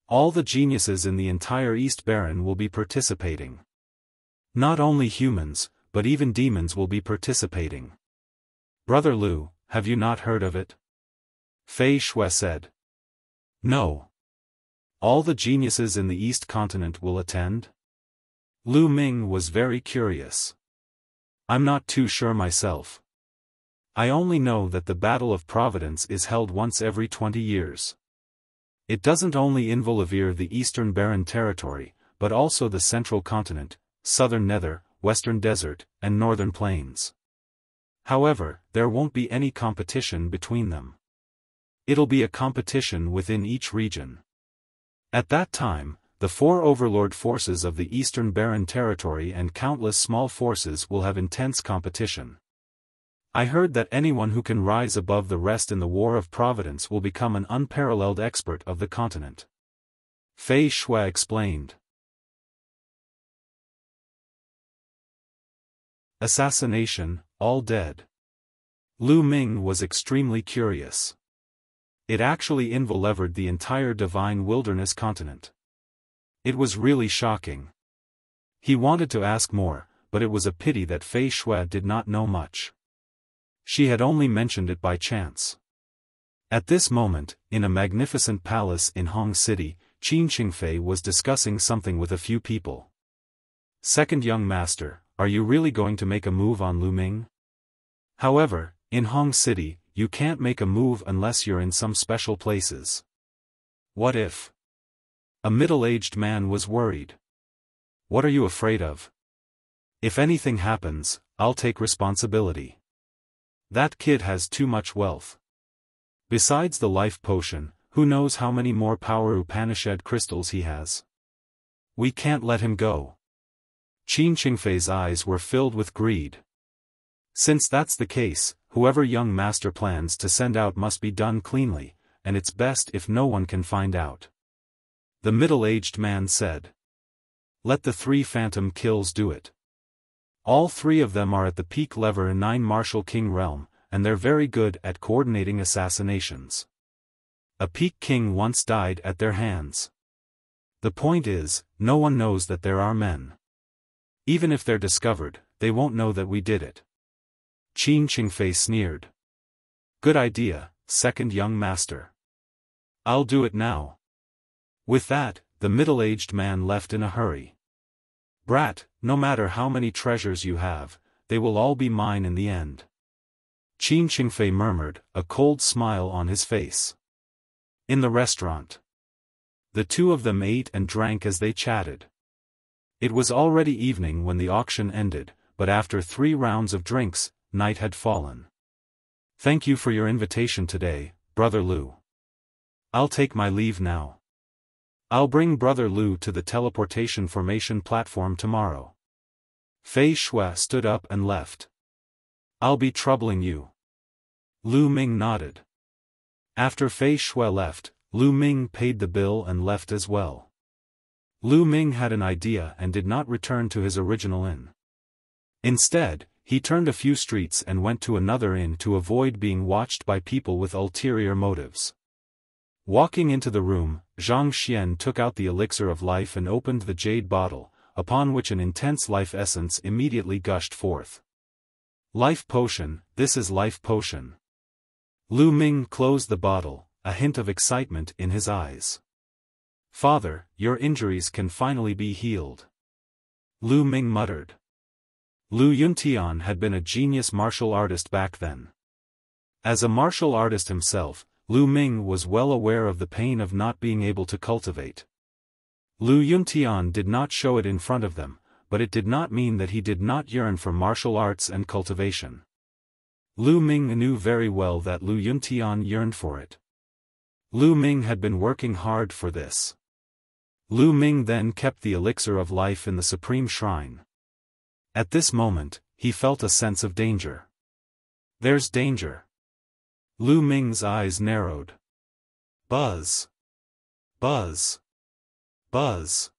All the geniuses in the entire East Barren will be participating. Not only humans, but even demons will be participating. Brother Lu, have you not heard of it? Fei Xue said. No. All the geniuses in the East Continent will attend? Lu Ming was very curious. I'm not too sure myself. I only know that the Battle of Providence is held once every 20 years. It doesn't only involve the Eastern Barren Territory, but also the Central Continent, Southern Nether, Western Desert, and Northern Plains. However, there won't be any competition between them. It'll be a competition within each region. At that time, the 4 overlord forces of the Eastern Barren Territory and countless small forces will have intense competition. I heard that anyone who can rise above the rest in the War of Providence will become an unparalleled expert of the continent. Fei Xue explained. Assassination, all dead. Lu Ming was extremely curious. It actually involved the entire Divine Wilderness continent. It was really shocking. He wanted to ask more, but it was a pity that Fei Xue did not know much. She had only mentioned it by chance. At this moment, in a magnificent palace in Hong City, Qin Qingfei was discussing something with a few people. Second young master, are you really going to make a move on Lu Ming? However, in Hong City, you can't make a move unless you're in some special places. What if? A middle-aged man was worried. What are you afraid of? If anything happens, I'll take responsibility. That kid has too much wealth. Besides the life potion, who knows how many more power Upanishad crystals he has? We can't let him go. Qin Qingfei's eyes were filled with greed. Since that's the case, whoever young master plans to send out must be done cleanly, and it's best if no one can find out. The middle-aged man said. Let the 3 phantom kills do it. All 3 of them are at the peak level in 9 Martial King realm, and they're very good at coordinating assassinations. A peak king once died at their hands. The point is, no one knows that there are men. Even if they're discovered, they won't know that we did it. Qin Qingfei sneered. Good idea, second young master. I'll do it now. With that, the middle-aged man left in a hurry. Brat, no matter how many treasures you have, they will all be mine in the end. Qin Qingfei murmured, a cold smile on his face. In the restaurant. The two of them ate and drank as they chatted. It was already evening when the auction ended, but after 3 rounds of drinks, night had fallen. Thank you for your invitation today, Brother Lu. I'll take my leave now. I'll bring Brother Lu to the teleportation formation platform tomorrow. Fei Xue stood up and left. I'll be troubling you. Lu Ming nodded. After Fei Xue left, Lu Ming paid the bill and left as well. Lu Ming had an idea and did not return to his original inn. Instead, he turned a few streets and went to another inn to avoid being watched by people with ulterior motives. Walking into the room, Zhang Xian took out the elixir of life and opened the jade bottle, upon which an intense life essence immediately gushed forth. Life potion, this is life potion. Lu Ming closed the bottle, a hint of excitement in his eyes. Father, your injuries can finally be healed. Lu Ming muttered. Lu Yuntian had been a genius martial artist back then. As a martial artist himself, Lu Ming was well aware of the pain of not being able to cultivate. Lu Yuntian did not show it in front of them, but it did not mean that he did not yearn for martial arts and cultivation. Lu Ming knew very well that Lu Yuntian yearned for it. Lu Ming had been working hard for this. Lu Ming then kept the elixir of life in the supreme shrine. At this moment, he felt a sense of danger. There's danger. Lu Ming's eyes narrowed. Buzz. Buzz. Buzz.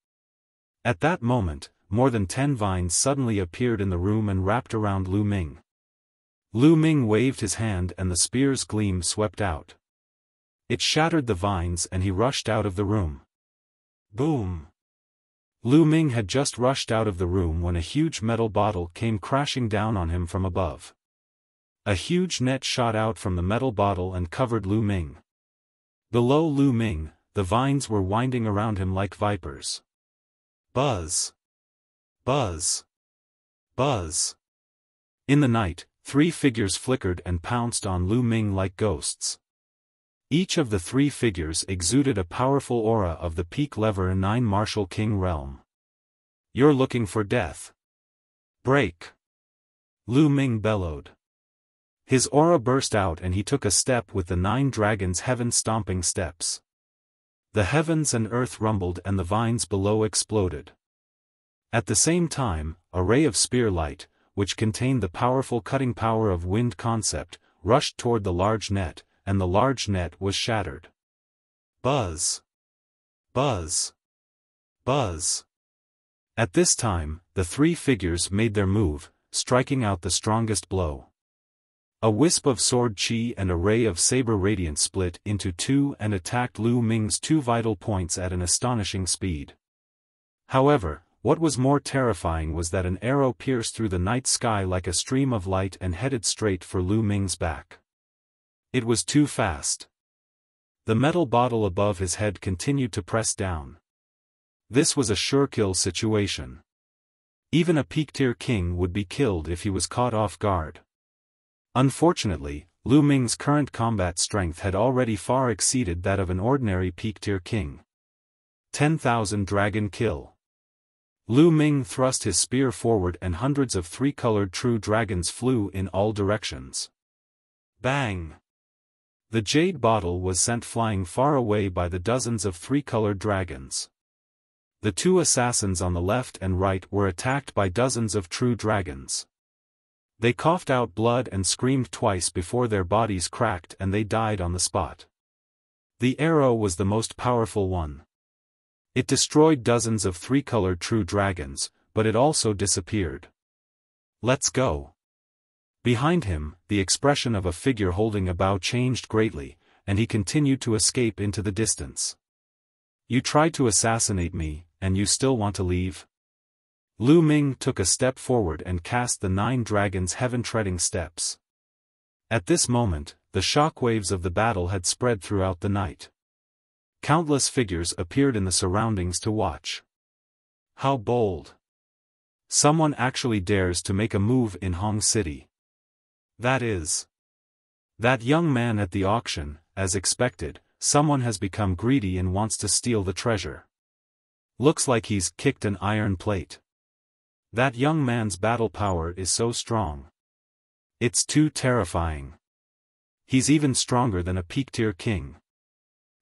At that moment, more than 10 vines suddenly appeared in the room and wrapped around Lu Ming. Lu Ming waved his hand and the spear's gleam swept out. It shattered the vines and he rushed out of the room. Boom! Lu Ming had just rushed out of the room when a huge metal bottle came crashing down on him from above. A huge net shot out from the metal bottle and covered Lu Ming. Below Lu Ming, the vines were winding around him like vipers. Buzz! Buzz! Buzz! In the night, 3 figures flickered and pounced on Lu Ming like ghosts. Each of the 3 figures exuded a powerful aura of the peak lever 9 martial king realm. You're looking for death. Break! Lu Ming bellowed. His aura burst out and he took a step with the 9 dragons' heaven-stomping steps. The heavens and earth rumbled and the vines below exploded. At the same time, a ray of spear light, which contained the powerful cutting power of wind concept, rushed toward the large net, and the large net was shattered. Buzz! Buzz! Buzz! At this time, the 3 figures made their move, striking out the strongest blow. A wisp of sword chi and a ray of saber radiance split into 2 and attacked Lu Ming's 2 vital points at an astonishing speed. However, what was more terrifying was that an arrow pierced through the night sky like a stream of light and headed straight for Lu Ming's back. It was too fast. The metal bottle above his head continued to press down. This was a sure-kill situation. Even a peak-tier king would be killed if he was caught off guard. Unfortunately, Lu Ming's current combat strength had already far exceeded that of an ordinary peak-tier king. 10,000 dragon kill. Lu Ming thrust his spear forward and hundreds of 3-colored true dragons flew in all directions. Bang! The jade bottle was sent flying far away by the dozens of 3-colored dragons. The 2 assassins on the left and right were attacked by dozens of true dragons. They coughed out blood and screamed twice before their bodies cracked and they died on the spot. The arrow was the most powerful one. It destroyed dozens of 3-colored true dragons, but it also disappeared. Let's go. Behind him, the expression of a figure holding a bow changed greatly, and he continued to escape into the distance. You tried to assassinate me, and you still want to leave? Lu Ming took a step forward and cast the 9 dragons' heaven-treading steps. At this moment, the shockwaves of the battle had spread throughout the night. Countless figures appeared in the surroundings to watch. How bold! Someone actually dares to make a move in Hong City. That young man at the auction, as expected, someone has become greedy and wants to steal the treasure. Looks like he's kicked an iron plate. That young man's battle power is so strong. It's too terrifying. He's even stronger than a peak-tier king.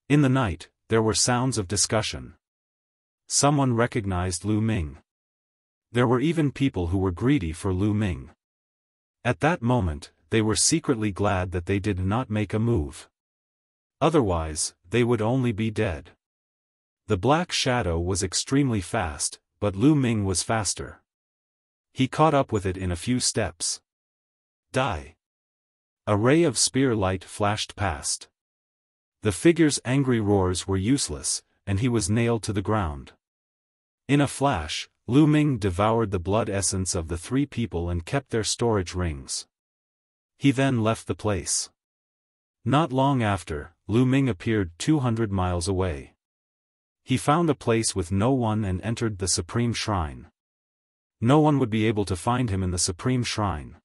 In the night, there were sounds of discussion. Someone recognized Lu Ming. There were even people who were greedy for Lu Ming. At that moment, they were secretly glad that they did not make a move. Otherwise, they would only be dead. The black shadow was extremely fast, but Lu Ming was faster. He caught up with it in a few steps. Die! A ray of spear light flashed past. The figure's angry roars were useless, and he was nailed to the ground. In a flash, Lu Ming devoured the blood essence of the three people and kept their storage rings. He then left the place. Not long after, Lu Ming appeared 200 miles away. He found a place with no one and entered the Supreme Shrine. No one would be able to find him in the Supreme Shrine.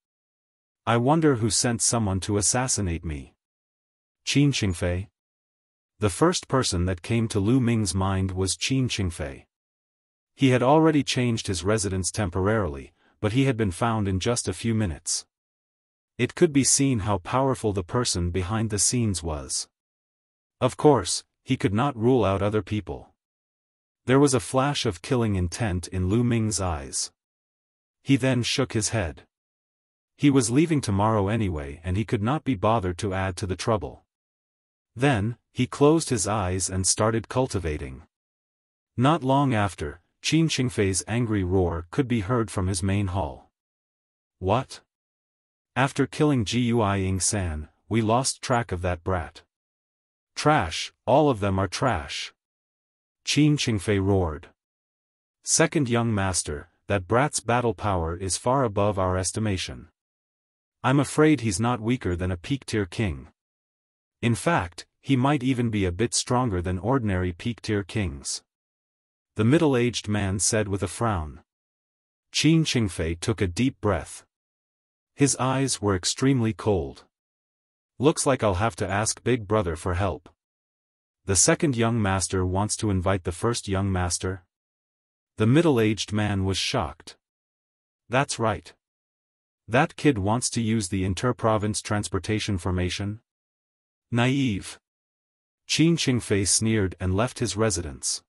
I wonder who sent someone to assassinate me. Qin Qingfei? The first person that came to Lu Ming's mind was Qin Qingfei. He had already changed his residence temporarily, but he had been found in just a few minutes. It could be seen how powerful the person behind the scenes was. Of course, he could not rule out other people. There was a flash of killing intent in Lu Ming's eyes. He then shook his head. He was leaving tomorrow anyway and he could not be bothered to add to the trouble. Then, he closed his eyes and started cultivating. Not long after, Qin Qingfei's angry roar could be heard from his main hall. What? After killing Guiying-san, we lost track of that brat. Trash, all of them are trash. Qin Qingfei roared. Second young master, that brat's battle power is far above our estimation. I'm afraid he's not weaker than a peak-tier king. In fact, he might even be a bit stronger than ordinary peak-tier kings. The middle-aged man said with a frown. Qin Qingfei took a deep breath. His eyes were extremely cold. Looks like I'll have to ask Big Brother for help. The second young master wants to invite the first young master? The middle-aged man was shocked. That's right. That kid wants to use the inter-province transportation formation? Naive. Qin Qingfei sneered and left his residence.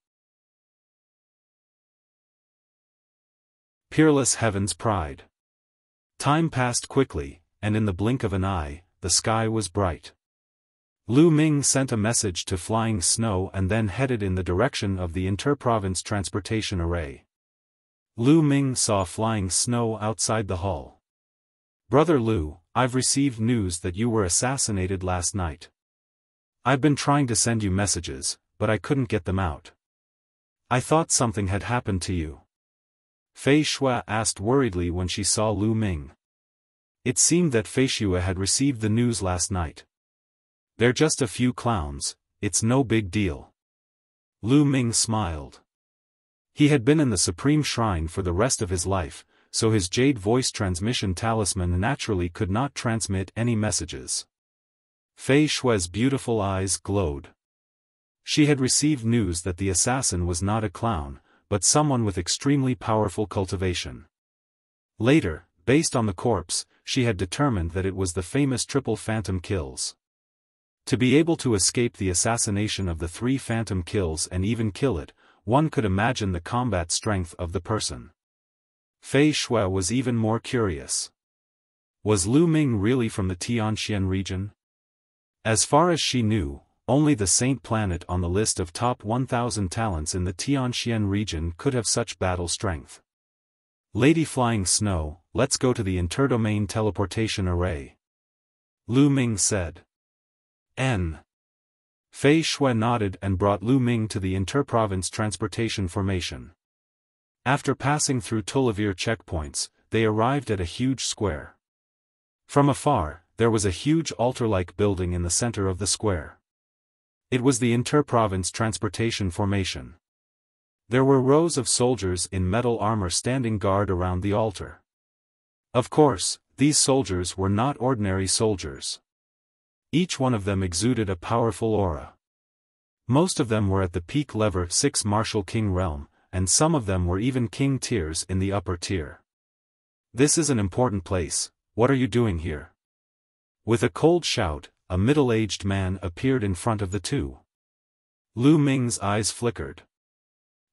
Peerless Heaven's Pride. Time passed quickly, and in the blink of an eye, the sky was bright. Lu Ming sent a message to Flying Snow and then headed in the direction of the inter-province transportation array. Lu Ming saw Flying Snow outside the hall. Brother Lu, I've received news that you were assassinated last night. I've been trying to send you messages, but I couldn't get them out. I thought something had happened to you. Fei Shui asked worriedly when she saw Lu Ming. It seemed that Fei Shui had received the news last night. They're just a few clowns, it's no big deal. Lu Ming smiled. He had been in the Supreme Shrine for the rest of his life, so his jade voice transmission talisman naturally could not transmit any messages. Fei Shui's beautiful eyes glowed. She had received news that the assassin was not a clown, but someone with extremely powerful cultivation. Later, based on the corpse, she had determined that it was the famous triple phantom kills. To be able to escape the assassination of the 3 phantom kills and even kill it, one could imagine the combat strength of the person. Fei Shui was even more curious. Was Lu Ming really from the Tianxian region? As far as she knew, only the Saint Planet on the list of top 1,000 talents in the Tianxian region could have such battle strength. Lady Flying Snow, let's go to the interdomain teleportation array. Lu Ming said. Fei Shui nodded and brought Lu Ming to the interprovince transportation formation. After passing through Tulivir checkpoints, they arrived at a huge square. From afar, there was a huge altar-like building in the center of the square. It was the interprovince transportation formation. There were rows of soldiers in metal armor standing guard around the altar. Of course, these soldiers were not ordinary soldiers. Each one of them exuded a powerful aura. Most of them were at the peak level 6 Martial King realm, and some of them were even king tiers in the upper tier. This is an important place, what are you doing here? With a cold shout, a middle-aged man appeared in front of the two. Lu Ming's eyes flickered.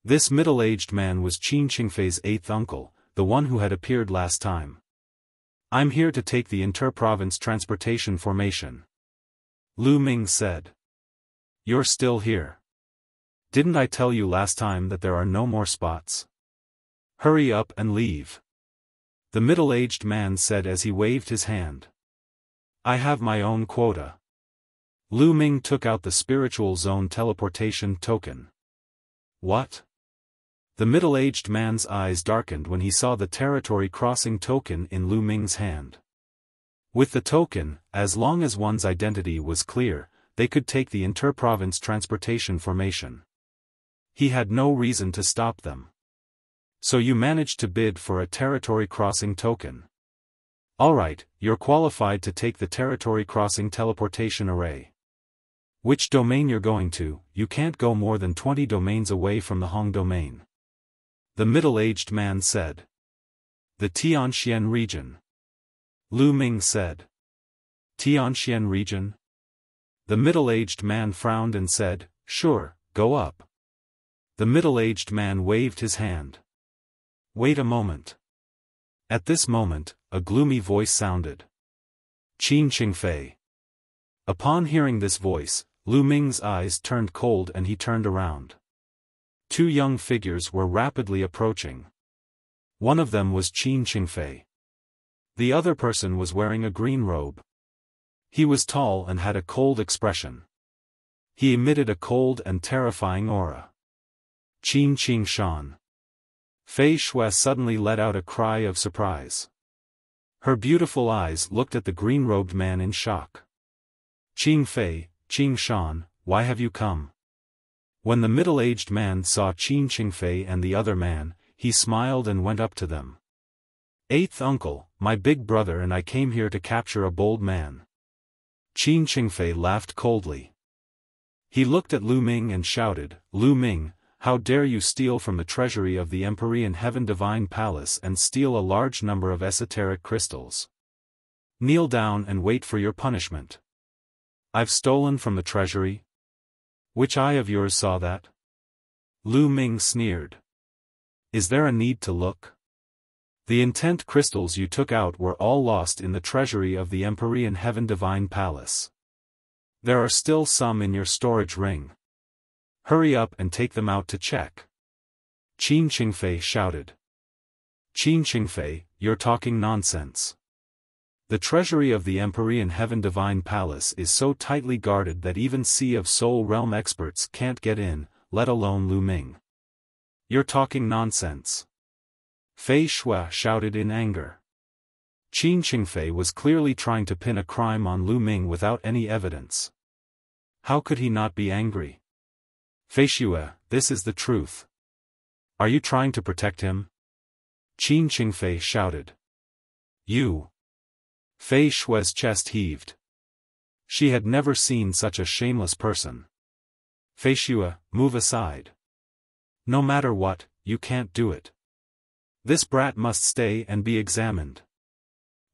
This middle-aged man was Qin Qingfei's 8th uncle, the one who had appeared last time. I'm here to take the inter-province transportation formation. Lu Ming said. You're still here. Didn't I tell you last time that there are no more spots? Hurry up and leave. The middle-aged man said as he waved his hand. I have my own quota. Lu Ming took out the spiritual zone teleportation token. What? The middle-aged man's eyes darkened when he saw the territory crossing token in Lu Ming's hand. With the token, as long as one's identity was clear, they could take the inter-province transportation formation. He had no reason to stop them. So you managed to bid for a territory crossing token. Alright, you're qualified to take the territory crossing teleportation array. Which domain you're going to? You can't go more than 20 domains away from the Hong domain. The middle-aged man said. The Tianxian region. Lu Ming said. Tianxian region? The middle-aged man frowned and said, sure, go up. The middle-aged man waved his hand. Wait a moment. At this moment, a gloomy voice sounded. Qin Qingfei. Upon hearing this voice, Lu Ming's eyes turned cold and he turned around. Two young figures were rapidly approaching. One of them was Qin Qingfei. The other person was wearing a green robe. He was tall and had a cold expression. He emitted a cold and terrifying aura. Qin Qingshan. Fei Shui suddenly let out a cry of surprise. Her beautiful eyes looked at the green-robed man in shock. Qing Fei, Qingshan, why have you come? When the middle-aged man saw Qin Qingfei and the other man, he smiled and went up to them. Eighth uncle, my big brother and I came here to capture a bold man. Qin Qingfei laughed coldly. He looked at Lu Ming and shouted, Lu Ming, how dare you steal from the treasury of the Empyrean Heaven Divine Palace and steal a large number of esoteric crystals? Kneel down and wait for your punishment. I've stolen from the treasury? Which eye of yours saw that? Lu Ming sneered. Is there a need to look? The intent crystals you took out were all lost in the treasury of the Empyrean Heaven Divine Palace. There are still some in your storage ring. Hurry up and take them out to check. Qin Qingfei shouted. Qin Qingfei, you're talking nonsense. The treasury of the Empyrean Heaven Divine Palace is so tightly guarded that even Sea of Soul Realm experts can't get in, let alone Lu Ming. You're talking nonsense. Fei Shui shouted in anger. Qin Qingfei was clearly trying to pin a crime on Lu Ming without any evidence. How could he not be angry? Fei Shui, this is the truth. Are you trying to protect him? Qin Qingfei shouted. You. Fei Shui's chest heaved. She had never seen such a shameless person. Fei Shui, move aside. No matter what, you can't do it. This brat must stay and be examined.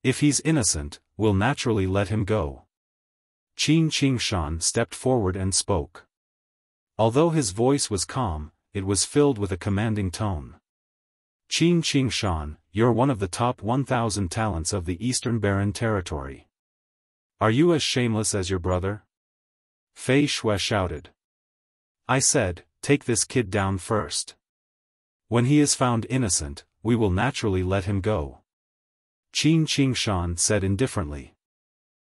If he's innocent, we'll naturally let him go. Qin Qingshan stepped forward and spoke. Although his voice was calm, it was filled with a commanding tone. Qin Qingshan, you're one of the top 1,000 talents of the Eastern Baron territory. Are you as shameless as your brother? Fei Shui shouted. I said, take this kid down first. When he is found innocent, we will naturally let him go. Qin Qingshan said indifferently.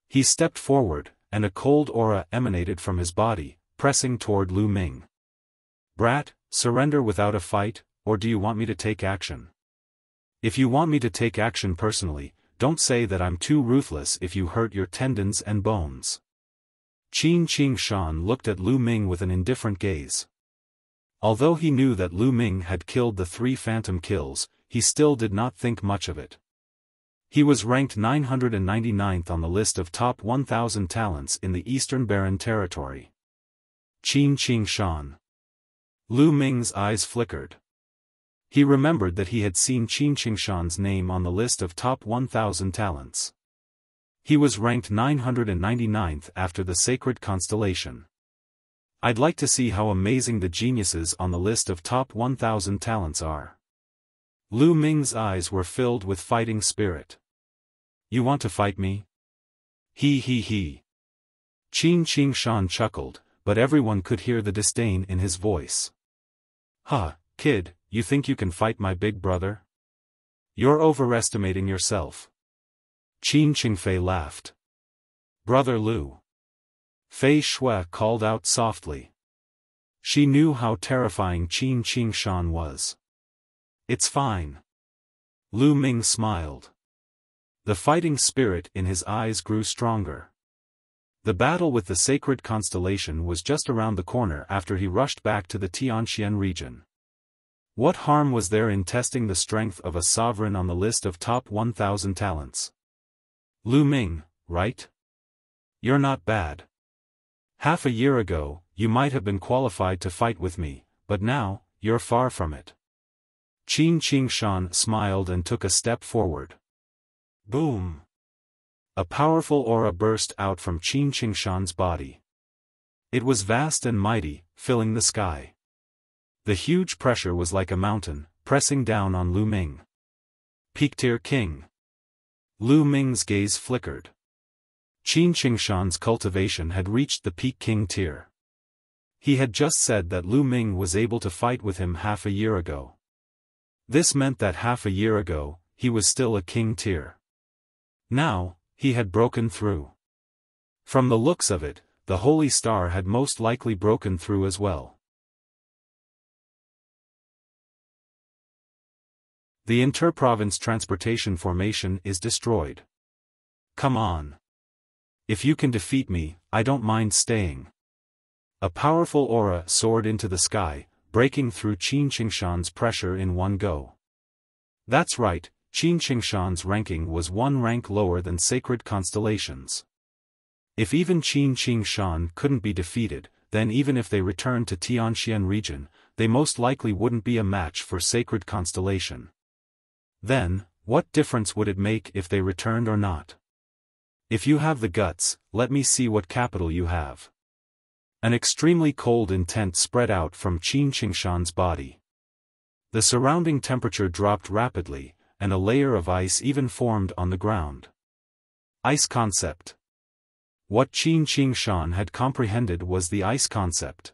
He stepped forward, and a cold aura emanated from his body, pressing toward Lu Ming. Brat, surrender without a fight, or do you want me to take action? If you want me to take action personally, don't say that I'm too ruthless if you hurt your tendons and bones. Qin Qingshan looked at Lu Ming with an indifferent gaze. Although he knew that Lu Ming had killed the 3 phantom kills, he still did not think much of it. He was ranked 999th on the list of top 1,000 talents in the Eastern Baron territory. Qin Qingshan. Lu Ming's eyes flickered. He remembered that he had seen Qin Qingshan's name on the list of top 1,000 talents. He was ranked 999th after the sacred constellation. I'd like to see how amazing the geniuses on the list of top 1,000 talents are. Lu Ming's eyes were filled with fighting spirit. You want to fight me? He. Qin Qingshan chuckled, but everyone could hear the disdain in his voice. "Huh, kid, you think you can fight my big brother? You're overestimating yourself." Qin Qingfei laughed. "Brother Lu." Fei Shui called out softly. She knew how terrifying Qin Qingshan was. "It's fine." Lu Ming smiled. The fighting spirit in his eyes grew stronger. The battle with the sacred constellation was just around the corner after he rushed back to the Tianxian region. What harm was there in testing the strength of a sovereign on the list of top 1,000 talents? "Lu Ming, right? You're not bad. Half a year ago, you might have been qualified to fight with me, but now, you're far from it." Qin Qingshan smiled and took a step forward. Boom! A powerful aura burst out from Qin Qingshan's body. It was vast and mighty, filling the sky. The huge pressure was like a mountain, pressing down on Lu Ming. "Peak-tier king." Lu Ming's gaze flickered. Qin Qingshan's cultivation had reached the peak king tier. He had just said that Lu Ming was able to fight with him half a year ago. This meant that half a year ago, he was still a king tier. Now, he had broken through. From the looks of it, the Holy Star had most likely broken through as well. The interprovince transportation formation is destroyed. Come on. If you can defeat me, I don't mind staying. A powerful aura soared into the sky, breaking through Qin Qingshan's pressure in one go. That's right, Qin Qingshan's ranking was one rank lower than sacred constellations. If even Qin Qingshan couldn't be defeated, then even if they returned to Tianxian region, they most likely wouldn't be a match for sacred constellation. Then, what difference would it make if they returned or not? If you have the guts, let me see what capital you have. An extremely cold intent spread out from Qin Qingshan's body. The surrounding temperature dropped rapidly, and a layer of ice even formed on the ground. Ice concept. What Qin Qingshan had comprehended was the ice concept.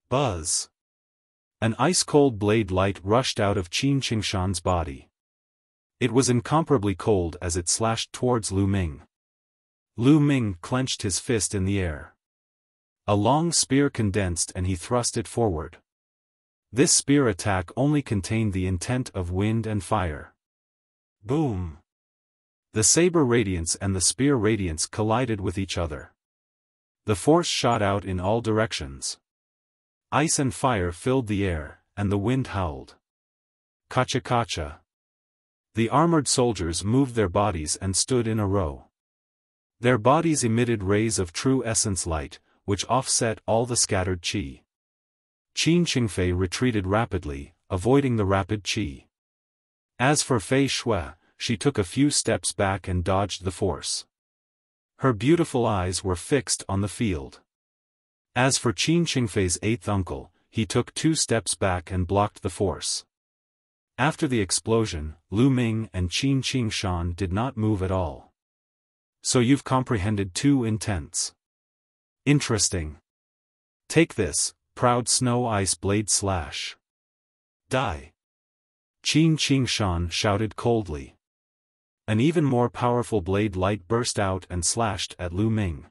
Buzz. An ice-cold blade light rushed out of Qin Qingshan's body. It was incomparably cold as it slashed towards Lu Ming. Lu Ming clenched his fist in the air. A long spear condensed and he thrust it forward. This spear attack only contained the intent of wind and fire. Boom! The saber radiance and the spear radiance collided with each other. The force shot out in all directions. Ice and fire filled the air, and the wind howled. Kacha-kacha. The armored soldiers moved their bodies and stood in a row. Their bodies emitted rays of true essence light, which offset all the scattered qi. Qin Qingfei retreated rapidly, avoiding the rapid qi. As for Fei Shui, she took a few steps back and dodged the force. Her beautiful eyes were fixed on the field. As for Qin Qingfei's eighth uncle, he took 2 steps back and blocked the force. After the explosion, Lu Ming and Qin Qingshan did not move at all. So you've comprehended 2 intents. Interesting. Take this, proud snow ice blade slash. Die. Qin Qingshan shouted coldly. An even more powerful blade light burst out and slashed at Lu Ming.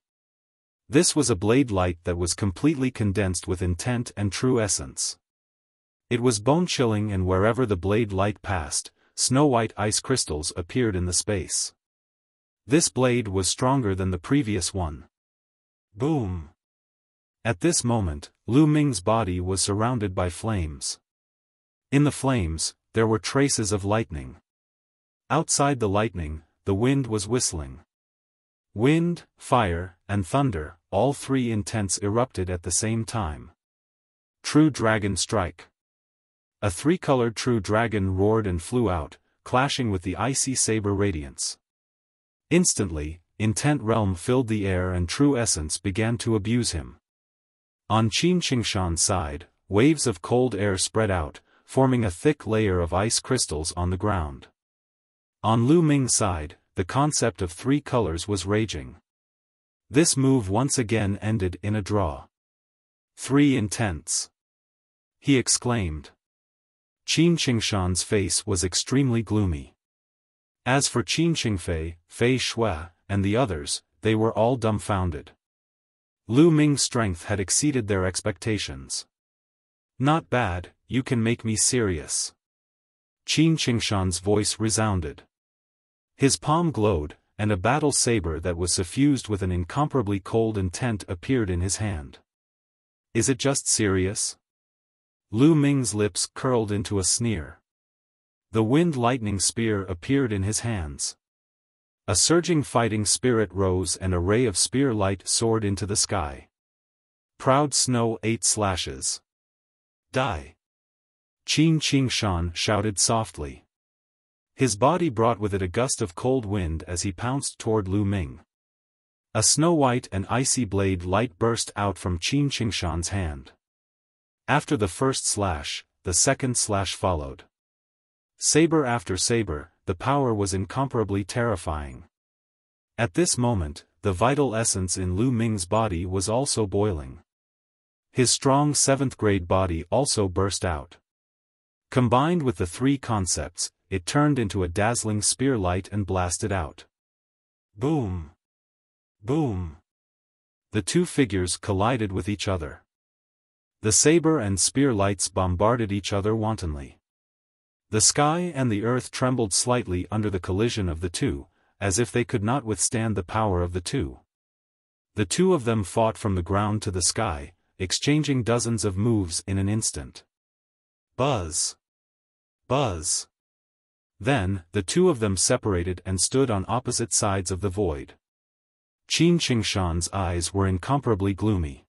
This was a blade light that was completely condensed with intent and true essence. It was bone-chilling, and wherever the blade light passed, snow-white ice crystals appeared in the space. This blade was stronger than the previous one. Boom! At this moment, Lu Ming's body was surrounded by flames. In the flames, there were traces of lightning. Outside the lightning, the wind was whistling. Wind, fire, and thunder, all 3 intents erupted at the same time. True Dragon Strike. A 3-colored true dragon roared and flew out, clashing with the icy saber radiance. Instantly, intent realm filled the air and true essence began to abuse him. On Qin Qingshan's side, waves of cold air spread out, forming a thick layer of ice crystals on the ground. On Lu Ming's side, the concept of 3 colors was raging. This move once again ended in a draw. 3 intents!" he exclaimed. Qin Qingshan's face was extremely gloomy. As for Qin Qingfei, Fei Shui, and the others, they were all dumbfounded. Lu Ming's strength had exceeded their expectations. "Not bad, you can make me serious." Qin Qingshan's voice resounded. His palm glowed, and a battle saber that was suffused with an incomparably cold intent appeared in his hand. "Is it just serious?" Lu Ming's lips curled into a sneer. The wind lightning spear appeared in his hands. A surging fighting spirit rose and a ray of spear light soared into the sky. "Proud snow 8 slashes. Die!" Qin Qingshan shouted softly. His body brought with it a gust of cold wind as he pounced toward Lu Ming. A snow-white and icy blade light burst out from Qin Qingshan's hand. After the first slash, the second slash followed. Saber after saber, the power was incomparably terrifying. At this moment, the vital essence in Lu Ming's body was also boiling. His strong 7th-grade body also burst out. Combined with the 3 concepts, it turned into a dazzling spear light and blasted out. Boom! Boom! The 2 figures collided with each other. The saber and spear lights bombarded each other wantonly. The sky and the earth trembled slightly under the collision of the 2, as if they could not withstand the power of the 2. The 2 of them fought from the ground to the sky, exchanging dozens of moves in an instant. Buzz! Buzz! Then, the 2 of them separated and stood on opposite sides of the void. Qin Qingshan's eyes were incomparably gloomy.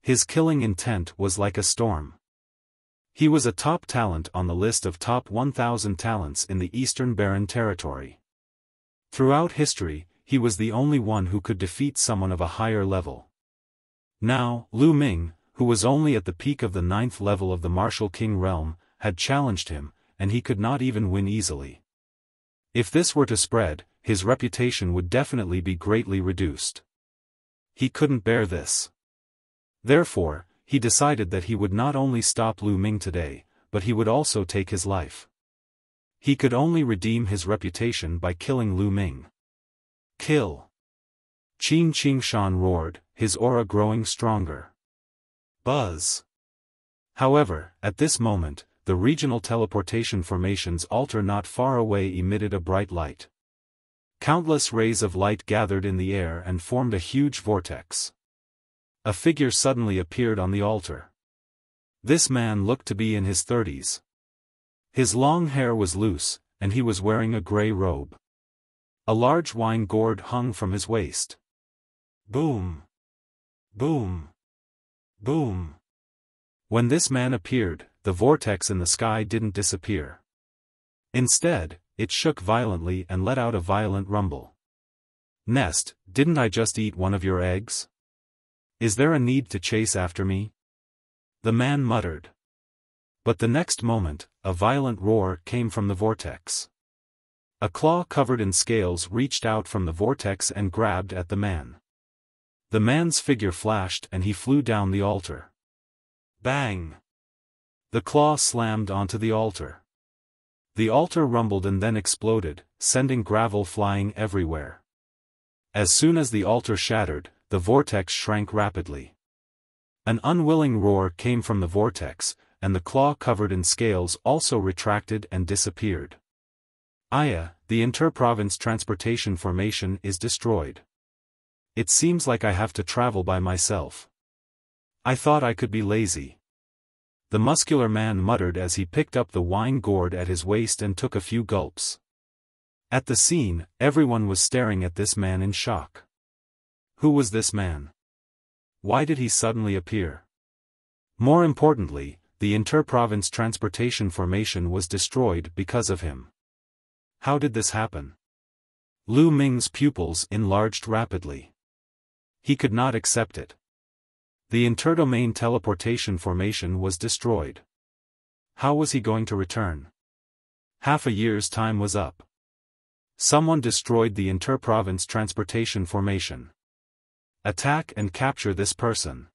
His killing intent was like a storm. He was a top talent on the list of top 1,000 talents in the Eastern Barren Territory. Throughout history, he was the only one who could defeat someone of a higher level. Now, Lu Ming, who was only at the peak of the 9th level of the Martial King realm, had challenged him, and he could not even win easily. If this were to spread, his reputation would definitely be greatly reduced. He couldn't bear this. Therefore, he decided that he would not only stop Lu Ming today, but he would also take his life. He could only redeem his reputation by killing Lu Ming. Kill! Qin Qingshan roared, his aura growing stronger. Buzz! However, at this moment, the regional teleportation formation's altar not far away emitted a bright light. Countless rays of light gathered in the air and formed a huge vortex. A figure suddenly appeared on the altar. This man looked to be in his 30s. His long hair was loose, and he was wearing a gray robe. A large wine gourd hung from his waist. Boom! Boom! Boom! When this man appeared, the vortex in the sky didn't disappear. Instead, it shook violently and let out a violent rumble. Nest, didn't I just eat one of your eggs? Is there a need to chase after me? The man muttered. But the next moment, a violent roar came from the vortex. A claw covered in scales reached out from the vortex and grabbed at the man. The man's figure flashed and he flew down the altar. Bang! The claw slammed onto the altar. The altar rumbled and then exploded, sending gravel flying everywhere. As soon as the altar shattered, the vortex shrank rapidly. An unwilling roar came from the vortex, and the claw covered in scales also retracted and disappeared. Aya, the inter-province transportation formation is destroyed. It seems like I have to travel by myself. I thought I could be lazy. The muscular man muttered as he picked up the wine gourd at his waist and took a few gulps. At the scene, everyone was staring at this man in shock. Who was this man? Why did he suddenly appear? More importantly, the inter-province transportation formation was destroyed because of him. How did this happen? Lu Ming's pupils enlarged rapidly. He could not accept it. The interdomain teleportation formation was destroyed. How was he going to return? Half a year's time was up. Someone destroyed the inter-province transportation formation. Attack and capture this person.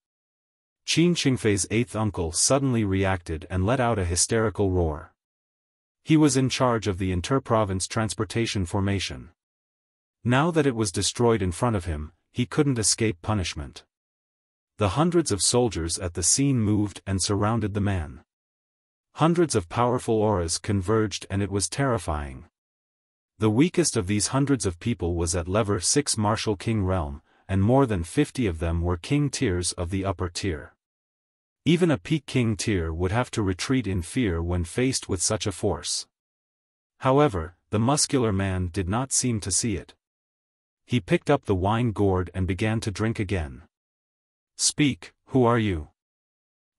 Qin Qingfei's eighth uncle suddenly reacted and let out a hysterical roar. He was in charge of the inter-province transportation formation. Now that it was destroyed in front of him, he couldn't escape punishment. The hundreds of soldiers at the scene moved and surrounded the man. Hundreds of powerful auras converged and it was terrifying. The weakest of these hundreds of people was at level 6 Martial King realm, and more than 50 of them were king tiers of the upper tier. Even a peak king tier would have to retreat in fear when faced with such a force. However, the muscular man did not seem to see it. He picked up the wine gourd and began to drink again. Speak, who are you?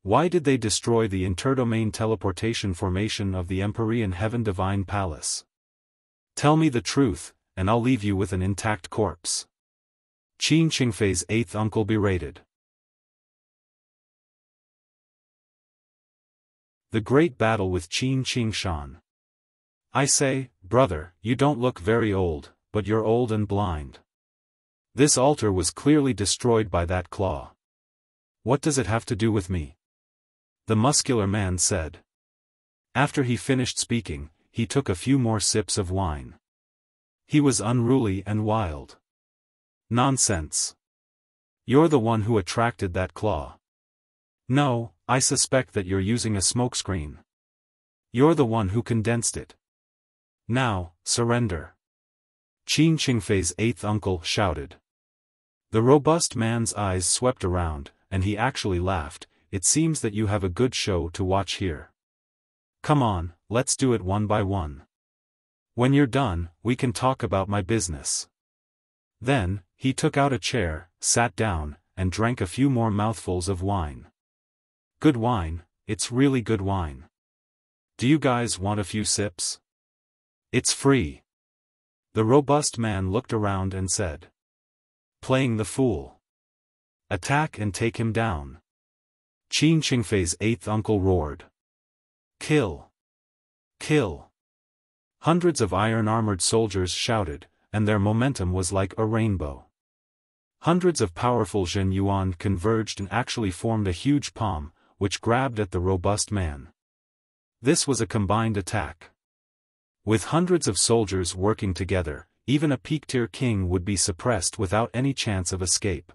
Why did they destroy the interdomain teleportation formation of the Empyrean Heaven Divine Palace? Tell me the truth, and I'll leave you with an intact corpse. Qin Qingfei's eighth uncle berated. The Great Battle with Qin Qingshan. I say, brother, you don't look very old, but you're old and blind. This altar was clearly destroyed by that claw. What does it have to do with me? The muscular man said. After he finished speaking, he took a few more sips of wine. He was unruly and wild. Nonsense. You're the one who attracted that claw. No, I suspect that you're using a smokescreen. You're the one who condensed it. Now, surrender. Qin Qingfei's eighth uncle shouted. The robust man's eyes swept around, and he actually laughed. It seems that you have a good show to watch here. Come on, let's do it one by one. When you're done, we can talk about my business. Then, he took out a chair, sat down, and drank a few more mouthfuls of wine. Good wine, it's really good wine. Do you guys want a few sips? It's free. The robust man looked around and said. Playing the fool. Attack and take him down. Qin Qingfei's eighth uncle roared. Kill! Kill! Hundreds of iron-armored soldiers shouted, and their momentum was like a rainbow. Hundreds of powerful Zhen Yuan converged and actually formed a huge palm, which grabbed at the robust man. This was a combined attack. With hundreds of soldiers working together, even a peak-tier king would be suppressed without any chance of escape.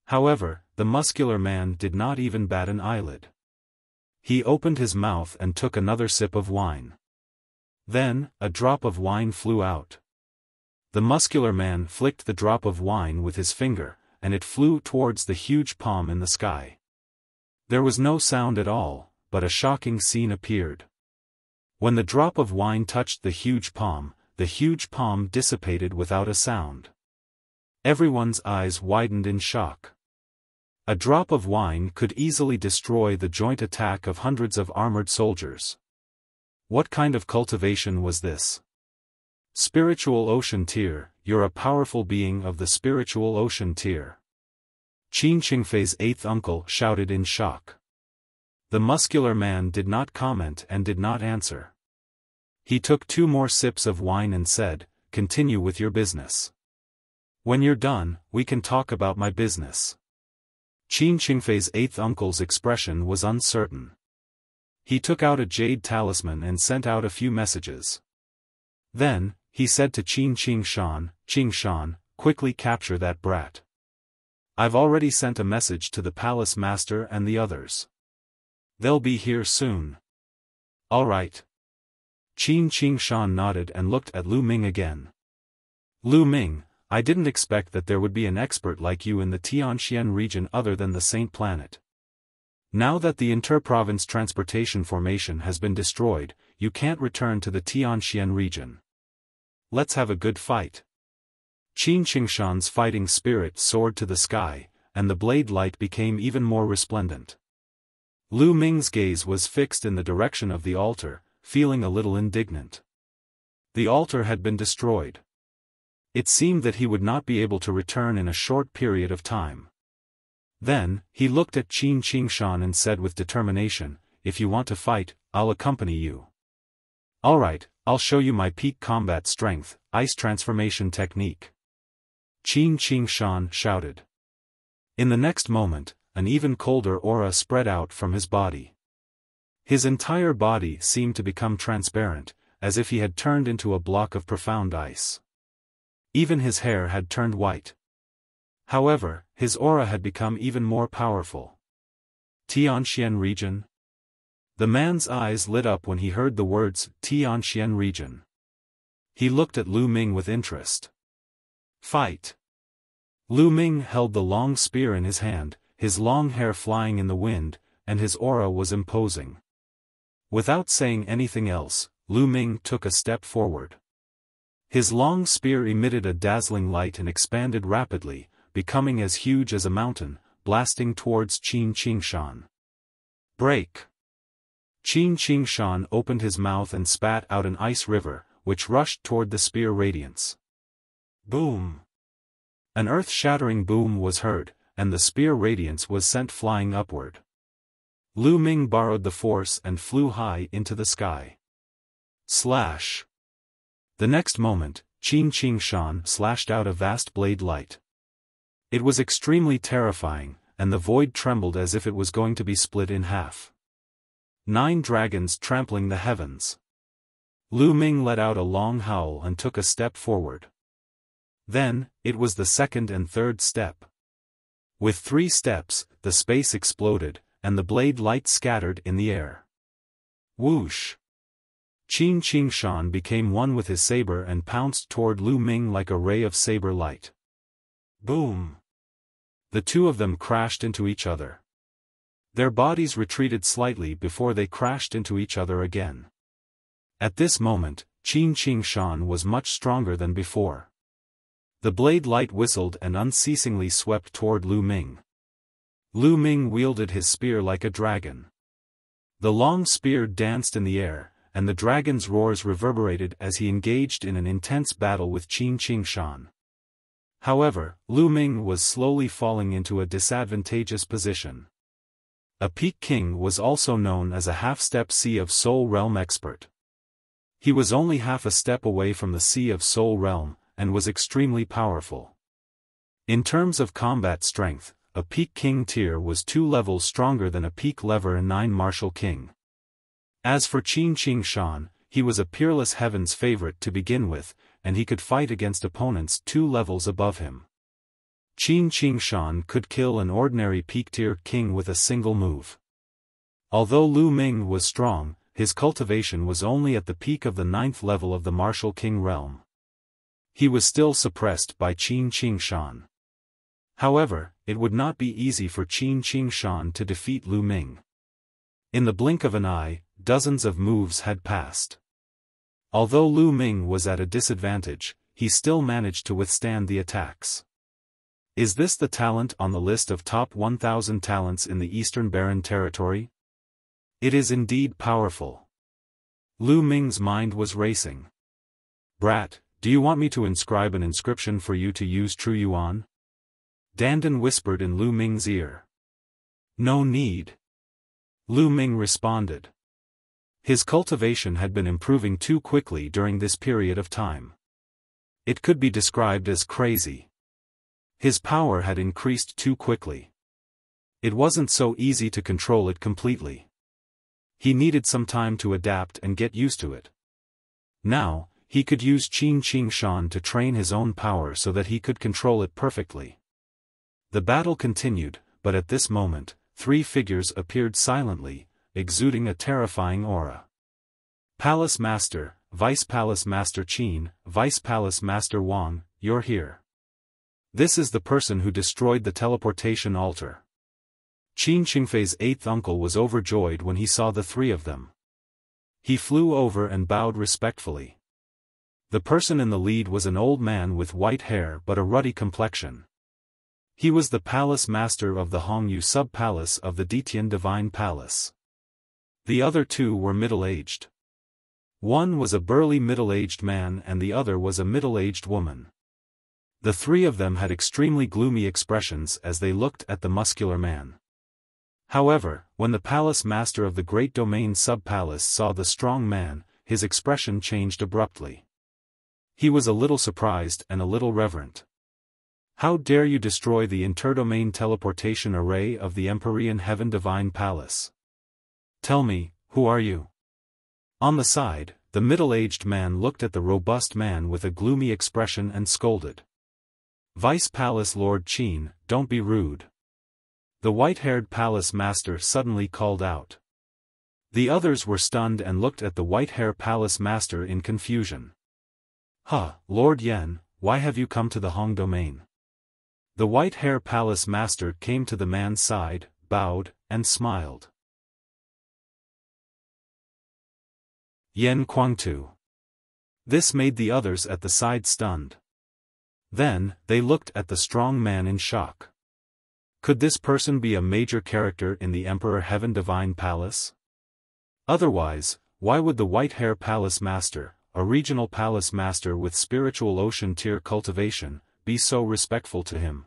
However, the muscular man did not even bat an eyelid. He opened his mouth and took another sip of wine. Then, a drop of wine flew out. The muscular man flicked the drop of wine with his finger, and it flew towards the huge palm in the sky. There was no sound at all, but a shocking scene appeared. When the drop of wine touched the huge palm dissipated without a sound. Everyone's eyes widened in shock. A drop of wine could easily destroy the joint attack of hundreds of armored soldiers. What kind of cultivation was this? Spiritual Ocean Tier, you're a powerful being of the Spiritual Ocean Tier. Qin Qingfei's eighth uncle shouted in shock. The muscular man did not comment and did not answer. He took 2 more sips of wine and said, continue with your business. When you're done, we can talk about my business. Qin Qingfei's eighth uncle's expression was uncertain. He took out a jade talisman and sent out a few messages. Then, he said to Qin Qingshan, quickly capture that brat. I've already sent a message to the palace master and the others. They'll be here soon. All right. Qin Qingshan nodded and looked at Lu Ming again. Lu Ming, I didn't expect that there would be an expert like you in the Tianxian region other than the Saint Planet. Now that the inter-province transportation formation has been destroyed, you can't return to the Tianxian region. Let's have a good fight. Qin Qingshan's fighting spirit soared to the sky, and the blade light became even more resplendent. Lu Ming's gaze was fixed in the direction of the altar, feeling a little indignant. The altar had been destroyed. It seemed that he would not be able to return in a short period of time. Then, he looked at Qin Qingshan and said with determination, if you want to fight, I'll accompany you. Alright, I'll show you my peak combat strength, ice transformation technique. Qin Qingshan shouted. In the next moment, an even colder aura spread out from his body. His entire body seemed to become transparent, as if he had turned into a block of profound ice. Even his hair had turned white. However, his aura had become even more powerful. Tianxian region? The man's eyes lit up when he heard the words Tianxian region. He looked at Lu Ming with interest. Fight! Lu Ming held the long spear in his hand, his long hair flying in the wind, and his aura was imposing. Without saying anything else, Lu Ming took a step forward. His long spear emitted a dazzling light and expanded rapidly, becoming as huge as a mountain, blasting towards Qin Qingshan. Break! Qin Qingshan opened his mouth and spat out an ice river, which rushed toward the spear radiance. Boom! An earth-shattering boom was heard, and the spear radiance was sent flying upward. Lu Ming borrowed the force and flew high into the sky. Slash! The next moment, Qin Qingshan slashed out a vast blade light. It was extremely terrifying, and the void trembled as if it was going to be split in half. 9 dragons trampling the heavens. Lu Ming let out a long howl and took a step forward. Then, it was the second and third step. With 3 steps, the space exploded, and the blade light scattered in the air. Whoosh! Qin Qingshan became one with his saber and pounced toward Lu Ming like a ray of saber light. Boom! The two of them crashed into each other. Their bodies retreated slightly before they crashed into each other again. At this moment, Qin Qingshan was much stronger than before. The blade light whistled and unceasingly swept toward Lu Ming. Lu Ming wielded his spear like a dragon. The long spear danced in the air, and the dragon's roars reverberated as he engaged in an intense battle with Qin Qingshan. However, Lu Ming was slowly falling into a disadvantageous position. A Peak King was also known as a half-step Sea of Soul Realm expert. He was only half a step away from the Sea of Soul Realm, and was extremely powerful. In terms of combat strength, a Peak King tier was 2 levels stronger than a Peak Level 9 Martial King. As for Qin Qingshan, he was a peerless heaven's favorite to begin with, and he could fight against opponents 2 levels above him. Qin Qingshan could kill an ordinary Peak-tier king with a single move. Although Lu Ming was strong, his cultivation was only at the peak of the 9th level of the Martial King realm. He was still suppressed by Qin Qingshan. However, it would not be easy for Qin Qingshan to defeat Lu Ming. In the blink of an eye, dozens of moves had passed. Although Lu Ming was at a disadvantage, he still managed to withstand the attacks. Is this the talent on the list of top 1,000 talents in the Eastern Barren Territory? It is indeed powerful. Lu Ming's mind was racing. Brat, do you want me to inscribe an inscription for you to use True Yuan? Dandan whispered in Lu Ming's ear. No need. Lu Ming responded. His cultivation had been improving too quickly during this period of time. It could be described as crazy. His power had increased too quickly. It wasn't so easy to control it completely. He needed some time to adapt and get used to it. Now, he could use Qin Qingshan to train his own power so that he could control it perfectly. The battle continued, but at this moment, 3 figures appeared silently, exuding a terrifying aura. Palace Master, Vice Palace Master Qin, Vice Palace Master Wang, you're here. This is the person who destroyed the teleportation altar. Qin Qingfei's 8th uncle was overjoyed when he saw the 3 of them. He flew over and bowed respectfully. The person in the lead was an old man with white hair but a ruddy complexion. He was the palace master of the Hongyu sub-palace of the Detian Divine Palace. The other 2 were middle-aged. One was a burly middle-aged man and the other was a middle-aged woman. The 3 of them had extremely gloomy expressions as they looked at the muscular man. However, when the palace master of the Great Domain sub-palace saw the strong man, his expression changed abruptly. He was a little surprised and a little reverent. How dare you destroy the interdomain teleportation array of the Empyrean Heaven Divine Palace? Tell me, who are you? On the side, the middle-aged man looked at the robust man with a gloomy expression and scolded. Vice Palace Lord Qin, don't be rude. The white-haired palace master suddenly called out. The others were stunned and looked at the white-hair palace master in confusion. Huh, Lord Yan, why have you come to the Hong domain? The white-hair palace master came to the man's side, bowed, and smiled. Yen Kuangtu. This made the others at the side stunned. Then, they looked at the strong man in shock. Could this person be a major character in the Emperor Heaven Divine Palace? Otherwise, why would the white-hair palace master, a regional palace master with spiritual ocean tier cultivation, be so respectful to him?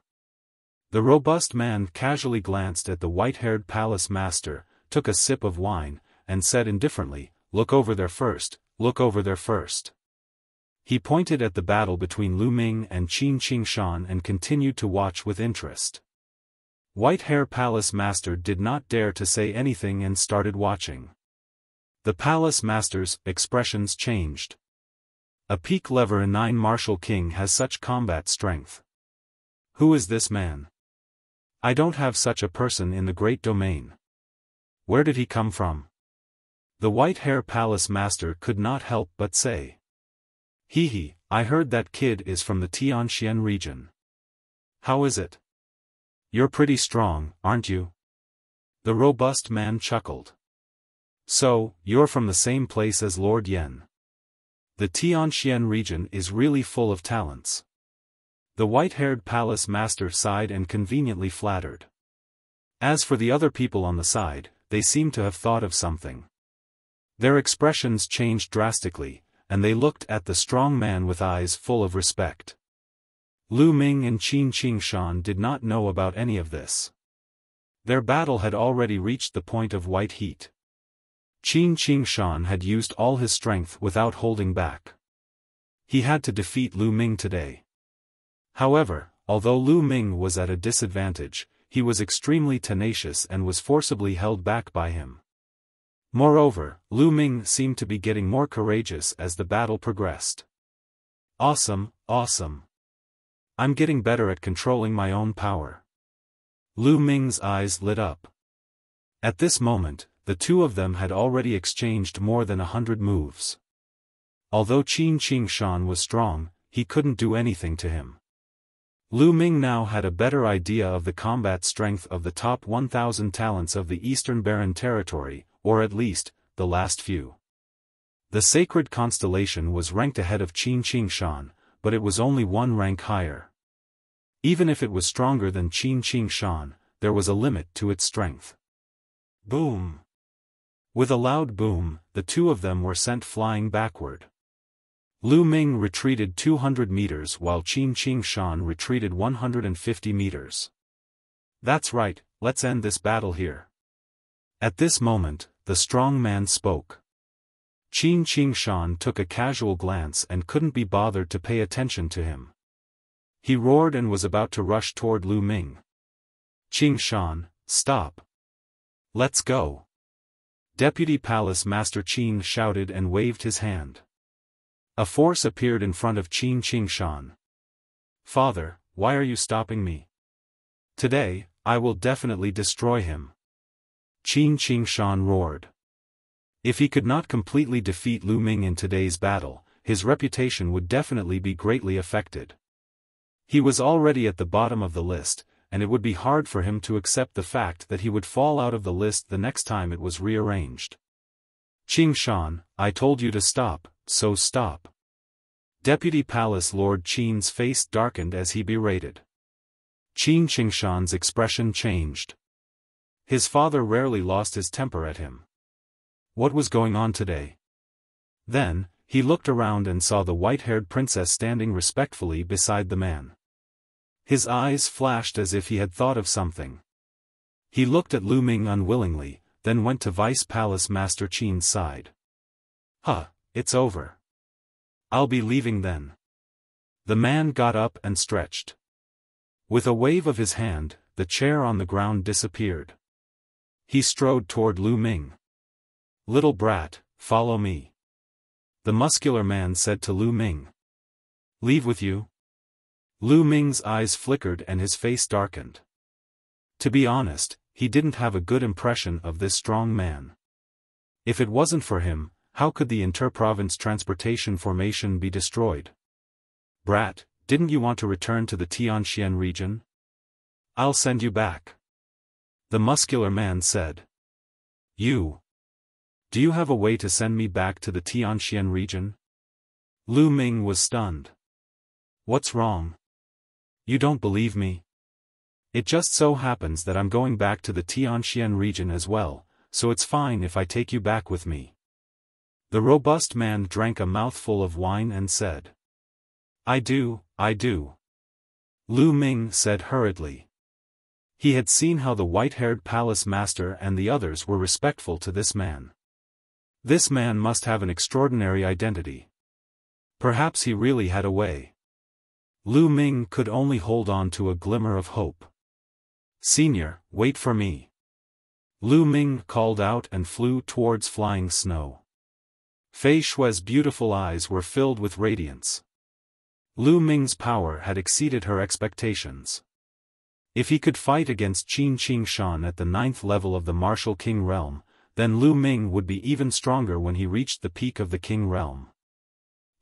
The robust man casually glanced at the white-haired palace master, took a sip of wine, and said indifferently, "Look over there first, look over there first." He pointed at the battle between Lu Ming and Qin Qingshan and continued to watch with interest. White-hair palace master did not dare to say anything and started watching. The palace master's expressions changed. A peak level 9 martial king has such combat strength. Who is this man? I don't have such a person in the great domain. Where did he come from? The white-hair palace master could not help but say. Hee, I heard that kid is from the Tianxian region. How is it? You're pretty strong, aren't you? The robust man chuckled. So, you're from the same place as Lord Yan. The Tianxian region is really full of talents. The white-haired palace master sighed and conveniently flattered. As for the other people on the side, they seemed to have thought of something. Their expressions changed drastically, and they looked at the strong man with eyes full of respect. Lu Ming and Qin Qingshan did not know about any of this. Their battle had already reached the point of white heat. Qin Qingshan had used all his strength without holding back. He had to defeat Lu Ming today. However, although Lu Ming was at a disadvantage, he was extremely tenacious and was forcibly held back by him. Moreover, Lu Ming seemed to be getting more courageous as the battle progressed. Awesome, awesome. I'm getting better at controlling my own power. Lu Ming's eyes lit up. At this moment, the two of them had already exchanged more than 100 moves. Although Qin Qingshan was strong, he couldn't do anything to him. Lu Ming now had a better idea of the combat strength of the top 1,000 talents of the Eastern Barren Territory, or at least, the last few. The sacred constellation was ranked ahead of Qin Qingshan, but it was only one rank higher. Even if it was stronger than Qin Qingshan, there was a limit to its strength. Boom! With a loud boom, the two of them were sent flying backward. Lu Ming retreated 200 meters while Qin Qingshan retreated 150 meters. That's right, let's end this battle here. At this moment, the strong man spoke. Qin Qingshan took a casual glance and couldn't be bothered to pay attention to him. He roared and was about to rush toward Lu Ming. Qingshan, stop. Let's go. Deputy Palace Master Qin shouted and waved his hand. A force appeared in front of Qin Qingshan. Father, why are you stopping me? Today, I will definitely destroy him. Qin Qingshan roared. If he could not completely defeat Lu Ming in today's battle, his reputation would definitely be greatly affected. He was already at the bottom of the list, and it would be hard for him to accept the fact that he would fall out of the list the next time it was rearranged. Qingshan, I told you to stop, so stop. Deputy Palace Lord Qin's face darkened as he berated. Qin Qingshan's expression changed. His father rarely lost his temper at him. What was going on today? Then, he looked around and saw the white-haired princess standing respectfully beside the man. His eyes flashed as if he had thought of something. He looked at Lu Ming unwillingly, then went to Vice Palace Master Qin's side. Huh, it's over. I'll be leaving then. The man got up and stretched. With a wave of his hand, the chair on the ground disappeared. He strode toward Lu Ming. "Little brat, follow me," the muscular man said to Lu Ming. "Leave with you?" Lu Ming's eyes flickered and his face darkened. To be honest, he didn't have a good impression of this strong man. If it wasn't for him, how could the inter-province transportation formation be destroyed? "Brat, didn't you want to return to the Tianxian region? I'll send you back," the muscular man said. "You? Do you have a way to send me back to the Tianxian region?" Lu Ming was stunned. "What's wrong? You don't believe me? It just so happens that I'm going back to the Tianxian region as well, so it's fine if I take you back with me." The robust man drank a mouthful of wine and said, I do. Lu Ming said hurriedly. He had seen how the white-haired palace master and the others were respectful to this man. This man must have an extraordinary identity. Perhaps he really had a way. Lu Ming could only hold on to a glimmer of hope. "Senior, wait for me," Lu Ming called out and flew towards flying snow. Fei Shue's beautiful eyes were filled with radiance. Lu Ming's power had exceeded her expectations. If he could fight against Qin Qingshan at the 9th level of the martial king realm, then Lu Ming would be even stronger when he reached the peak of the king realm.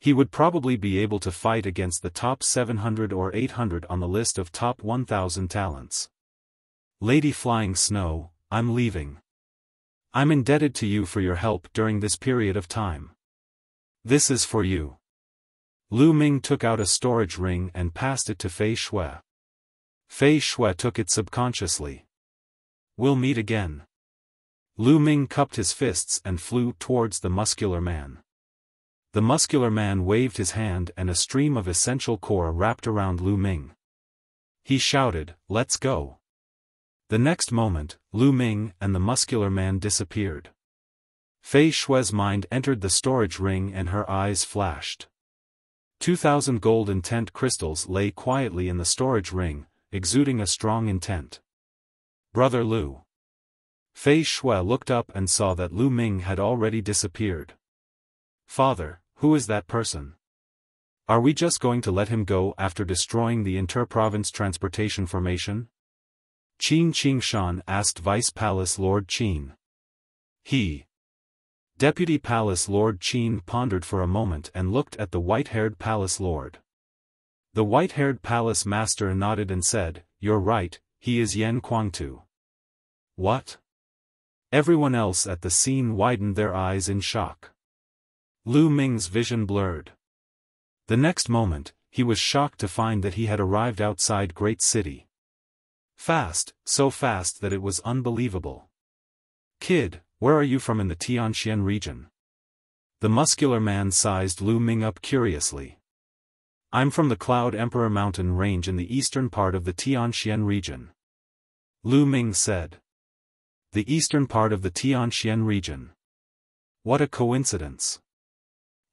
He would probably be able to fight against the top 700 or 800 on the list of top 1,000 talents. "Lady Flying Snow, I'm leaving. I'm indebted to you for your help during this period of time. This is for you." Lu Ming took out a storage ring and passed it to Fei Shui. Fei Shui took it subconsciously. "We'll meet again." Lu Ming cupped his fists and flew towards the muscular man. The muscular man waved his hand and a stream of essential core wrapped around Lu Ming. He shouted, "Let's go." The next moment, Lu Ming and the muscular man disappeared. Fei Shui's mind entered the storage ring and her eyes flashed. 2,000 gold intent crystals lay quietly in the storage ring, exuding a strong intent. "Brother Lu." Fei Shui looked up and saw that Lu Ming had already disappeared. "Father, who is that person? Are we just going to let him go after destroying the inter-province transportation formation?" Qin Qingshan asked Vice Palace Lord Qin. Deputy Palace Lord Qin pondered for a moment and looked at the white-haired Palace Lord. The white-haired Palace Master nodded and said, "You're right, he is Yan Kuangtu." "What?" Everyone else at the scene widened their eyes in shock. Lu Ming's vision blurred. The next moment, he was shocked to find that he had arrived outside Great City. Fast, so fast that it was unbelievable. "Kid, where are you from in the Tianxian region?" The muscular man sized Lu Ming up curiously. "I'm from the Cloud Emperor mountain range in the eastern part of the Tianxian region," Lu Ming said. "The eastern part of the Tianxian region. What a coincidence.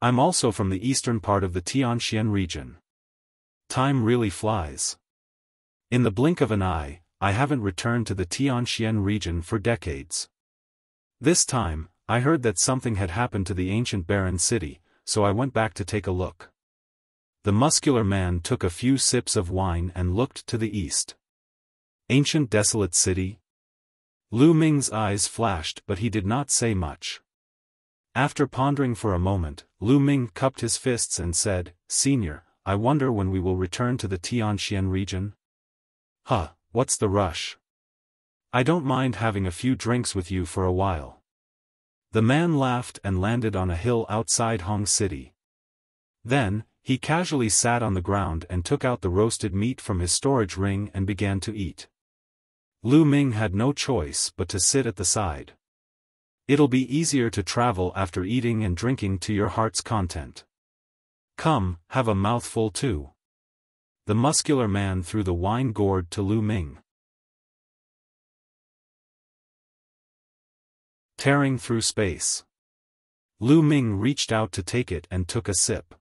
I'm also from the eastern part of the Tianxian region. Time really flies. In the blink of an eye, I haven't returned to the Tianxian region for decades. This time, I heard that something had happened to the ancient barren city, so I went back to take a look." The muscular man took a few sips of wine and looked to the east. "Ancient desolate city?" Lu Ming's eyes flashed but he did not say much. After pondering for a moment, Lu Ming cupped his fists and said, "Senior, I wonder when we will return to the Tianxian region?" What's the rush? I don't mind having a few drinks with you for a while." The man laughed and landed on a hill outside Hong City. Then, he casually sat on the ground and took out the roasted meat from his storage ring and began to eat. Lu Ming had no choice but to sit at the side. "It'll be easier to travel after eating and drinking to your heart's content. Come, have a mouthful too." The muscular man threw the wine gourd to Lu Ming. Tearing through space. Lu Ming reached out to take it and took a sip.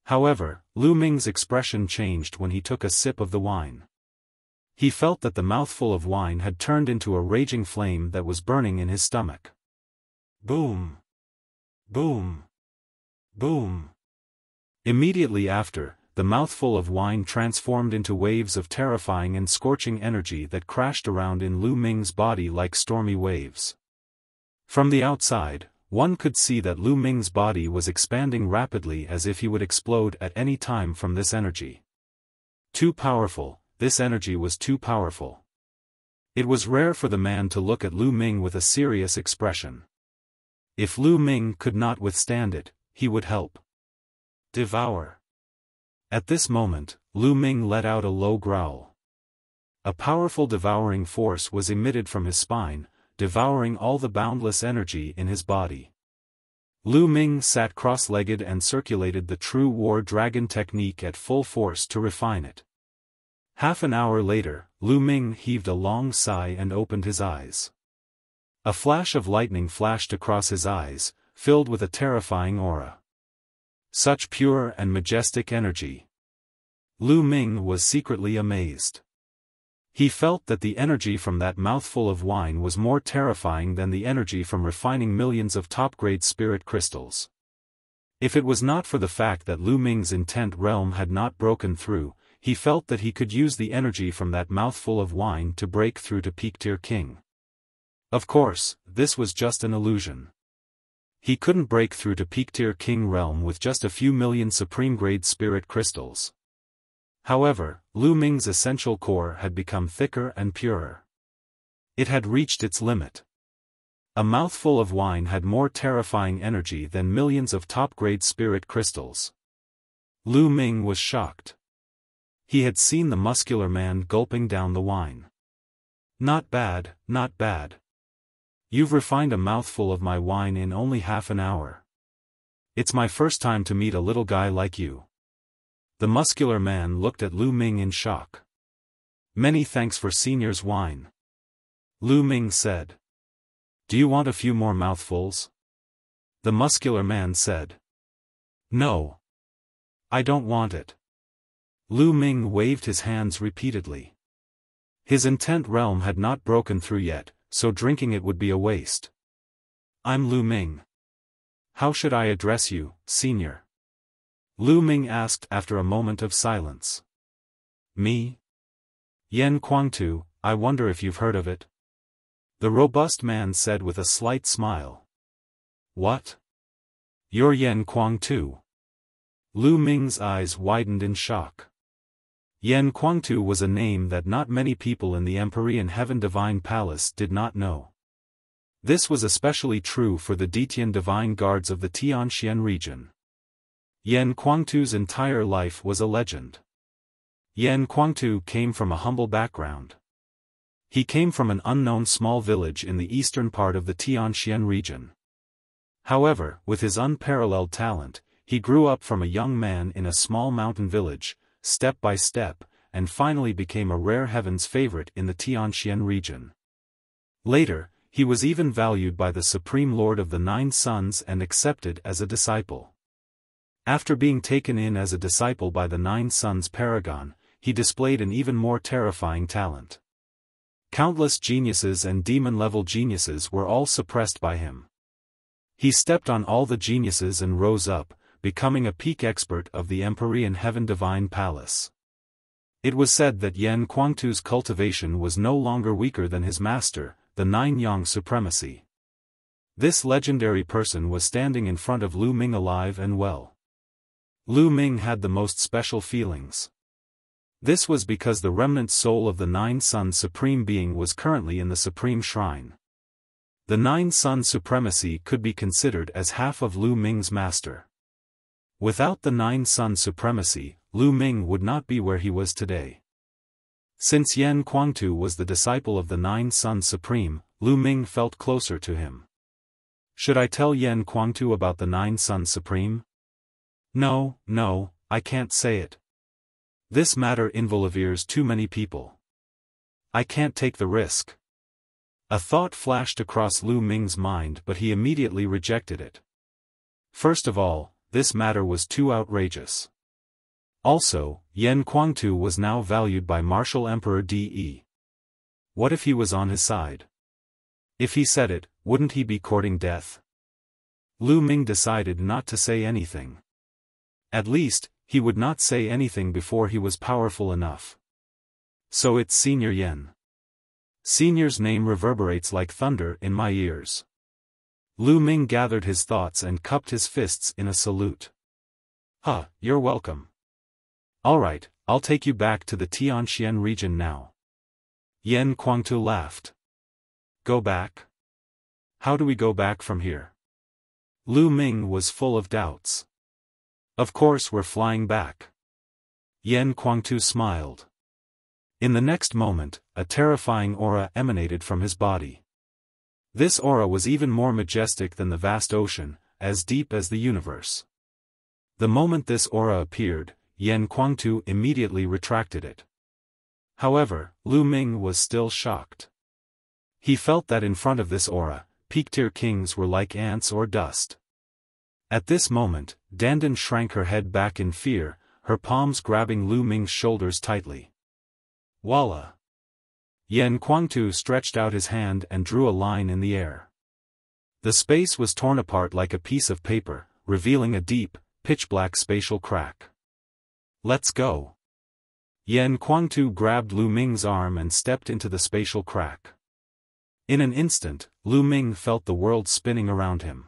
However, Lu Ming's expression changed when he took a sip of the wine. He felt that the mouthful of wine had turned into a raging flame that was burning in his stomach. Boom! Boom! Boom! Immediately after, the mouthful of wine transformed into waves of terrifying and scorching energy that crashed around in Lu Ming's body like stormy waves. From the outside, one could see that Lu Ming's body was expanding rapidly as if he would explode at any time from this energy. Too powerful, this energy was too powerful. It was rare for the man to look at Lu Ming with a serious expression. If Lu Ming could not withstand it, he would help. Devour. At this moment, Lu Ming let out a low growl. A powerful devouring force was emitted from his spine, devouring all the boundless energy in his body. Lu Ming sat cross-legged and circulated the true war dragon technique at full force to refine it. Half an hour later, Lu Ming heaved a long sigh and opened his eyes. A flash of lightning flashed across his eyes, filled with a terrifying aura. Such pure and majestic energy. Lu Ming was secretly amazed. He felt that the energy from that mouthful of wine was more terrifying than the energy from refining millions of top-grade spirit crystals. If it was not for the fact that Lu Ming's intent realm had not broken through, he felt that he could use the energy from that mouthful of wine to break through to Peak-tier King. Of course, this was just an illusion. He couldn't break through to Peak-tier King realm with just a few million supreme-grade spirit crystals. However, Lu Ming's essential core had become thicker and purer. It had reached its limit. A mouthful of wine had more terrifying energy than millions of top-grade spirit crystals. Lu Ming was shocked. He had seen the muscular man gulping down the wine. Not bad, not bad. You've refined a mouthful of my wine in only half an hour. It's my first time to meet a little guy like you. The muscular man looked at Lu Ming in shock. Many thanks for Senior's wine. Lu Ming said. Do you want a few more mouthfuls? The muscular man said. No. I don't want it. Lu Ming waved his hands repeatedly. His intent realm had not broken through yet, so drinking it would be a waste. I'm Lu Ming. How should I address you, Senior? Lu Ming asked after a moment of silence. Me? Yan Kuangtu, I wonder if you've heard of it? The robust man said with a slight smile. What? You're Yan Kuangtu? Lu Ming's eyes widened in shock. Yan Kuangtu was a name that not many people in the Empyrean Heaven Divine Palace did not know. This was especially true for the Detian Divine Guards of the Tianxian region. Yan Kuangtu's entire life was a legend. Yan Kuangtu came from a humble background. He came from an unknown small village in the eastern part of the Tianxian region. However, with his unparalleled talent, he grew up from a young man in a small mountain village, step by step, and finally became a rare heaven's favorite in the Tianxian region. Later, he was even valued by the Supreme Lord of the Nine Suns and accepted as a disciple. After being taken in as a disciple by the Nine Suns Paragon, he displayed an even more terrifying talent. Countless geniuses and demon-level geniuses were all suppressed by him. He stepped on all the geniuses and rose up, becoming a peak expert of the Empyrean Heaven Divine Palace. It was said that Yan Kuangtu's cultivation was no longer weaker than his master, the Nine Yang Supremacy. This legendary person was standing in front of Lu Ming alive and well. Lu Ming had the most special feelings. This was because the remnant soul of the Nine Sun Supreme Being was currently in the Supreme Shrine. The Nine Sun Supremacy could be considered as half of Lu Ming's master. Without the Nine Sun Supremacy, Lu Ming would not be where he was today. Since Yan Kuangtu was the disciple of the Nine Sun Supreme, Lu Ming felt closer to him. Should I tell Yan Kuangtu about the Nine Sun Supreme? No, I can't say it. This matter involves too many people. I can't take the risk. A thought flashed across Lu Ming's mind, but he immediately rejected it. First of all, this matter was too outrageous. Also, Yan Kuangtu was now valued by Martial Emperor De. What if he was on his side? If he said it, wouldn't he be courting death? Lu Ming decided not to say anything. At least, he would not say anything before he was powerful enough. So it's Senior Yan. Senior's name reverberates like thunder in my ears. Lu Ming gathered his thoughts and cupped his fists in a salute. You're welcome. Alright, I'll take you back to the Tianxian region now. Yan Kuangtu laughed. Go back? How do we go back from here? Lu Ming was full of doubts. Of course we're flying back. Yan Kuangtu smiled. In the next moment, a terrifying aura emanated from his body. This aura was even more majestic than the vast ocean, as deep as the universe. The moment this aura appeared, Yan Kuangtu immediately retracted it. However, Lu Ming was still shocked. He felt that in front of this aura, peak-tier kings were like ants or dust. At this moment, Dandan shrank her head back in fear, her palms grabbing Lu Ming's shoulders tightly. Voila! Yan Kuangtu stretched out his hand and drew a line in the air. The space was torn apart like a piece of paper, revealing a deep, pitch-black spatial crack. Let's go! Yan Kuangtu grabbed Lu Ming's arm and stepped into the spatial crack. In an instant, Lu Ming felt the world spinning around him.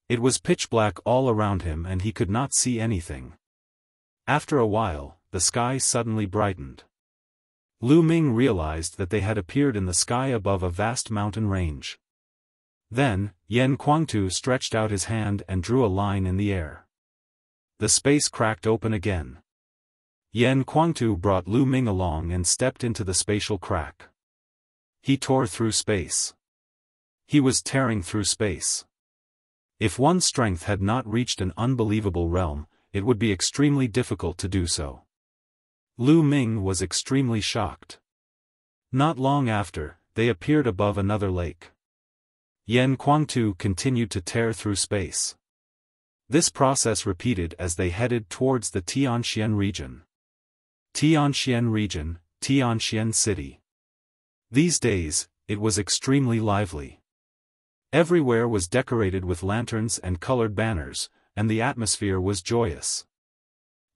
It was pitch black all around him and he could not see anything. After a while, the sky suddenly brightened. Lu Ming realized that they had appeared in the sky above a vast mountain range. Then, Yan Kuangtu stretched out his hand and drew a line in the air. The space cracked open again. Yan Kuangtu brought Lu Ming along and stepped into the spatial crack. He tore through space. He was tearing through space. If one's strength had not reached an unbelievable realm, it would be extremely difficult to do so. Lu Ming was extremely shocked. Not long after, they appeared above another lake. Yan Kuangtu continued to tear through space. This process repeated as they headed towards the Tianxian region. Tianxian region, Tianxian city. These days, it was extremely lively. Everywhere was decorated with lanterns and colored banners, and the atmosphere was joyous.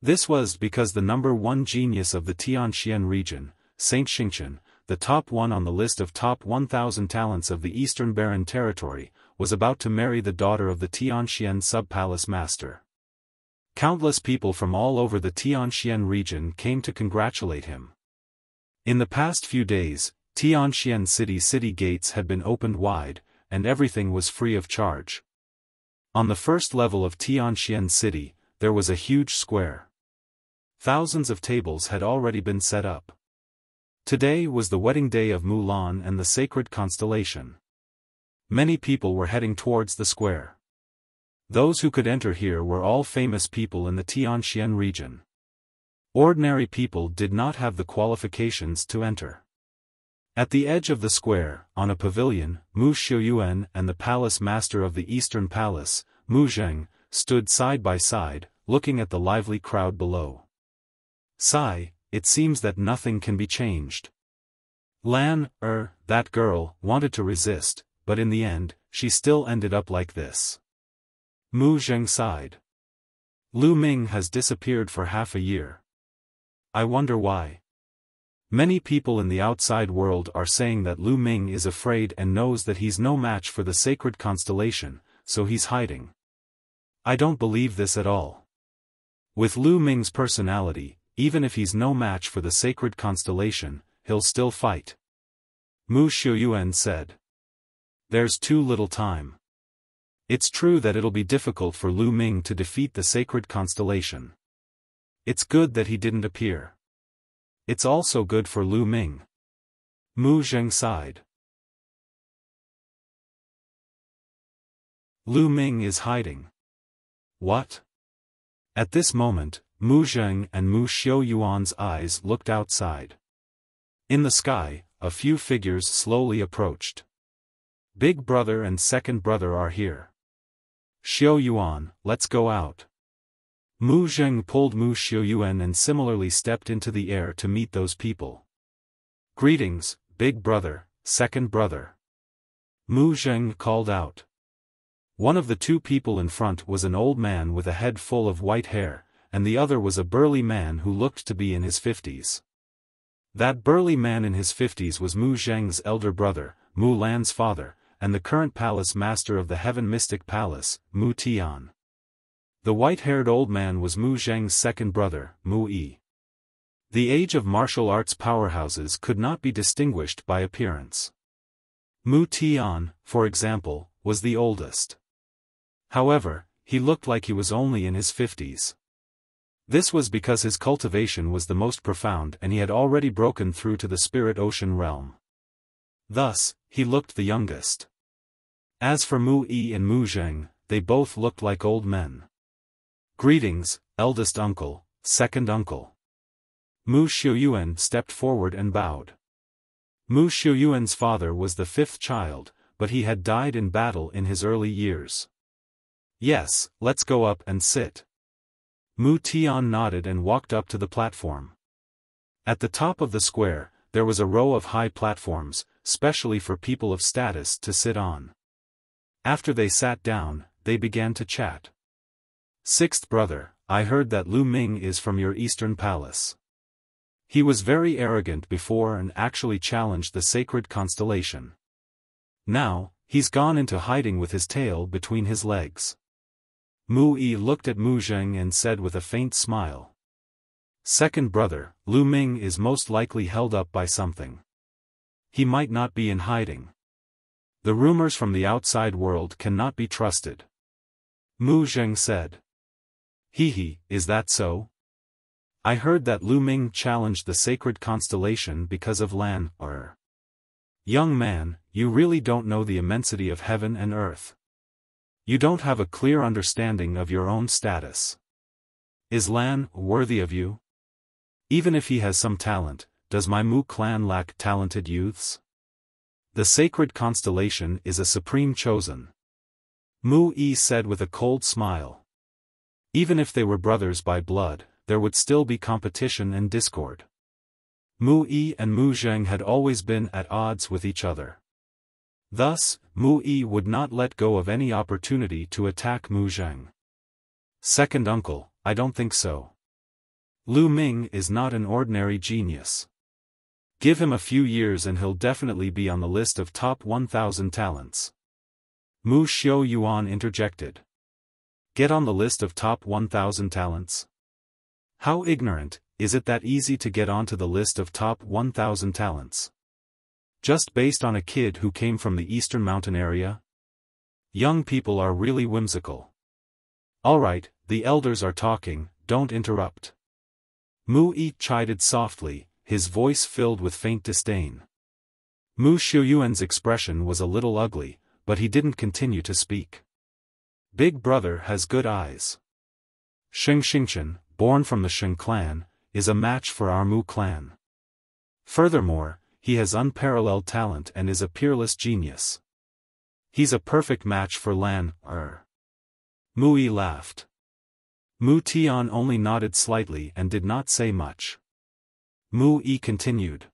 This was because the number one genius of the Tianxian region, Saint Xingqian, the top one on the list of top 1,000 talents of the Eastern Barren Territory, was about to marry the daughter of the Tianxian sub-palace master. Countless people from all over the Tianxian region came to congratulate him. In the past few days, Tianxian city gates had been opened wide, and everything was free of charge. On the first level of Tianxian city, there was a huge square. Thousands of tables had already been set up. Today was the wedding day of Mulan and the sacred constellation. Many people were heading towards the square. Those who could enter here were all famous people in the Tianxian region. Ordinary people did not have the qualifications to enter. At the edge of the square, on a pavilion, Mu Xiuyuan and the palace master of the Eastern Palace, Mu Zheng, stood side by side, looking at the lively crowd below. Sigh, it seems that nothing can be changed. That girl, wanted to resist, but in the end, she still ended up like this. Mu Zheng sighed. Lu Ming has disappeared for half a year. I wonder why. Many people in the outside world are saying that Lu Ming is afraid and knows that he's no match for the sacred constellation, so he's hiding. I don't believe this at all. With Lu Ming's personality, even if he's no match for the sacred constellation, he'll still fight. Mu Xiuyuan said. There's too little time. It's true that it'll be difficult for Lu Ming to defeat the sacred constellation. It's good that he didn't appear. It's also good for Lu Ming. Mu Zheng sighed. Lu Ming is hiding. What? At this moment, Mu Zheng and Mu Xiuyuan's eyes looked outside. In the sky, a few figures slowly approached. Big brother and second brother are here. Xiuyuan, let's go out. Mu Zheng pulled Mu Xiuyuan and similarly stepped into the air to meet those people. "Greetings, big brother, second brother," Mu Zheng called out. One of the two people in front was an old man with a head full of white hair, and the other was a burly man who looked to be in his 50s. That burly man in his 50s was Mu Zheng's elder brother, Mu Lan's father, and the current palace master of the Heaven Mystic Palace, Mu Tian. The white-haired old man was Mu Zheng's second brother, Mu Yi. The age of martial arts powerhouses could not be distinguished by appearance. Mu Tian, for example, was the oldest. However, he looked like he was only in his 50s. This was because his cultivation was the most profound and he had already broken through to the spirit ocean realm. Thus, he looked the youngest. As for Mu Yi and Mu Zheng, they both looked like old men. "Greetings, eldest uncle, second uncle." Mu Xiuyuan stepped forward and bowed. Mu Xiuyuan's father was the fifth child, but he had died in battle in his early years. "Yes, let's go up and sit." Mu Tian nodded and walked up to the platform. At the top of the square, there was a row of high platforms, specially for people of status to sit on. After they sat down, they began to chat. "Sixth brother, I heard that Lu Ming is from your eastern palace. He was very arrogant before and actually challenged the sacred constellation. Now, he's gone into hiding with his tail between his legs." Mu Yi looked at Mu Zheng and said with a faint smile. "Second brother, Lu Ming is most likely held up by something. He might not be in hiding. The rumors from the outside world cannot be trusted." Mu Zheng said. "Hee, is that so? I heard that Lu Ming challenged the sacred constellation because of Lan, or. Young man, you really don't know the immensity of heaven and earth. You don't have a clear understanding of your own status. Is Lan worthy of you? Even if he has some talent, does my Mu clan lack talented youths? The sacred constellation is a supreme chosen." Mu Yi said with a cold smile. Even if they were brothers by blood, there would still be competition and discord. Mu Yi and Mu Zheng had always been at odds with each other. Thus, Mu Yi would not let go of any opportunity to attack Mu Zheng. "Second uncle, I don't think so. Lu Ming is not an ordinary genius. Give him a few years and he'll definitely be on the list of top 1,000 talents." Mu Xiuyuan interjected. "Get on the list of top 1,000 talents? How ignorant, is it that easy to get onto the list of top 1,000 talents? Just based on a kid who came from the eastern mountain area? Young people are really whimsical. Alright, the elders are talking, don't interrupt." Mu Yi chided softly, his voice filled with faint disdain. Mu Xiuyuan's expression was a little ugly, but he didn't continue to speak. "Big brother has good eyes. Sheng Xingchen, born from the Sheng clan, is a match for our Mu clan. Furthermore, he has unparalleled talent and is a peerless genius. He's a perfect match for Lan, Mu Yi laughed. Mu Tian only nodded slightly and did not say much. Mu Yi continued.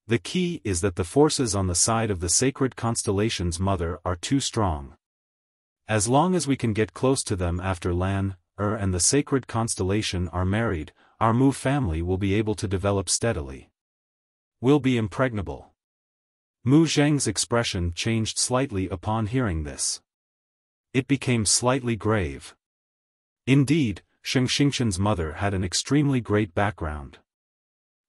"The key is that the forces on the side of the sacred constellation's mother are too strong. As long as we can get close to them after Lan, and the sacred constellation are married, our Mu family will be able to develop steadily. We'll be impregnable." Mu Zheng's expression changed slightly upon hearing this. It became slightly grave. Indeed, Sheng Xingchen's mother had an extremely great background.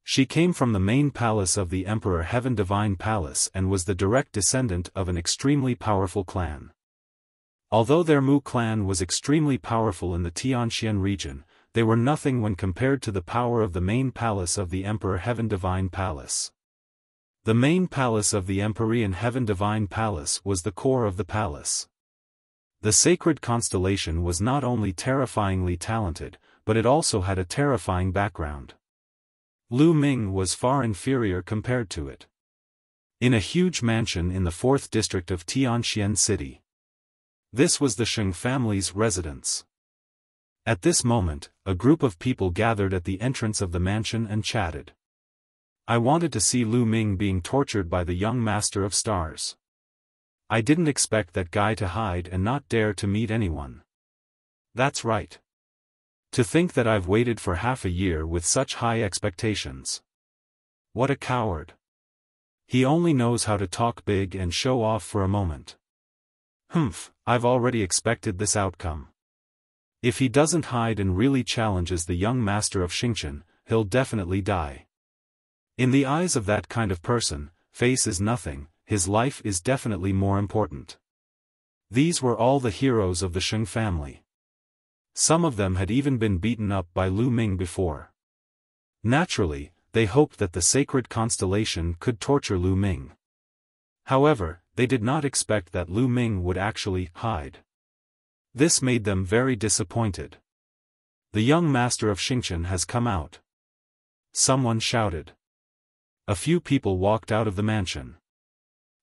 She came from the main palace of the Emperor Heaven Divine Palace and was the direct descendant of an extremely powerful clan. Although their Mu clan was extremely powerful in the Tianxian region, they were nothing when compared to the power of the main palace of the Emperor Heaven Divine Palace. The main palace of the Empyrean Heaven Divine Palace was the core of the palace. The sacred constellation was not only terrifyingly talented, but it also had a terrifying background. Lu Ming was far inferior compared to it. In a huge mansion in the 4th district of Tianxian City. This was the Sheng family's residence. At this moment, a group of people gathered at the entrance of the mansion and chatted. I wanted to see Lu Ming being tortured by the young Master of Stars. I didn't expect that guy to hide and not dare to meet anyone. That's right. To think that I've waited for half a year with such high expectations. What a coward. He only knows how to talk big and show off for a moment. Humph, I've already expected this outcome. If he doesn't hide and really challenges the young master of Xingqian, he'll definitely die. In the eyes of that kind of person, face is nothing, his life is definitely more important. These were all the heroes of the Sheng family. Some of them had even been beaten up by Lu Ming before. Naturally, they hoped that the sacred constellation could torture Lu Ming. However, they did not expect that Lu Ming would actually hide. This made them very disappointed. The young master of Xingqian has come out. Someone shouted. A few people walked out of the mansion.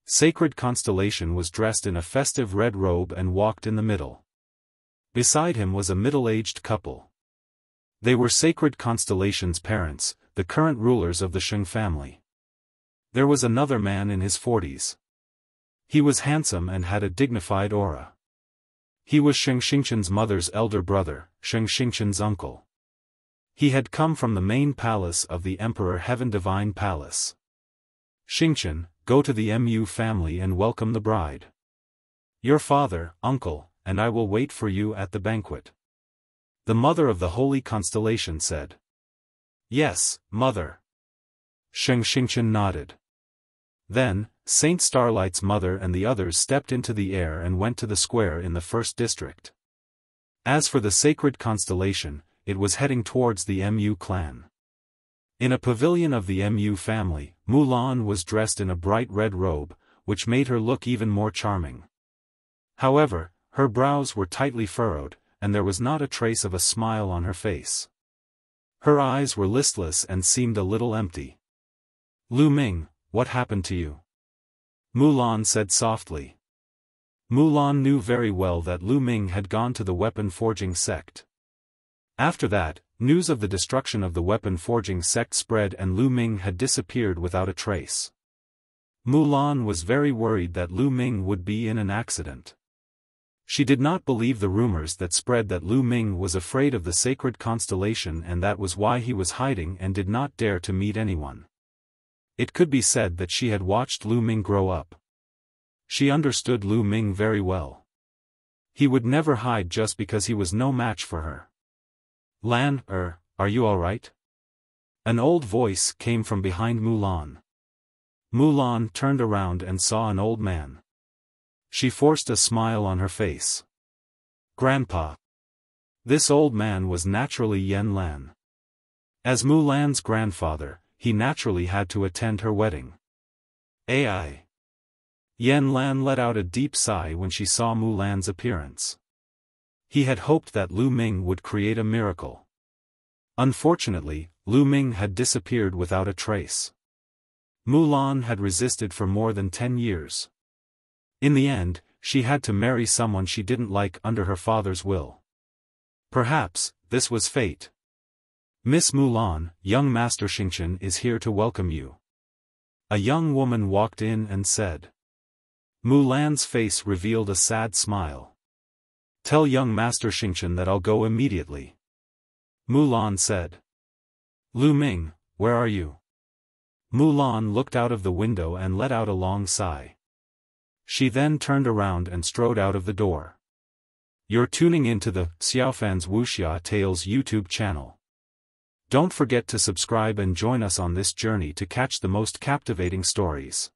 Sacred Constellation was dressed in a festive red robe and walked in the middle. Beside him was a middle-aged couple. They were Sacred Constellation's parents, the current rulers of the Sheng family. There was another man in his 40s. He was handsome and had a dignified aura. He was Sheng Xingqian's mother's elder brother, Sheng Xingqian's uncle. He had come from the main palace of the Emperor Heaven Divine Palace. Xingqian, go to the Mu family and welcome the bride. Your father, uncle, and I will wait for you at the banquet. The mother of the holy constellation said. Yes, mother. Sheng Xingqian nodded. Then, Saint Starlight's mother and the others stepped into the air and went to the square in the first district. As for the sacred constellation, it was heading towards the Mu clan. In a pavilion of the Mu family, Mulan was dressed in a bright red robe, which made her look even more charming. However, her brows were tightly furrowed, and there was not a trace of a smile on her face. Her eyes were listless and seemed a little empty. Lu Ming, what happened to you? Mulan said softly. Mulan knew very well that Lu Ming had gone to the weapon-forging sect. After that, news of the destruction of the weapon-forging sect spread and Lu Ming had disappeared without a trace. Mulan was very worried that Lu Ming would be in an accident. She did not believe the rumors that spread that Lu Ming was afraid of the sacred constellation and that was why he was hiding and did not dare to meet anyone. It could be said that she had watched Lu Ming grow up. She understood Lu Ming very well. He would never hide just because he was no match for her. Lan, are you alright? An old voice came from behind Mulan. Mulan turned around and saw an old man. She forced a smile on her face. Grandpa. This old man was naturally Yan Lan. As Mulan's grandfather, he naturally had to attend her wedding. Ai. Yan Lan let out a deep sigh when she saw Mulan's appearance. He had hoped that Lu Ming would create a miracle. Unfortunately, Lu Ming had disappeared without a trace. Mulan had resisted for more than 10 years. In the end, she had to marry someone she didn't like under her father's will. Perhaps, this was fate. Miss Mulan, young Master Xingqian is here to welcome you. A young woman walked in and said. Mulan's face revealed a sad smile. Tell young Master Xingqian that I'll go immediately. Mulan said. Lu Ming, where are you? Mulan looked out of the window and let out a long sigh. She then turned around and strode out of the door. You're tuning into the Xiaofan's Wuxia Tales YouTube channel. Don't forget to subscribe and join us on this journey to catch the most captivating stories.